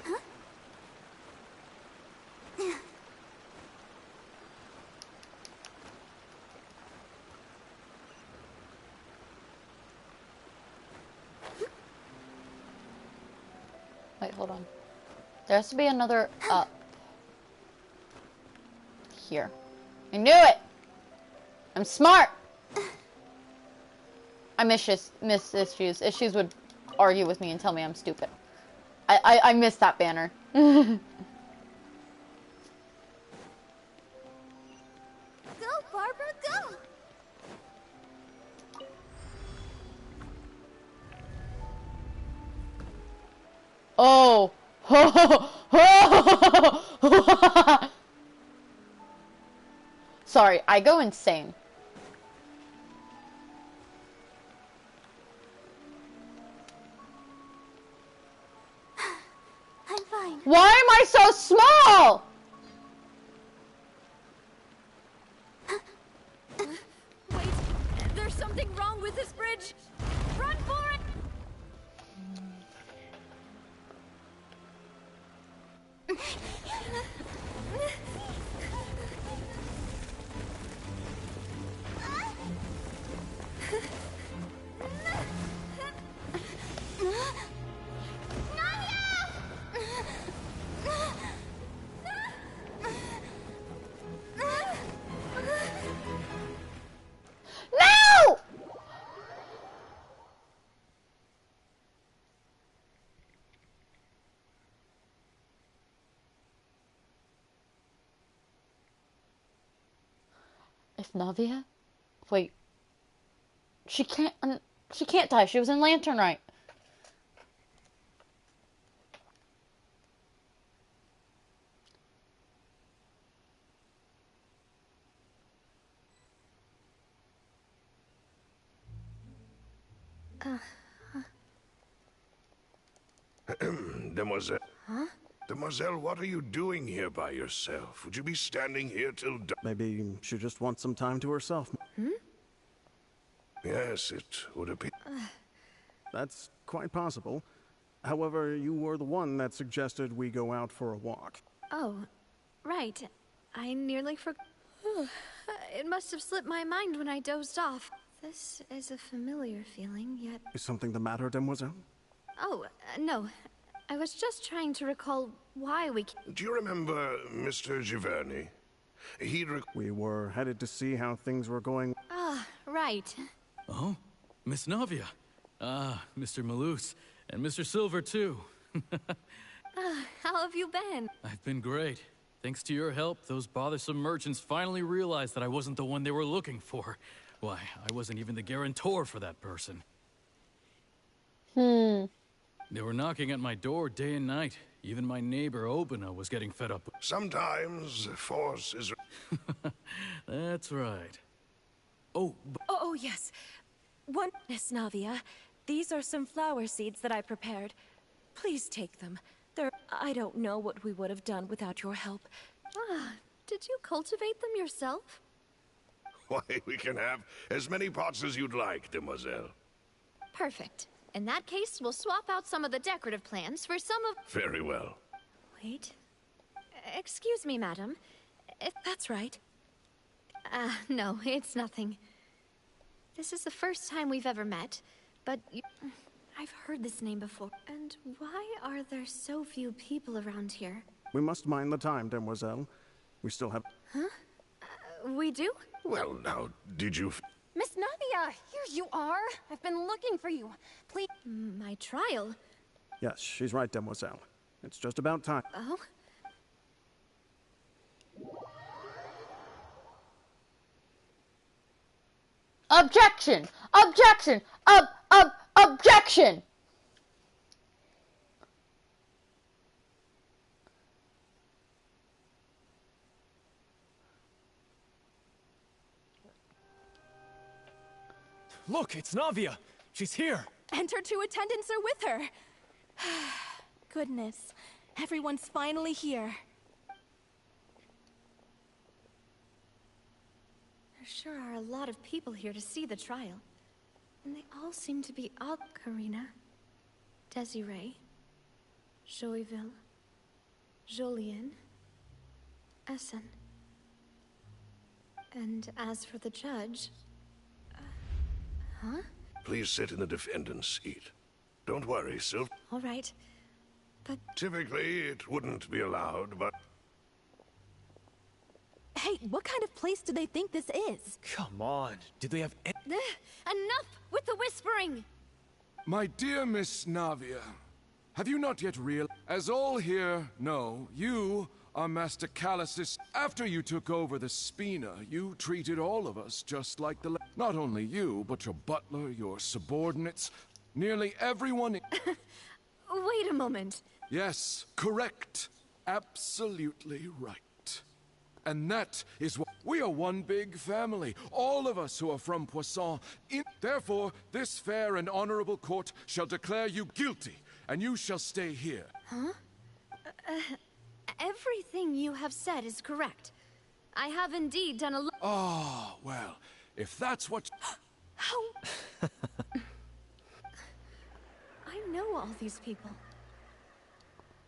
Huh? Wait, hold on. There has to be another up. Here. I knew it! I'm smart! I miss Issues. Issues would argue with me and tell me I'm stupid. I miss that banner. Go, Barbara, go! Oh! Sorry, I go insane. I'm fine. Why am I so small? Wait, there's something wrong with this bridge. Run for it! No! If Navia? Wait. She can't die. She was in Lantern, right? Demoiselle. Huh? Demoiselle, what are you doing here by yourself? Would you be standing here till Maybe she just wants some time to herself. Yes, it would appear. That's quite possible. However, you were the one that suggested we go out for a walk. Oh, right. I nearly forgot. It must have slipped my mind when I dozed off. This is a familiar feeling, yet... Is something the matter, Demoiselle? Oh, no. I was just trying to recall why we... Do you remember Mr. Giverny? We were headed to see how things were going. Ah, right. Oh, Miss Navia. Ah, Mr. Malus. And Mr. Silver, too. How have you been? I've been great. Thanks to your help, those bothersome merchants finally realized that I wasn't the one they were looking for. Why, I wasn't even the guarantor for that person. They were knocking at my door day and night. Even my neighbor, Obina, was getting fed up. Sometimes force is... That's right. Oh, yes. Miss Navia, these are some flower seeds that I prepared. Please take them. I don't know what we would have done without your help. Did you cultivate them yourself? Why, we can have as many pots as you'd like, demoiselle. Perfect. In that case, we'll swap out some of the decorative plants for some of... Very well. Wait. Excuse me, madam. If that's right. No, it's nothing. This is the first time we've ever met, but I've heard this name before. And why are there so few people around here? We must mind the time, demoiselle. We still have... Huh? We do? Well, now, did you... Miss Navia, here you are. I've been looking for you. Please... My trial? Yes, she's right, demoiselle. It's just about time. Oh? Objection! Objection! Objection! Look, it's Navia. She's here. And her two attendants are with her. Goodness, everyone's finally here. There sure are a lot of people here to see the trial. And they all seem to be Karina, Desiree, Joyville, Jolien, Essen. And as for the judge... Huh? Please sit in the defendant's seat. Don't worry, Sylv. All right. But... Typically, it wouldn't be allowed, but... Hey, what kind of place do they think this is? Come on. Do they have Enough with the whispering! My dear Miss Navia, have you not yet realized? As all here know, you are Master Callus's. After you took over the Spina, you treated all of us just like the... Not only you, but your butler, your subordinates, nearly everyone... Wait a moment. Yes, correct. Absolutely right. And that is why we are one big family, all of us who are from Poisson. Therefore, this fair and honorable court shall declare you guilty, and you shall stay here. Huh? Everything you have said is correct. I have indeed done a lot. Oh, well, if that's what... How? I know all these people.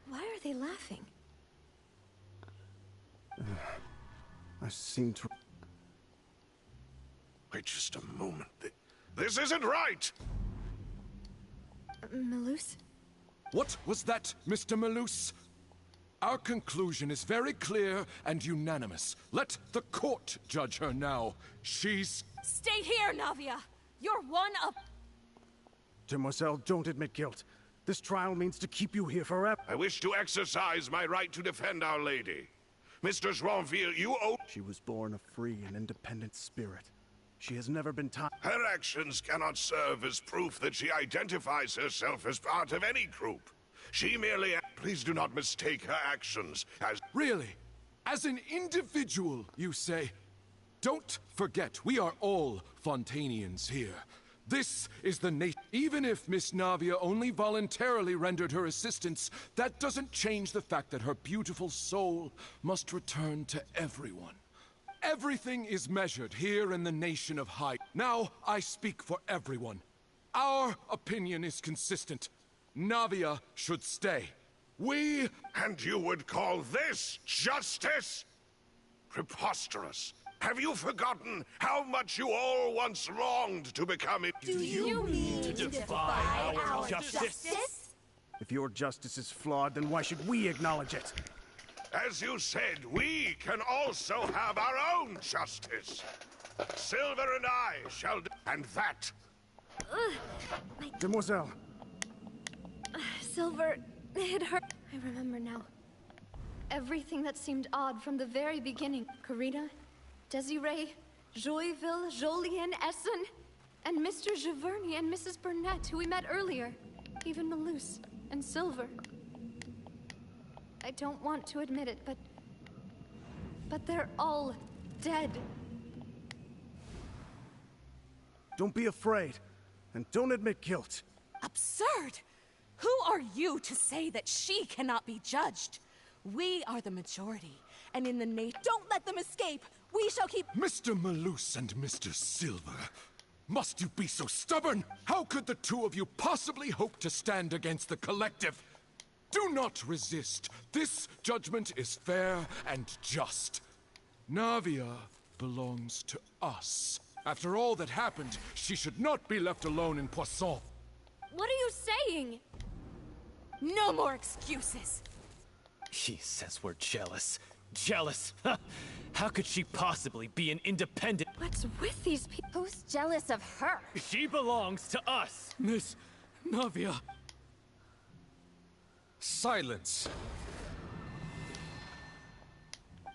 Why are they laughing? I seem to... Wait just a moment. This isn't right! Malus? What was that, Mr. Malus? Our conclusion is very clear and unanimous. Let the court judge her now. She's... Stay here, Navia! You're one of... Demoiselle, don't admit guilt. This trial means to keep you here forever. I wish to exercise my right to defend Our Lady. Mr. Joinville, you owe... She was born a free and independent spirit. She has never been taught... Her actions cannot serve as proof that she identifies herself as part of any group. She merely... Please do not mistake her actions as... Really? As an individual, you say? Don't forget, we are all Fontainians here. This is the nation. Even if Miss Navia only voluntarily rendered her assistance, that doesn't change the fact that her beautiful soul must return to everyone. Everything is measured here in the nation of Hyde. Now, I speak for everyone. Our opinion is consistent. Navia should stay. We... And you would call this justice? Preposterous. Have you forgotten how much you all once longed to become it? Do you mean to defy our justice? If your justice is flawed, then why should we acknowledge it? As you said, we can also have our own justice. Silver and I shall... And that... Demoiselle. Silver, it hurt. I remember now. Everything that seemed odd from the very beginning. Karina, Desiree, Joyville, Jolien, Essen, and Mr. Giverny and Mrs. Burnett, who we met earlier. Even Malus and Silver. I don't want to admit it, but they're all dead. Don't be afraid, and don't admit guilt. Absurd! Who are you to say that she cannot be judged? We are the majority, and in the nation, don't let them escape! We shall keep— Mr. Malus and Mr. Silver, must you be so stubborn? How could the two of you possibly hope to stand against the collective? Do not resist. This judgment is fair and just. Navia belongs to us. After all that happened, she should not be left alone in Poisson. What are you saying? No more excuses! She says we're jealous. Jealous? How could she possibly be an independent— What's with these people? Who's jealous of her? She belongs to us! Miss Navia. Silence!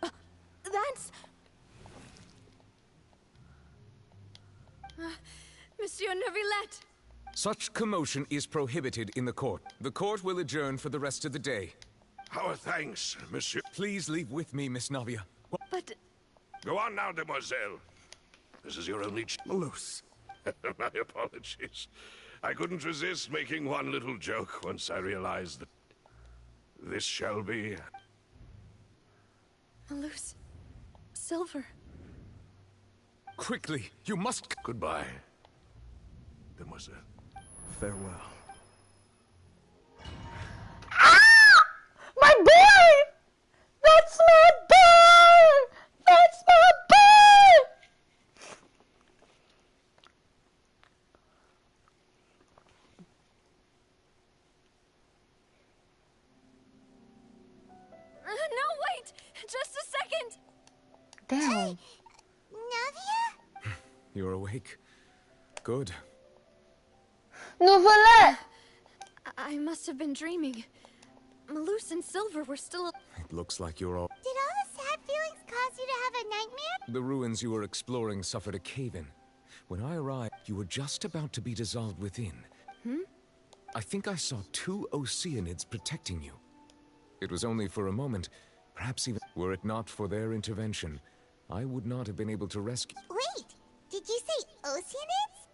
That's... Monsieur Neuvillette! Such commotion is prohibited in the court. The court will adjourn for the rest of the day. Our thanks, monsieur. Please leave with me, Miss Navia. But... Go on now, demoiselle. This is your only Malus. My apologies. I couldn't resist making one little joke once I realized that this shall be... Malus. Silver. Quickly, you must... Goodbye, demoiselle. Farewell. My boy! That's my boy! That's my boy! No, wait! Just a second! Damn. Navia? You're awake. Good. Neuvillette! I must have been dreaming. Malus and Silver were still... It looks like you're all... Did all the sad feelings cause you to have a nightmare? The ruins you were exploring suffered a cave-in. When I arrived, you were just about to be dissolved within. I think I saw 2 Oceanids protecting you. It was only for a moment. Perhaps even... Were it not for their intervention, I would not have been able to rescue... Wait, did you say Oceanids?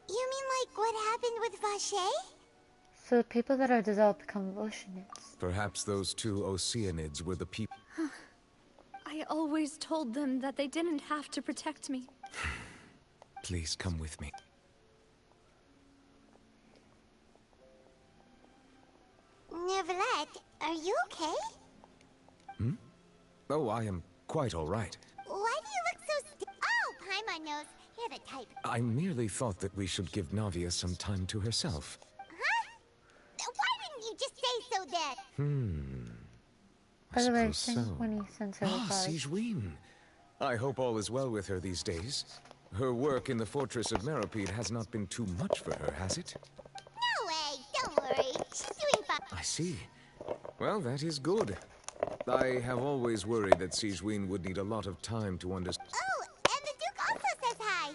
You mean like what happened with Vache? So the people that are dissolved become Oceanids. Perhaps those 2 Oceanids were the people... I always told them that they didn't have to protect me. Please come with me. Neuvillette, are you okay? Oh, I am quite all right. Why do you look so Oh, Paimon knows. You're the type. I merely thought that we should give Navia some time to herself. Huh? Why didn't you just say so then? By the way, suppose sing so. when he sends her the card. Sigewinne. I hope all is well with her these days. Her work in the Fortress of Meropide has not been too much for her, has it? No way, don't worry. She's doing fine. I see. Well, that is good. I have always worried that Sigewinne would need a lot of time to understand. Oh, and the Duke also says hi.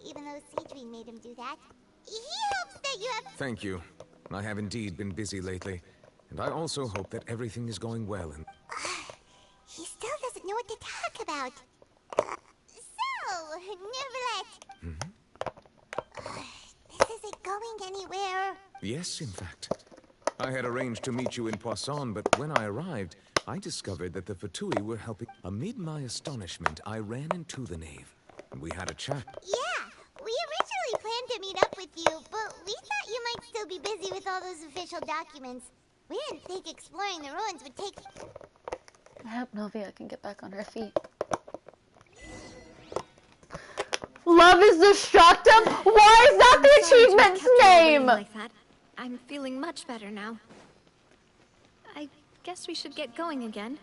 Even though Sigewinne made him do that. He hopes that you have... Thank you. I have indeed been busy lately. And I also hope that everything is going well and... He still doesn't know what to talk about. So, Neuvillette. This isn't going anywhere. Yes, in fact. I had arranged to meet you in Poisson, but when I arrived, I discovered that the Fatui were helping. Amid my astonishment, I ran into the nave, and we had a chat. Yeah, we originally planned to meet up with you, but we thought you might still be busy with all those official documents. We didn't think exploring the ruins would take... I hope Navia can get back on her feet. Love is destructive? Why is that the achievement's name? Like that. I'm feeling much better now. I guess we should get going again.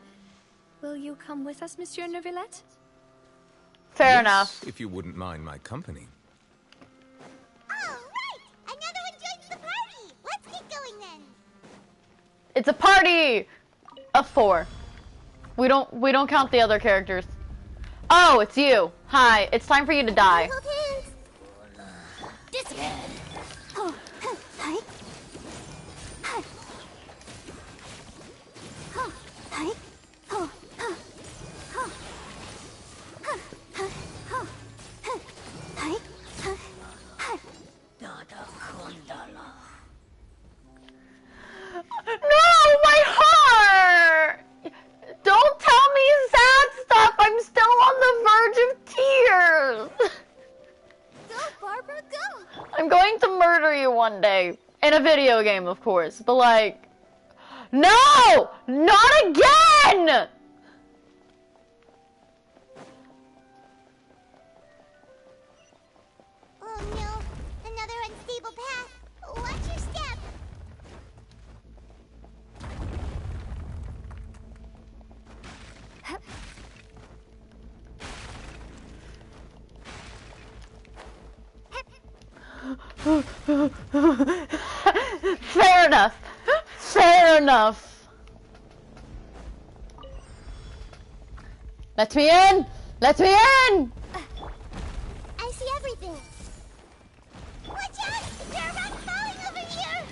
Will you come with us, Monsieur Neuvillette? Fair enough. If you wouldn't mind my company. All right! Another one joins the party! Let's get going then! It's a party of 4. We don't count the other characters. Oh, it's you. Hi, it's time for you to die. No, my heart! Don't tell me sad stuff. I'm still on the verge of tears. Go, Barbara, go! I'm going to murder you one day. In a video game, of course. But like... No! Not again! Oh no, another unstable path. Watch your step. Fair enough. Fair enough. Let me in! Let me in! I see everything. Watch out! There are rocks falling over here!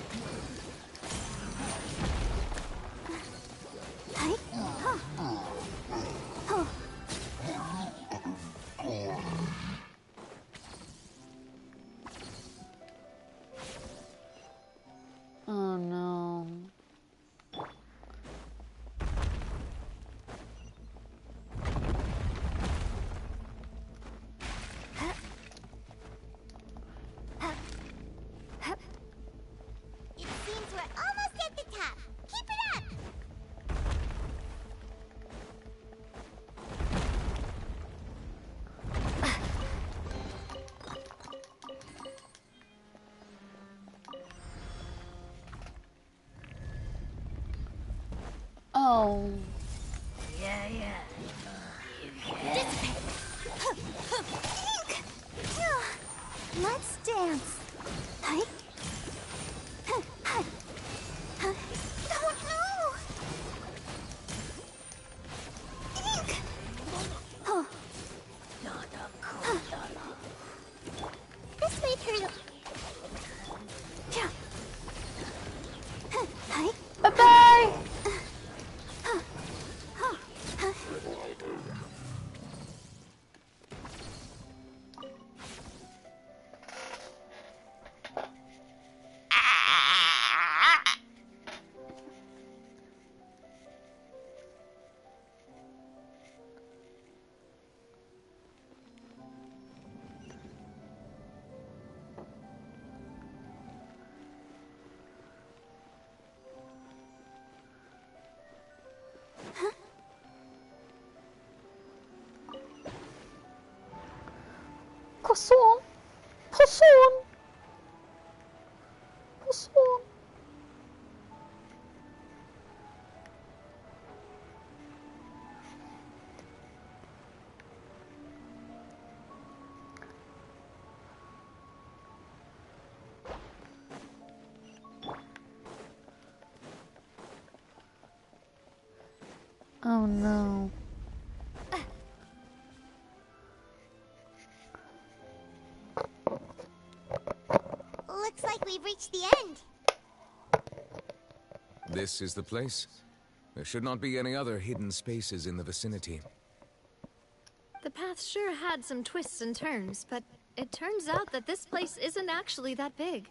Oh no. It seems we're almost at the top. Keep it up! Oh. Yeah. Let's dance. This may turn. Bye-bye! Person. Oh no. Looks like we've reached the end. This is the place? There should not be any other hidden spaces in the vicinity. The path sure had some twists and turns, but it turns out that this place isn't actually that big.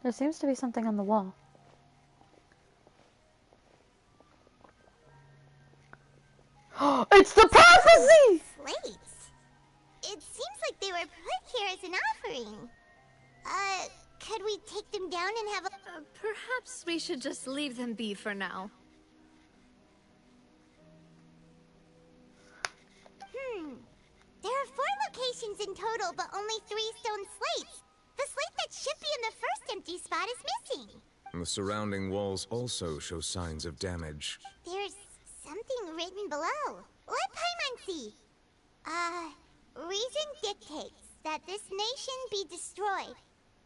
There seems to be something on the wall. It's the prophecy! Slates? It seems like they were put here as an offering. Could we take them down and have a... Perhaps we should just leave them be for now. There are 4 locations in total, but only 3 stone slates. The slate that should be in the first empty spot is missing. The surrounding walls also show signs of damage. There's something written below. Let Paimon see. Reason dictates that this nation be destroyed.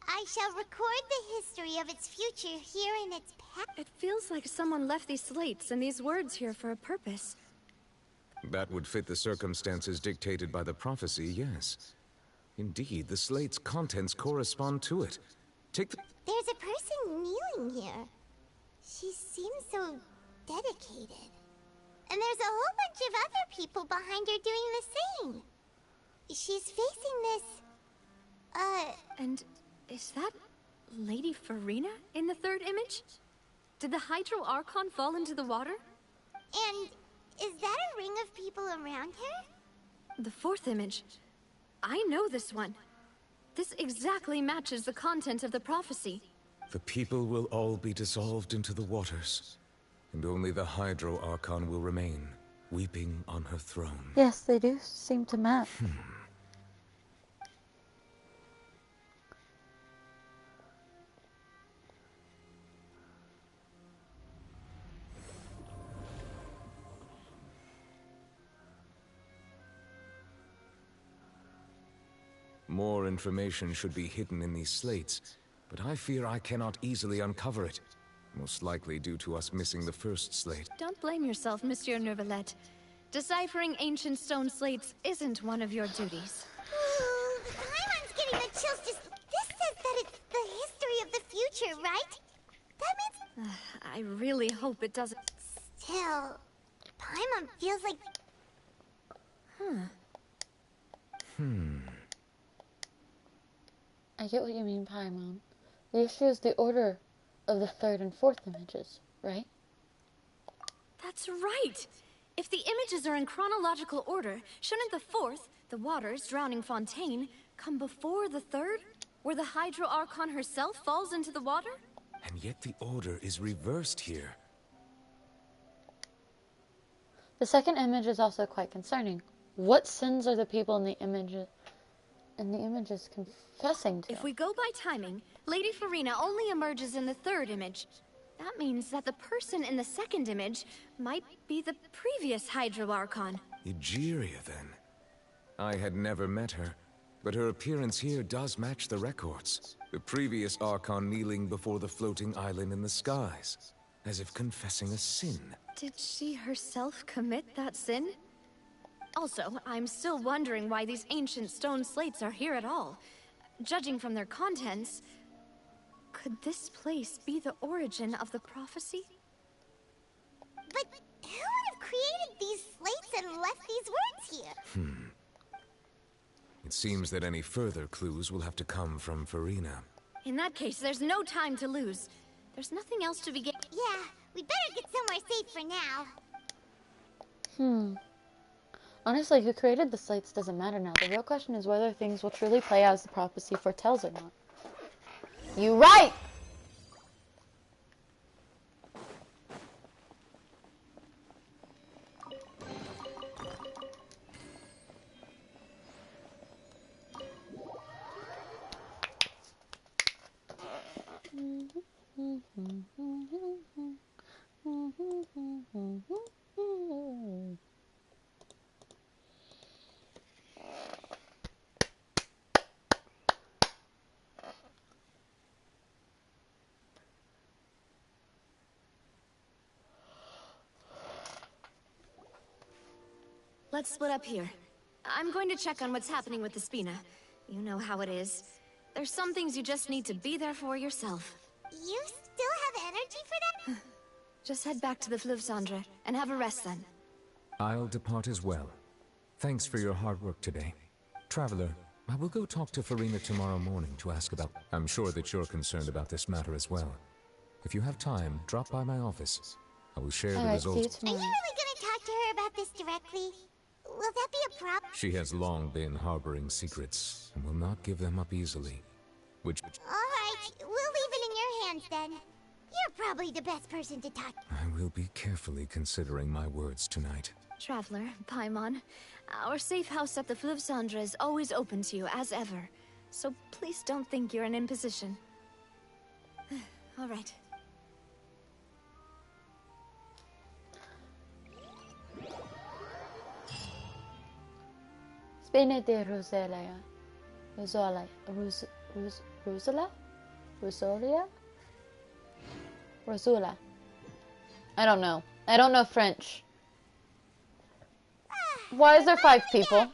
I shall record the history of its future here in its past. It feels like someone left these slates and these words here for a purpose. That would fit the circumstances dictated by the prophecy, yes. Indeed, the slate's contents correspond to it. Take the... There's a person kneeling here. She seems so dedicated. And there's a whole bunch of other people behind her doing the same. She's facing this... And is that Lady Farina in the third image? Did the Hydro Archon fall into the water? And is that a ring of people around her? The fourth image. I know this one. This exactly matches the content of the prophecy. The people will all be dissolved into the waters, and only the Hydro Archon will remain, weeping on her throne. Yes, they do seem to match. More information should be hidden in these slates, but I fear I cannot easily uncover it. Most likely due to us missing the first slate. Don't blame yourself, Monsieur Neuvillette. Deciphering ancient stone slates isn't one of your duties. Ooh, Paimon's getting the chills just... This says that it's the history of the future, right? That means... I really hope it doesn't... Still... Paimon feels like... I get what you mean, Paimon. The issue is the order of the third and fourth images, right? That's right! If the images are in chronological order, shouldn't the fourth, the waters drowning Fontaine, come before the third? Where the Hydro Archon herself falls into the water? And yet the order is reversed here. The second image is also quite concerning. What sins are the people in the images confessing to? If we go by timing, Lady Farina only emerges in the third image. That means that the person in the second image might be the previous Hydro Archon. Egeria, then. I had never met her, but her appearance here does match the records. The previous Archon kneeling before the floating island in the skies, as if confessing a sin. Did she herself commit that sin? Also, I'm still wondering why these ancient stone slates are here at all. Judging from their contents, could this place be the origin of the prophecy? But who would have created these slates and left these words here? It seems that any further clues will have to come from Farina. In that case, there's no time to lose. There's nothing else to be gained. Yeah, we'd better get somewhere safe for now. Honestly, who created the slates doesn't matter now. The real question is whether things will truly play out as the prophecy foretells or not. You right! Let's split up here. I'm going to check on what's happening with the Spina. You know how it is. There's some things you just need to be there for yourself. You still have energy for that? Just head back to the Fleuve Cendre and have a rest then. I'll depart as well. Thanks for your hard work today. Traveler, I will go talk to Farina tomorrow morning to ask about... I'm sure that you're concerned about this matter as well. If you have time, drop by my office. I will share the results. Are you really going to talk to her about this directly? Will that be a problem? She has long been harboring secrets, and will not give them up easily. Which... Alright, we'll leave it in your hands then. You're probably the best person to talk. I will be carefully considering my words tonight. Traveler, Paimon, our safe house at the Fleuve Cendre is always open to you, as ever. So please don't think you're an imposition. Alright. Spina de Rosella. Rosella? Rosolia? Rosula. I don't know. I don't know French. Why is there 5 people?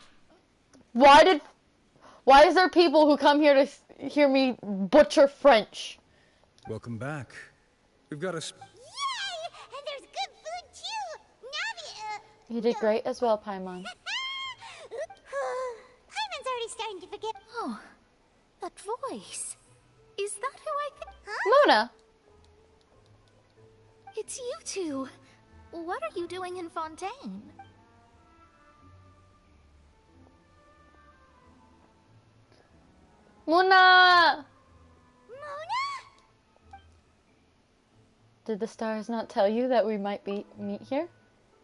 Why is there people who come here to hear me butcher French? Welcome back. We've got a... Yay! And there's good food too! Navi, You did great as well, Paimon. Paimon's already starting to forget. Oh, that voice. Is that who I think? Mona! It's you two. What are you doing in Fontaine? Mona! Mona? Did the stars not tell you that we might meet here?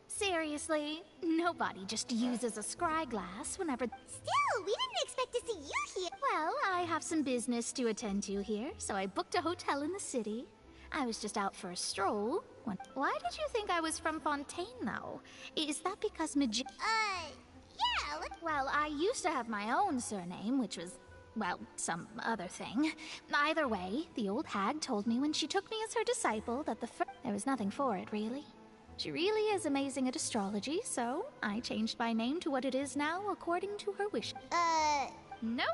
Seriously, nobody just uses a scry glass whenever... Still, we didn't expect to see you here. Well, I have some business to attend to here, so I booked a hotel in the city. I was just out for a stroll. Why did you think I was from Fontaine, though? Is that because yeah, Well, I used to have my own surname, which was, well, some other thing. Either way, the old hag told me when she took me as her disciple that there was nothing for it, really. She really is amazing at astrology, so I changed my name to what it is now according to her wish. Nope.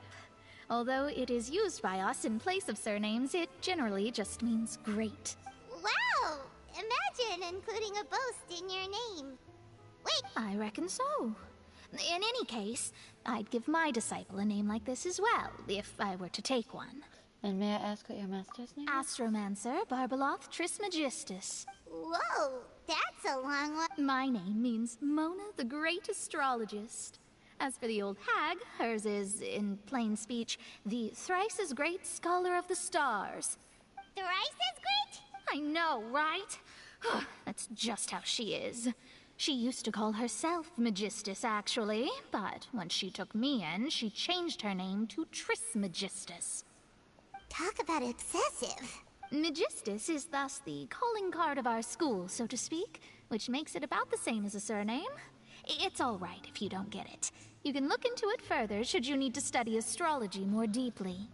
Although it is used by us in place of surnames, it generally just means great. Wow! Imagine including a boast in your name. Wait! I reckon so. In any case, I'd give my disciple a name like this as well, if I were to take one. And may I ask what your master's name is? Astromancer Barbeloth Trismegistus. Whoa! That's a long one. My name means Mona the Great Astrologist. As for the old hag, hers is, in plain speech, the thrice-as-great Scholar of the Stars. Thrice-as-great? I know, right? That's just how she is. She used to call herself Megistus, actually, but when she took me in, she changed her name to Trismegistus. Talk about obsessive. Megistus is thus the calling card of our school, so to speak, which makes it about the same as a surname. It's all right if you don't get it. You can look into it further should you need to study astrology more deeply.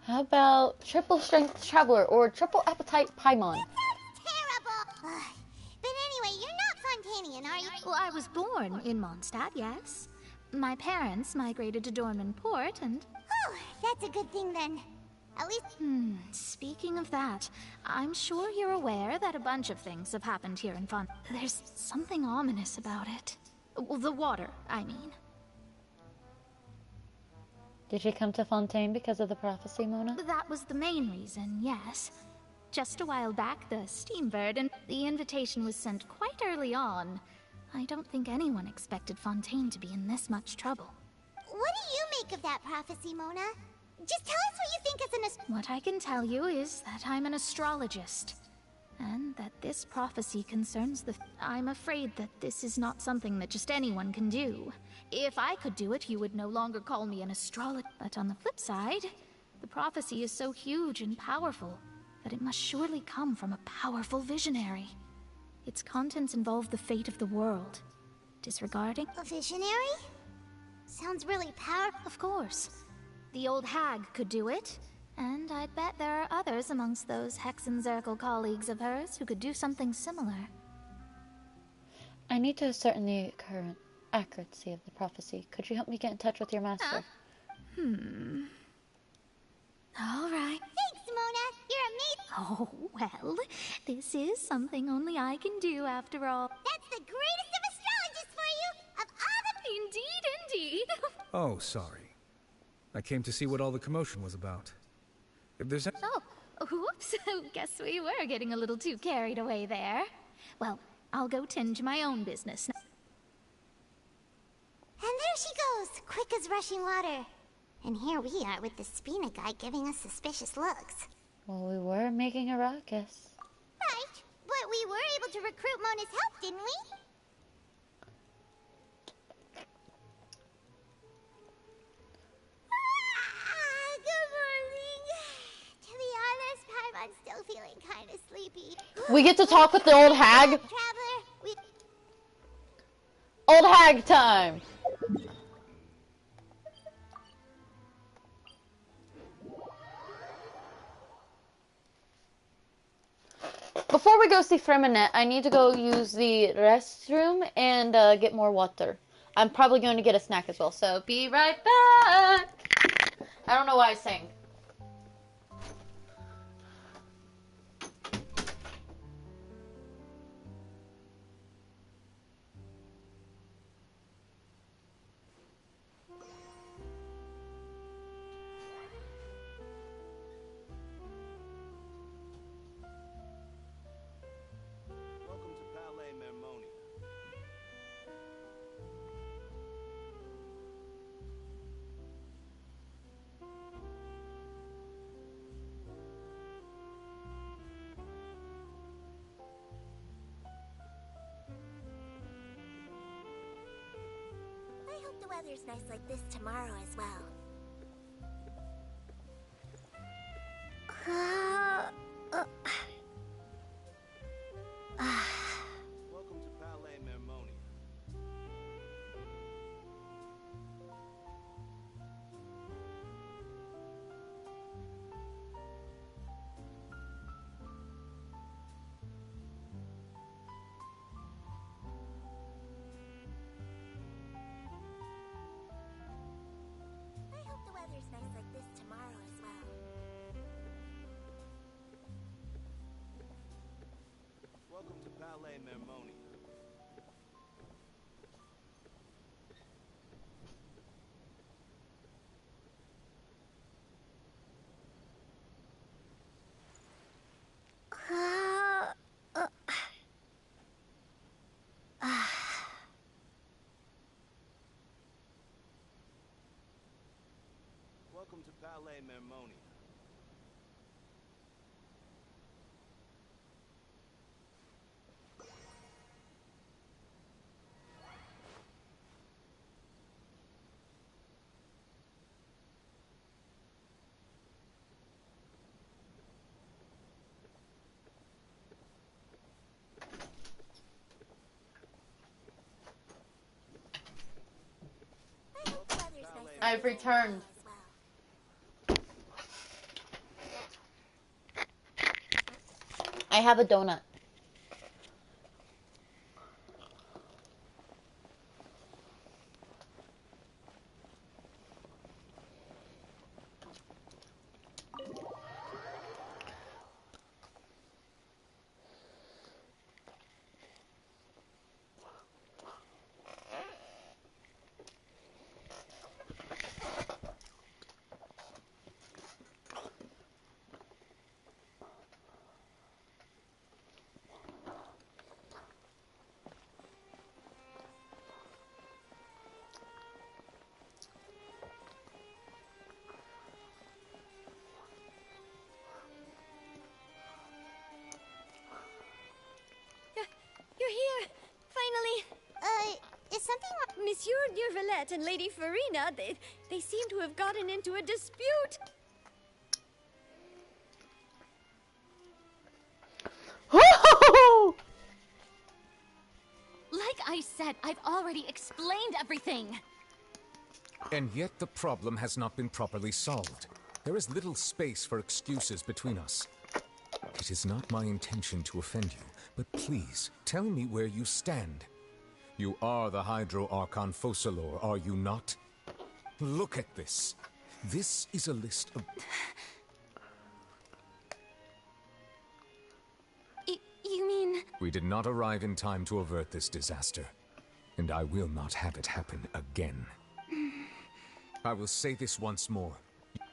How about triple strength traveler or triple appetite Paimon? Terrible! But anyway, you're not Fontainian, are you? Well, I was born in Mondstadt, yes. My parents migrated to Dornman Port and... Oh, that's a good thing then. At least... Speaking of that, I'm sure you're aware that a bunch of things have happened here in Fontaine. There's something ominous about it. Well, the water, I mean. Did you come to Fontaine because of the prophecy, Mona? That was the main reason, yes. Just a while back, the Steambird and the invitation was sent quite early on. I don't think anyone expected Fontaine to be in this much trouble. What do you make of that prophecy, Mona? Just tell us what you think as an What I can tell you is that I'm an astrologist, and that this prophecy concerns I'm afraid that this is not something that just anyone can do. If I could do it, you would no longer call me an astrologist. But on the flip side, the prophecy is so huge and powerful that it must surely come from a powerful visionary. Its contents involve the fate of the world. Disregarding... A visionary? Sounds really powerful. Of course. The old hag could do it, and I'd bet there are others amongst those Hexenzirkel colleagues of hers who could do something similar. I need to ascertain the current accuracy of the prophecy. Could you help me get in touch with your master? All right. Thanks, Mona. You're amazing. Oh, well, this is something only I can do after all. That's the greatest of astrologists for you, of all the... Indeed. Oh, sorry. I came to see what all the commotion was about. If there's... Oh, whoops. Guess we were getting a little too carried away there. Well, I'll go tend to my own business. And there she goes, quick as rushing water. And here we are with the Spina guy giving us suspicious looks. Well, we were making a ruckus. Right, but we were able to recruit Mona's help, didn't we? Good morning. To be honest, I'm still feeling kind of sleepy. We get to talk with the old hag? Traveler, Old hag time! Before we go see Freminette, I need to go use the restroom and get more water. I'm probably going to get a snack as well, so be right back. I don't know why I sang. I hope the weather's nice like this tomorrow as well. Welcome to Palais Mermonia. I hope the weather's nice like this tomorrow as well. Welcome to Palais Mermonia. Welcome to Palais Mermonia. I've returned. I have a donut. You're here! Finally! Is something wrong? Monsieur Neuvillette and Lady Farina, they seem to have gotten into a dispute. Like I said, I've already explained everything. And yet the problem has not been properly solved. There is little space for excuses between us. It is not my intention to offend you, but please, tell me where you stand. You are the Hydro Archon Focalor, are you not? Look at this. This is a list of... You mean... We did not arrive in time to avert this disaster, and I will not have it happen again. I will say this once more.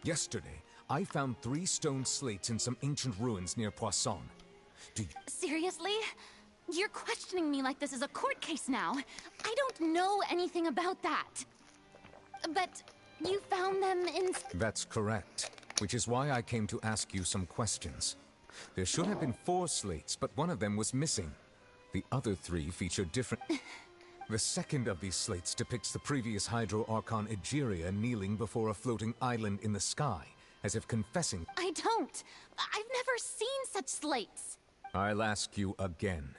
Yesterday, I found 3 stone slates in some ancient ruins near Poisson. Do you... Seriously? You're questioning me like this is a court case now. I don't know anything about that. But you found them in... That's correct, which is why I came to ask you some questions. There should have been 4 slates, but one of them was missing. The other 3 feature different... The second of these slates depicts the previous Hydro Archon Egeria kneeling before a floating island in the sky, as if confessing... I don't. I've never seen such slates. I'll ask you again.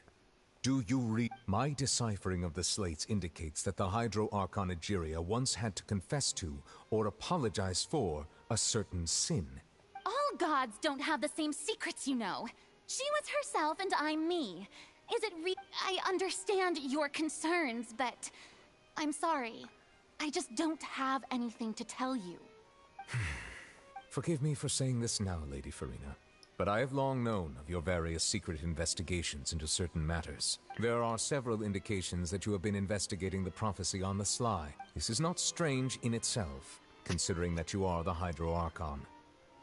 Do you read? My deciphering of the slates indicates that the Hydro Archon Egeria once had to confess to, or apologize for, a certain sin. All gods don't have the same secrets, you know. She was herself and I'm me. Is it I understand your concerns, but I'm sorry. I just don't have anything to tell you. Forgive me for saying this now, Lady Farina, but I have long known of your various secret investigations into certain matters. There are several indications that you have been investigating the prophecy on the sly. This is not strange in itself, considering that you are the Hydro Archon.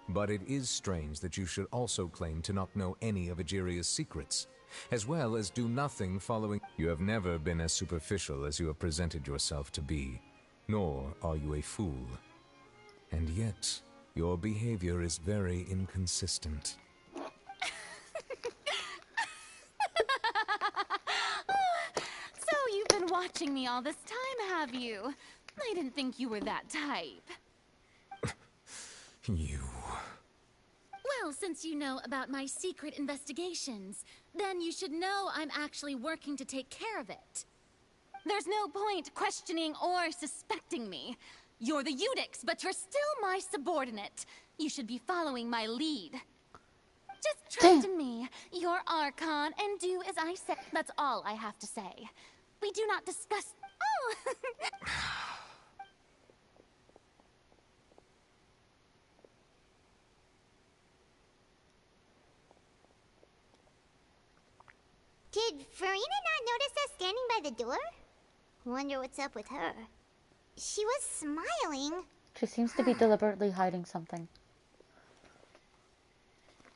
But it is strange that you should also claim to not know any of Egeria's secrets, as well as do nothing following. You have never been as superficial as you have presented yourself to be, nor are you a fool. And yet, your behavior is very inconsistent. So you've been watching me all this time, have you? I didn't think you were that type. You... Well, since you know about my secret investigations, then you should know I'm actually working to take care of it. There's no point questioning or suspecting me. You're the Eudix, but you're still my subordinate. You should be following my lead. Just trust in me, you're Archon, and do as I say. That's all I have to say. We do not discuss... Oh! Did Farina not notice us standing by the door? Wonder what's up with her. She was smiling. She seems to be deliberately hiding something.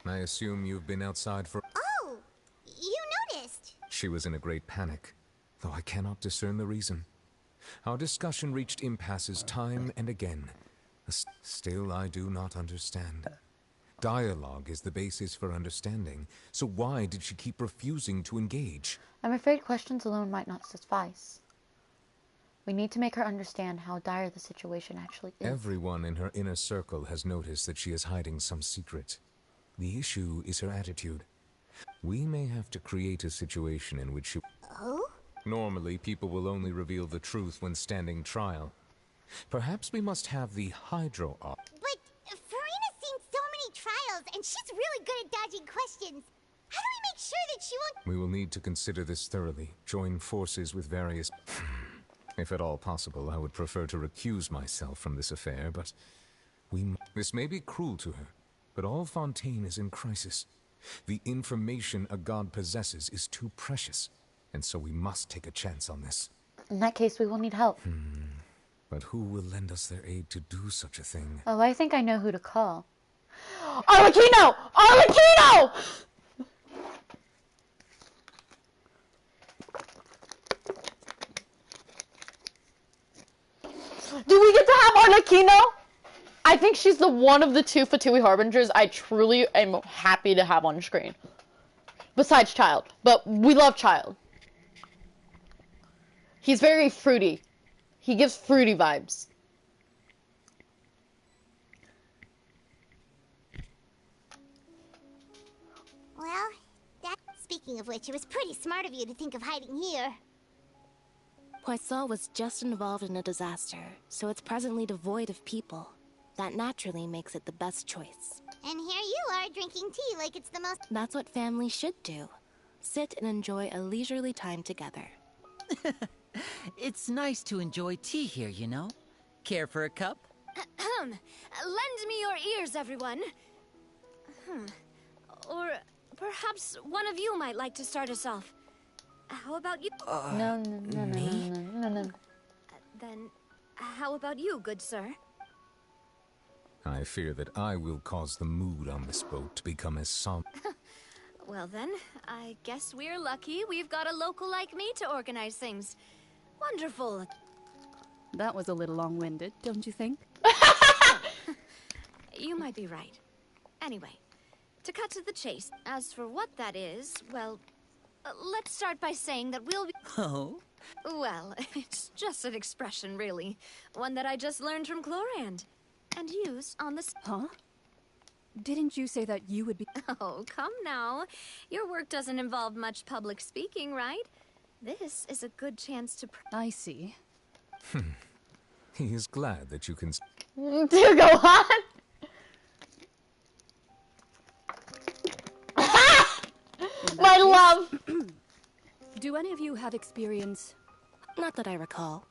I assume you've been outside for... Oh! You noticed! She was in a great panic, though I cannot discern the reason. Our discussion reached impasses time and again. Still, I do not understand. Dialogue is the basis for understanding, so why did she keep refusing to engage? I'm afraid questions alone might not suffice. We need to make her understand how dire the situation actually is. Everyone in her inner circle has noticed that she is hiding some secret. The issue is her attitude. We may have to create a situation in which she... Oh? Normally, people will only reveal the truth when standing trial. Perhaps we must have the Hydro Arc. But Farina's seen so many trials, and she's really good at dodging questions. How do we make sure that she won't... We will need to consider this thoroughly. Join forces with various... If at all possible, I would prefer to recuse myself from this affair, but... This may be cruel to her, but all Fontaine is in crisis. The information a god possesses is too precious, and so we must take a chance on this. In that case, we will need help. But who will lend us their aid to do such a thing? Oh, I think I know who to call. Arlecchino! Arlecchino! Do we get to have Arlecchino? I think she's the one of the two Fatui Harbingers I truly am happy to have on screen. Besides Child. But we love Child. He's very fruity. He gives fruity vibes. Well, speaking of which, it was pretty smart of you to think of hiding here. Poisson was just involved in a disaster, so it's presently devoid of people. That naturally makes it the best choice. And here you are drinking tea like it's the most... That's what families should do. Sit and enjoy a leisurely time together. It's nice to enjoy tea here, you know? Care for a cup? Lend me your ears, everyone. Or perhaps one of you might like to start us off. How about you? No. Then, how about you, good sir? I fear that I will cause the mood on this boat to become as somber. Well then, I guess we're lucky we've got a local like me to organize things. Wonderful. That was a little long-winded, don't you think? You might be right. Anyway, to cut to the chase, as for what that is, well, let's start by saying that we'll be... Oh? Well, it's just an expression, really. One that I just learned from Chlorand. And used on the... Huh? Didn't you say that you would be... Oh, come now. Your work doesn't involve much public speaking, right? This is a good chance to... I see. He is glad that you can... To go on? My love! Do any of you have experience? Not that I recall.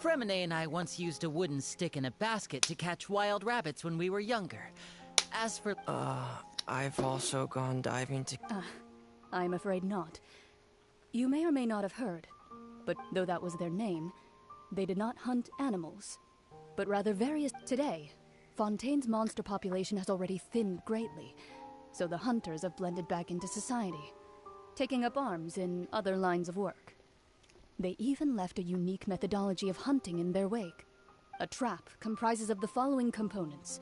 Fremine and I once used a wooden stick in a basket to catch wild rabbits when we were younger. As for... I've also gone diving to... I'm afraid not. You may or may not have heard, but though that was their name, they did not hunt animals, but rather various... Today, Fontaine's monster population has already thinned greatly, so the hunters have blended back into society, taking up arms in other lines of work. They even left a unique methodology of hunting in their wake. A trap comprises of the following components: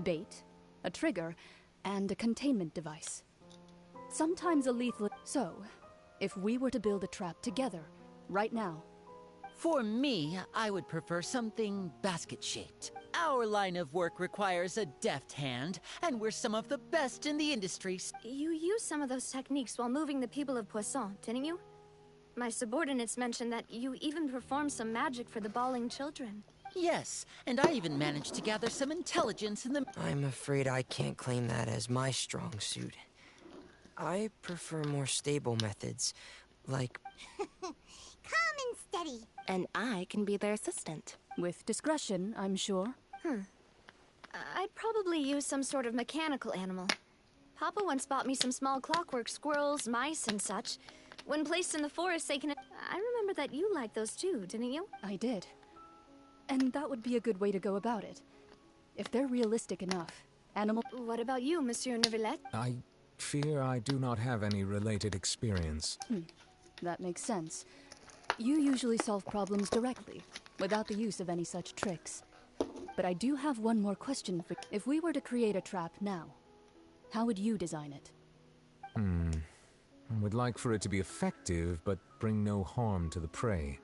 bait, a trigger, and a containment device. Sometimes a lethal... So, if we were to build a trap together, right now... For me, I would prefer something basket-shaped. Our line of work requires a deft hand, and we're some of the best in the industry. You used some of those techniques while moving the people of Poisson, didn't you? My subordinates mentioned that you even performed some magic for the bawling children. Yes, and I even managed to gather some intelligence in the... I'm afraid I can't claim that as my strong suit. I prefer more stable methods, like... Calm and steady. And I can be their assistant. With discretion, I'm sure. I'd probably use some sort of mechanical animal. Papa once bought me some small clockwork squirrels, mice, and such. When placed in the forest, they can... I remember that you liked those too, didn't you? I did. And that would be a good way to go about it. If they're realistic enough, animal... What about you, Monsieur Neuvillette? I fear I do not have any related experience. That makes sense. You usually solve problems directly, without the use of any such tricks. But I do have one more question for... If we were to create a trap now, how would you design it? I would like for it to be effective, but bring no harm to the prey.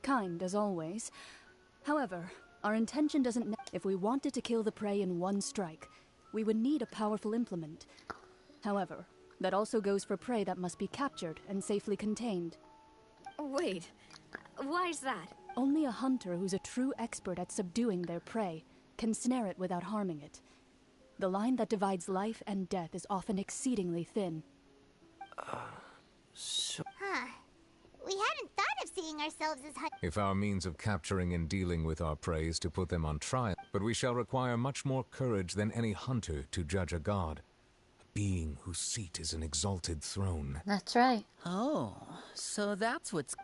Kind, as always. However, our intention doesn't... If we wanted to kill the prey in one strike, we would need a powerful implement. However, that also goes for prey that must be captured and safely contained. Wait, why's that? Only a hunter who's a true expert at subduing their prey can snare it without harming it. The line that divides life and death is often exceedingly thin. We hadn't thought of seeing ourselves as If our means of capturing and dealing with our prey is to put them on trial, but we shall require much more courage than any hunter to judge a god. A being whose seat is an exalted throne. That's right. Oh, so that's what's...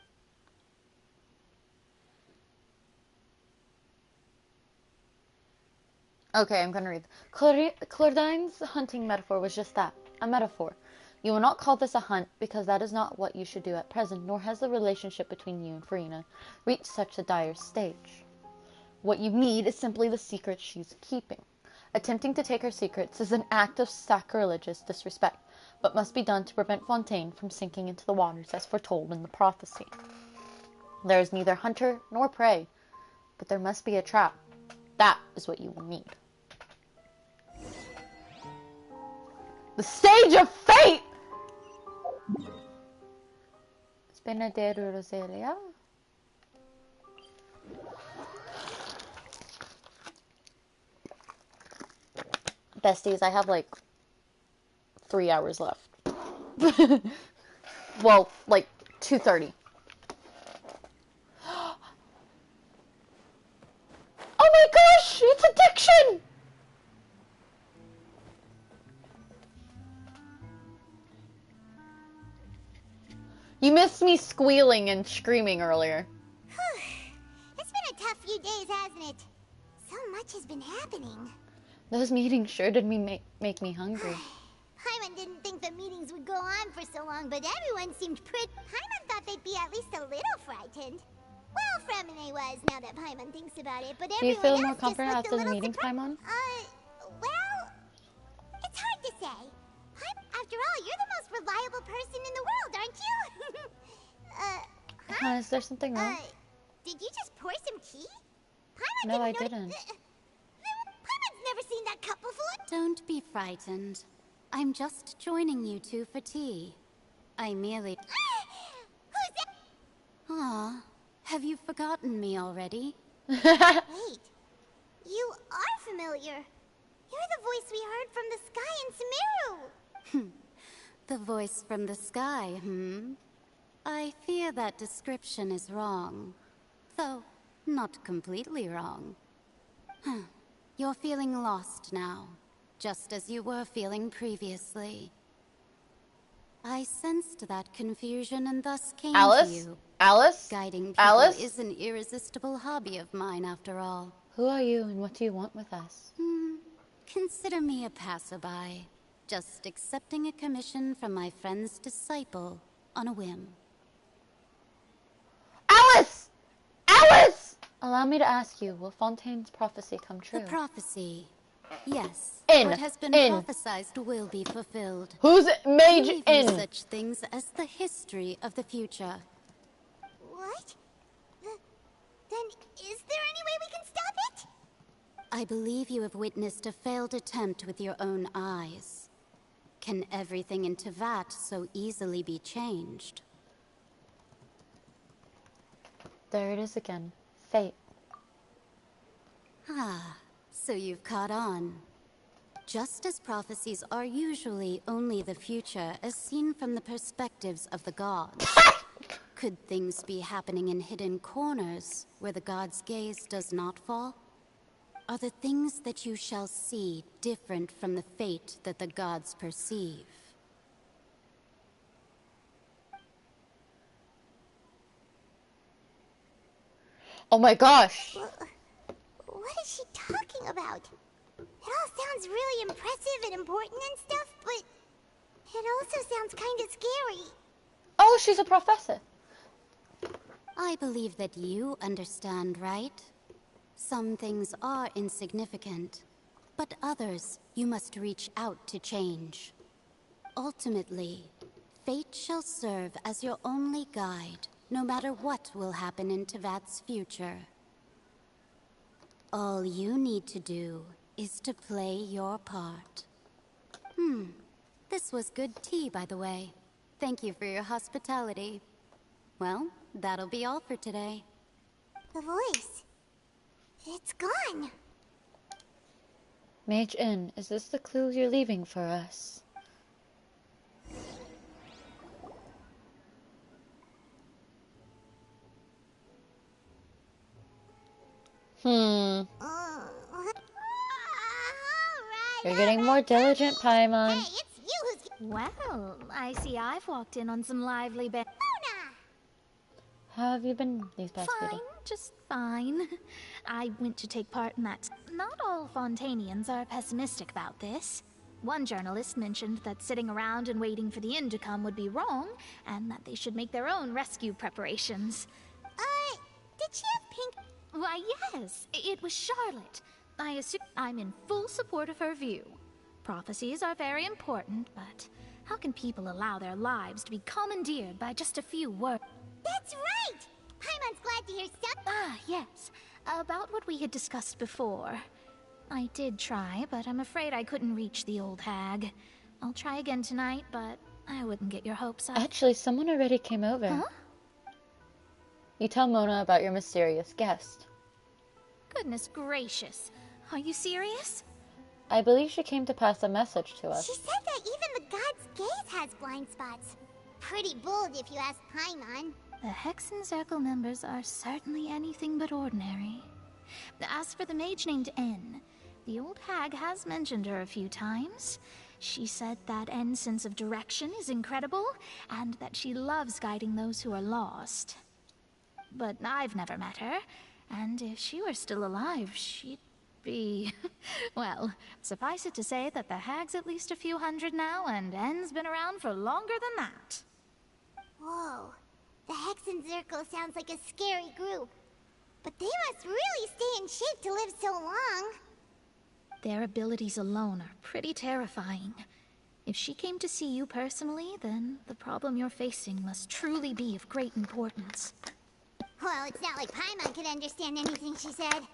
Okay, I'm gonna read. Clordine's hunting metaphor was just that, a metaphor. You will not call this a hunt, because that is not what you should do at present, nor has the relationship between you and Farina reached such a dire stage. What you need is simply the secret she's keeping. Attempting to take her secrets is an act of sacrilegious disrespect, but must be done to prevent Fontaine from sinking into the waters as foretold in the prophecy. There is neither hunter nor prey, but there must be a trap. That is what you will need. The Stage of Fate! Spinadero Rosaria. Besties, I have like 3 hours left. Well, like 2:30. Oh my gosh, it's addiction! You missed me squealing and screaming earlier. It's been a tough few days, hasn't it? So much has been happening. Those meetings sure did make me hungry. Paimon didn't think the meetings would go on for so long, but everyone seemed pretty... Paimon thought they'd be at least a little frightened. Well, Fremine was, now that Paimon thinks about it, but Do you everyone feel else more just confident looked after a the little meetings, Paimon? Well, it's hard to say. After all, you're the most reliable person in the world, aren't you? Is there something wrong? Did you just pour some tea? Paimon No, I didn't. didn't. Paimon's never seen that cup before. Don't be frightened. I'm just joining you two for tea. I merely... Who's that? Aw, have you forgotten me already? Wait, you are familiar. You're the voice we heard from the sky in Sumeru. The voice from the sky, I fear that description is wrong. Though, not completely wrong. You're feeling lost now, just as you were feeling previously. I sensed that confusion and thus came to you. Alice? Guiding people Alice? is an irresistible hobby of mine, after all. Who are you and what do you want with us? Consider me a passerby, just accepting a commission from my friend's disciple on a whim. Alice! Alice! Allow me to ask you, will Fontaine's prophecy come true? The prophecy, yes. In. What has been In. prophesized will be fulfilled. Who's mage Believe in? such things as the history of the future. What? Then is there any way we can stop it? I believe you have witnessed a failed attempt with your own eyes. Can everything in Tevat so easily be changed? There it is again. Fate. Ah, so you've caught on. Just as prophecies are usually only the future as seen from the perspectives of the gods. Could things be happening in hidden corners where the gods' gaze does not fall? Are the things that you shall see different from the fate that the gods perceive? Oh my gosh! What is she talking about? It all sounds really impressive and important and stuff, but it also sounds kind of scary. Oh, she's a professor. I believe that you understand, right? Some things are insignificant, but others you must reach out to change. Ultimately, fate shall serve as your only guide, no matter what will happen in Tevat's future. All you need to do is to play your part. This was good tea, by the way. Thank you for your hospitality. Well, that'll be all for today. The voice. It's gone. Mage Inn, is this the clue you're leaving for us? You're getting more diligent, Paimon. Hey, it's you who's... Well, I see I've walked in on some lively bit. How have you been these past few Fine, days? just fine. I went to take part in that. Not all Fontainians are pessimistic about this. One journalist mentioned that sitting around and waiting for the end to come would be wrong, and that they should make their own rescue preparations. Did she have pink? Why, yes, it was Charlotte. I assume I'm in full support of her view. Prophecies are very important, but how can people allow their lives to be commandeered by just a few words? That's right! Paimon's glad to hear stuff. Ah, yes. About what we had discussed before. I did try, but I'm afraid I couldn't reach the old hag. I'll try again tonight, but I wouldn't get your hopes up. Actually, someone already came over. Huh? You tell Mona about your mysterious guest. Goodness gracious. Are you serious? I believe she came to pass a message to us. She said that even the god's gaze has blind spots. Pretty bold if you ask Paimon. The Hexen Circle members are certainly anything but ordinary. As for the mage named N, the old hag has mentioned her a few times. She said that N's sense of direction is incredible, and that she loves guiding those who are lost. But I've never met her, and if she were still alive, she'd be... Well, suffice it to say that the hag's at least a few hundred now, and N's been around for longer than that. Whoa. The Hexen Circle sounds like a scary group. But they must really stay in shape to live so long. Their abilities alone are pretty terrifying. If she came to see you personally, then the problem you're facing must truly be of great importance. Well, it's not like Paimon could understand anything she said.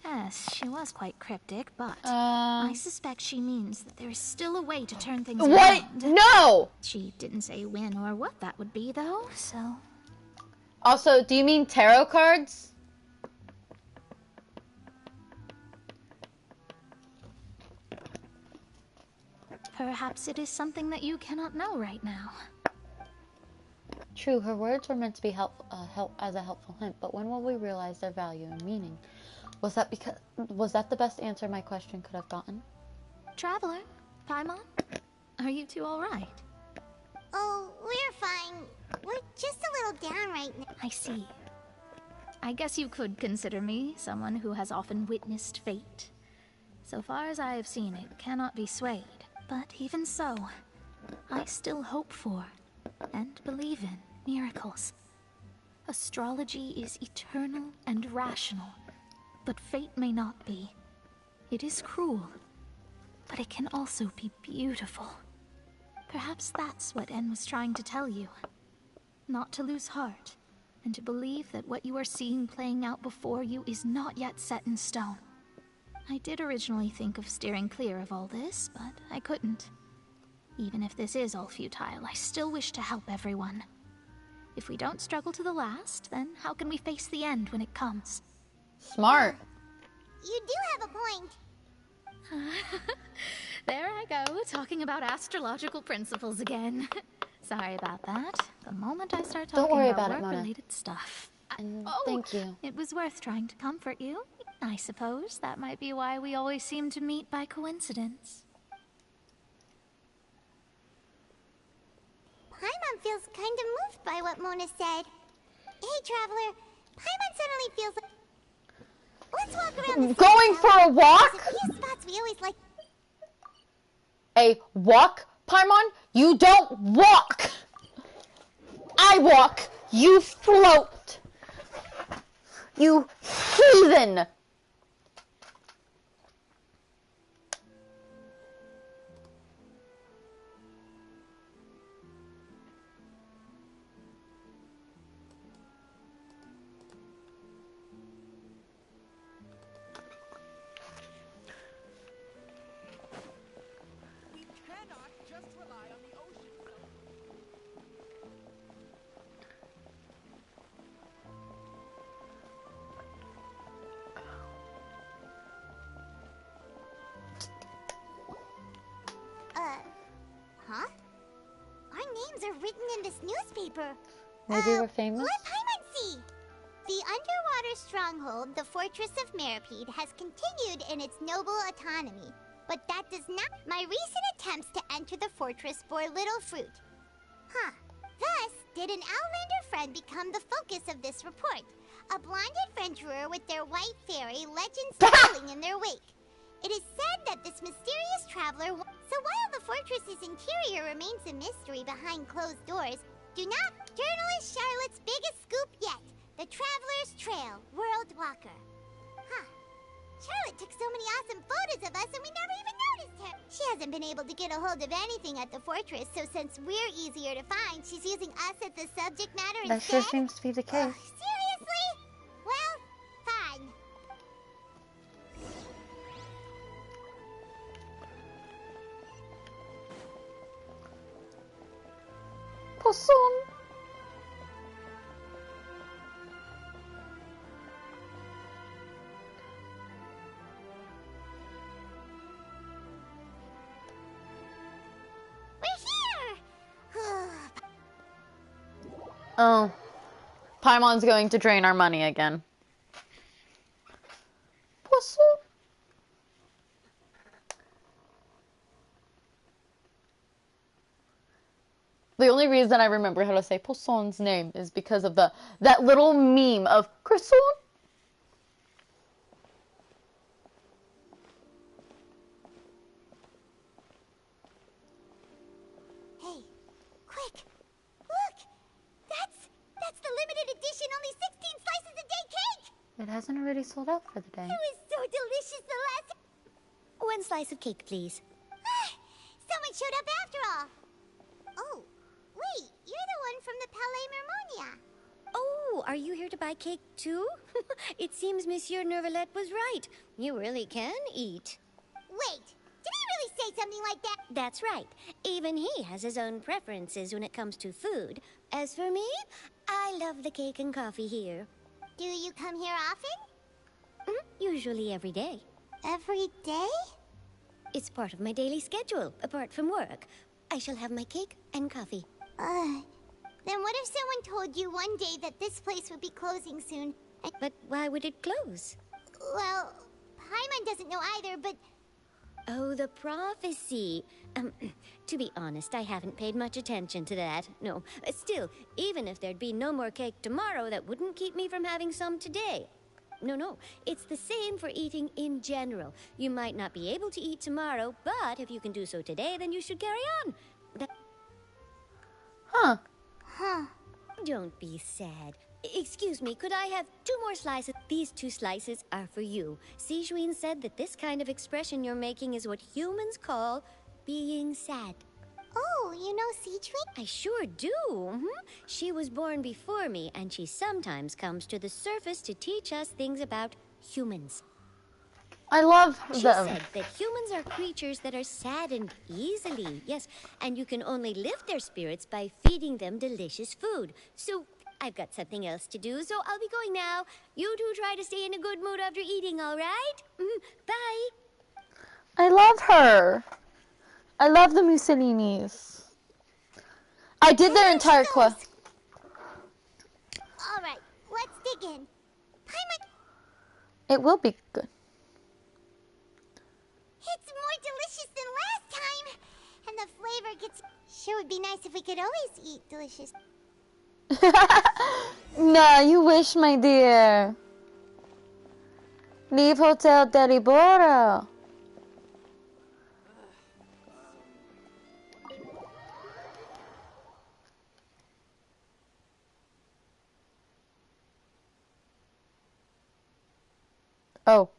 Yes, she was quite cryptic, but I suspect she means that there is still a way to turn things What? around. No! She didn't say when or what that would be, though, so... Also, do you mean tarot cards? Perhaps it is something that you cannot know right now. True, her words were meant to be as a helpful hint, but when will we realize their value and meaning? Was that the best answer my question could have gotten? Traveler, Paimon, are you two all right? Oh, we're fine. We're just a little down right now. I see. I guess you could consider me someone who has often witnessed fate. So far as I have seen, it cannot be swayed. But even so, I still hope for and believe in miracles. Astrology is eternal and rational, but fate may not be. It is cruel, but it can also be beautiful. Perhaps that's what En was trying to tell you. Not to lose heart, and to believe that what you are seeing playing out before you is not yet set in stone. I did originally think of steering clear of all this, but I couldn't. Even if this is all futile, I still wish to help everyone. If we don't struggle to the last, then how can we face the end when it comes? Smart. You do have a point. There I go, talking about astrological principles again. Sorry about that. The moment I start Don't talking worry about about it, Mona. work-related stuff. Thank you. It was worth trying to comfort you. I suppose that might be why we always seem to meet by coincidence. Paimon feels kind of moved by what Mona said. Hey, Traveler. Paimon suddenly feels like... Let's walk around the Going for a walk? There's a few spots we always like... A walk, Paimon? You don't walk! I walk! You float! You heathen! Huh? Our names are written in this newspaper. Maybe we're famous? Let Paimon see. The underwater stronghold, the Fortress of Meripede, has continued in its noble autonomy. But that does not... My recent attempts to enter the fortress bore little fruit. Huh. Thus, did an Outlander friend become the focus of this report. A blonde adventurer with their white fairy, legends sailing in their wake. It is said that this mysterious traveler... So while the fortress's interior remains a mystery behind closed doors, do not... Journalist Charlotte's biggest scoop yet. The Traveler's Trail, World Walker. Huh. Charlotte took so many awesome photos of us and we never even noticed her. She hasn't been able to get a hold of anything at the fortress, so since we're easier to find, she's using us as the subject matter That instead? sure seems to be the case. Seriously? Well, fine. Possum. Oh. Paimon's going to drain our money again. Possum. The only reason I remember how to say Poisson's name is because of that little meme of Croissant. Hey, quick! Look! That's the limited edition only 16 slices a day cake! It hasn't already sold out for the day. It was so delicious the last... One slice of cake, please. Someone showed up after all! Oh, wait, you're the one from the Palais Mermonia. Oh, are you here to buy cake too? It seems Monsieur Nervalette was right. You really can eat. Wait, did he really say something like that? That's right. Even he has his own preferences when it comes to food. As for me, I love the cake and coffee here. Do you come here often? Usually every day. Every day? It's part of my daily schedule, apart from work. I shall have my cake and coffee. Then what if someone told you one day that this place would be closing soon? But why would it close? Well, Paimon doesn't know either, but... Oh, the prophecy. To be honest, I haven't paid much attention to that. No, still, even if there'd be no more cake tomorrow, that wouldn't keep me from having some today. No, it's the same for eating in general. You might not be able to eat tomorrow, but if you can do so today, then you should carry on. Huh. Don't be sad. Excuse me, could I have 2 more slices? These 2 slices are for you. Sijuin said that this kind of expression you're making is what humans call being sad. Oh, you know Sijuin? I sure do. She was born before me, and she sometimes comes to the surface to teach us things about humans. I love them. She said that humans are creatures that are saddened easily, yes, and you can only lift their spirits by feeding them delicious food. So, I've got something else to do, so I'll be going now. You two try to stay in a good mood after eating, all right? Bye. I love her. I love the Mussolinis. I did their entire quest. All right, let's dig in. Paimon, It will be good. it's more delicious than last time, and the flavor gets... Sure would be nice if we could always eat delicious. Nah, you wish, my dear. Leave Hotel Deliboro. Oh.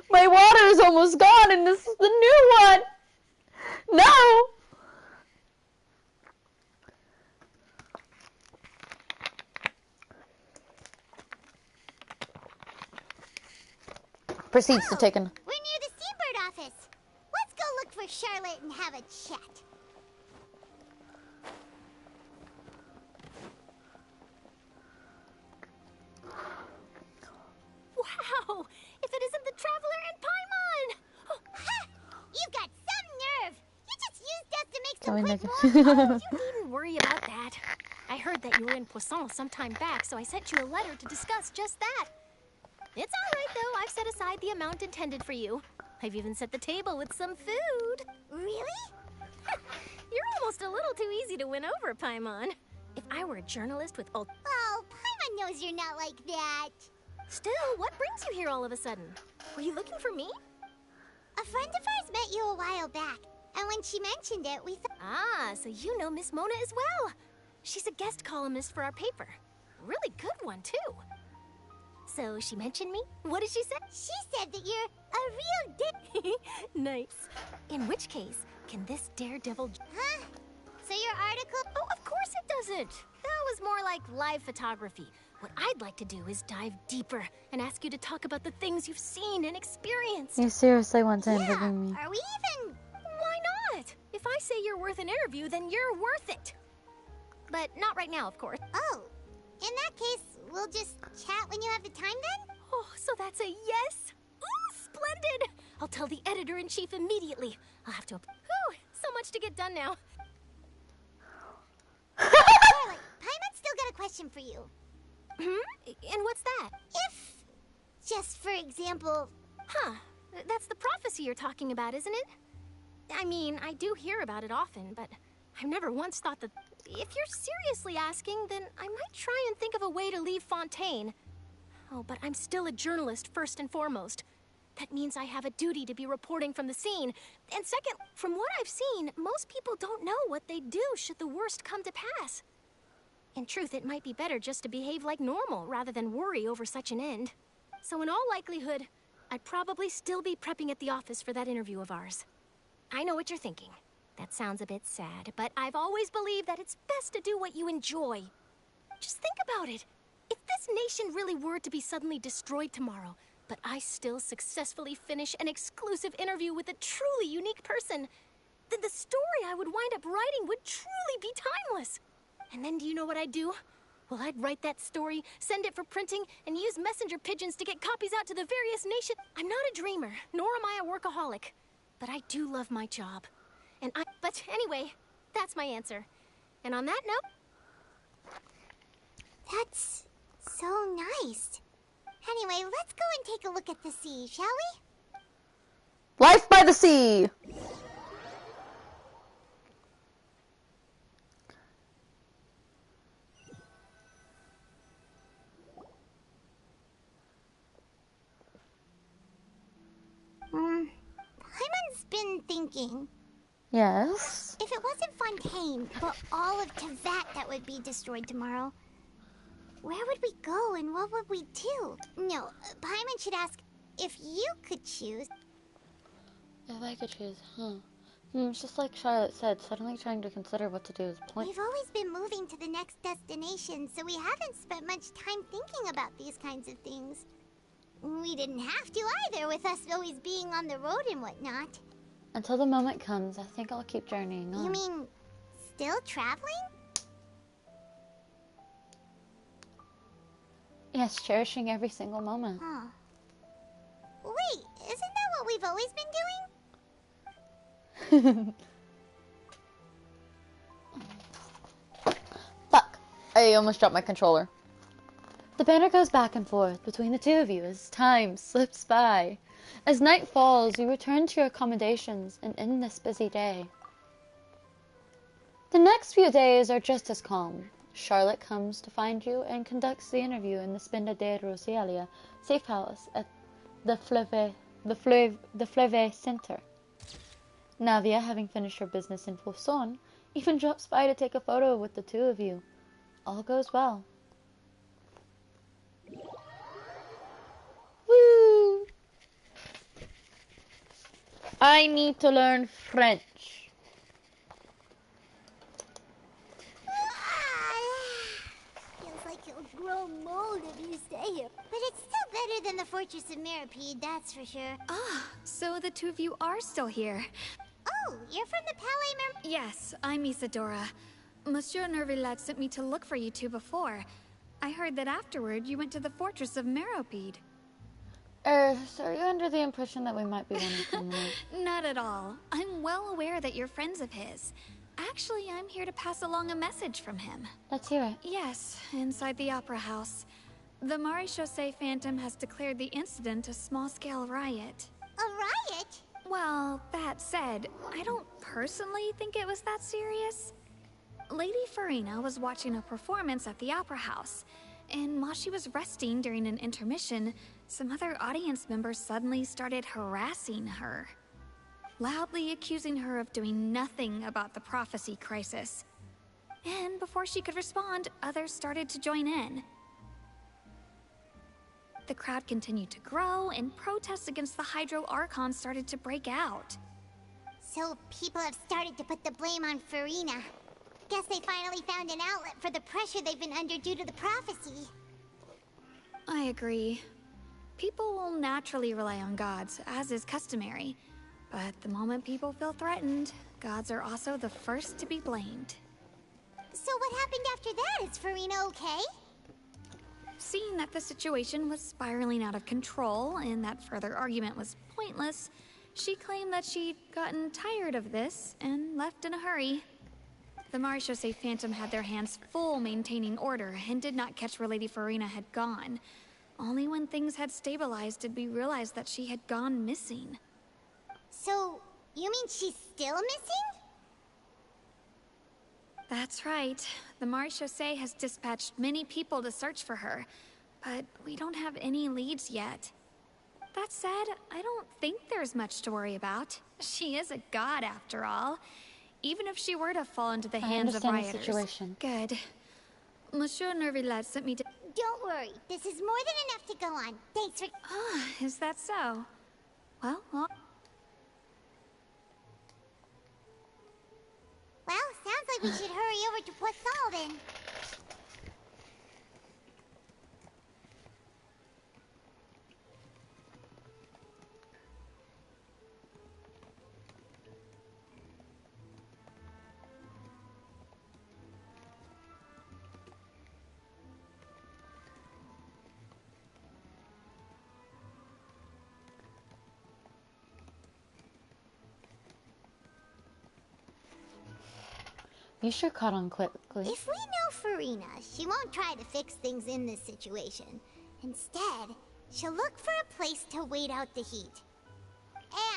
My water is almost gone and this is the new one. No. Proceeds to take an... We're near the Seabird office. Let's go look for Charlotte and have a chat. Wow! If it isn't the Traveler and Paimon! Ha! You've got some nerve! You just used us to make some Going quick like- more... You needn't worry about that. I heard that you were in Poisson some time back, so I sent you a letter to discuss just that. It's all right, though. I've set aside the amount intended for you. I've even set the table with some food. Really? You're almost a little too easy to win over, Paimon. If I were a journalist with Oh, Paimon knows you're not like that. Still, what brings you here all of a sudden? Were you looking for me? A friend of ours met you a while back, and when she mentioned it, we thought... Ah, so you know Miss Mona as well. She's a guest columnist for our paper. Really good one, too. So she mentioned me? What did she say? She said that you're a real dick. Nice. In which case, can this daredevil... Huh? So your article... Oh, of course it doesn't. That was more like live photography. What I'd like to do is dive deeper and ask you to talk about the things you've seen and experienced. You seriously want to interview me? Are we even... Why not? If I say you're worth an interview, then you're worth it. But not right now, of course. Oh, in that case, we'll just chat when you have the time then? Oh, so that's a yes? Ooh, splendid! I'll tell the editor-in-chief immediately. I'll have to... Whew, so much to get done now. Charlotte, Paimon's still got a question for you. And what's that? If, just for example... Huh, that's the prophecy you're talking about, isn't it? I mean, I do hear about it often, but I've never once thought that... If you're seriously asking, then I might try and think of a way to leave Fontaine. Oh, but I'm still a journalist, first and foremost. That means I have a duty to be reporting from the scene. And second, from what I've seen, most people don't know what they'd do should the worst come to pass. In truth, it might be better just to behave like normal rather than worry over such an end. So in all likelihood, I'd probably still be prepping at the office for that interview of ours. I know what you're thinking. That sounds a bit sad, but I've always believed that it's best to do what you enjoy. Just think about it. If this nation really were to be suddenly destroyed tomorrow, but I still successfully finish an exclusive interview with a truly unique person, then the story I would wind up writing would truly be timeless. And then do you know what I'd do? Well, I'd write that story, send it for printing, and use messenger pigeons to get copies out to the various nations. I'm not a dreamer, nor am I a workaholic. But I do love my job. But anyway, that's my answer. And on that note... That's so nice. Anyway, let's go and take a look at the sea, shall we? Life by the sea! Paimon's been thinking. Yes? If it wasn't Fontaine, but all of Tevat that would be destroyed tomorrow, where would we go and what would we do? No, Paimon should ask if you could choose. If I could choose, it's just like Charlotte said, suddenly trying to consider what to do is pointless. We've always been moving to the next destination, so we haven't spent much time thinking about these kinds of things. We didn't have to either, with us always being on the road and whatnot. Until the moment comes, I think I'll keep journeying on. You mean, still traveling? Yes, cherishing every single moment. Huh. Wait, isn't that what we've always been doing? Fuck! I almost dropped my controller. The banter goes back and forth between the two of you as time slips by. As night falls, you return to your accommodations and end this busy day. The next few days are just as calm. Charlotte comes to find you and conducts the interview in the Spinda de Rosalia safe house at the Fleuve Center. Navia, having finished her business in Fontaine, even drops by to take a photo with the two of you. All goes well. Woo! I need to learn French. Feels like you'll grow mold if you stay here. But it's still better than the Fortress of Mirapede, that's for sure. Ah, so the two of you are still here. Oh, you're from the Palais Yes, I'm Isadora. Monsieur Nervillat sent me to look for you two before. I heard that afterward you went to the Fortress of Mirapede. So are you under the impression that we might be one of them? Not at all. I'm well aware that you're friends of his. Actually, I'm here to pass along a message from him. Let's hear it. Yes, inside the Opera House. The Maréchaussée Phantom has declared the incident a small-scale riot. A riot? Well, that said, I don't personally think it was that serious. Lady Farina was watching a performance at the Opera House, and while she was resting during an intermission, some other audience members suddenly started harassing her, loudly accusing her of doing nothing about the prophecy crisis. And before she could respond, others started to join in. The crowd continued to grow, and protests against the Hydro Archon started to break out. So people have started to put the blame on Farina. Guess they finally found an outlet for the pressure they've been under due to the prophecy. I agree. People will naturally rely on gods, as is customary. But the moment people feel threatened, gods are also the first to be blamed. So what happened after that? Is Farina okay? Seeing that the situation was spiraling out of control and that further argument was pointless, she claimed that she'd gotten tired of this and left in a hurry. The Maréchaussée Phantom had their hands full maintaining order and did not catch where Lady Farina had gone. Only when things had stabilized did we realize that she had gone missing. So, you mean she's still missing? That's right. The Maréchaussée has dispatched many people to search for her, but we don't have any leads yet. That said, I don't think there's much to worry about. She is a god after all. Even if she were to fall into the hands of rioters. The situation. Good. Monsieur Nervillat sent me to... Don't worry. This is more than enough to go on. Thanks for... Ah, is that so? Well... Well, sounds like we should hurry over to Poisson then. You sure caught on quickly. If we know Farina, she won't try to fix things in this situation. Instead, she'll look for a place to wait out the heat.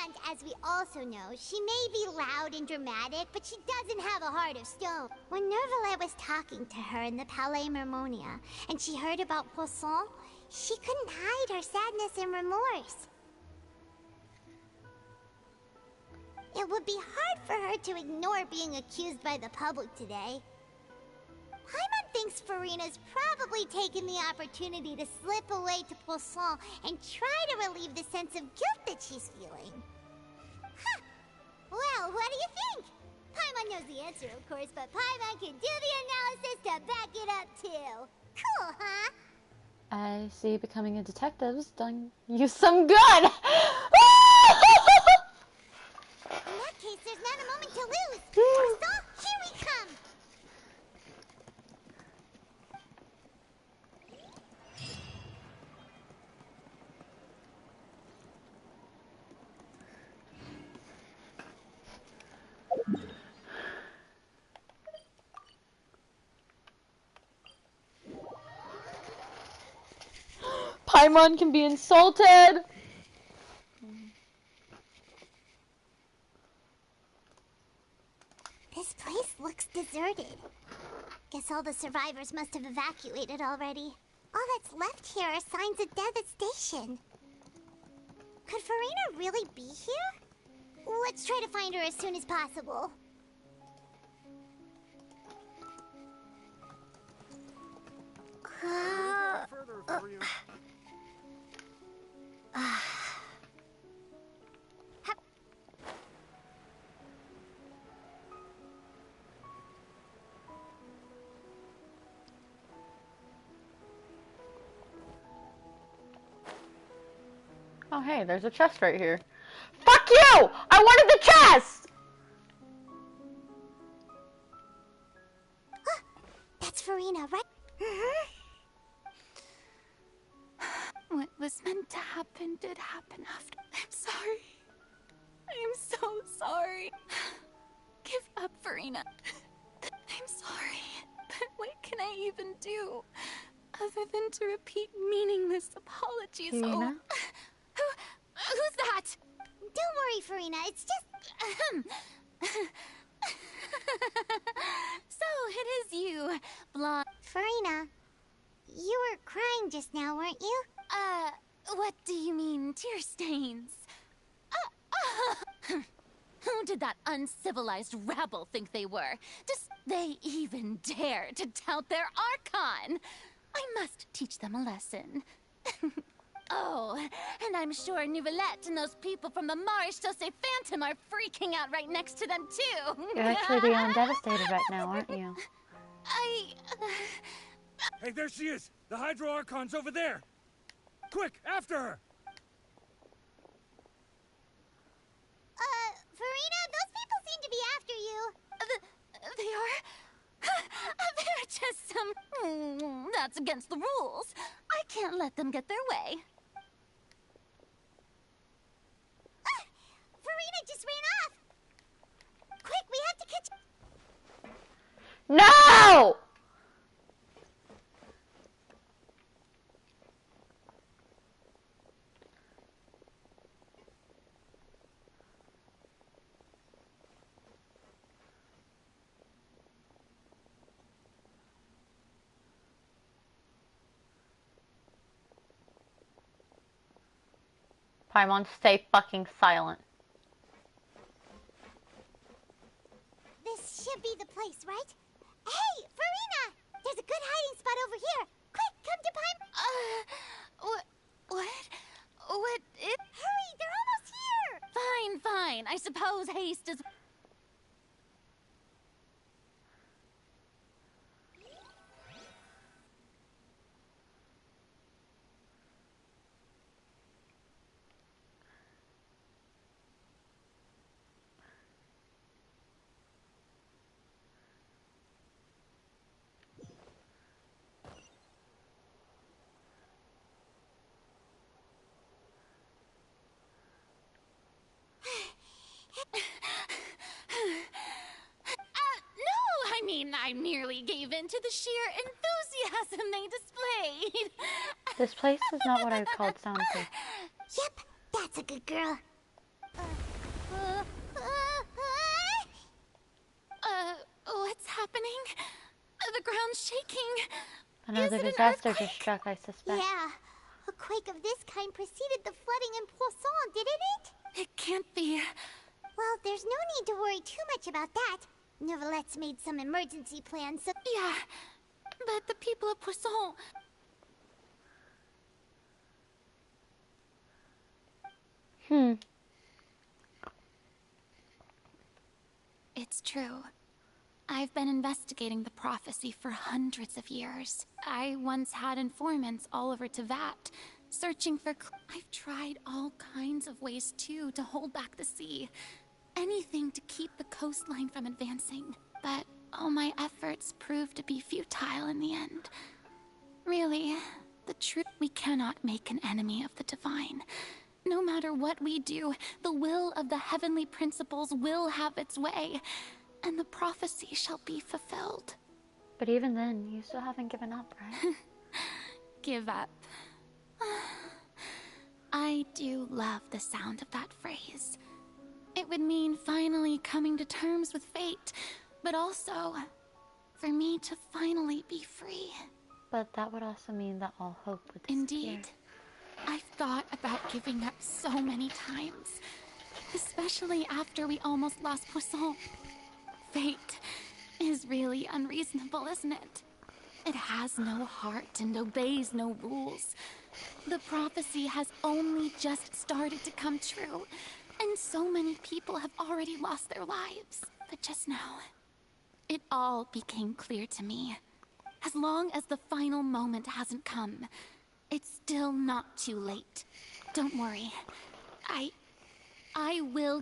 And, as we also know, she may be loud and dramatic, but she doesn't have a heart of stone. When Nervalet was talking to her in the Palais Mermonia, and she heard about Poisson, she couldn't hide her sadness and remorse. It would be hard for her to ignore being accused by the public today. Paimon thinks Farina's probably taken the opportunity to slip away to Poisson and try to relieve the sense of guilt that she's feeling. Huh. Well, what do you think? Paimon knows the answer, of course, but Paimon can do the analysis to back it up, too. Cool, huh? I see becoming a detective's done you some good! In that case, there's not a moment to lose. Poisson, here we come! Paimon can be insulted! This place looks deserted. Guess all the survivors must have evacuated already. All that's left here are signs of devastation. Could Farina really be here? Let's try to find her as soon as possible. Oh hey, there's a chest right here. Fuck you! I wanted the chest! That's Farina, right? What was meant to happen did happen after. I'm sorry. I'm so sorry. Give up, Farina. I'm sorry. But what can I even do? Other than to repeat meaningless apologies. Farina? Oh, who's that? Don't worry, Farina. It's just... So, it is you, blonde. Farina, you were crying just now, weren't you? What do you mean, tear stains? Who did that uncivilized rabble think they were? Does they even dare to tout their Archon? I must teach them a lesson. Oh, and I'm sure Nouvellette and those people from the Marsh Chaussee Phantom are freaking out right next to them, too. You're actually beyond devastated right now, aren't you? Hey, there she is! The Hydro Archon's over there! Quick, after her! Farina, those people seem to be after you. They are? They're just some... That's against the rules. I can't let them get their way. Farina just ran off! Quick, we have to catch... No! Paimon, stay fucking silent. This should be the place, right? Hey, Farina! There's a good hiding spot over here. Quick, come to What? Hurry, they're almost here! Fine. I suppose haste is... I merely gave in to the sheer enthusiasm they displayed. This place is not what I called soundproof. Yep, that's a good girl. What's happening? The ground's shaking. Another disaster just struck, I suspect. Yeah, a quake of this kind preceded the flooding in Poisson, didn't it? It can't be. Well, there's no need to worry too much about that. Neverlette's made some emergency plans, so... Yeah, but the people of Poisson... It's true. I've been investigating the prophecy for hundreds of years. I once had informants all over Tevat, searching for... I've tried all kinds of ways, too, to hold back the sea. Anything to keep the coastline from advancing. But all my efforts proved to be futile in the end. Really, the truth... We cannot make an enemy of the divine. No matter what we do, the will of the heavenly principles will have its way, and the prophecy shall be fulfilled. But even then, you still haven't given up, right? Give up. I do love the sound of that phrase. It would mean finally coming to terms with fate, but also for me to finally be free. But that would also mean that all hope would disappear. Indeed. I've thought about giving up so many times, especially after we almost lost Poisson. Fate is really unreasonable, isn't it? It has no heart and obeys no rules. The prophecy has only just started to come true, and so many people have already lost their lives. But just now, it all became clear to me. As long as the final moment hasn't come, it's still not too late. Don't worry. I will...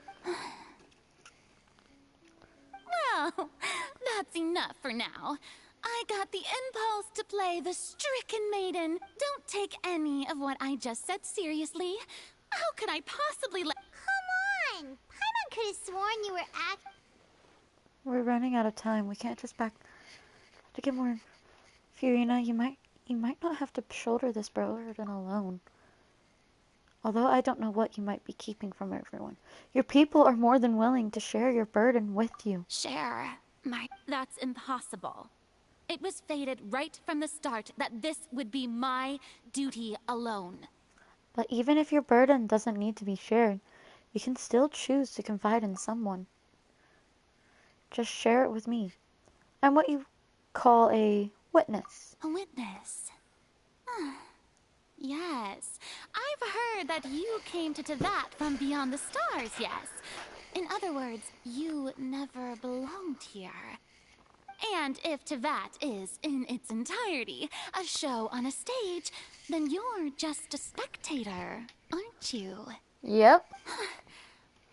Well, that's enough for now. I got the impulse to play the stricken maiden. Don't take any of what I just said seriously. How could I possibly let... Come on! Paimon could have sworn you were We're running out of time. We can't just back... To get more... Fiorina, you might not have to shoulder this burden alone. Although I don't know what you might be keeping from everyone. Your people are more than willing to share your burden with you. Share? That's impossible. It was fated right from the start that this would be my duty alone. But even if your burden doesn't need to be shared, you can still choose to confide in someone. Just share it with me. I'm what you call a witness. A witness? Yes. I've heard that you came to Tevat from beyond the stars, yes. In other words, you never belonged here. And if Tevat is, in its entirety, a show on a stage, then you're just a spectator, aren't you? Yep.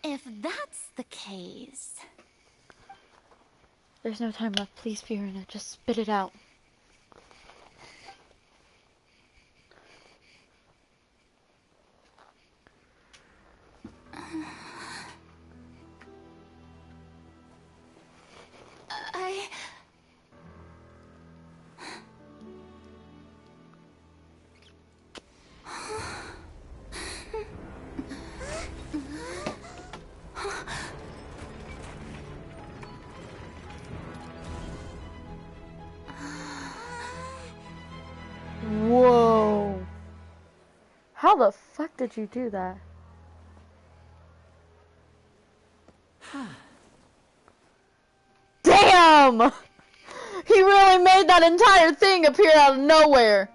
If that's the case... There's no time left. Please, Fiorina, just spit it out. Whoa. How the fuck did you do that? Damn! He really made that entire thing appear out of nowhere.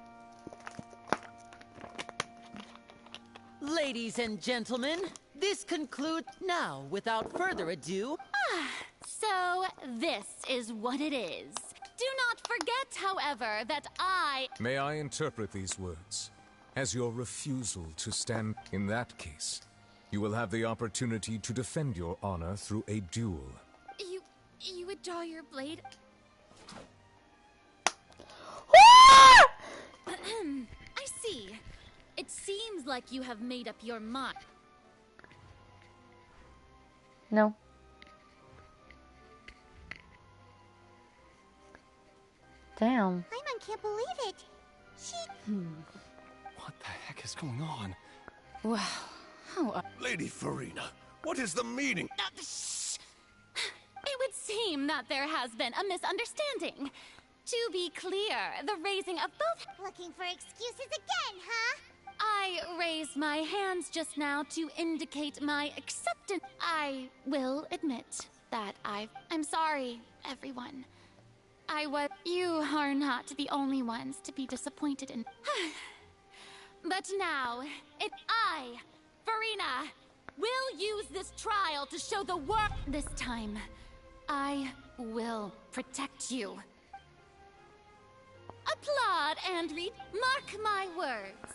Ladies and gentlemen, this concludes now. Without further ado... So, this is what it is. Do not forget, however, that I... May I interpret these words as your refusal to stand? In that case, you will have the opportunity to defend your honor through a duel. You would draw your blade... I see. It seems like you have made up your mind. No. Damn. Paimon can't believe it. She... What the heck is going on? Wow. How Lady Farina, what is the meaning? Shh! It would seem that there has been a misunderstanding. To be clear, the raising of both... Looking for excuses again, huh? I raised my hands just now to indicate my acceptance. I will admit that I'm sorry, everyone. You are not the only ones to be disappointed in... But now, I, Farina, will use this trial to show the world. This time, I will protect you. Applaud and read. Mark my words.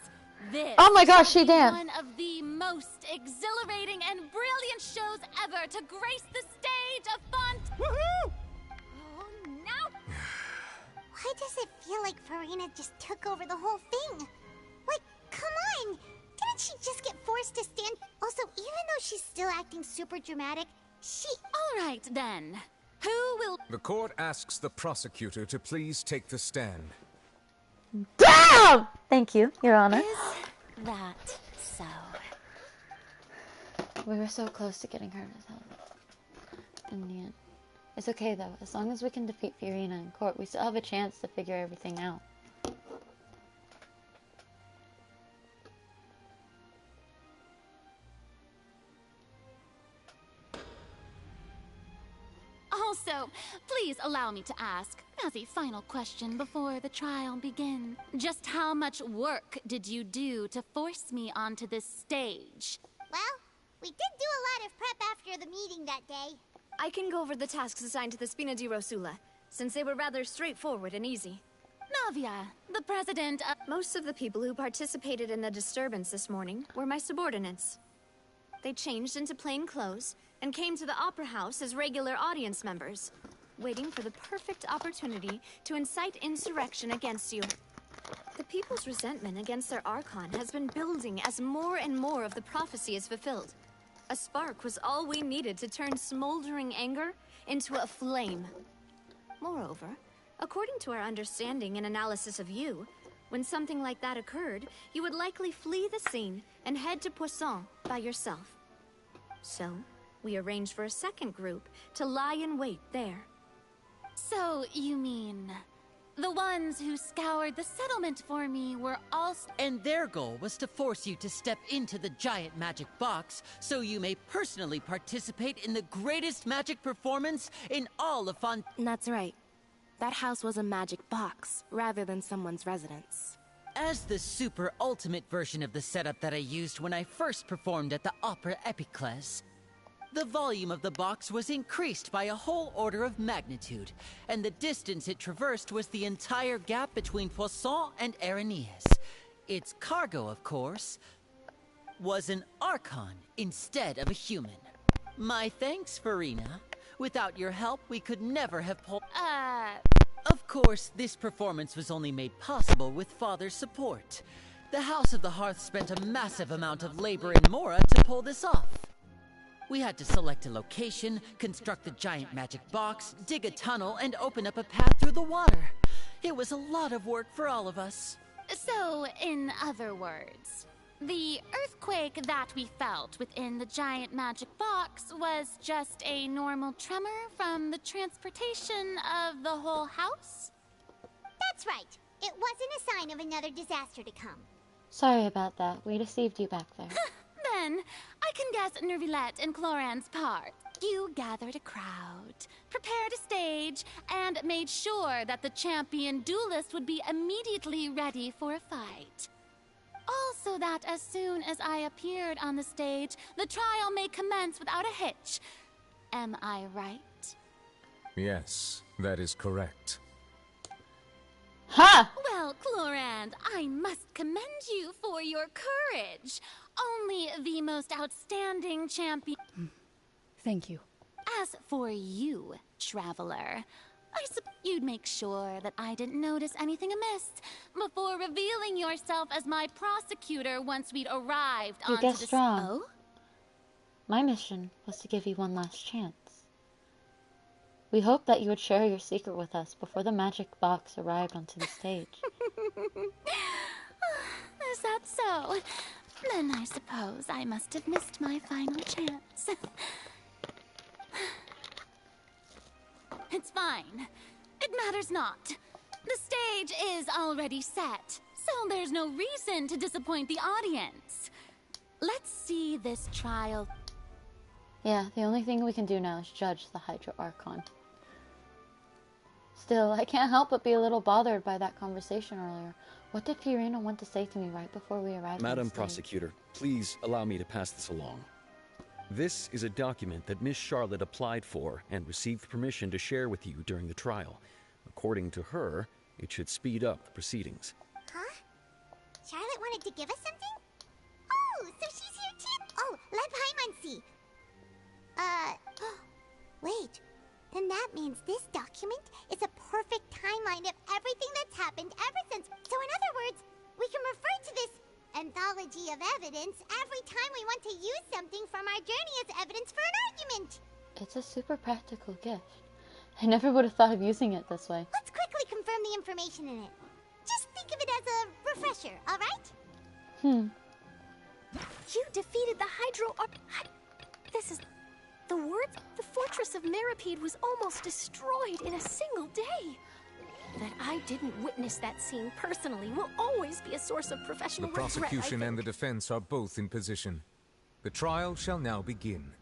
This Oh my gosh, she will be danced. one of the most exhilarating and brilliant shows ever to grace the stage of Fontaine. Woohoo! Oh, no! Why does it feel like Farina just took over the whole thing? Like, come on! Didn't she just get forced to stand? Also, even though she's still acting super dramatic, she... All right, then. Who will... The court asks the prosecutor to please take the stand. Damn! Thank you, Your Honor. Is that so? We were so close to getting her to tell us in the end. It's okay though, as long as we can defeat Farina in court, we still have a chance to figure everything out. Also, please allow me to ask, as a final question before the trial begins, just how much work did you do to force me onto this stage? Well, we did do a lot of prep after the meeting that day. I can go over the tasks assigned to the Spina di Rosula, since they were rather straightforward and easy. Navia, the president of... Most of the people who participated in the disturbance this morning were my subordinates. They changed into plain clothes and came to the Opera House as regular audience members, waiting for the perfect opportunity to incite insurrection against you. The people's resentment against their Archon has been building as more and more of the prophecy is fulfilled. A spark was all we needed to turn smoldering anger into a flame. Moreover, according to our understanding and analysis of you, when something like that occurred, you would likely flee the scene and head to Poisson by yourself. So, we arranged for a second group to lie in wait there. So, you mean... the ones who scoured the settlement for me were also... And their goal was to force you to step into the giant magic box so you may personally participate in the greatest magic performance in all of Fontaine. That's right. That house was a magic box, rather than someone's residence. As the super ultimate version of the setup that I used when I first performed at the Opera Epiclese, the volume of the box was increased by a whole order of magnitude, and the distance it traversed was the entire gap between Poisson and Arrhenius. Its cargo, of course, was an Archon instead of a human. My thanks, Farina. Without your help, we could never have pulled... Of course, this performance was only made possible with Father's support. The House of the Hearth spent a massive amount of labor in Mora to pull this off. We had to select a location, construct the giant magic box, dig a tunnel, and open up a path through the water. It was a lot of work for all of us. So, in other words, the earthquake that we felt within the giant magic box was just a normal tremor from the transportation of the whole house? That's right. It wasn't a sign of another disaster to come. Sorry about that. We deceived you back there. Then, I can guess Nervilette and Cloran's part. You gathered a crowd, prepared a stage, and made sure that the champion duelist would be immediately ready for a fight. Also that as soon as I appeared on the stage, the trial may commence without a hitch. Am I right? Yes, that is correct. Ha! Well, Clorand, I must commend you for your courage. Only the most outstanding champion... Thank you. As for you, traveler, I suppose you'd make sure that I didn't notice anything amiss before revealing yourself as my prosecutor once we'd arrived You onto guessed the... wrong. Oh? My mission was to give you one last chance. We hoped that you would share your secret with us before the magic box arrived onto the stage. Is that so? Then I suppose I must have missed my final chance. It's fine. It matters not. The stage is already set, so there's no reason to disappoint the audience. Let's see this trial. Yeah, the only thing we can do now is judge the Hydro Archon. Still, I can't help but be a little bothered by that conversation earlier. What did Fiorina want to say to me right before we arrived? Madam Prosecutor, please allow me to pass this along. This is a document that Miss Charlotte applied for and received permission to share with you during the trial. According to her, it should speed up the proceedings. Huh? Charlotte wanted to give us something? Oh, so she's here too? Oh, let Paimon see. Wait. Then that means this document is a perfect timeline of everything that's happened ever since. So in other words, we can refer to this anthology of evidence every time we want to use something from our journey as evidence for an argument. It's a super practical gift. I never would have thought of using it this way. Let's quickly confirm the information in it. Just think of it as a refresher, alright? You defeated the Hydro... This is... The words... The fortress of Meripede was almost destroyed in a single day. That I didn't witness that scene personally will always be a source of professional regret, The prosecution and the defense are both in position. The trial shall now begin.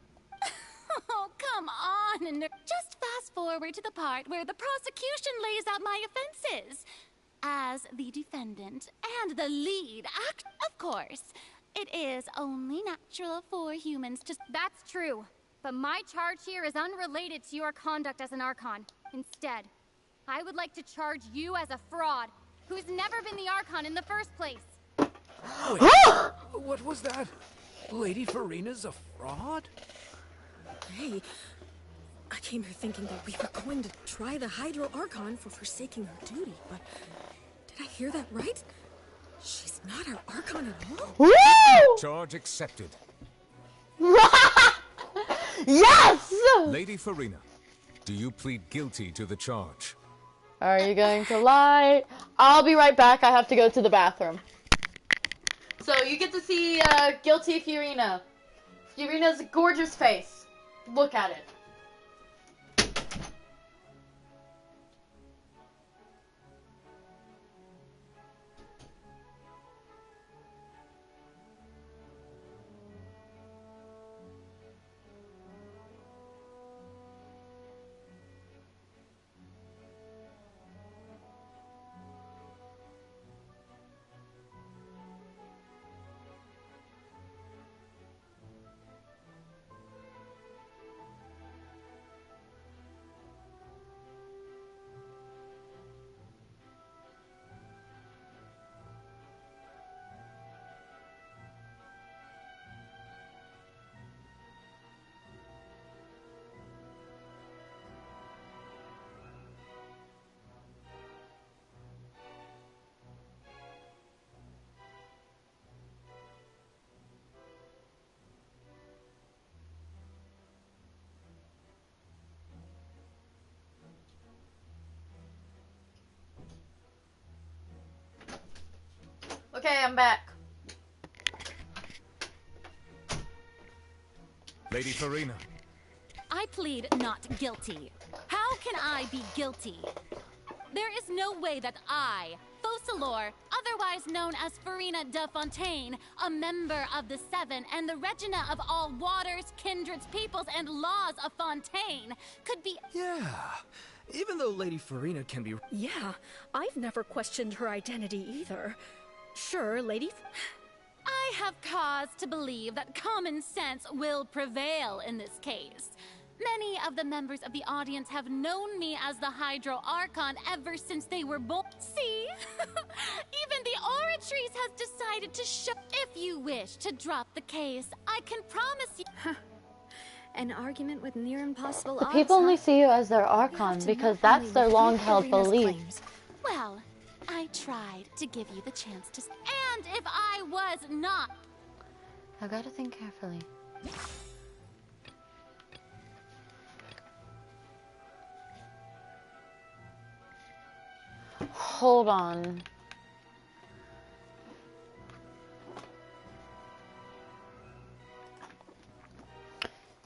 Oh, come on, and just fast forward to the part where the prosecution lays out my offenses. As the defendant and the lead act, of course, it is only natural for humans to... That's true, but my charge here is unrelated to your conduct as an Archon. Instead, I would like to charge you as a fraud, who's never been the Archon in the first place. Wait, what was that? Lady Farina's a fraud? Hey, I came here thinking that we were going to try the Hydro Archon for forsaking her duty, but did I hear that right? She's not our Archon at all? Woo! Charge accepted. Yes! Lady Farina, do you plead guilty to the charge? Are you going to lie? I'll be right back. I have to go to the bathroom. So you get to see guilty Fiorina. Fiorina's gorgeous face. Look at it. Okay, I'm back. Lady Farina. I plead not guilty. How can I be guilty? There is no way that I, Focalor, otherwise known as Farina de Fontaine, a member of the Seven and the Regina of all waters, kindreds, peoples, and laws of Fontaine, could be... Yeah, even though Lady Farina can be... Yeah, I've never questioned her identity either. Sure, Lady... I have cause to believe that common sense will prevail in this case. Many of the members of the audience have known me as the Hydro Archon ever since they were born. See? Even the Oratrice has decided to show... If you wish to drop the case, I can promise you... An argument with near impossible The odds, people only see you as their Archon because that's their long-held belief. Well, I tried to give you the chance to... And if I was not... I gotta think carefully. hold on.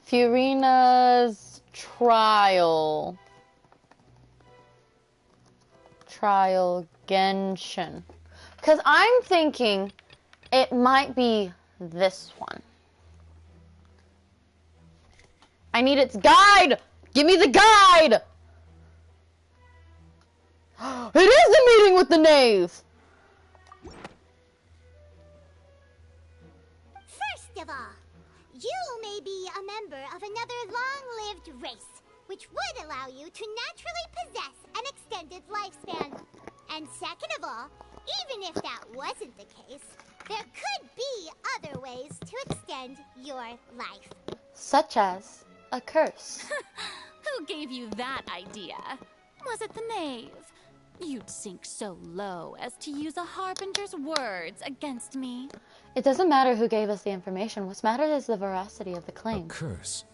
Furina's trial. Trial Genshin. Because I'm thinking it might be this one. I need its guide! Give me the guide! It is the meeting with the knave! First of all, you may be a member of another long-lived race, which would allow you to naturally possess an extended lifespan. And second of all, even if that wasn't the case, there could be other ways to extend your life. Such as a curse. Who gave you that idea? Was it the knave? You'd sink so low as to use a harbinger's words against me. It doesn't matter who gave us the information. What's mattered is the veracity of the claim. A curse?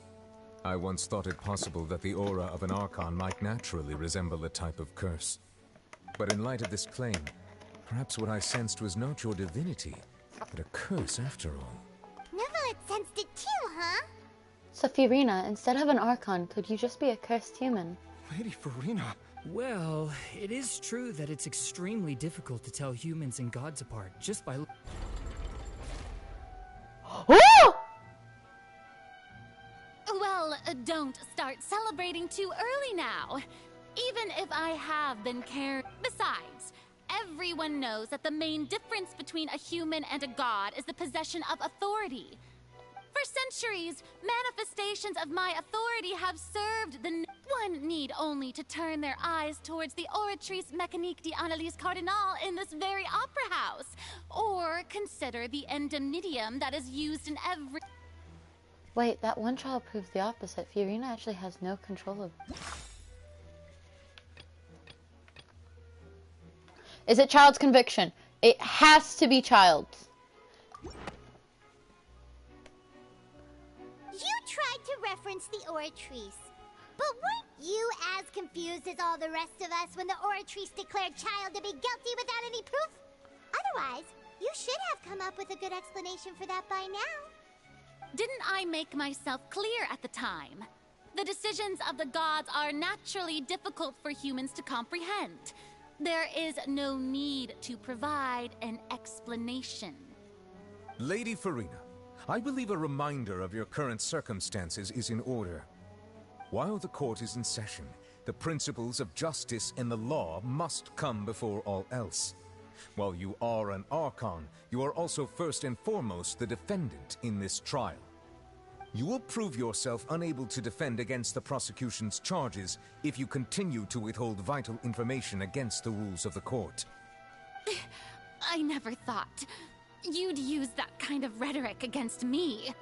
I once thought it possible that the aura of an Archon might naturally resemble a type of curse. But in light of this claim, perhaps what I sensed was not your divinity, but a curse after all. Neverlet sensed it too, huh? So Furina, instead of an Archon, could you just be a cursed human? Lady Farina. Well, it is true that it's extremely difficult to tell humans and gods apart just by... Well, don't start celebrating too early now. Even if I have been cared. Besides, everyone knows that the main difference between a human and a god is the possession of authority. For centuries, manifestations of my authority have served the... One need only to turn their eyes towards the Oratrice Mécanique d'Analyse Cardinal in this very opera house, or consider the indemnitium that is used in every... Wait, that one trial proves the opposite. Furina actually has no control of it. Is it child's conviction? It has to be child's. You tried to reference the Oratrice, but weren't you as confused as all the rest of us when the Oratrice declared child to be guilty without any proof? Otherwise, you should have come up with a good explanation for that by now. Didn't I make myself clear at the time? The decisions of the gods are naturally difficult for humans to comprehend. There is no need to provide an explanation. Lady Farina, I believe a reminder of your current circumstances is in order. While the court is in session, the principles of justice and the law must come before all else. While you are an Archon, you are also first and foremost the defendant in this trial. You will prove yourself unable to defend against the prosecution's charges if you continue to withhold vital information against the rules of the court. I never thought you'd use that kind of rhetoric against me.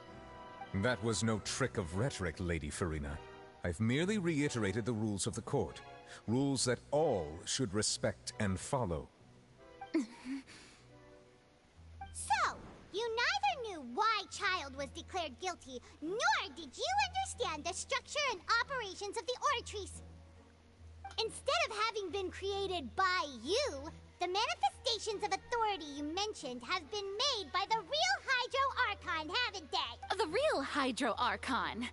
That was no trick of rhetoric, Lady Farina. I've merely reiterated the rules of the court. Rules that all should respect and follow. So, you neither knew why Child was declared guilty, nor did you understand the structure and operations of the Oratrice. Instead of having been created by you, the manifestations of authority you mentioned have been made by the real Hydro Archon, haven't they? The real Hydro Archon.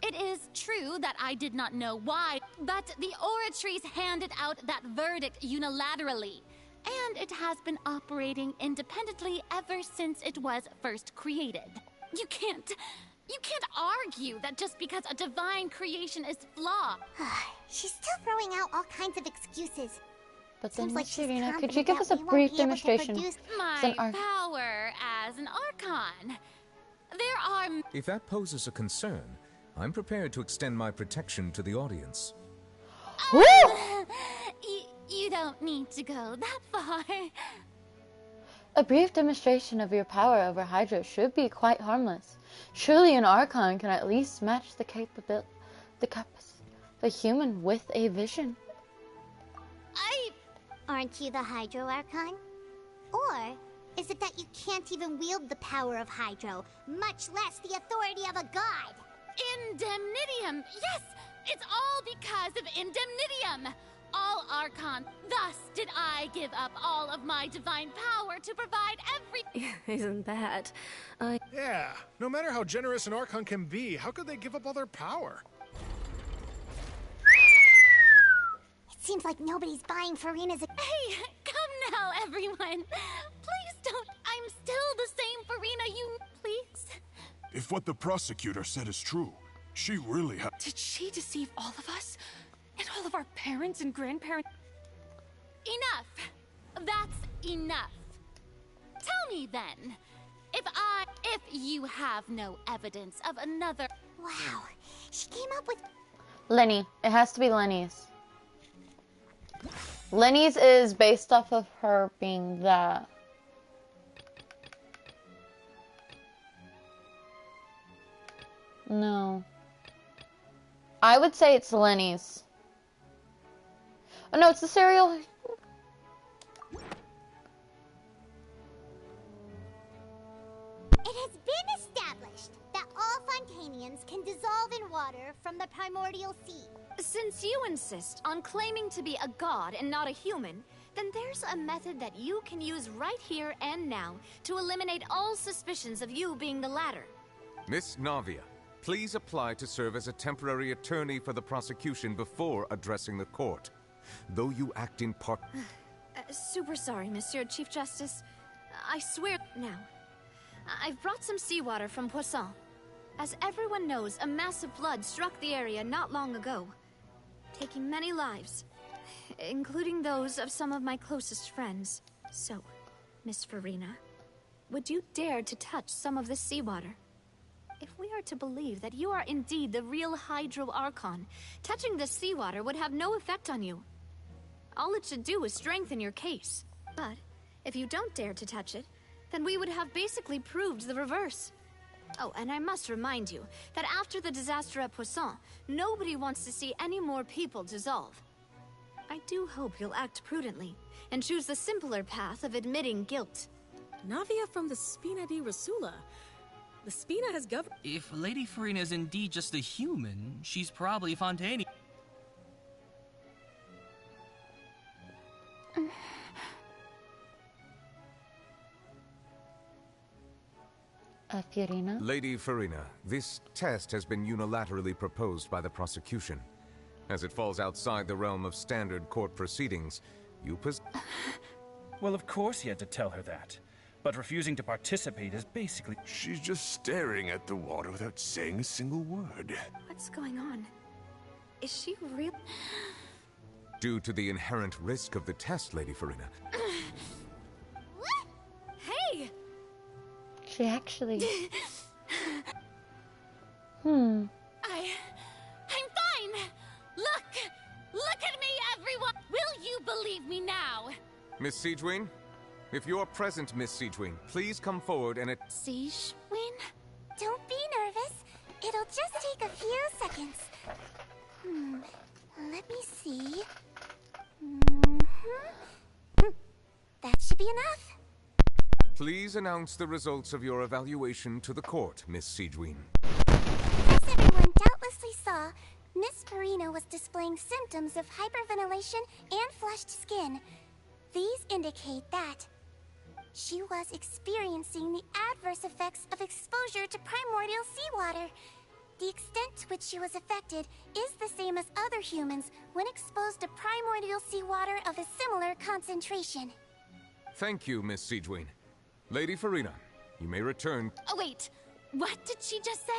It is true that I did not know why, but the Oratrice handed out that verdict unilaterally. And it has been operating independently ever since it was first created. You can't argue that just because a divine creation is flawed. She's still throwing out all kinds of excuses. But then, Seems like she's Furina, could you confident give that us a we won't brief be able to demonstration? produce My power as an Archon. There are... If that poses a concern, I'm prepared to extend my protection to the audience. You don't need to go that far. A brief demonstration of your power over Hydra should be quite harmless. Surely an Archon can at least match the capacity of a human with a vision. Aren't you the Hydro Archon? Or is it that you can't even wield the power of Hydro, much less the authority of a god? Indemnitium! Yes! It's all because of Indemnitium! all Archon. Thus did I give up all of my divine power to provide every— Isn't that? Yeah, no matter how generous an Archon can be, how could they give up all their power? It seems like nobody's buying Farina's. Hey, come now, everyone. Please don't. I'm still the same Farina you— Please. If what the prosecutor said is true, she really had— Did she deceive all of us? And all of our parents and grandparents? Enough. That's enough. Tell me then, if you have no evidence of another— Wow, she came up with— Lenny. It has to be Lenny's. Lenny's is based off of her being that. No. I would say it's Lenny's. Oh no, it's the cereal. It has been established that all Fontainians can dissolve in water from the primordial sea. Since you insist on claiming to be a god and not a human, then there's a method that you can use right here and now to eliminate all suspicions of you being the latter. Miss Navia, please apply to serve as a temporary attorney for the prosecution before addressing the court. Though you act in part— Super sorry, Monsieur Chief Justice. I swear— Now, I've brought some seawater from Poisson. As everyone knows, a massive flood struck the area not long ago, taking many lives, including those of some of my closest friends. So, Miss Farina, would you dare to touch some of this seawater? If we are to believe that you are indeed the real Hydro Archon, touching the seawater would have no effect on you. All it should do is strengthen your case. But if you don't dare to touch it, then we would have basically proved the reverse. Oh, and I must remind you that after the disaster at Poisson, nobody wants to see any more people dissolve. I do hope you'll act prudently and choose the simpler path of admitting guilt. Navia from the Spina di Rasula. The Spina has governed. If Lady Farina is indeed just a human, she's probably Fontaine. Fiorina? Lady Farina, this test has been unilaterally proposed by the prosecution. As it falls outside the realm of standard court proceedings, you Well, of course he had to tell her that. But refusing to participate is basically— She's just staring at the water without saying a single word. What's going on? Is she real? Due to the inherent risk of the test, Lady Farina. Hey! She actually... I'm fine! Look at me, everyone! Will you believe me now? Miss Siegewin? If you're present, Miss Siegewin, please come forward and Siegewin? Don't be nervous. It'll just take a few seconds. Let me see. That should be enough. Please announce the results of your evaluation to the court, Miss Siegewin. As everyone doubtlessly saw, Miss Farina was displaying symptoms of hyperventilation and flushed skin. These indicate that she was experiencing the adverse effects of exposure to primordial seawater. The extent to which she was affected is the same as other humans when exposed to primordial seawater of a similar concentration. Thank you, Miss Siegewin. Lady Farina, you may return. Oh, wait. What did she just say?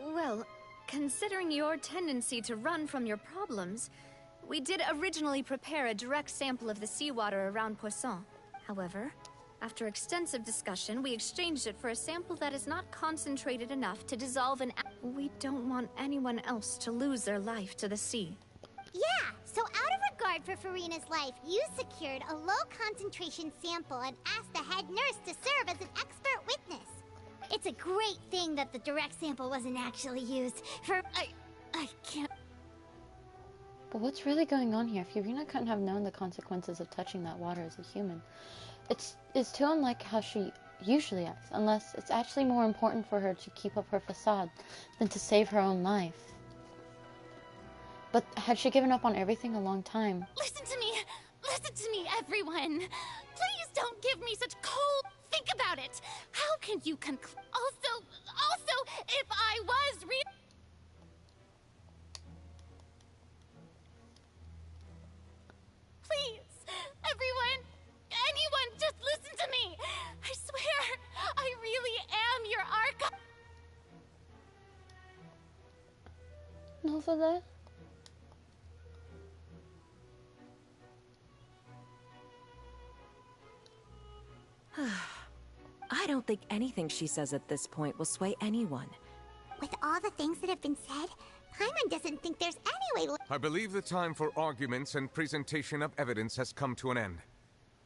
Well, considering your tendency to run from your problems, we did originally prepare a direct sample of the seawater around Poisson. However, after extensive discussion, we exchanged it for a sample that is not concentrated enough to dissolve in— We don't want anyone else to lose their life to the sea. Yeah, so out of regard for Farina's life, you secured a low-concentration sample and asked the head nurse to serve as an expert witness. It's a great thing that the direct sample wasn't actually used for— I can't— But what's really going on here? Fiorina couldn't have known the consequences of touching that water as a human. It's too unlike how she usually acts, unless it's actually more important for her to keep up her facade than to save her own life. But had she given up on everything a long time? Listen to me! Listen to me, everyone! Please don't give me such cold... Think about it! How can you conclude... Also, if I was Please, everyone, anyone, just listen to me! I swear, I really am your Archon! No for that? I don't think anything she says at this point will sway anyone. With all the things that have been said, Paimon doesn't think there's any way... I believe the time for arguments and presentation of evidence has come to an end.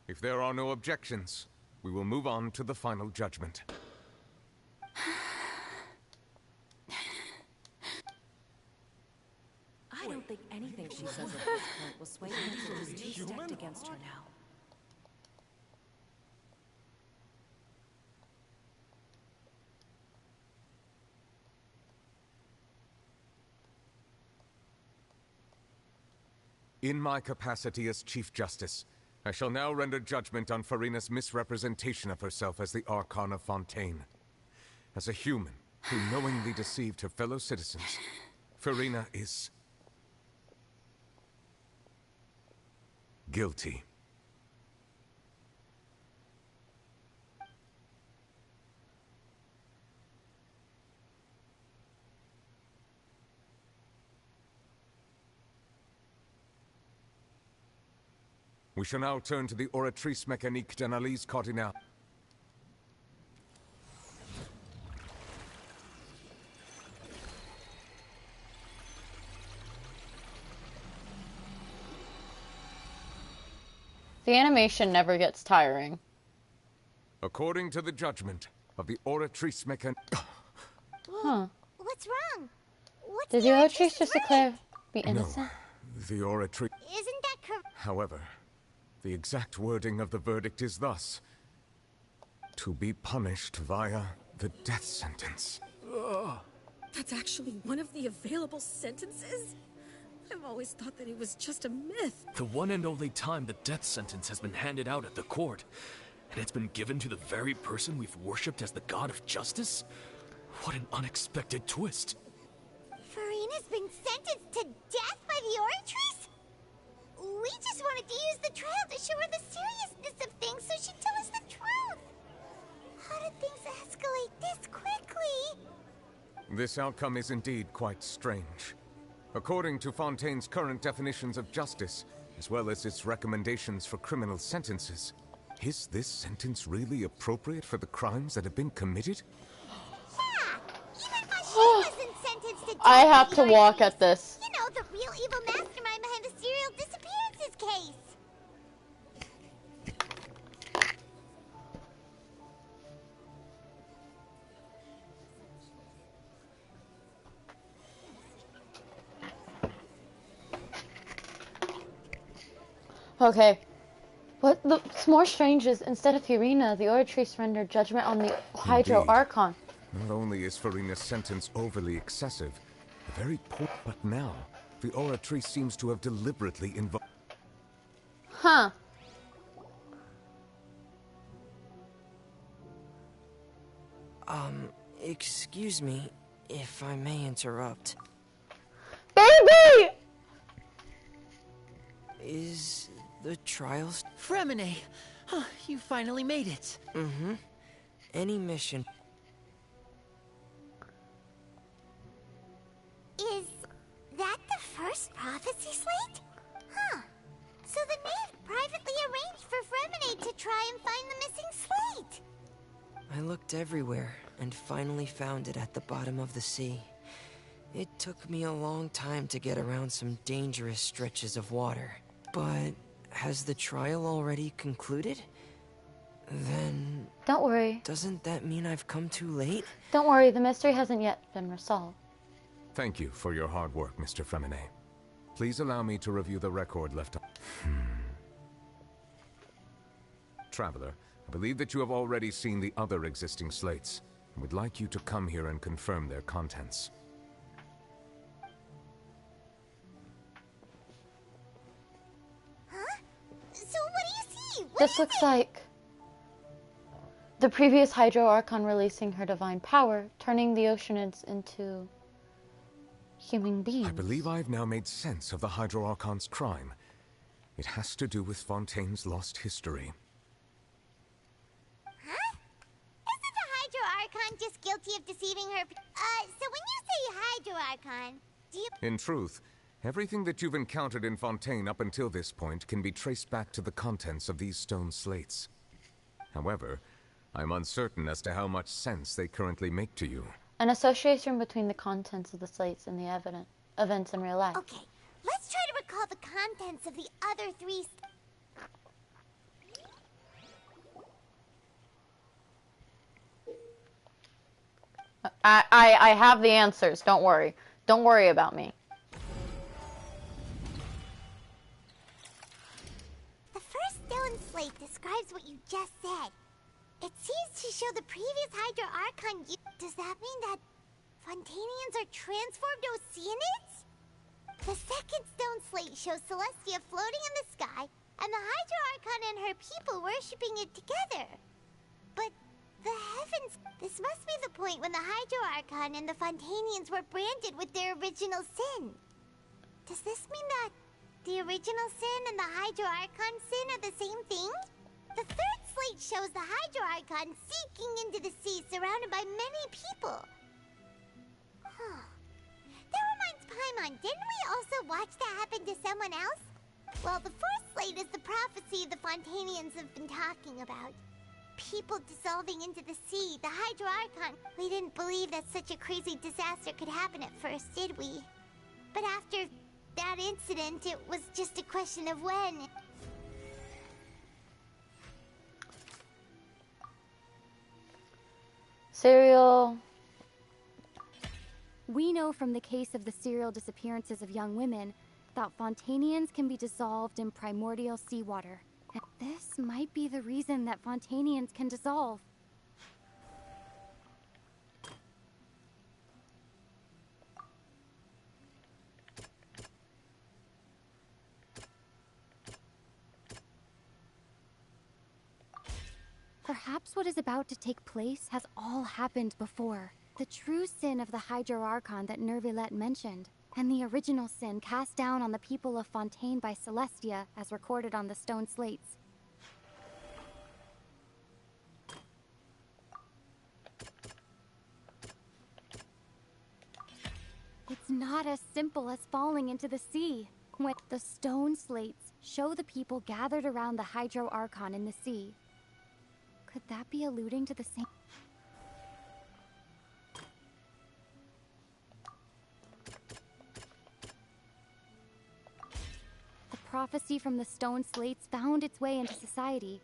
If there are no objections, we will move on to the final judgment. I don't think anything she says at this point will sway anyone who's too stacked against her now. In my capacity as Chief Justice, I shall now render judgment on Farina's misrepresentation of herself as the Archon of Fontaine. As a human who knowingly deceived her fellow citizens, Farina is... guilty. We shall now turn to the oratrice mécanique d'analyse cardinale. The animation never gets tiring. According to the judgment of the oratrice mécanique... Huh. What's wrong? What's Did the oratrice just declare be innocent? No, the oratrice... Isn't that correct? However, the exact wording of the verdict is thus: to be punished via the death sentence. That's actually one of the available sentences? I've always thought that it was just a myth. The one and only time the death sentence has been handed out at the court, and it's been given to the very person we've worshipped as the god of justice? What an unexpected twist. Farina's been sentenced to death by the oratrice? We just wanted to use the trial to show her the seriousness of things so she'd tell us the truth. How did things escalate this quickly? This outcome is indeed quite strange. According to Fontaine's current definitions of justice, as well as its recommendations for criminal sentences, is this sentence really appropriate for the crimes that have been committed? Yeah! Even Machine wasn't sentenced to death. I have to walk at this. You know, the real evil mastermind behind the serial disappearances case. Okay. What's more strange is, instead of Farina, the oratrice rendered judgment on the Hydro Indeed. Archon. Not only is Farina's sentence overly excessive, very poor, but now, the oratrice seems to have deliberately invoked... Huh. Excuse me, if I may interrupt. Baby! Is the trial... Fremine! Huh, you finally made it. Mm-hmm. Any mission... Is that the first prophecy slate? Huh. So the knave privately arranged for Fremine to try and find the missing slate. I looked everywhere and finally found it at the bottom of the sea. It took me a long time to get around some dangerous stretches of water. But has the trial already concluded? Then... Don't worry. Doesn't that mean I've come too late? Don't worry, the mystery hasn't yet been resolved. Thank you for your hard work, Mr. Fremine. Please allow me to review the record left on... Traveler, I believe that you have already seen the other existing slates, and would like you to come here and confirm their contents. This looks like the previous Hydro Archon releasing her divine power, turning the Oceanids into human beings. I believe I've now made sense of the Hydro Archon's crime. It has to do with Fontaine's lost history. Huh? Isn't the Hydro Archon just guilty of deceiving her? So when you say Hydro Archon, do you... In truth, everything that you've encountered in Fontaine up until this point can be traced back to the contents of these stone slates. However, I'm uncertain as to how much sense they currently make to you. An association between the contents of the slates and the events in real life. Okay, let's try to recall the contents of the other three... I have the answers, don't worry. Don't worry about me. The first stone slate describes what you just said. It seems to show the previous Hydro Archon. Does that mean that Fontainians are transformed Oceanids? The second stone slate shows Celestia floating in the sky, and the Hydro Archon and her people worshipping it together. But the heavens... This must be the point when the Hydro Archon and the Fontainians were branded with their original sin. Does this mean that the original sin and the Hydro Archon sin are the same thing? The third slate shows the Hydro Archon sinking into the sea surrounded by many people. Huh. That reminds Paimon, didn't we also watch that happen to someone else? Well, the fourth slate is the prophecy the Fontainians have been talking about. People dissolving into the sea, the Hydro Archon. We didn't believe that such a crazy disaster could happen at first, did we? But after that incident, it was just a question of when. Serial. We know from the case of the serial disappearances of young women that Fontainians can be dissolved in primordial seawater. And this might be the reason that Fontainians can dissolve. Perhaps what is about to take place has all happened before. The true sin of the Hydro Archon that Nervilette mentioned, and the original sin cast down on the people of Fontaine by Celestia, as recorded on the stone slates. It's not as simple as falling into the sea. When the stone slates show the people gathered around the Hydro Archon in the sea. Could that be alluding to the same... The prophecy from the stone slates found its way into society,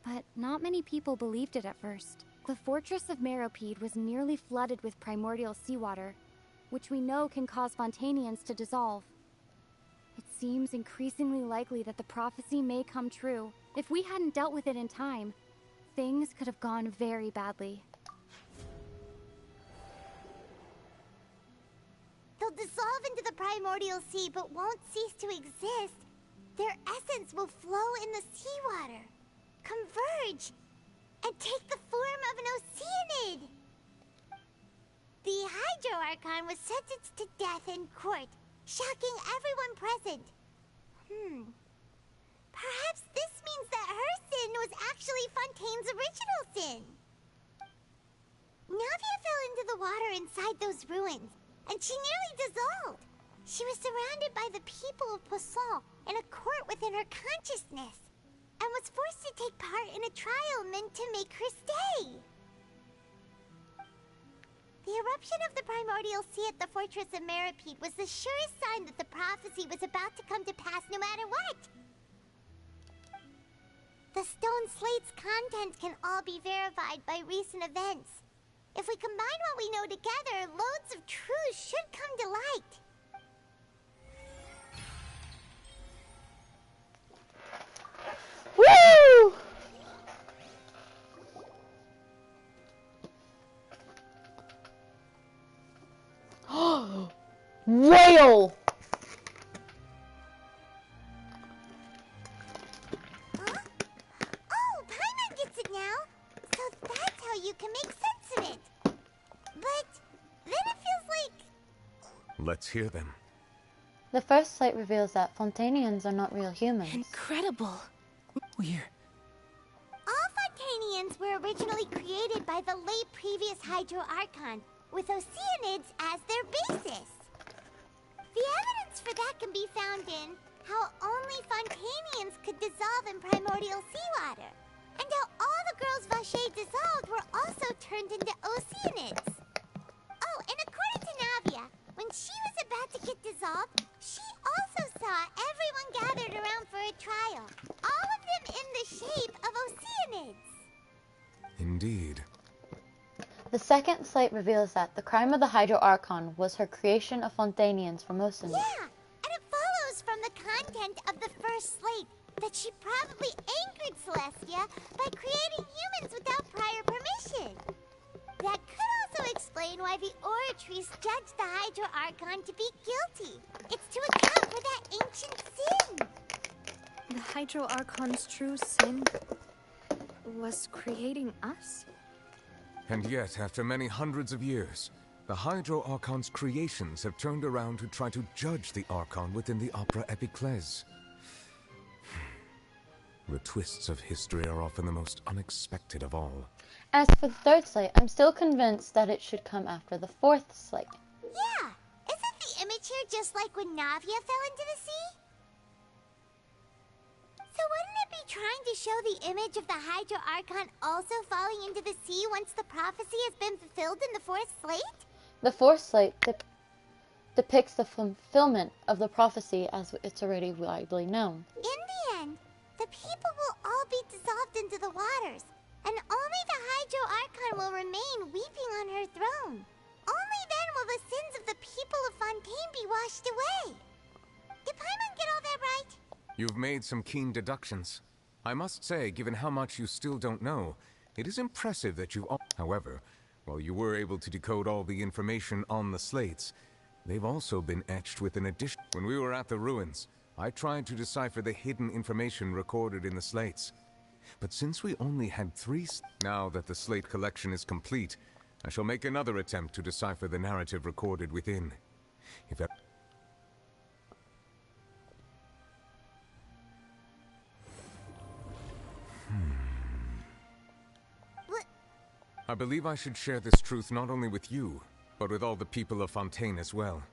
but not many people believed it at first. The fortress of Meropide was nearly flooded with primordial seawater, which we know can cause Fontainians to dissolve. It seems increasingly likely that the prophecy may come true. If we hadn't dealt with it in time, things could have gone very badly. They'll dissolve into the primordial sea but won't cease to exist. Their essence will flow in the seawater, converge, and take the form of an Oceanid. The Hydro Archon was sentenced to death in court, shocking everyone present. Perhaps this means that her sin was actually Fontaine's original sin. Navia fell into the water inside those ruins, and she nearly dissolved. She was surrounded by the people of Poisson in a court within her consciousness, and was forced to take part in a trial meant to make her stay. The eruption of the primordial sea at the fortress of Meropide was the surest sign that the prophecy was about to come to pass no matter what. The stone slate's contents can all be verified by recent events. If we combine what we know together, loads of truth should come to light. Woo! Whale! Let's hear them. The first slate reveals that Fontainians are not real humans. Incredible. All Fontainians were originally created by the late previous Hydro Archon, with Oceanids as their basis. The evidence for that can be found in how only Fontainians could dissolve in primordial seawater, and how all the girls Vacher dissolved were also turned into Oceanids. Oh, and according to Navia, when she was about to get dissolved, she also saw everyone gathered around for a trial, all of them in the shape of Oceanids. Indeed. The second slate reveals that the crime of the Hydro Archon was her creation of Fontainians from Oceanids. Yeah, and it follows from the content of the first slate that she probably angered Celestia by creating humans without prior permission. That could also explain why the Oratries judged the Hydro Archon to be guilty. It's to account for that ancient sin. The Hydro Archon's true sin was creating us? And yet, after many hundreds of years, the Hydro Archon's creations have turned around to try to judge the Archon within the Opera Epiclese. The twists of history are often the most unexpected of all. As for the third slate, I'm still convinced that it should come after the fourth slate. Yeah, isn't the image here just like when Navia fell into the sea? So wouldn't it be trying to show the image of the Hydro Archon also falling into the sea once the prophecy has been fulfilled in the fourth slate? The fourth slate depicts the fulfillment of the prophecy as it's already widely known. In the end, the people will all be dissolved into the waters, and only the Hydro Archon will remain weeping on her throne. Only then will the sins of the people of Fontaine be washed away. Did Paimon get all that right? You've made some keen deductions. I must say, given how much you still don't know, it is impressive that you've However, while you were able to decode all the information on the slates, they've also been etched with an addition. When we were at the ruins, I tried to decipher the hidden information recorded in the slates. But since we only had 3 now that the slate collection is complete, I shall make another attempt to decipher the narrative recorded within. If that... I believe I should share this truth not only with you, but with all the people of Fontaine as well.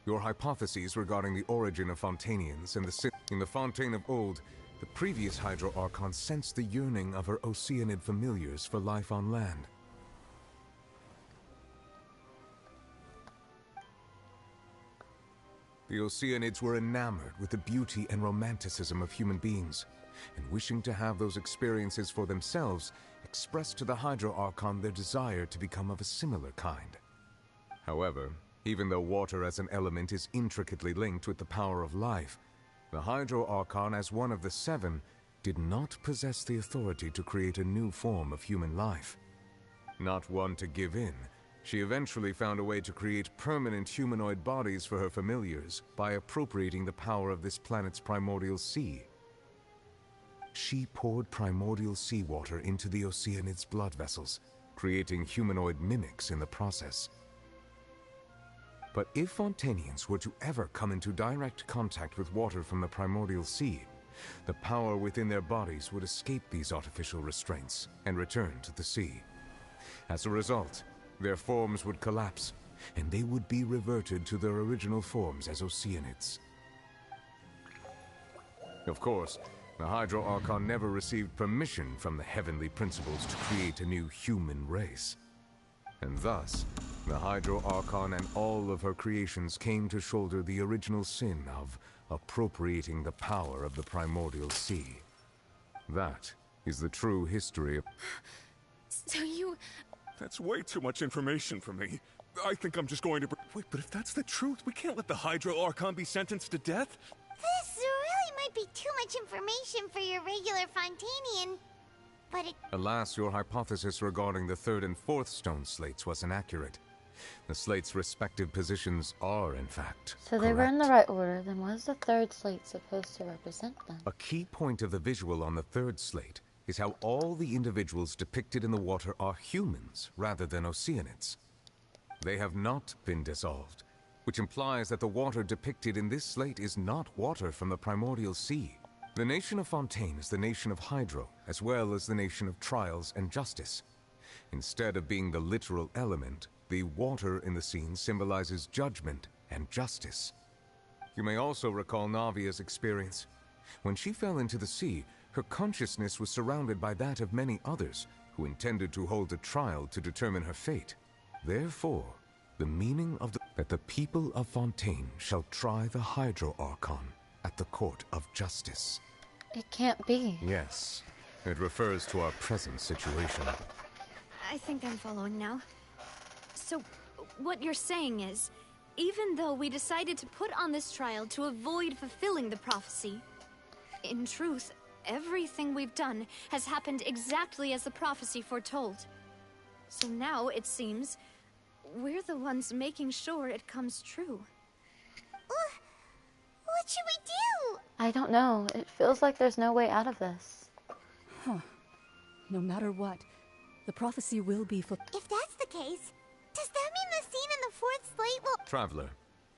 Your hypotheses regarding the origin of Fontainians and the sin in the Fontaine of old, the previous Hydro Archon sensed the yearning of her Oceanid familiars for life on land. The Oceanids were enamored with the beauty and romanticism of human beings, and wishing to have those experiences for themselves, expressed to the Hydro Archon their desire to become of a similar kind. However, even though water as an element is intricately linked with the power of life, the Hydro Archon, as one of the 7, did not possess the authority to create a new form of human life. Not one to give in, she eventually found a way to create permanent humanoid bodies for her familiars by appropriating the power of this planet's primordial sea. She poured primordial seawater into the Oceanids' blood vessels, creating humanoid mimics in the process. But if Fontainians were to ever come into direct contact with water from the primordial sea, the power within their bodies would escape these artificial restraints and return to the sea. As a result, their forms would collapse, and they would be reverted to their original forms as Oceanids. Of course, the Hydro Archon never received permission from the heavenly principles to create a new human race. And thus, the Hydro Archon and all of her creations came to shoulder the original sin of appropriating the power of the primordial sea. That is the true history of... So you... That's way too much information for me. I think I'm just going to... Wait, but if that's the truth, we can't let the Hydro Archon be sentenced to death? This really might be too much information for your regular Fontainian, but it... Alas, your hypothesis regarding the 3rd and 4th stone slates was inaccurate. The slates' respective positions are, in fact, So they were in the right order, then what is the 3rd slate supposed to represent them? A key point of the visual on the 3rd slate is how all the individuals depicted in the water are humans rather than Oceanids. They have not been dissolved. which implies that the water depicted in this slate is not water from the primordial sea. The nation of Fontaine is the nation of Hydro, as well as the nation of trials and justice. Instead of being the literal element, the water in the scene symbolizes judgment and justice. You may also recall Navia's experience. When she fell into the sea, her consciousness was surrounded by that of many others who intended to hold a trial to determine her fate. Therefore, the meaning of that the people of Fontaine shall try the Hydro Archon at the court of justice. It can't be. Yes, it refers to our present situation. I think I'm following now. So, what you're saying is, even though we decided to put on this trial to avoid fulfilling the prophecy, in truth, everything we've done has happened exactly as the prophecy foretold. So now, it seems, we're the ones making sure it comes true. What should we do? I don't know. It feels like there's no way out of this. Huh. No matter what, the prophecy will be fulfilled. If that's the case, does that mean the scene in the fourth slate will... Traveler,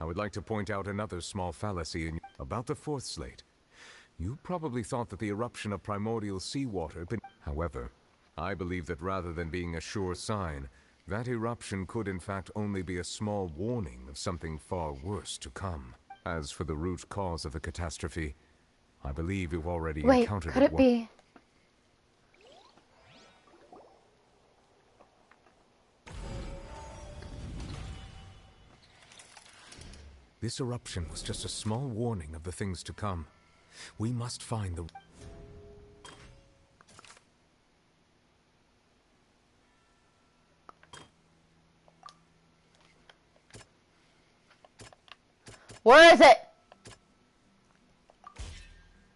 I would like to point out another small fallacy about the fourth slate. You probably thought that the eruption of primordial seawater... However, I believe that rather than being a sure sign, that eruption could in fact only be a small warning of something far worse to come. As for the root cause of the catastrophe, I believe you've already encountered it. Could it be? This eruption was just a small warning of the things to come. We must find the... Where is it?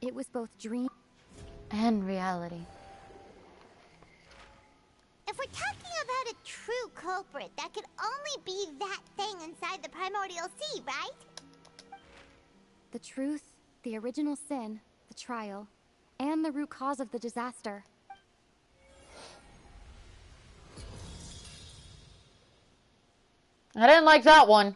It was both dream and reality. If we're talking about a true culprit, that could only be that thing inside the primordial sea, right? the truth, the original sin, the trial, and the root cause of the disaster. I didn't like that one.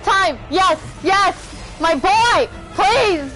Time! Yes! Yes! My boy! Please!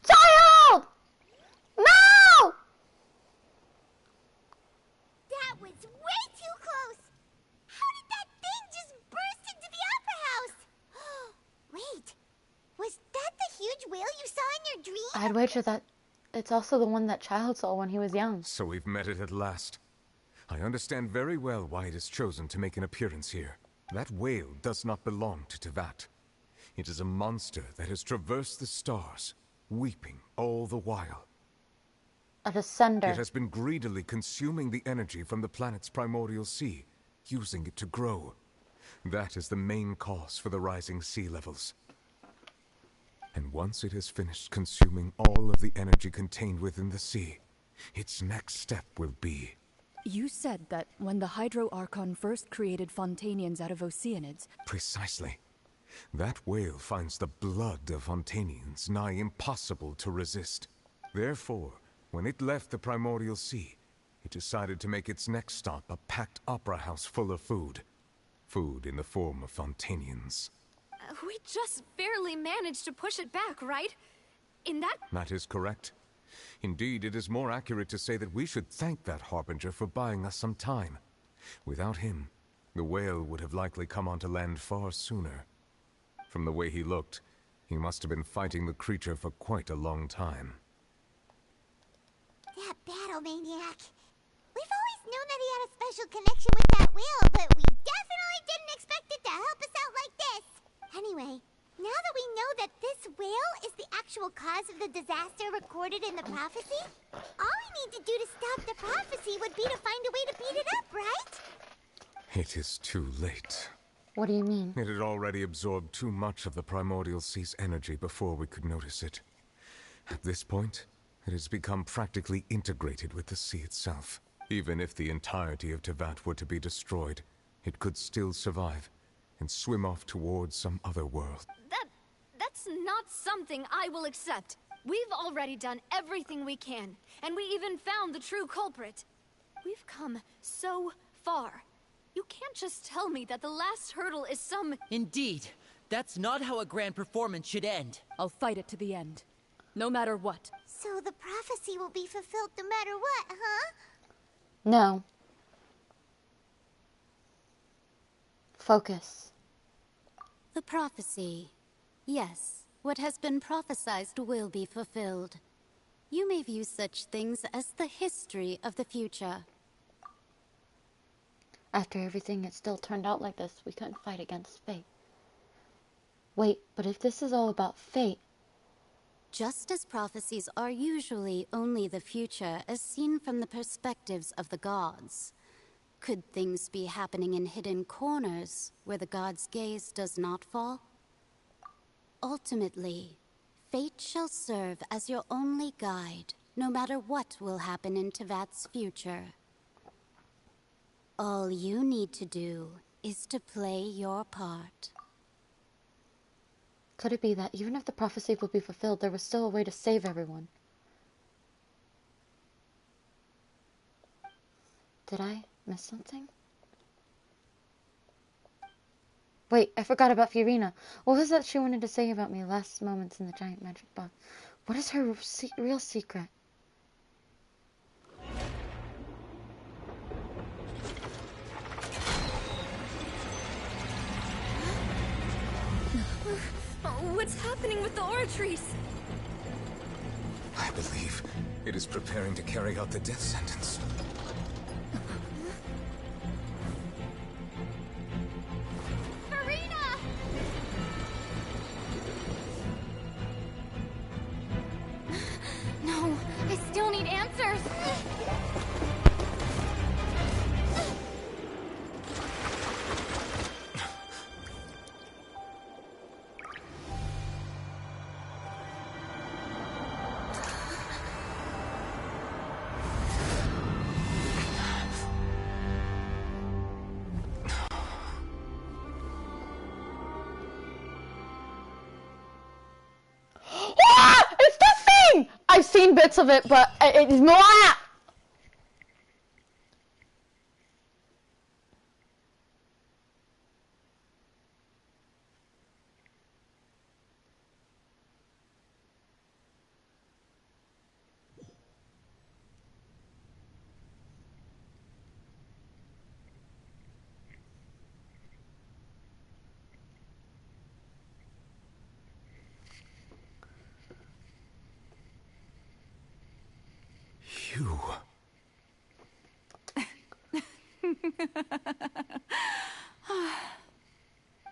Child! No! That was way too close! How did that thing just burst into the Opera House? Wait, was that the huge whale you saw in your dream? I'd wager that it's also the one that Child saw when he was young. So we've met it at last. I understand very well why it has chosen to make an appearance here. That whale does not belong to Tevat. It is a monster that has traversed the stars, weeping all the while. A descender. It has been greedily consuming the energy from the planet's primordial sea, using it to grow. That is the main cause for the rising sea levels. And once it has finished consuming all of the energy contained within the sea, its next step will be You said that when the Hydro Archon first created Fontainians out of Oceanids... Precisely. That whale finds the blood of Fontainians nigh impossible to resist. Therefore, when it left the Primordial Sea, it decided to make its next stop a packed opera house full of food. Food in the form of Fontainians. We just barely managed to push it back, right? In that... That is correct. Indeed, it is more accurate to say that we should thank that Harbinger for buying us some time. Without him, the whale would have likely come onto land far sooner. From the way he looked, he must have been fighting the creature for quite a long time. That battle maniac. We've always known that he had a special connection with that whale, but we definitely didn't expect it to help us out like this. Anyway, now that we know that this whale is the actual cause of the disaster recorded in the prophecy, all we need to do to stop the prophecy would be to find a way to beat it up, right? It is too late. What do you mean? It had already absorbed too much of the Primordial Sea's energy before we could notice it. At this point, it has become practically integrated with the sea itself. Even if the entirety of Tevat were to be destroyed, it could still survive and swim off towards some other world. That's not something I will accept. We've already done everything we can, and we even found the true culprit. We've come so far. You can't just tell me that the last hurdle is some... Indeed. That's not how a grand performance should end. I'll fight it to the end. No matter what. So the prophecy will be fulfilled no matter what, huh? No. Focus. The prophecy. Yes, what has been prophesied will be fulfilled. You may view such things as the history of the future. After everything, it still turned out like this. We couldn't fight against fate. Wait, but if this is all about fate... Just as prophecies are usually only the future as seen from the perspectives of the gods, could things be happening in hidden corners where the gods' gaze does not fall? Ultimately, fate shall serve as your only guide, no matter what will happen in Tevat's future. All you need to do is to play your part. Could it be that even if the prophecy would be fulfilled, there was still a way to save everyone? Did I miss something? Wait, I forgot about Fiorina. What was that she wanted to say about me last moments in the giant magic box? What is her real secret? What's happening with the aura trees? I believe it is preparing to carry out the death sentence. Farina! No, I still need answers. I've seen bits of it, but it's more. You.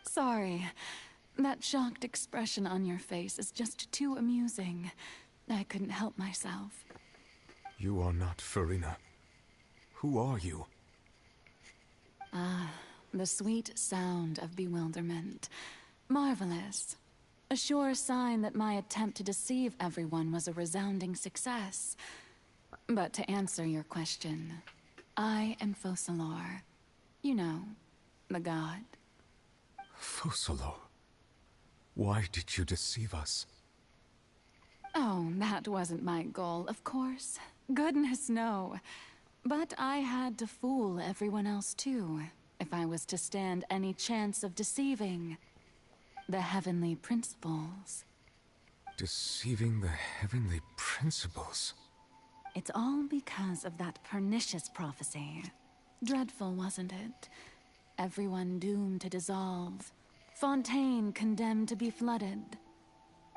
Sorry. That shocked expression on your face is just too amusing. I couldn't help myself. You are not Farina. Who are you? Ah, the sweet sound of bewilderment. Marvelous. A sure sign that my attempt to deceive everyone was a resounding success. But to answer your question, I am Focalor. You know, the god. Focalor, why did you deceive us? Oh, that wasn't my goal, of course. Goodness, no. But I had to fool everyone else too, if I was to stand any chance of deceiving the heavenly principles. Deceiving the heavenly principles? It's all because of that pernicious prophecy. Dreadful, wasn't it? Everyone doomed to dissolve. Fontaine condemned to be flooded.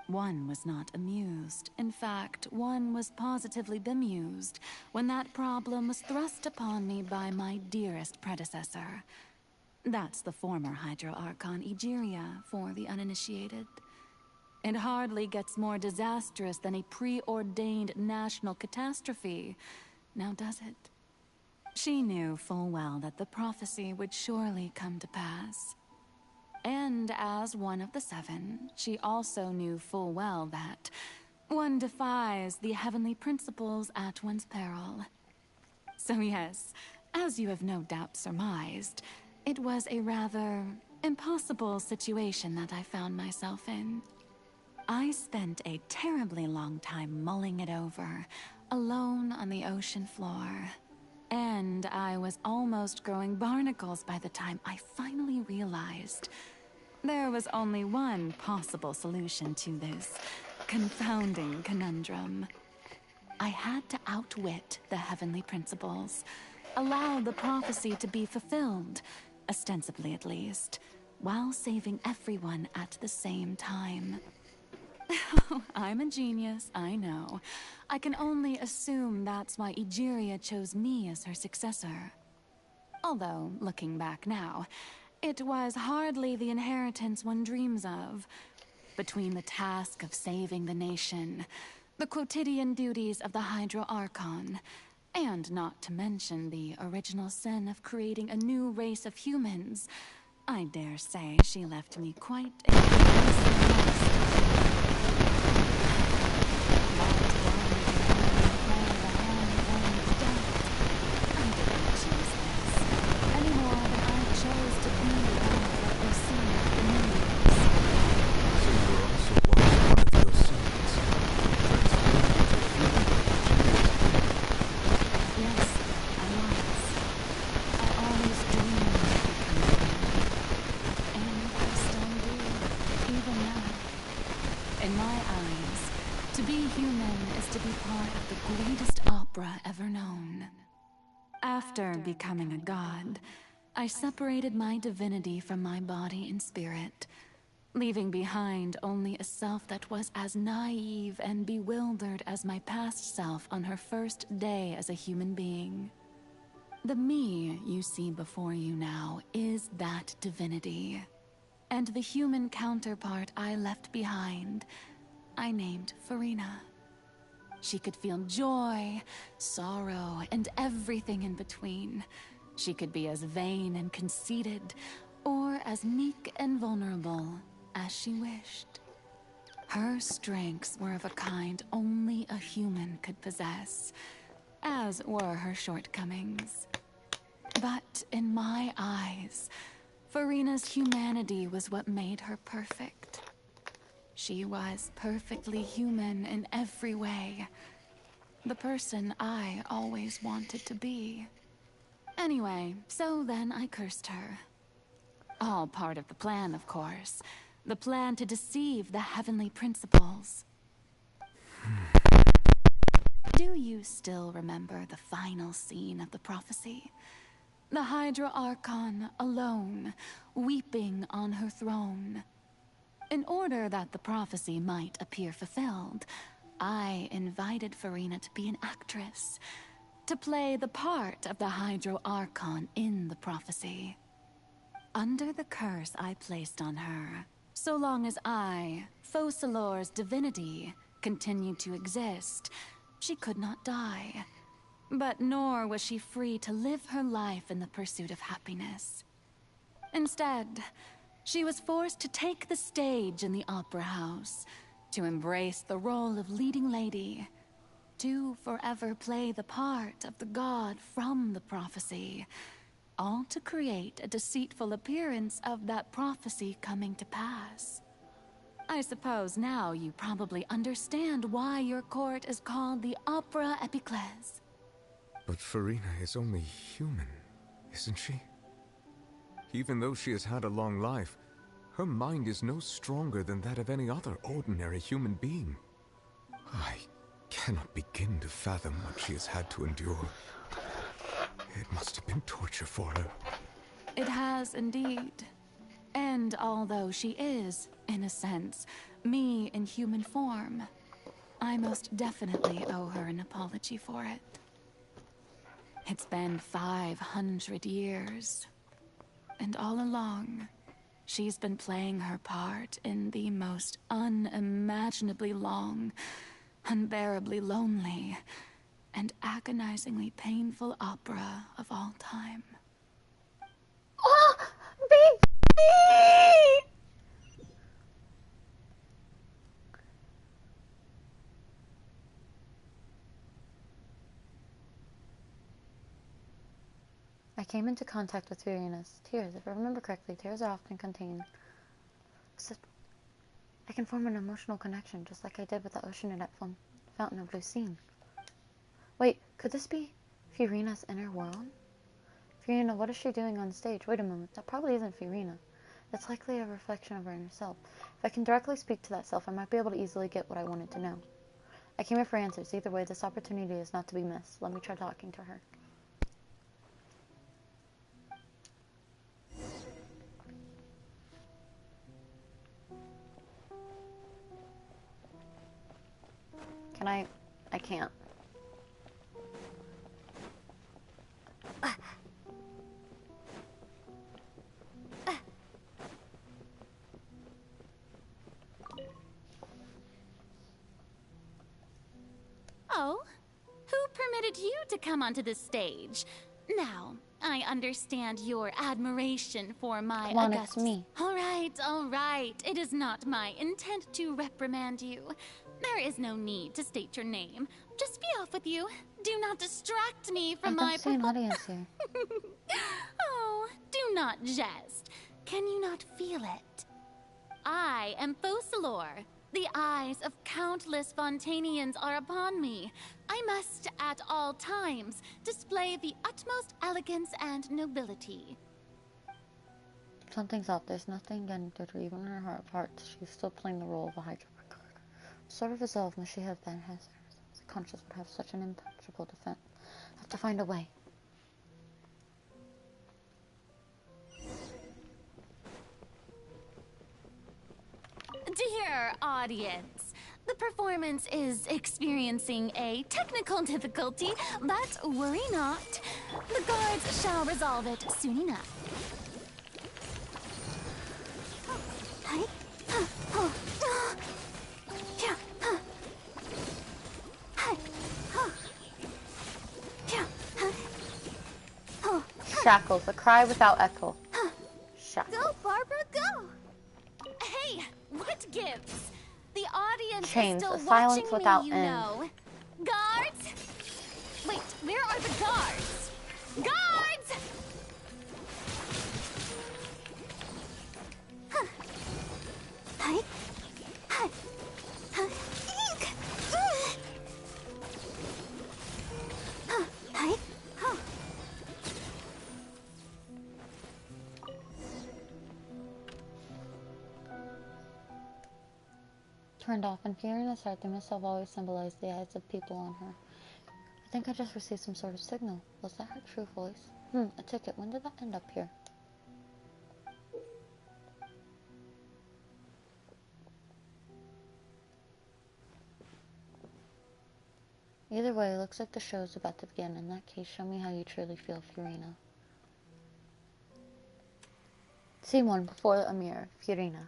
One was not amused. In fact, one was positively bemused when that problem was thrust upon me by my dearest predecessor. That's the former Hydro Archon Egeria, for the uninitiated. It hardly gets more disastrous than a preordained national catastrophe, now does it? She knew full well that the prophecy would surely come to pass. And as one of the seven, she also knew full well that one defies the heavenly principles at one's peril. So yes, as you have no doubt surmised, it was a rather impossible situation that I found myself in. I spent a terribly long time mulling it over, alone on the ocean floor. And I was almost growing barnacles by the time I finally realized there was only one possible solution to this confounding conundrum. I had to outwit the heavenly principles, allow the prophecy to be fulfilled, ostensibly at least, while saving everyone at the same time. I'm a genius, I know. I can only assume that's why Egeria chose me as her successor. Although, looking back now, it was hardly the inheritance one dreams of. Between the task of saving the nation, the quotidian duties of the Hydro Archon, and not to mention the original sin of creating a new race of humans, I dare say she left me quite a After becoming a god, I separated my divinity from my body and spirit, leaving behind only a self that was as naive and bewildered as my past self on her first day as a human being. The me you see before you now is that divinity, and the human counterpart I left behind, I named Farina. She could feel joy, sorrow, and everything in between. She could be as vain and conceited, or as meek and vulnerable as she wished. Her strengths were of a kind only a human could possess, as were her shortcomings. But in my eyes, Farina's humanity was what made her perfect. She was perfectly human in every way. The person I always wanted to be. Anyway, so then I cursed her. All part of the plan, of course. The plan to deceive the heavenly principles. Do you still remember the final scene of the prophecy? The Hydro Archon, alone, weeping on her throne. In order that the prophecy might appear fulfilled, I invited Farina to be an actress, to play the part of the Hydro Archon in the prophecy. Under the curse I placed on her, so long as I, Focalor's divinity, continued to exist, she could not die. But nor was she free to live her life in the pursuit of happiness. Instead, she was forced to take the stage in the opera house, to embrace the role of leading lady. to forever play the part of the god from the prophecy, all to create a deceitful appearance of that prophecy coming to pass. I suppose now you probably understand why your court is called the Opera Epiclese. But Farina is only human, isn't she? Even though she has had a long life, her mind is no stronger than that of any other ordinary human being. I cannot begin to fathom what she has had to endure. It must have been torture for her. It has indeed. And although she is, in a sense, me in human form, I most definitely owe her an apology for it. It's been 500 years. And all along, she's been playing her part in the most unimaginably long, unbearably lonely, and agonizingly painful opera of all time. Oh, baby! I came into contact with Furina's tears. If I remember correctly, tears are often contained. So I can form an emotional connection, just like I did with the ocean in that fountain of Lucine. Wait, could this be Furina's inner world? Furina, what is she doing on stage? Wait a moment, that probably isn't Furina. It's likely a reflection of her inner self. If I can directly speak to that self, I might be able to easily get what I wanted to know. I came here for answers. Either way, this opportunity is not to be missed. Let me try talking to her. Can I can't. Oh? Who permitted you to come onto the stage? Now, I understand your admiration for my Come on, Augustus. it's me. All right. It is not my intent to reprimand you. There is no need to state your name. Just be off with you. Do not distract me from I don't see an audience here. Oh, do not jest. Can you not feel it? I am Focalor. The eyes of countless Fontainians are upon me. I must, at all times, display the utmost elegance and nobility. Something's up. There's nothing getting through to her. Even in her heart of hearts, she's still playing the role of a Hydra. What sort of resolve must she have that has the conscious would have such an impenetrable defense? I have to find a way. Dear audience, the performance is experiencing a technical difficulty, but worry not. The guards shall resolve it soon enough. Shackles, a cry without echo. Shackles. Go, Barbara, go! Hey, what gives? The audience Chains, is a still silence watching without me, you end. know. Guards? Wait, where are the guards? Guards! Turned off, and Furina's heart, they must have always symbolized the eyes of people on her. I think I just received some sort of signal. Was that her true voice? A ticket. When did that end up here? Either way, it looks like the show's about to begin. In that case, show me how you truly feel, Furina. Scene 1, before a mirror. Furina.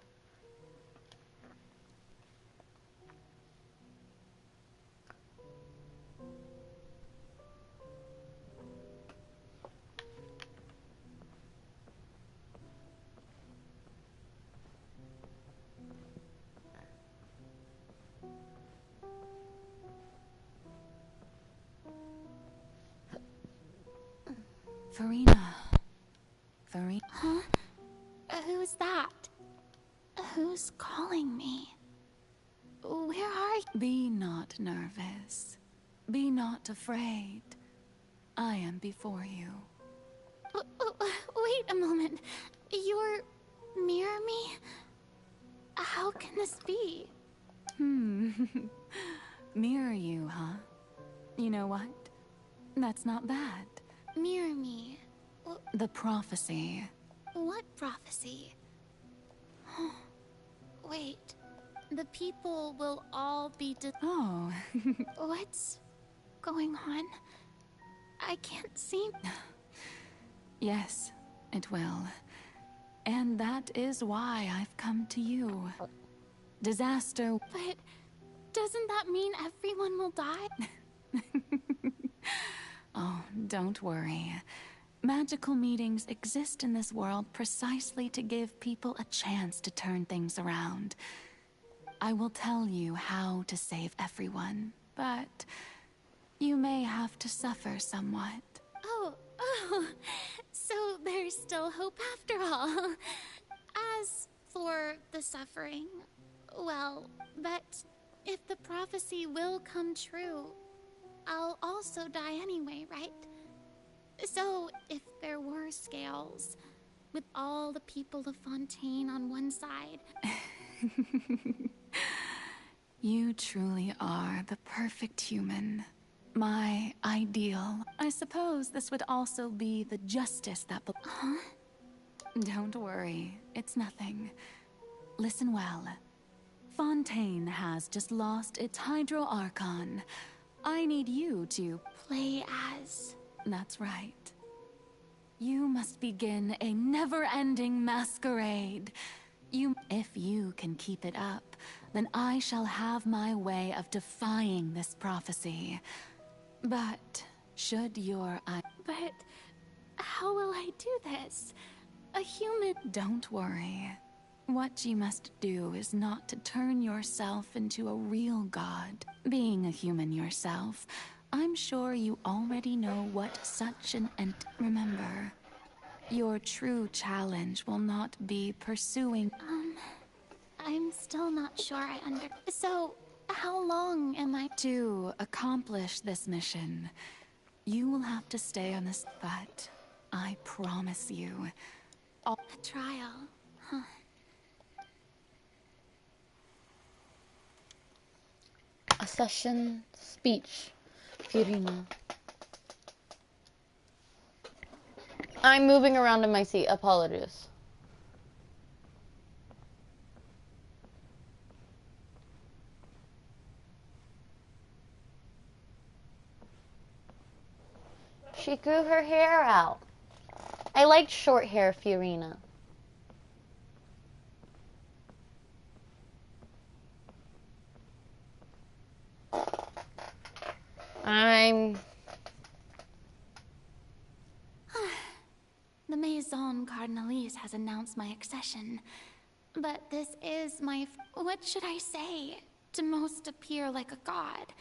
Farina. Farina. Huh? Who's that? Who's calling me? Where are you? Be not nervous. Be not afraid. I am before you. Wait a moment. You're mirror me? How can this be? Mirror you, huh? You know what? That's not bad. Mirror me? The prophecy. What prophecy? Wait. The people will all be Oh. What's going on? I can't seem... Yes, it will. And that is why I've come to you. Disaster... But doesn't that mean everyone will die? Oh, don't worry. Magical meetings exist in this world precisely to give people a chance to turn things around. I will tell you how to save everyone, but you may have to suffer somewhat. Oh, so there's still hope after all. As for the suffering, well, but if the prophecy will come true, I'll also die anyway, right? So, if there were scales, with all the people of Fontaine on one side... You truly are the perfect human. My ideal. I suppose this would also be the justice that... Huh? Don't worry, it's nothing. Listen well. Fontaine has just lost its Hydro Archon. I need you to... Play as... That's right. You must begin a never-ending masquerade. If you can keep it up, then I shall have my way of defying this prophecy. But should your... But how will I do this? A human... Don't worry. What you must do is not to turn yourself into a real god. Being a human yourself, I'm sure you already know what such an Remember, your true challenge will not be pursuing... I'm still not sure I So, how long am I... To accomplish this mission, you will have to stay on this... But I promise you... A trial, huh? A session speech. Firina. I'm moving around in my seat. Apologies. She grew her hair out. I like short hair, Firina. The Maison Cardinalise has announced my accession. But this is my... What should I say to most appear like a god?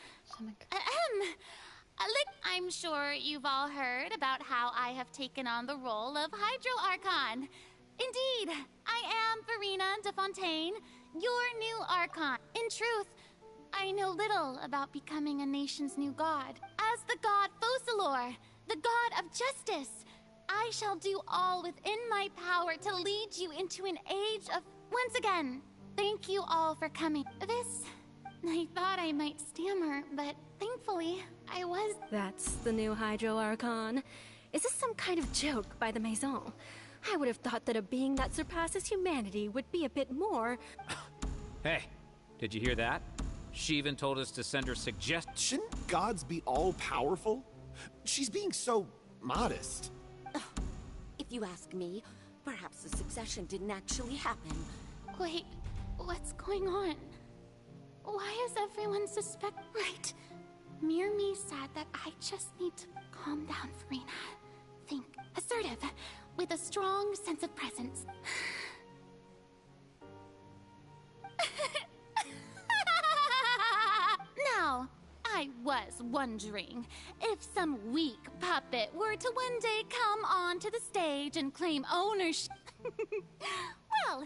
I'm sure you've all heard about how I have taken on the role of Hydro Archon. Indeed, I am Farina de Fontaine, your new Archon. In truth, I know little about becoming a nation's new god. As the god Focalor, the god of justice, I shall do all within my power to lead you into an age of... Once again, thank you all for coming. I thought I might stammer, but thankfully, I was... That's the new Hydro Archon. Is this some kind of joke by the Maison? I would have thought that a being that surpasses humanity would be a bit more... Hey, did you hear that? She even told us to send her suggestions. Shouldn't gods be all-powerful? She's being so modest. If you ask me, perhaps the succession didn't actually happen. Wait, what's going on? Why is everyone suspect? Right. Mirmi said that I just need to calm down, Farina. Think assertive, with a strong sense of presence. Now, I I was wondering if some weak puppet were to one day come onto the stage and claim ownership. Well,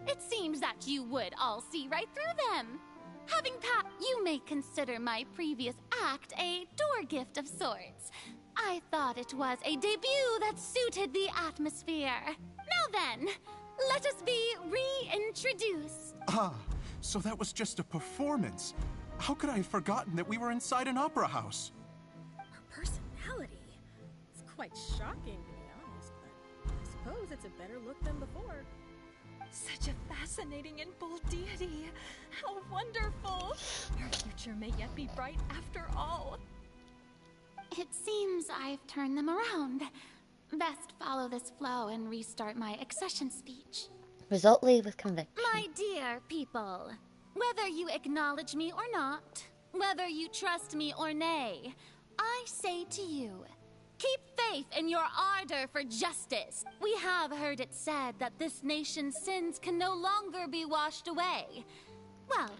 it seems that you would all see right through them. Having you may consider my previous act a door gift of sorts. I thought it was a debut that suited the atmosphere. Now then, let us be reintroduced. Ah, so that was just a performance. How could I have forgotten that we were inside an opera house? Her personality. It's quite shocking, to be honest, but I suppose it's a better look than before. Such a fascinating and bold deity. How wonderful. Her future may yet be bright after all. It seems I've turned them around. Best follow this flow and restart my accession speech. Result lead with conviction. My dear people, whether you acknowledge me or not, whether you trust me or nay, I say to you, keep faith in your ardor for justice. We have heard it said that this nation's sins can no longer be washed away. Well,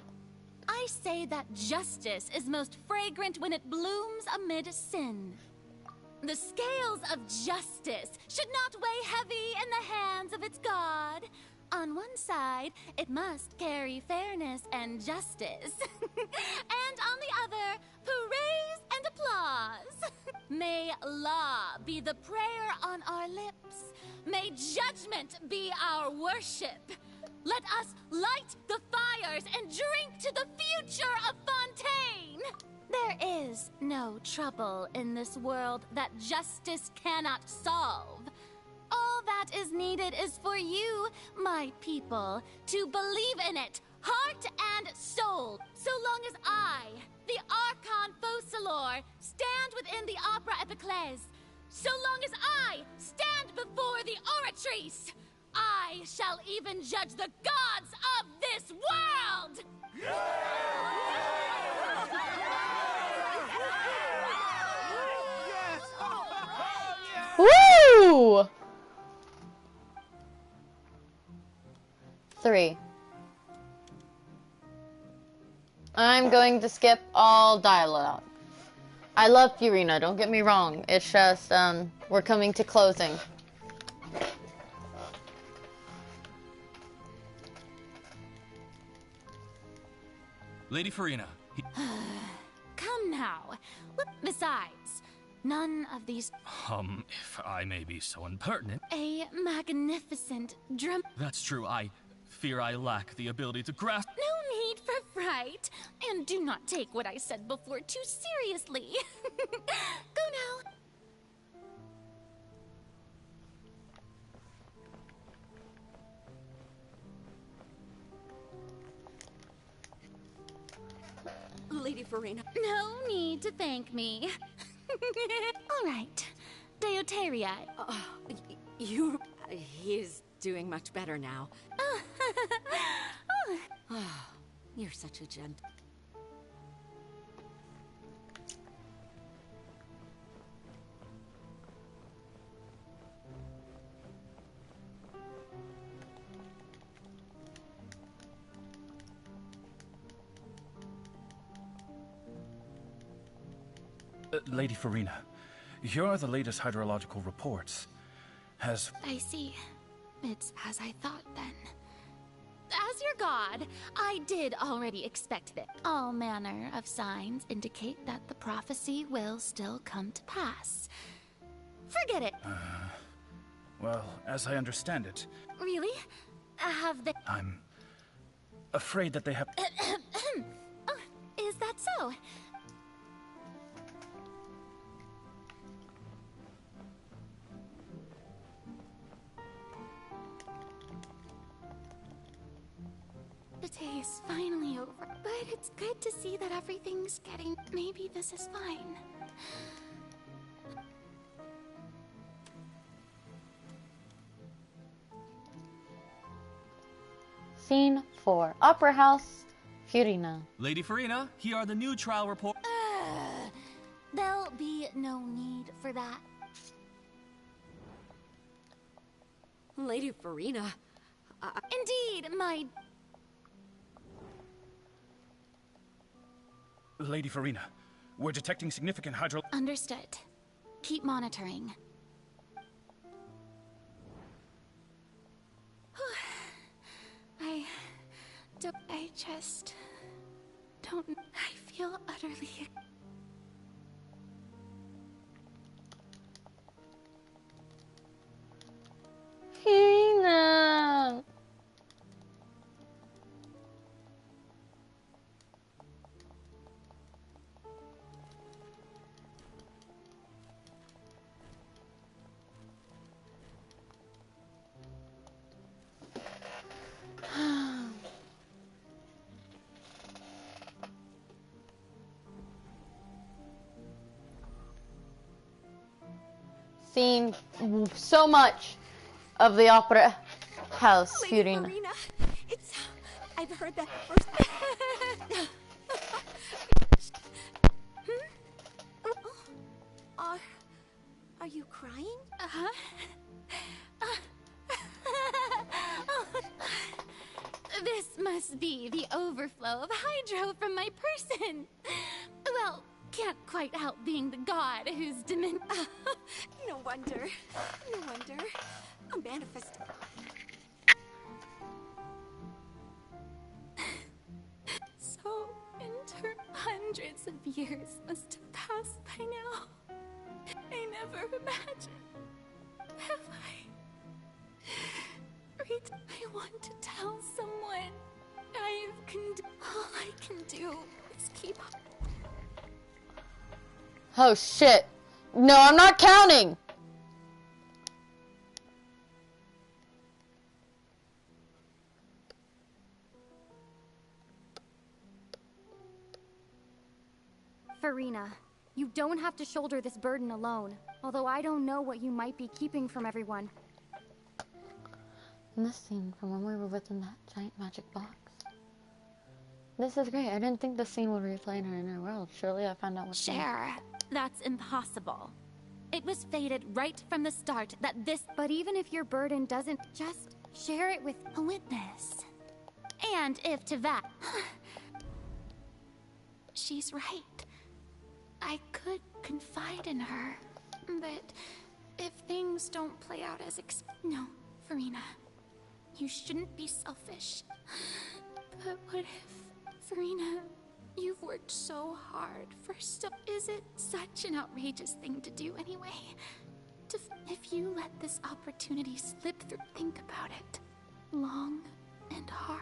I say that justice is most fragrant when it blooms amid sin. The scales of justice should not weigh heavy in the hands of its God. On one side, it must carry fairness and justice. And on the other, praise and applause. May law be the prayer on our lips. May judgment be our worship. Let us light the fires and drink to the future of Fontaine. There is no trouble in this world that justice cannot solve. All that is needed is for you, my people, to believe in it, heart and soul. So long as I, the Archon Focalor, stand within the Opera Epiclese, so long as I stand before the Oratrice, I shall even judge the gods of this world! Woo! 3. I'm going to skip all dialogue. I love Furina, don't get me wrong. It's just, we're coming to closing. Lady Furina. Come now. Besides, none of these... If I may be so impertinent. A magnificent drum... That's true, I fear I lack the ability to grasp... No need for fright. And do not take what I said before too seriously. Go now. Lady Furina. No need to thank me. All right. Deoteria. He's doing much better now. You're such a gent. Lady Furina, here are the latest hydrological reports. I see. It's as I thought, then. As your god, I did already expect that. All manner of signs indicate that the prophecy will still come to pass. Forget it. Well, as I understand it... Really? Have they... I'm afraid that they have... Oh, is that so? The day is finally over, but it's good to see that everything's getting... Maybe this is fine. Scene 4. Opera House, Furina. Lady Furina, here are the new trial reports. There'll be no need for that. Lady Furina. Indeed, my... Lady Furina, We're detecting significant hydro... Understood. Keep monitoring. I just don't... I feel utterly... Hina! Seen so much of the opera house, Furina. Marina, it's... I've heard that... Are you crying? Uh-huh. This must be the overflow of hydro from my person. Well, can't quite help being the god who's No wonder. No wonder. A manifest... So, hundreds of years must have passed by now. I never imagined. Have I? I want to tell someone. All I can do is keep up. Oh shit. No, I'm not counting! Farina, you don't have to shoulder this burden alone, although I don't know what you might be keeping from everyone. In this scene from when we were within that giant magic box. This is great. I didn't think the scene would replay in her inner world. Surely I found out what Share. That's impossible. It was fated right from the start that this... But even if your burden doesn't, just share it with a witness. And if to that... She's right. I could confide in her. But if things don't play out as No, Farina. You shouldn't be selfish. But what if... Farina, you've worked so hard for Is it such an outrageous thing to do anyway? If you let this opportunity slip through, think about it. Long and hard.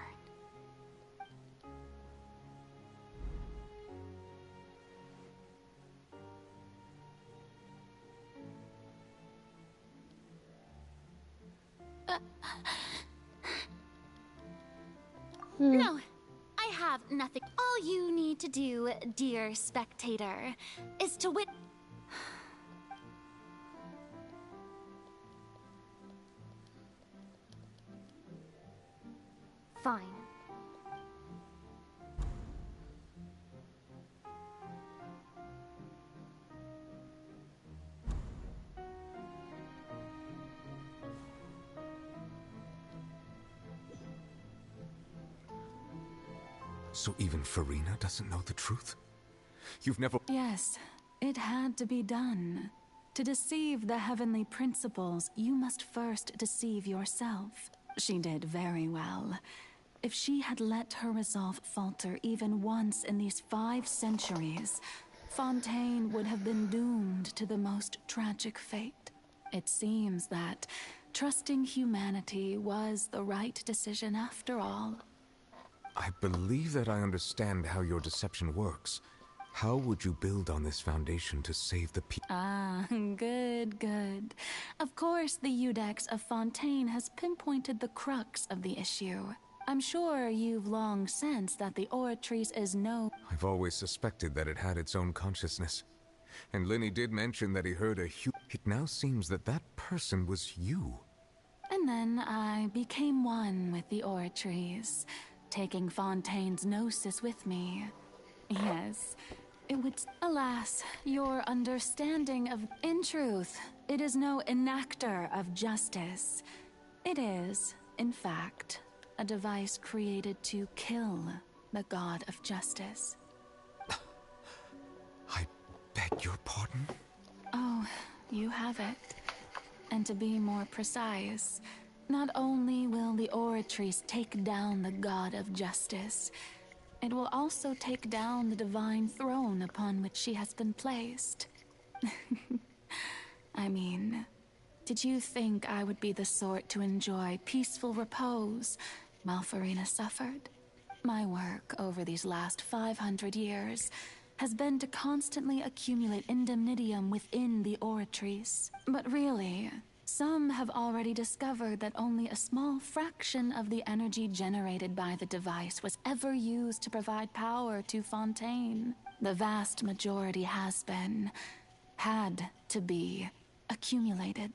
No, I have nothing. All you need to do, dear spectator, is to Fine. So even Farina doesn't know the truth? You've never... Yes, it had to be done. To deceive the heavenly principles, you must first deceive yourself. She did very well. If she had let her resolve falter even once in these 5 centuries, Fontaine would have been doomed to the most tragic fate. It seems that trusting humanity was the right decision after all. I believe that I understand how your deception works. How would you build on this foundation to save the people? Ah, good, good. Of course, the Iudex of Fontaine has pinpointed the crux of the issue. I'm sure you've long sensed that the Oratrice is no... I've always suspected that it had its own consciousness. And Linny did mention that he heard a It now seems that that person was you. And then I became one with the Oratrice, taking Fontaine's gnosis with me. Yes, it would... Alas, your understanding of... In truth, it is no enactor of justice. It is, in fact, a device created to kill the god of justice. I Oh, you have it. And to be more precise, not only will the Oratrice take down the God of Justice, it will also take down the divine throne upon which she has been placed. I mean, did you think I would be the sort to enjoy peaceful repose while Farina suffered? My work over these last 500 years has been to constantly accumulate indemnitium within the Oratrice. But really, some have already discovered that only a small fraction of the energy generated by the device was ever used to provide power to Fontaine. The vast majority had to be, accumulated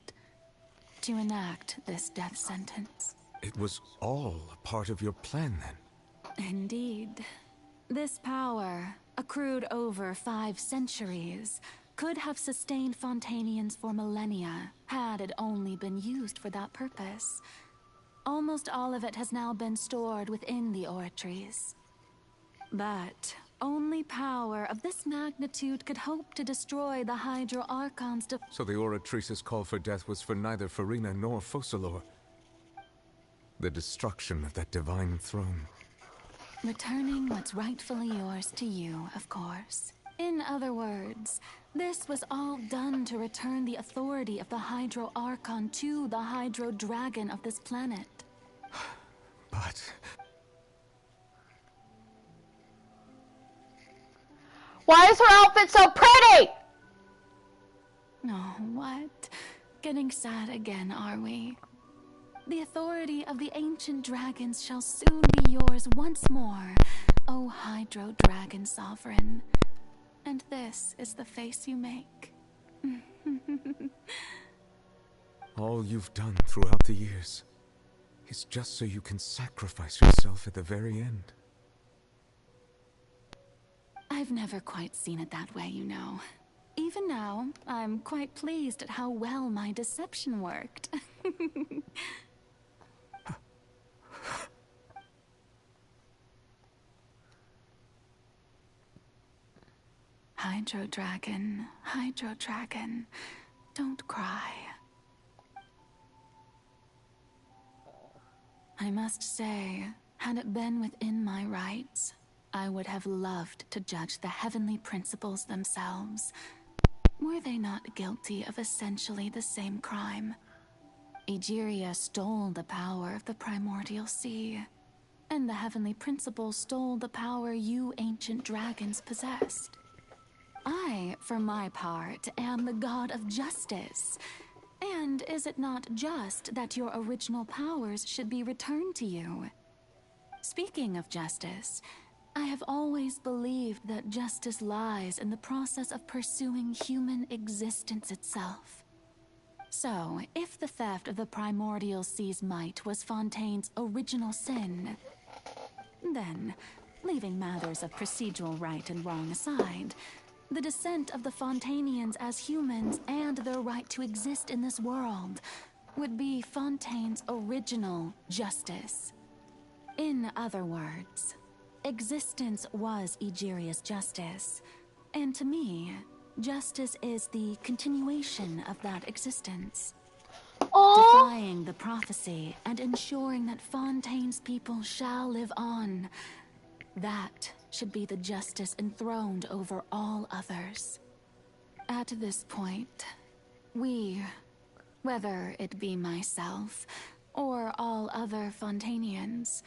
to enact this death sentence. It was all a part of your plan, then? Indeed. This power, accrued over 5 centuries, could have sustained Fontainians for millennia, had it only been used for that purpose. Almost all of it has now been stored within the Oratrice. But only power of this magnitude could hope to destroy the Hydro Archon's So the Oratrice's call for death was for neither Farina nor Focalor. The destruction of that divine throne. Returning what's rightfully yours to you, of course. In other words, this was all done to return the authority of the Hydro Archon to the Hydro Dragon of this planet. But... Why is her outfit so pretty? Oh, what? Getting sad again, are we? The authority of the ancient dragons shall soon be yours once more, O Hydro Dragon Sovereign. And this is the face you make. all you've done throughout the years is just so you can sacrifice yourself at the very end. I've never quite seen it that way, you know. Even now, I'm quite pleased at how well my deception worked. Hydro Dragon, don't cry. I must say, had it been within my rights, I would have loved to judge the heavenly principles themselves. Were they not guilty of essentially the same crime? Egeria stole the power of the primordial sea, and the heavenly principles stole the power you ancient dragons possessed. I, for my part, am the god of justice. And is it not just that your original powers should be returned to you? Speaking of justice, I have always believed that justice lies in the process of pursuing human existence itself. So, if the theft of the primordial sea's might was Fontaine's original sin, then, leaving matters of procedural right and wrong aside, the descent of the Fontainians as humans and their right to exist in this world would be Fontaine's original justice. In other words, existence was Egeria's justice, and to me, justice is the continuation of that existence. Defying the prophecy and ensuring that Fontaine's people shall live on. That should be the justice enthroned over all others. At this point, we, whether it be myself or all other Fontainians,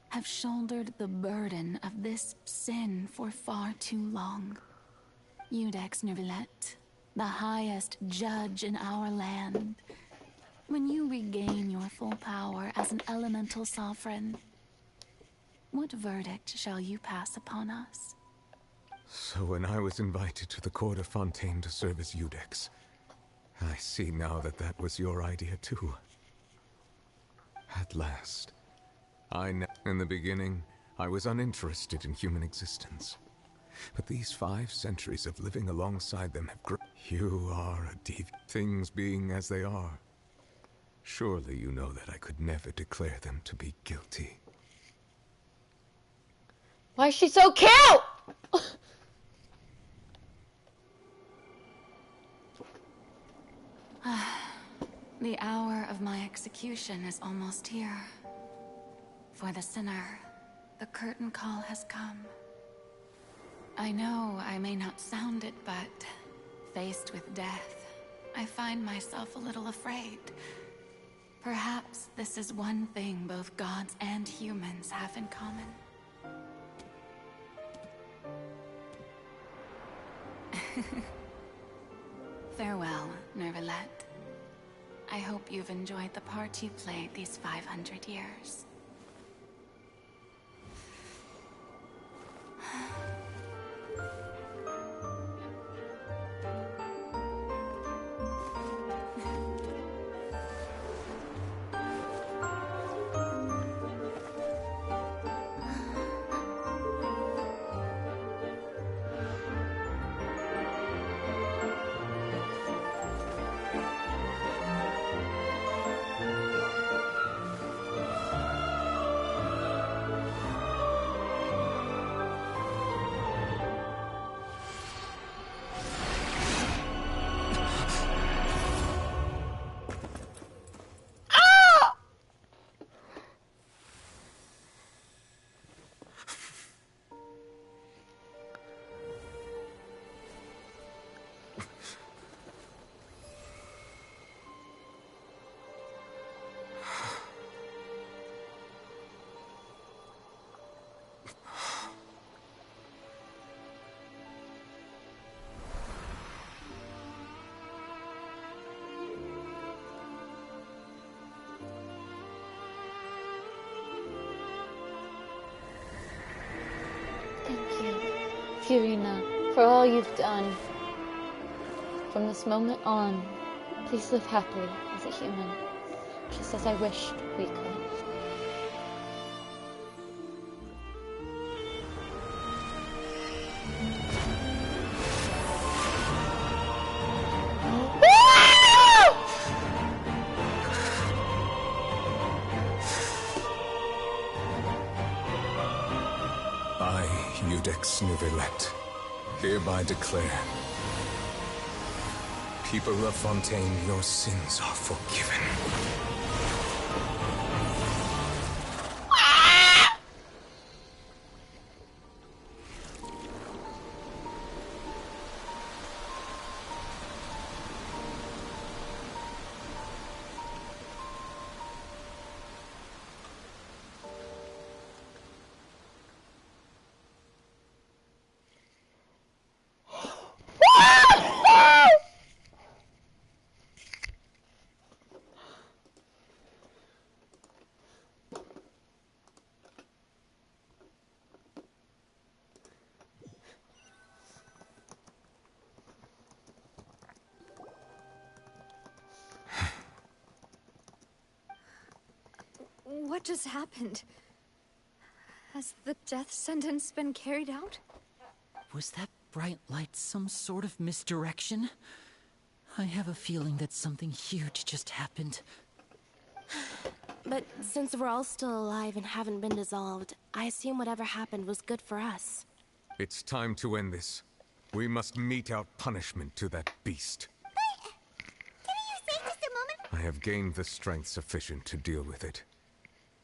have shouldered the burden of this sin for far too long. Iudex Nervillet, the highest judge in our land, when you regain your full power as an elemental sovereign, what verdict shall you pass upon us? So when I was invited to the court of Fontaine to serve as Iudex, I see now that that was your idea too. At last. In the beginning, I was uninterested in human existence. But these 5 centuries of living alongside them have grown. You are a deviant. Things being as they are. Surely you know that I could never declare them to be guilty. Why is she so cute? The hour of my execution is almost here. For the sinner, the curtain call has come. I know I may not sound it, but faced with death, I find myself a little afraid. Perhaps this is one thing both gods and humans have in common. Farewell, Nervalette. I hope you've enjoyed the part you played these 500 years. Thank you, Furina, for all you've done. From this moment on, please live happily as a human, just as I wished we could. I, Eudex Nervalette, hereby declare, people of Fontaine, your sins are forgiven. What just happened? Has the death sentence been carried out? Was that bright light some sort of misdirection? I have a feeling that something huge just happened. But since we're all still alive and haven't been dissolved, I assume whatever happened was good for us. It's time to end this. We must mete out punishment to that beast. Can you stay just a moment? I have gained the strength sufficient to deal with it.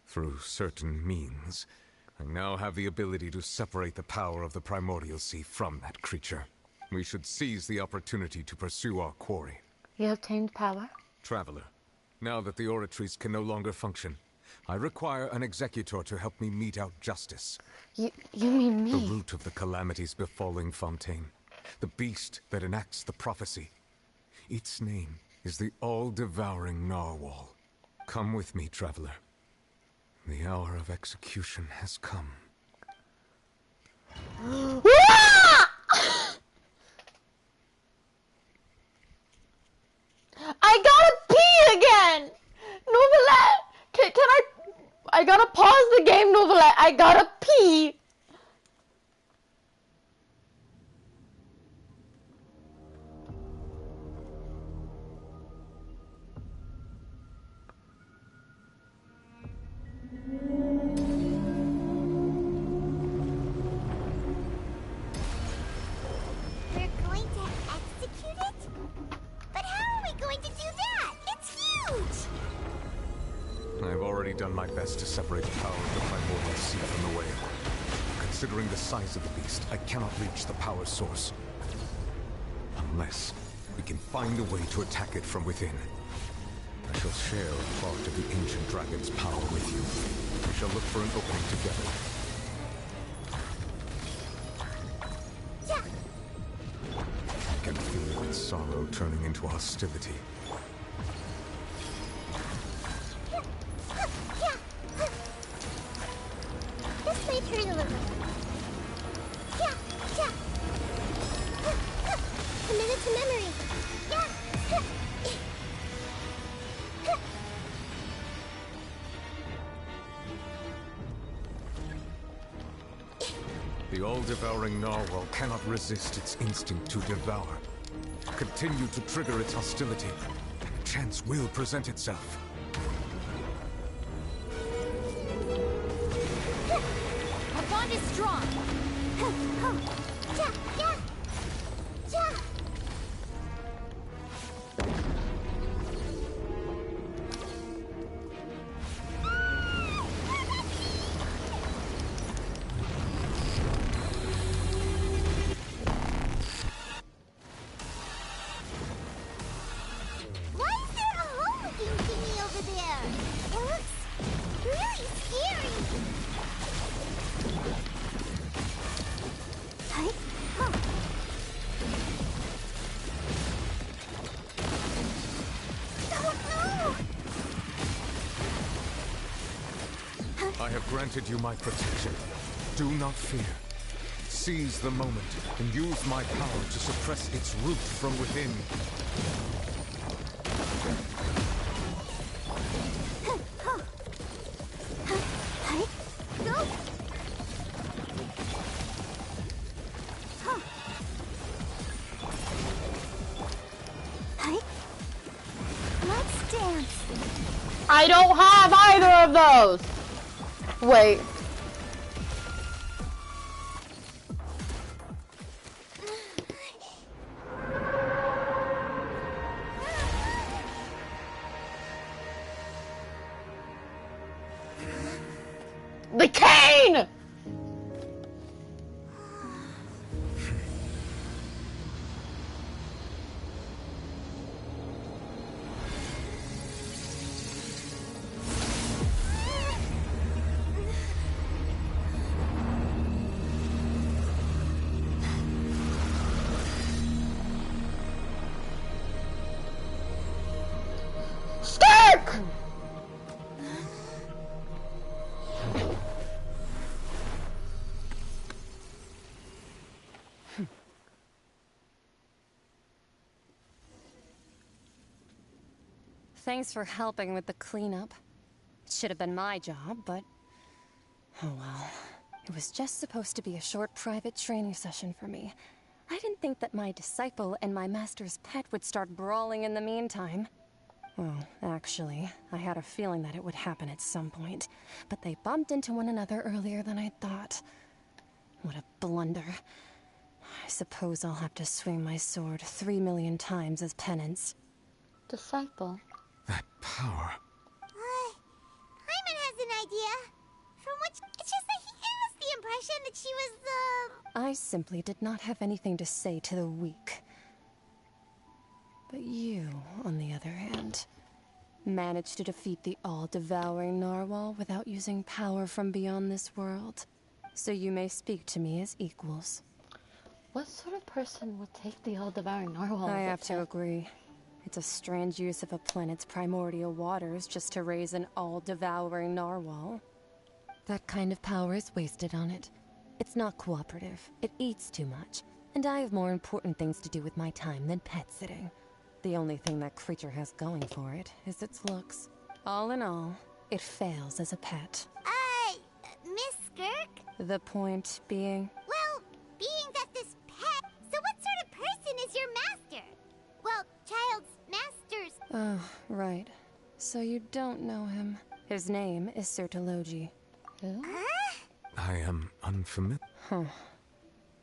Through certain means, I now have the ability to separate the power of the Primordial Sea from that creature. We should seize the opportunity to pursue our quarry. You obtained power? Traveler, now that the oratories can no longer function, I require an executor to help me mete out justice. You mean me? The root of the calamities befalling Fontaine. The beast that enacts the prophecy. Its name is the all-devouring Narwhal. Come with me, traveler. The hour of execution has come. I gotta pee again! Novelette! Can I gotta pause the game, Novelette. I gotta pee! done my best to separate the power of the primordial sea from the whale. Considering the size of the beast, I cannot reach the power source. Unless we can find a way to attack it from within. I shall share a part of the ancient dragon's power with you. We shall look for an opening together. I can feel its sorrow turning into hostility. This may turn a little. Committed to memory. The all-devouring narwhal cannot resist its instinct to devour. Continue to trigger its hostility, and a chance will present itself. Our bond is strong. Why is there a hole-looking thingy over there? It looks really scary. Hi. Oh no! I have granted you my protection. Do not fear. Seize the moment and use my power to suppress its root from within. Go! Hi. Let's dance. I don't have either of those! Wait. The cane! Stark! Thanks for helping with the cleanup. It should have been my job, but... oh well. It was just supposed to be a short private training session for me. I didn't think that my disciple and my master's pet would start brawling in the meantime. Well, actually, I had a feeling that it would happen at some point, but they bumped into one another earlier than I thought. What a blunder. I suppose I'll have to swing my sword 3 million times as penance. Disciple. That power. Hyman has an idea. From which it's just that he gave us the impression that she was the... I simply did not have anything to say to the weak. But you, on the other hand, managed to defeat the all-devouring narwhal without using power from beyond this world. So you may speak to me as equals. What sort of person would take the all-devouring narwhal? I have to agree. It's a strange use of a planet's primordial waters just to raise an all-devouring narwhal. That kind of power is wasted on it. It's not cooperative. It eats too much. And I have more important things to do with my time than pet sitting. The only thing that creature has going for it is its looks. All in all, it fails as a pet. Miss Skirk? The point being... Well, being that this pet... So what sort of person is your master? Well, child's master's... Oh, right. So you don't know him. His name is Sertologi. I am unfamiliar. Huh.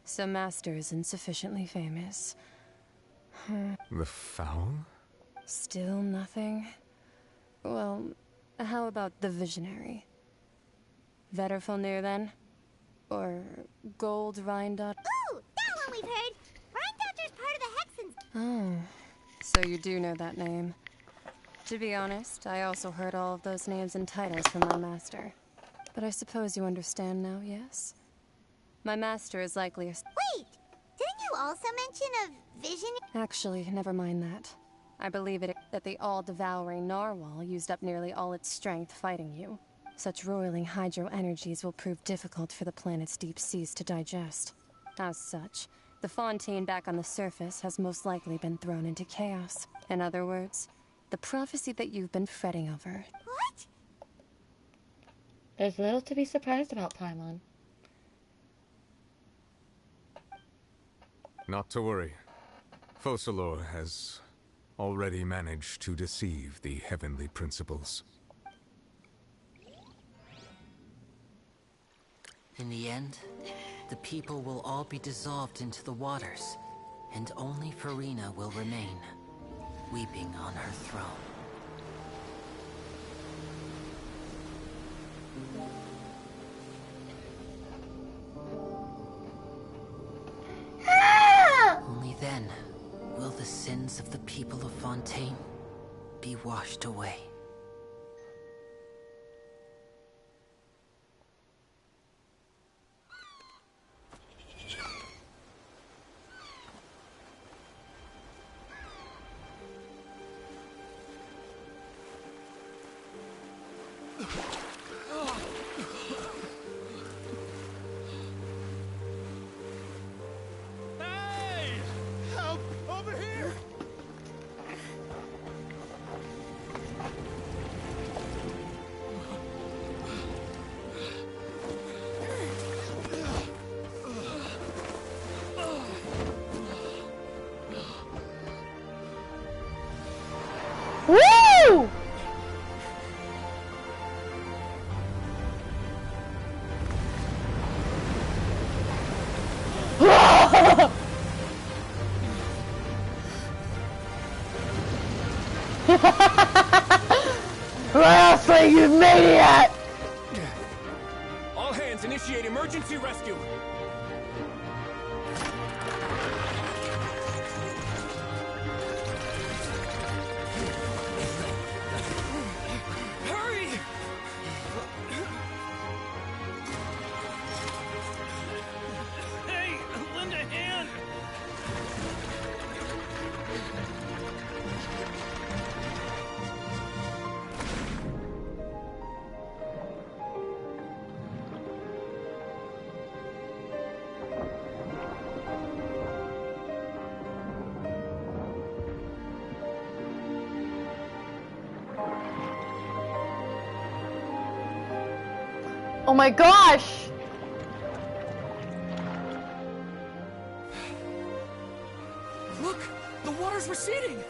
So Master is insufficiently famous. The fowl? Still nothing? Well, How about the Visionary? Vetterfulnir, then? Or Gold Rhindot? Ooh, that one we've heard. Rhindotter's part of the Hexens. Oh, so you do know that name. To be honest, I also heard all of those names and titles from my master. But I suppose you understand now, yes? My master is likely a... Wait! Didn't you also mention a vision? Actually, never mind that. I believe it that the all-devouring narwhal used up nearly all its strength fighting you. Such roiling hydro energies will prove difficult for the planet's deep seas to digest. As such, the Fontaine back on the surface has most likely been thrown into chaos. In other words, the prophecy that you've been fretting over. What? There's little to be surprised about, Paimon. Not to worry. Focalor has already managed to deceive the heavenly principles. In the end, the people will all be dissolved into the waters, and only Farina will remain, weeping on her throne. Only then will the sins of the people of Fontaine be washed away. Woo! Wrestling, you maniac! All hands, initiate emergency rescue! Hurry! Hey, lend a hand! Oh my gosh! Look! The water's receding!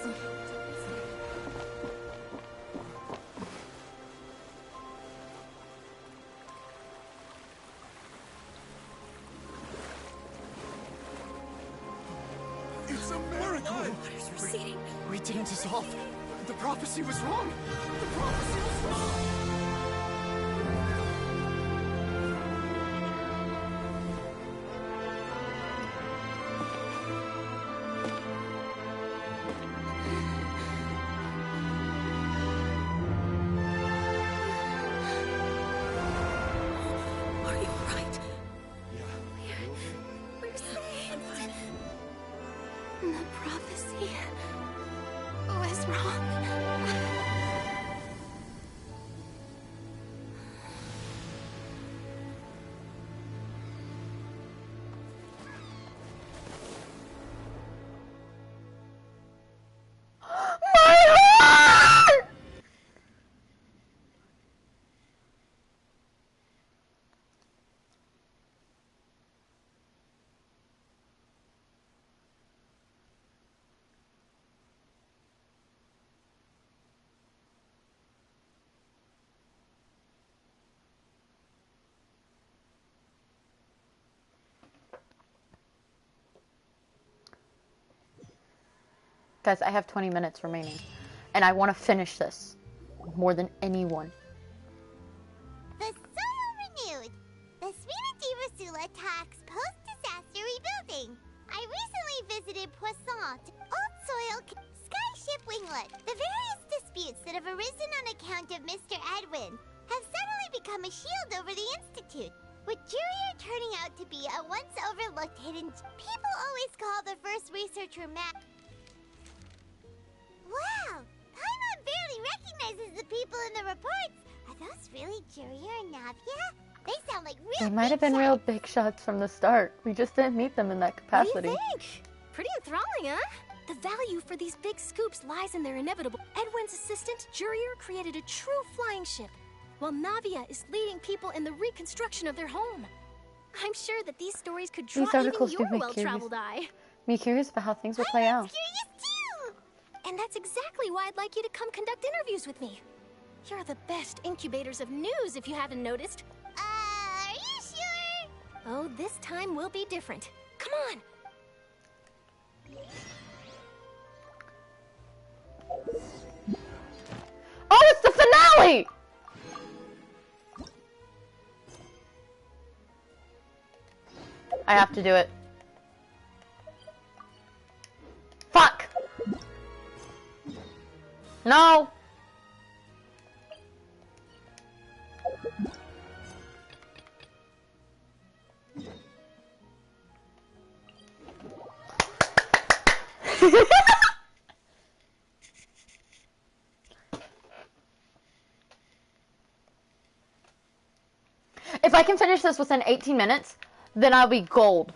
It's a miracle! Water's receding. We didn't dissolve. The prophecy was wrong. The prophecy was wrong. Are you alright? We're saved. The prophecy was wrong. Guys, I have 20 minutes remaining, and I want to finish this more than anyone. somewhat. The various disputes that have arisen on account of Mr. Edwin have suddenly become a shield over the Institute, with Jurier turning out to be a once overlooked hidden... People always call the first researcher Wow! Paimon barely recognizes the people in the reports. Are those really Jurier and Navia? They sound like real They might have been real big shots from the start. We just didn't meet them in that capacity. What do you think? Pretty enthralling, huh? The value for these big scoops lies in their inevitable. Edwin's assistant, Jurier, created a true flying ship, while Navia is leading people in the reconstruction of their home. I'm sure that these stories could draw These even articles do your make well-traveled eye. Me curious about how things will play out. And that's exactly why I'd like you to come conduct interviews with me. You're the best incubators of news, if you haven't noticed. Are you sure? Oh, this time will be different. Come on! Oh, it's the finale! I have to do it. Fuck! No! If I can finish this within 18 minutes, then I'll be gold.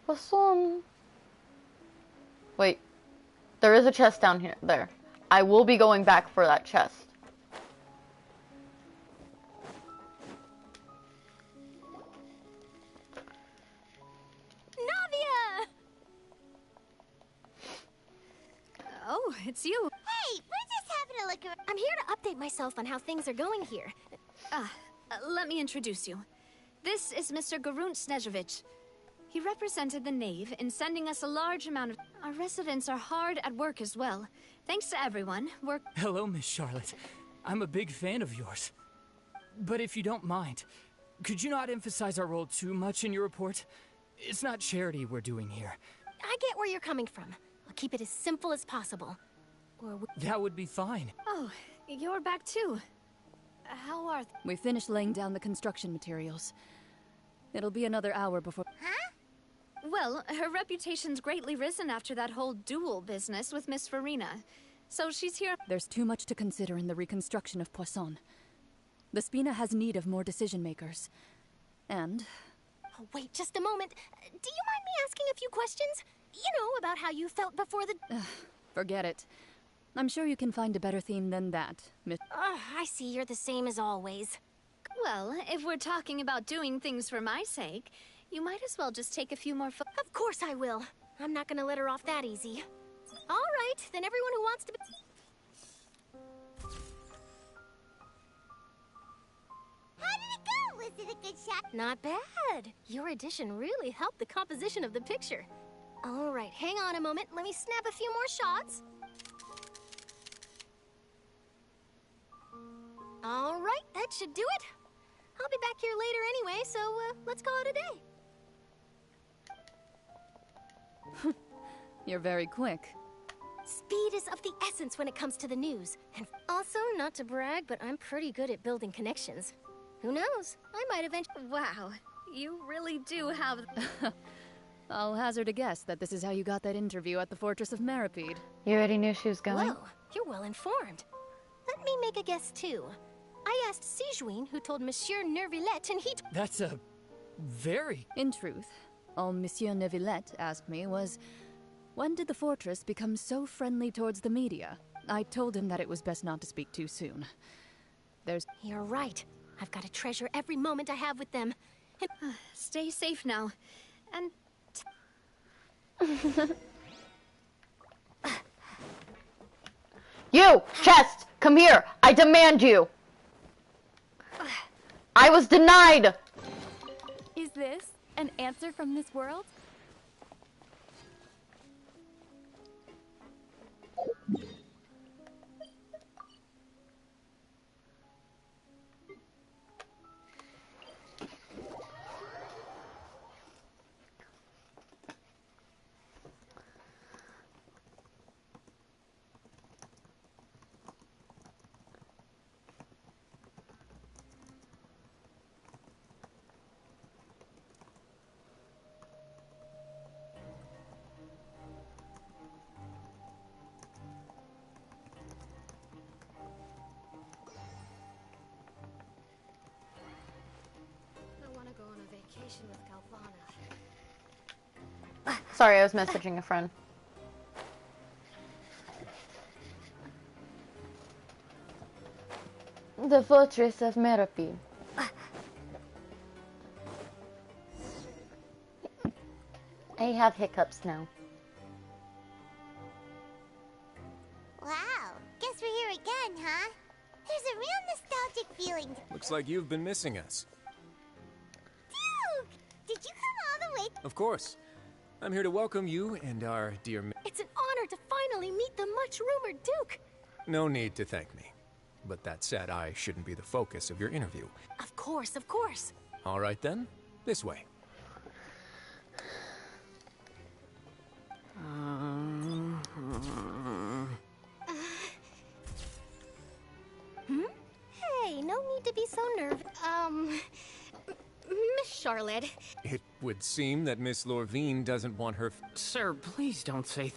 What's on? Wait. There is a chest down here. There. I will be going back for that chest. Navia! Oh, it's you. Hey, we're just having a look around. I'm here to update myself on how things are going here. Let me introduce you. This is Mr. Garunt Snežević. He represented the Knave in sending us a large amount of... Our residents are hard at work as well. Thanks to everyone, we're... Hello, Miss Charlotte. I'm a big fan of yours. But if you don't mind, could you not emphasize our role too much in your report? It's not charity we're doing here. I get where you're coming from. I'll keep it as simple as possible. Or that would be fine. Oh, you're back too. How are... We finished laying down the construction materials. It'll be another hour before... Huh? Well, her reputation's greatly risen after that whole duel business with Miss Farina. So she's here... There's too much to consider in the reconstruction of Poisson. The Spina has need of more decision-makers. And... Oh, wait just a moment. Do you mind me asking a few questions? You know, about how you felt before the... Forget it. I'm sure you can find a better theme than that, Miss... I see you're the same as always. Well, if we're talking about doing things for my sake, you might as well just take a few more Of course I will. I'm not gonna let her off that easy. All right, then everyone who wants to be... How did it go? Was it a good shot? Not bad. Your addition really helped the composition of the picture. All right, hang on a moment. Let me snap a few more shots. All right, that should do it. I'll be back here later anyway, so let's call it a day. You're very quick. Speed is of the essence when it comes to the news. And also, not to brag, but I'm pretty good at building connections. Who knows? I might eventually... Wow, you really do have... I'll hazard a guess that this is how you got that interview at the Fortress of Meripede. You already knew she was going? Whoa, you're well informed. Let me make a guess, too. I asked Sijuin, who told Monsieur Neuvillette, and he... That's a... very... In truth, all Monsieur Neuvillette asked me was... When did the Fortress become so friendly towards the media? I told him that it was best not to speak too soon. There's... You're right. I've got to treasure every moment I have with them. And... Stay safe now. And... You! Chest! Come here! I demand you! I was denied! Is this an answer from this world? Vacation with Galvana. Sorry, I was messaging a friend. The Fortress of Merope. I have hiccups now. Wow, guess we're here again, huh? There's a real nostalgic feeling. Looks like you've been missing us. Duke! Did you come all the way? Of course. I'm here to welcome you and our dear It's an honor to finally meet the much-rumored Duke. No need to thank me. But that said, I shouldn't be the focus of your interview. Of course, of course. All right then, this way. Hey, no need to be so nervous. Miss Charlotte. It would seem that Miss Lorvine doesn't want her... Sir, please don't say...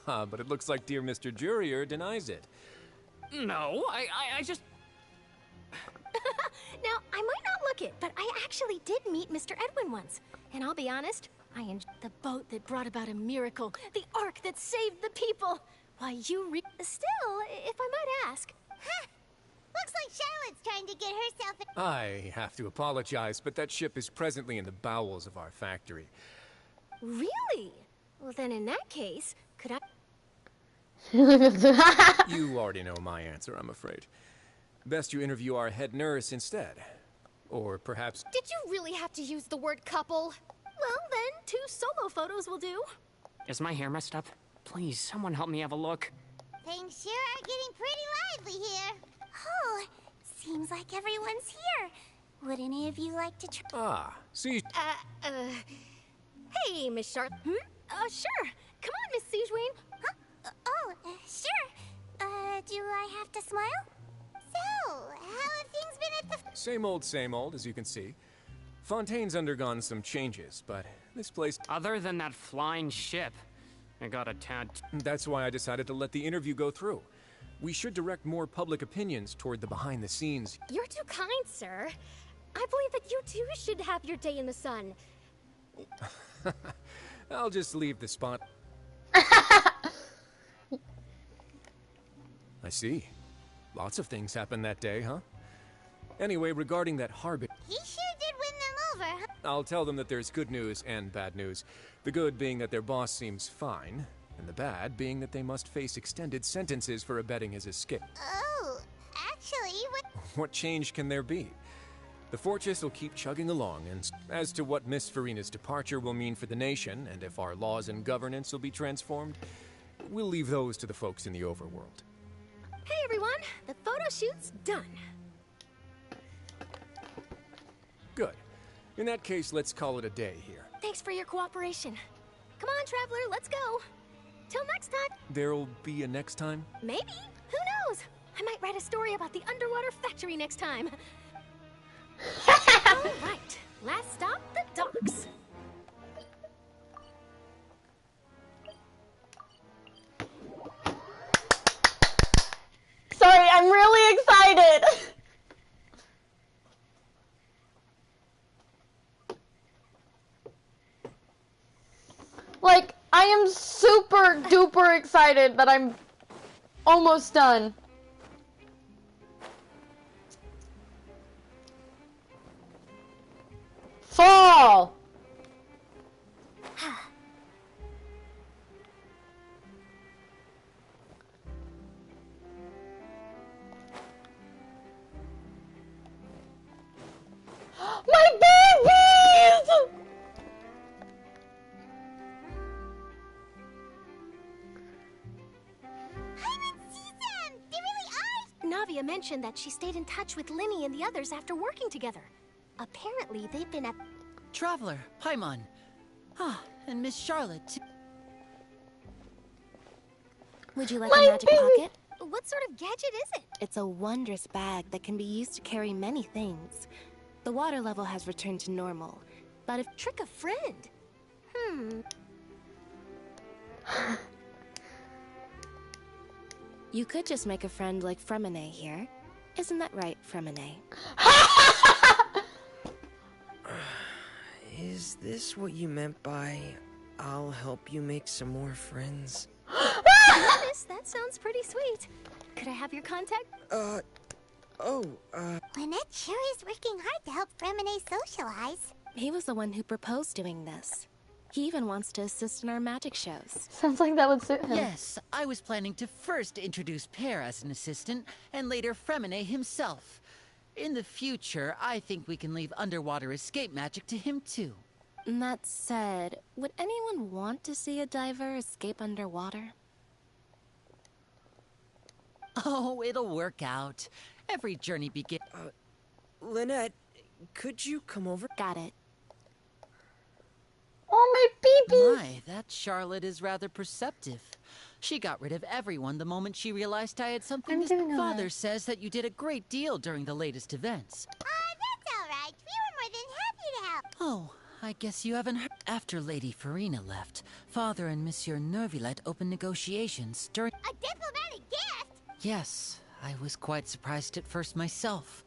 But it looks like dear Mr. Jurier denies it. No, I just... Now, I might not look it, but I actually did meet Mr. Edwin once. And I'll be honest, I enjoyed the boat that brought about a miracle, the ark that saved the people. Why, Still, if I might ask. Huh. Looks like Charlotte's trying to get herself... I have to apologize, but that ship is presently in the bowels of our factory. Really? Well, then in that case, could I... You already know my answer, I'm afraid. Best you interview our head nurse instead. Or perhaps... Did you really have to use the word couple? Well, then, 2 solo photos will do. Is my hair messed up? Please, someone help me have a look. Things sure are getting pretty lively here. Oh, seems like everyone's here. Would any of you like to try? Ah, see... Hey, Miss Charlotte. Sure. Come on, Miss Siegeween. Huh? Sure. Do I have to smile? So, how have things been at the... Same old, as you can see. Fontaine's undergone some changes, but this place... Other than that flying ship, I got a tad... That's why I decided to let the interview go through. We should direct more public opinions toward the behind-the-scenes. You're too kind, sir. I believe that you too should have your day in the sun. I'll just leave the spot. I see. Lots of things happened that day, huh? Anyway, regarding that harbor... He sure did win them over, huh? I'll tell them that there's good news and bad news. The good being that their boss seems fine, and the bad being that they must face extended sentences for abetting his escape. Oh, actually, What change can there be? The fortress will keep chugging along, and as to what Miss Farina's departure will mean for the nation, and if our laws and governance will be transformed, we'll leave those to the folks in the overworld. Hey, everyone. The photo shoot's done. Good. In that case, let's call it a day here. Thanks for your cooperation. Come on, Traveler, let's go. Till next time. There'll be a next time? Maybe. Who knows? I might write a story about the underwater factory next time. All right. Last stop, the docks. Sorry, I'm really excited. Like, I am super duper excited that I'm almost done. Fall! My babies! Navia mentioned that she stayed in touch with Linny and the others after working together. Apparently, they've been at... Traveler, Paimon. Ah, and Miss Charlotte, too. Would you like a magic pocket? What sort of gadget is it? It's a wondrous bag that can be used to carry many things. The water level has returned to normal, but if... Trick a friend. You could just make a friend like Fremine here. Isn't that right, Fremine? this what you meant by, I'll help you make some more friends? Honest, that sounds pretty sweet. Could I have your contact? Lynette sure is working hard to help Remine socialize. He was the one who proposed doing this. He even wants to assist in our magic shows. Sounds like that would suit him. Yes, I was planning to first introduce Pear as an assistant, and later Fremine himself. In the future, I think we can leave underwater escape magic to him too. That said, would anyone want to see a diver escape underwater? Oh, it'll work out. Every journey begins. Lynette, could you come over? Got it. Oh, my baby! My, that Charlotte is rather perceptive. She got rid of everyone the moment she realized I had something to say. Father says that you did a great deal during the latest events. That's all right. We were more than happy to help. Oh, I guess you haven't heard. After Lady Farina left, Father and Monsieur Nervillet opened negotiations during... A diplomatic gift? Yes, I was quite surprised at first myself.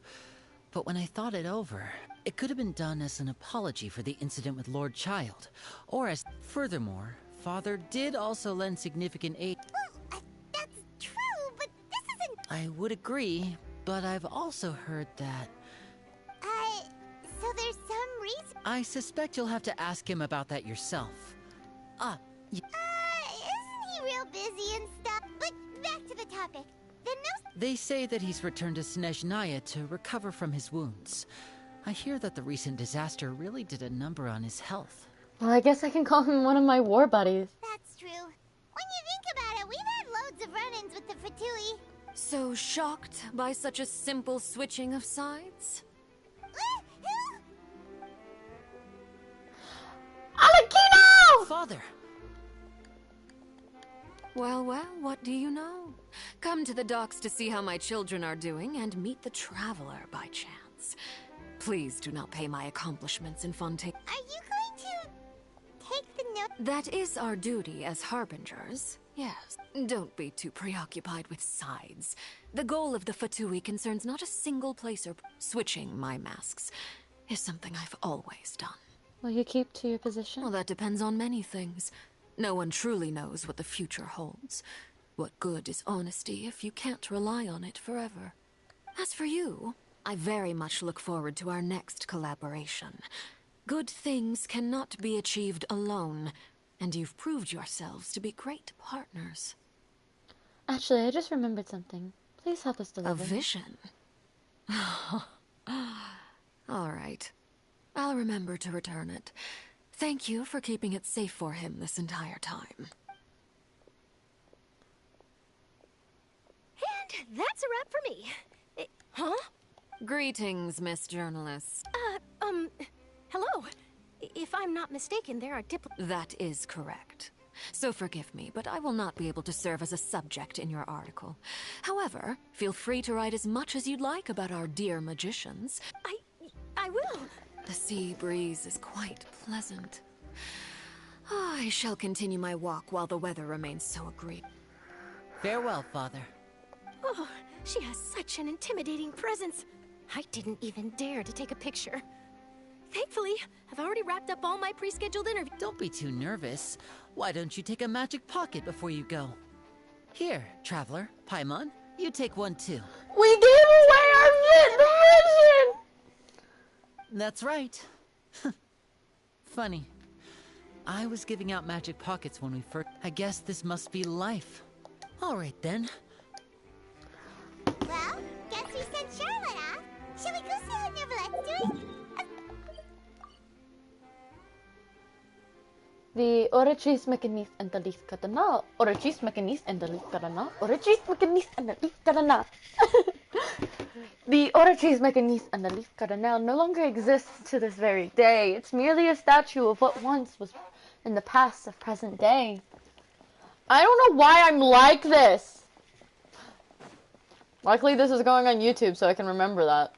But when I thought it over, it could have been done as an apology for the incident with Lord Child, or as... Furthermore, Father did also lend significant aid... Well, that's true, but this isn't... I would agree, but I've also heard that... So there's some reason... I suspect you'll have to ask him about that yourself. Isn't he real busy and stuff? But back to the topic. They say that he's returned to Snezhnaya to recover from his wounds. I hear that the recent disaster really did a number on his health. Well, I guess I can call him one of my war buddies. That's true. When you think about it, we've had loads of run-ins with the Fatui. So shocked by such a simple switching of sides? Alakino! Father! Well, well, what do you know? Come to the docks to see how my children are doing and meet the traveler by chance. Please do not pay my accomplishments in Fontaine. Are you going to take the note? That is our duty as harbingers. Yes. Don't be too preoccupied with sides. The goal of the Fatui concerns not a single placer. Switching my masks is something I've always done. Will you keep to your position? Well, that depends on many things. No one truly knows what the future holds. What good is honesty if you can't rely on it forever? As for you, I very much look forward to our next collaboration. Good things cannot be achieved alone, and you've proved yourselves to be great partners. Actually, I just remembered something. Please help us deliver. A vision? All right. I'll remember to return it. Thank you for keeping it safe for him this entire time. And that's a wrap for me. Huh? Greetings, Miss Journalist. Hello. If I'm not mistaken, there are That is correct. So forgive me, but I will not be able to serve as a subject in your article. However, feel free to write as much as you'd like about our dear magicians. I will. The sea breeze is quite pleasant. I shall continue my walk while the weather remains so agreeable. Farewell, Father. Oh, she has such an intimidating presence. I didn't even dare to take a picture. Thankfully, I've already wrapped up all my pre-scheduled interviews. Don't be too nervous. Why don't you take a magic pocket before you go? Here, Traveler, Paimon, you take one too. We gave away our vision! That's right. Funny. I was giving out magic pockets when we first... I guess this must be life. All right, then. Well, guess we sent Charlotte off. Shall we go see how Nervillette's doing? The orachis mechanis and the leaf katana. Orachis mechanis and the leaf katana. Orachis mechanis and the leaf katana. The orachis mechanis and the leaf katana no longer exists to this very day. It's merely a statue of what once was in the past of present day. I don't know why I'm like this. Luckily this is going on YouTube so I can remember that.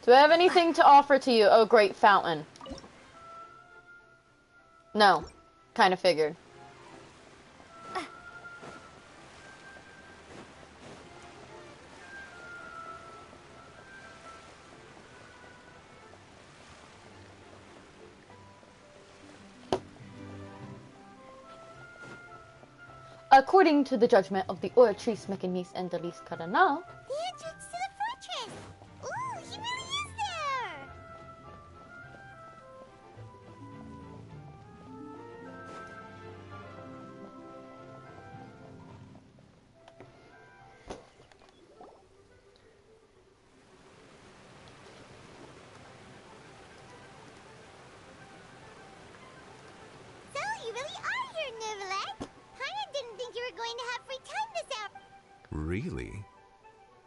Do I have anything to offer to you, oh great fountain? No. Kind of figured. According to the judgment of the Oratrice Mechanis and Delis Cardinal, The entrance to the fortress! Ooh, he really is there! So, you really are here, Nervalet? Paimon didn't think you were going to have free time this hour. Really?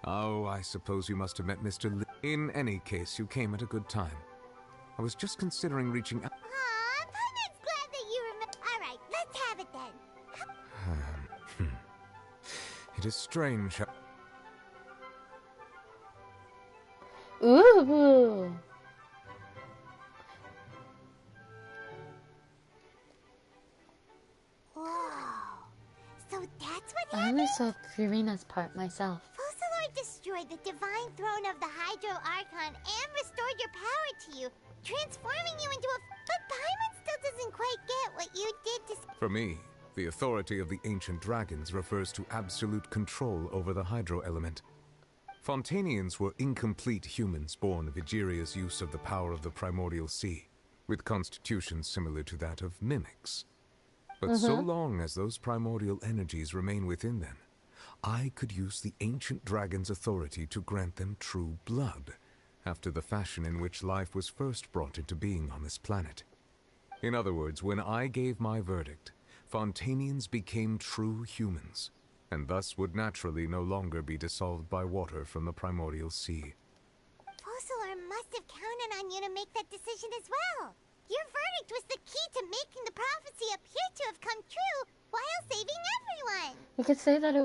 Oh, I suppose you must have met Mr. Lee. In any case, you came at a good time. I was just considering reaching out. Aw, Paimon's glad that you remember. Alright, let's have it then. It is strange. ooh. Whoa. So that's what I happened? only saw Furina's part myself. Focalor destroyed the divine throne of the Hydro Archon and restored your power to you, transforming you into a... But Paimon still doesn't quite get what you did to... For me, the authority of the ancient dragons refers to absolute control over the hydro element. Fontainians were incomplete humans born of Egeria's use of the power of the primordial sea, with constitutions similar to that of mimics. But so long as those primordial energies remain within them, I could use the ancient dragon's authority to grant them true blood, after the fashion in which life was first brought into being on this planet. In other words, when I gave my verdict, Fontainians became true humans, and thus would naturally no longer be dissolved by water from the primordial sea. Focalor must have counted on you to make that decision as well. Your verdict was the key to making the prophecy appear to have come true while saving everyone. You could say that it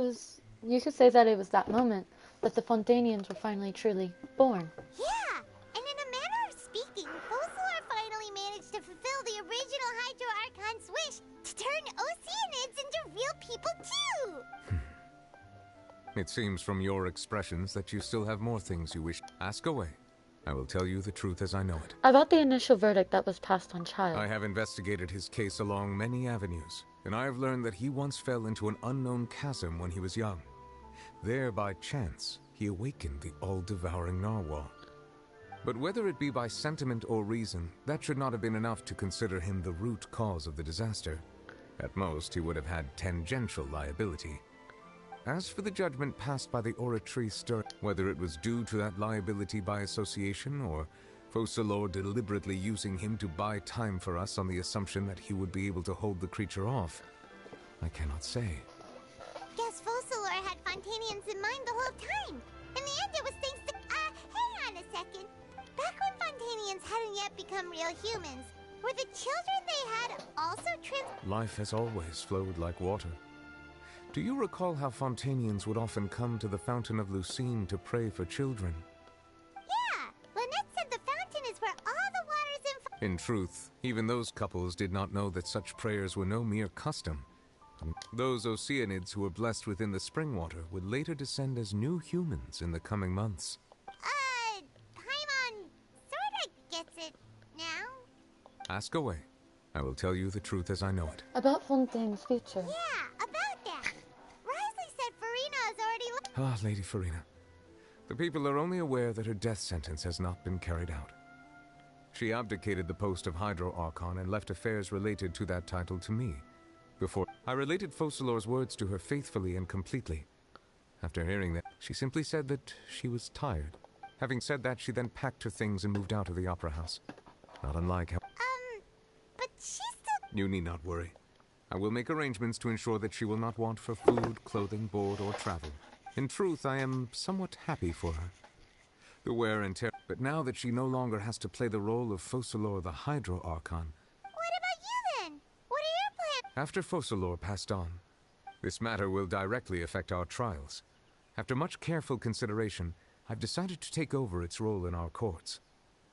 was that moment that the Fontainians were finally truly born. Yeah, and in a manner of speaking, Focalor finally managed to fulfill the original Hydro Archon's wish to turn Oceanids into real people too. It seems from your expressions that you still have more things you wish. Ask away. I will tell you the truth as I know it. About the initial verdict that was passed on Child. I have investigated his case along many avenues, and I have learned that he once fell into an unknown chasm when he was young. There, by chance, he awakened the all-devouring narwhal. But whether it be by sentiment or reason, that should not have been enough to consider him the root cause of the disaster. At most, he would have had tangential liability. As for the judgment passed by the Oratrice, whether it was due to that liability by association, or Focalor deliberately using him to buy time for us on the assumption that he would be able to hold the creature off, I cannot say. Guess Focalor had Fontainians in mind the whole time. In the end, it was thanks to... hang on a second. Back when Fontainians hadn't yet become real humans, were the children they had also Life has always flowed like water. Do you recall how Fontainians would often come to the Fountain of Lucine to pray for children? Yeah! Lynette said the fountain is where all the waters In truth, even those couples did not know that such prayers were no mere custom. Those Oceanids who were blessed within the spring water would later descend as new humans in the coming months. Paimon sorta gets it now. Ask away. I will tell you the truth as I know it. About Fontaine's future. Yeah, about that. Risley said Farina has already Ah, Lady Farina. The people are only aware that her death sentence has not been carried out. She abdicated the post of Hydro Archon and left affairs related to that title to me. Before I related Focalor's words to her faithfully and completely. After hearing that, she simply said that she was tired. Having said that, she then packed her things and moved out of the opera house. Not unlike how... but she's still... You need not worry. I will make arrangements to ensure that she will not want for food, clothing, board, or travel. In truth, I am somewhat happy for her. The wear and tear... But now that she no longer has to play the role of Focalor the Hydro Archon... What about you then? What are your plans? After Focalor passed on, this matter will directly affect our trials. After much careful consideration, I've decided to take over its role in our courts.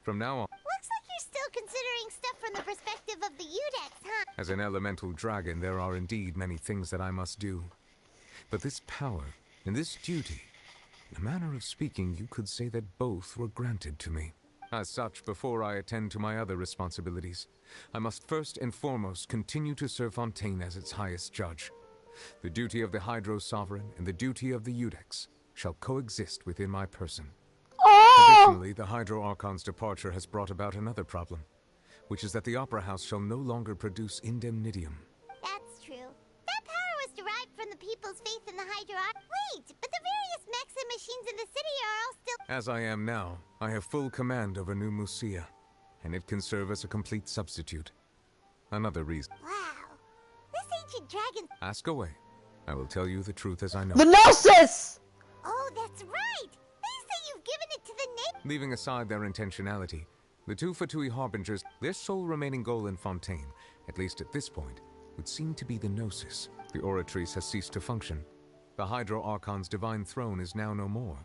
From now on... Looks like you're still considering stuff from the perspective of the Udex, huh? As an elemental dragon, there are indeed many things that I must do. But this power and this duty, in a manner of speaking, you could say that both were granted to me. As such, before I attend to my other responsibilities, I must first and foremost continue to serve Fontaine as its highest judge. The duty of the Hydro Sovereign and the duty of the Eudex shall coexist within my person. Additionally, the Hydro Archon's departure has brought about another problem, which is that the Opera House shall no longer produce indemnitium. That's true. That power was derived from the people's faith in the Hydro. Wait, but the various mechs and machines in the city are all still. As I am now, I have full command over New Musia, and it can serve as a complete substitute. Another reason. Wow. This ancient dragon. Ask away. I will tell you the truth as I know. The Gnosis! Oh, that's right. They say you've given it to the nation. Leaving aside their intentionality, the two Fatui Harbingers, their sole remaining goal in Fontaine, at least at this point, would seem to be the Gnosis. The Oratrice has ceased to function. The Hydro Archon's divine throne is now no more,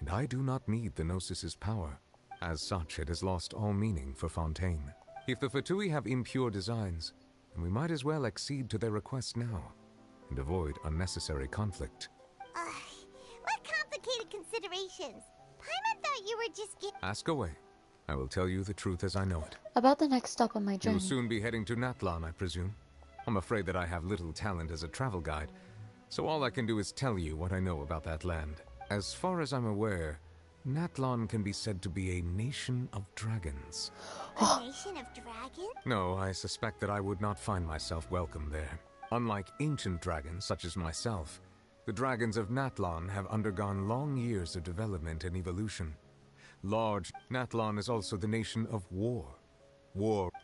and I do not need the Gnosis's power. As such, it has lost all meaning for Fontaine. If the Fatui have impure designs, then we might as well accede to their request now, and avoid unnecessary conflict. What complicated considerations? Paimon thought you were just Ask away. I will tell you the truth as I know it. About the next stop on my journey. You'll soon be heading to Natlan, I presume. I'm afraid that I have little talent as a travel guide, so all I can do is tell you what I know about that land. As far as I'm aware, Natlan can be said to be a nation of dragons. A nation of dragons? No, I suspect that I would not find myself welcome there. Unlike ancient dragons such as myself, the dragons of Natlan have undergone long years of development and evolution. Natlan is also the nation of war.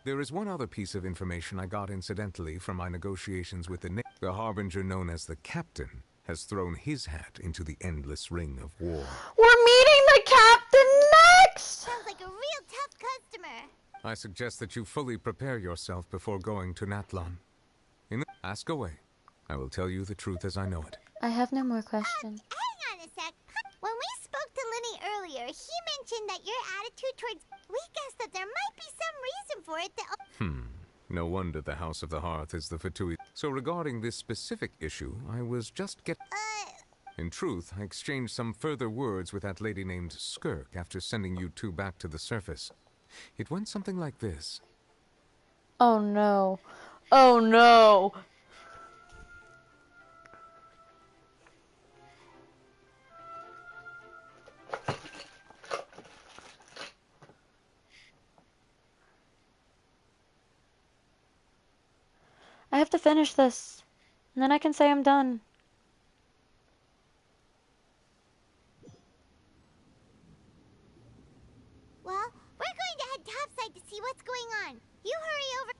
There is one other piece of information I got incidentally from my negotiations with the Harbinger known as the Captain has thrown his hat into the endless ring of war. We're meeting the Captain next! Sounds like a real tough customer. I suggest that you fully prepare yourself before going to Natlan. Ask away. I will tell you the truth as I know it. I have no more questions. Hang on a sec. When we spoke to Lenny earlier, he mentioned that your attitude towards... We guessed that there might be some reason for it that... No wonder the House of the Hearth is the Fatui. So regarding this specific issue, I was just In truth, I exchanged some further words with that lady named Skirk after sending you two back to the surface. It went something like this. Oh no. Oh no. I have to finish this, and then I can say I'm done. Well, we're going to head topside to see what's going on. You hurry over...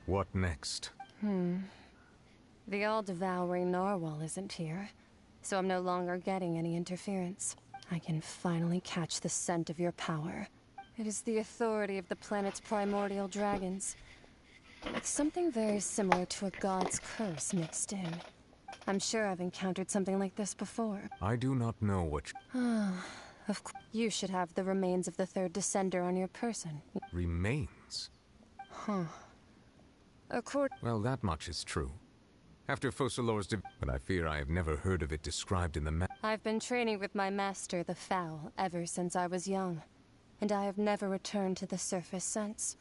What next? The all-devouring narwhal isn't here, so I'm no longer getting any interference. I can finally catch the scent of your power. It is the authority of the planet's primordial dragons. It's something very similar to a god's curse mixed in. I'm sure I've encountered something like this before. I do not know what Of course, you should have the remains of the third descender on your person. Remains? Huh. Well, that much is true. After Focalor's but I fear I have never heard of it described in the map. I've been training with my master, the Fowl, ever since I was young, and I have never returned to the surface since.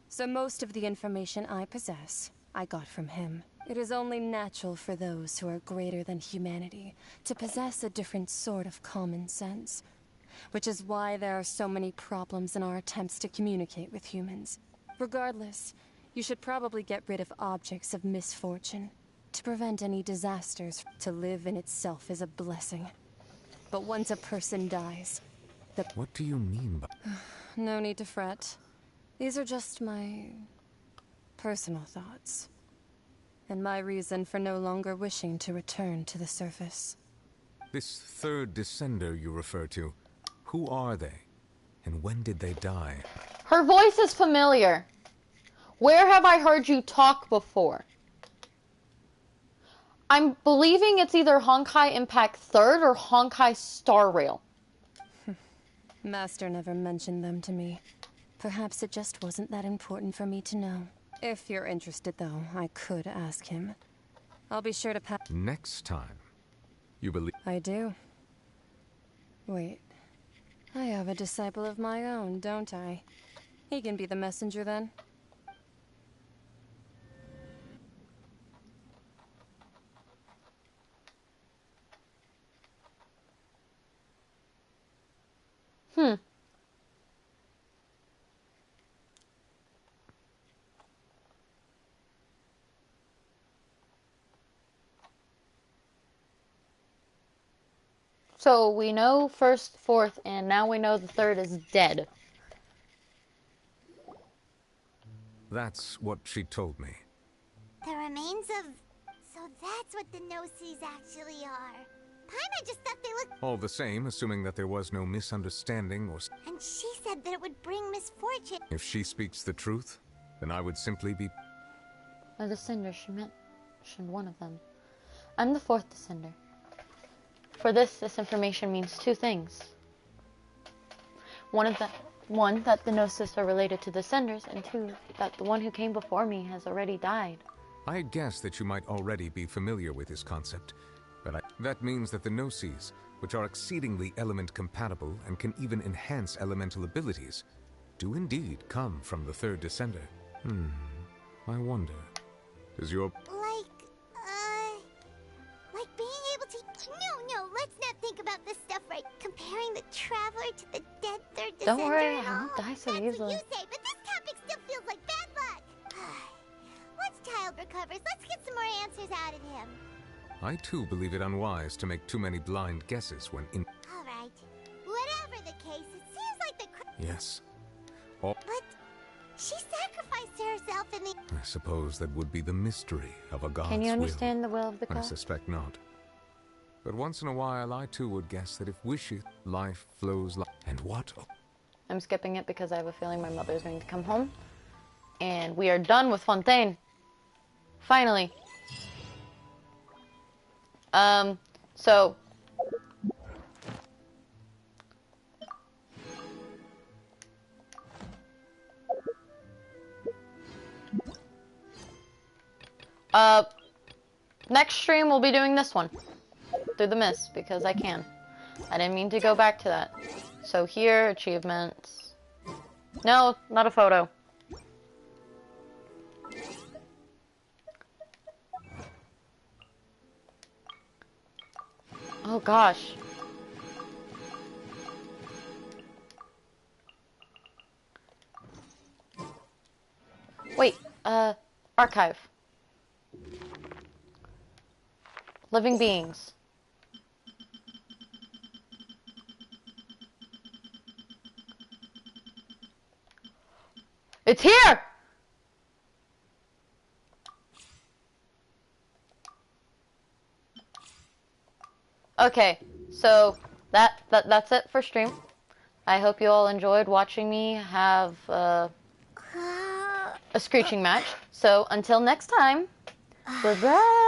So most of the information I possess, I got from him. It is only natural for those who are greater than humanity to possess a different sort of common sense, which is why there are so many problems in our attempts to communicate with humans. Regardless, you should probably get rid of objects of misfortune to prevent any disasters. To live in itself is a blessing. But once a person dies, What do you mean by... No need to fret. These are just my personal thoughts, and my reason for no longer wishing to return to the surface. This third descender you refer to, who are they? And when did they die? Her voice is familiar. Where have I heard you talk before? I'm believing it's either Honkai Impact 3rd or Honkai Star Rail. Master never mentioned them to me. Perhaps it just wasn't that important for me to know. If you're interested, though, I could ask him. I'll be sure to Next time, you believe... I do. Wait. I have a disciple of my own, don't I? He can be the messenger, then. So we know first, fourth, and now we know the third is dead. That's what she told me. The remains of... So that's what the no-seas actually are. Paimon just thought they looked... All the same, assuming that there was no misunderstanding or... And she said that it would bring misfortune. If she speaks the truth, then I would simply be... The Descender, she mentioned one of them. I'm the fourth Descender. For this information means two things. One, that the Gnosis are related to Descenders, and two, that the one who came before me has already died. I guess that you might already be familiar with this concept, but that means that the Gnosis, which are exceedingly element-compatible and can even enhance elemental abilities, do indeed come from the third Descender. I wonder, does your... Like being able to... No, let's not think about this stuff right. Comparing the Traveler to the dead third Descender. Don't worry, I won't die so easily. That's what you say, but this topic still feels like bad luck. Once Child recovers, let's get some more answers out of him. I too believe it unwise to make too many blind guesses when in... Alright. Whatever the case, it seems like the... Yes. But she sacrificed herself in the... I suppose that would be the mystery of a god's will. Can you understand the will of the god? I suspect not. But once in a while, I too would guess that if wisheth, life flows like... And what? I'm skipping it because I have a feeling my mother is going to come home. And we are done with Fontaine. Finally. So... next stream we'll be doing this one. Through the mist, because I can. I didn't mean to go back to that. So here, achievements. No, not a photo. Oh gosh. Wait, archive. Living beings. It's here! Okay, so that's it for stream. I hope you all enjoyed watching me have a screeching match. So until next time, goodbye.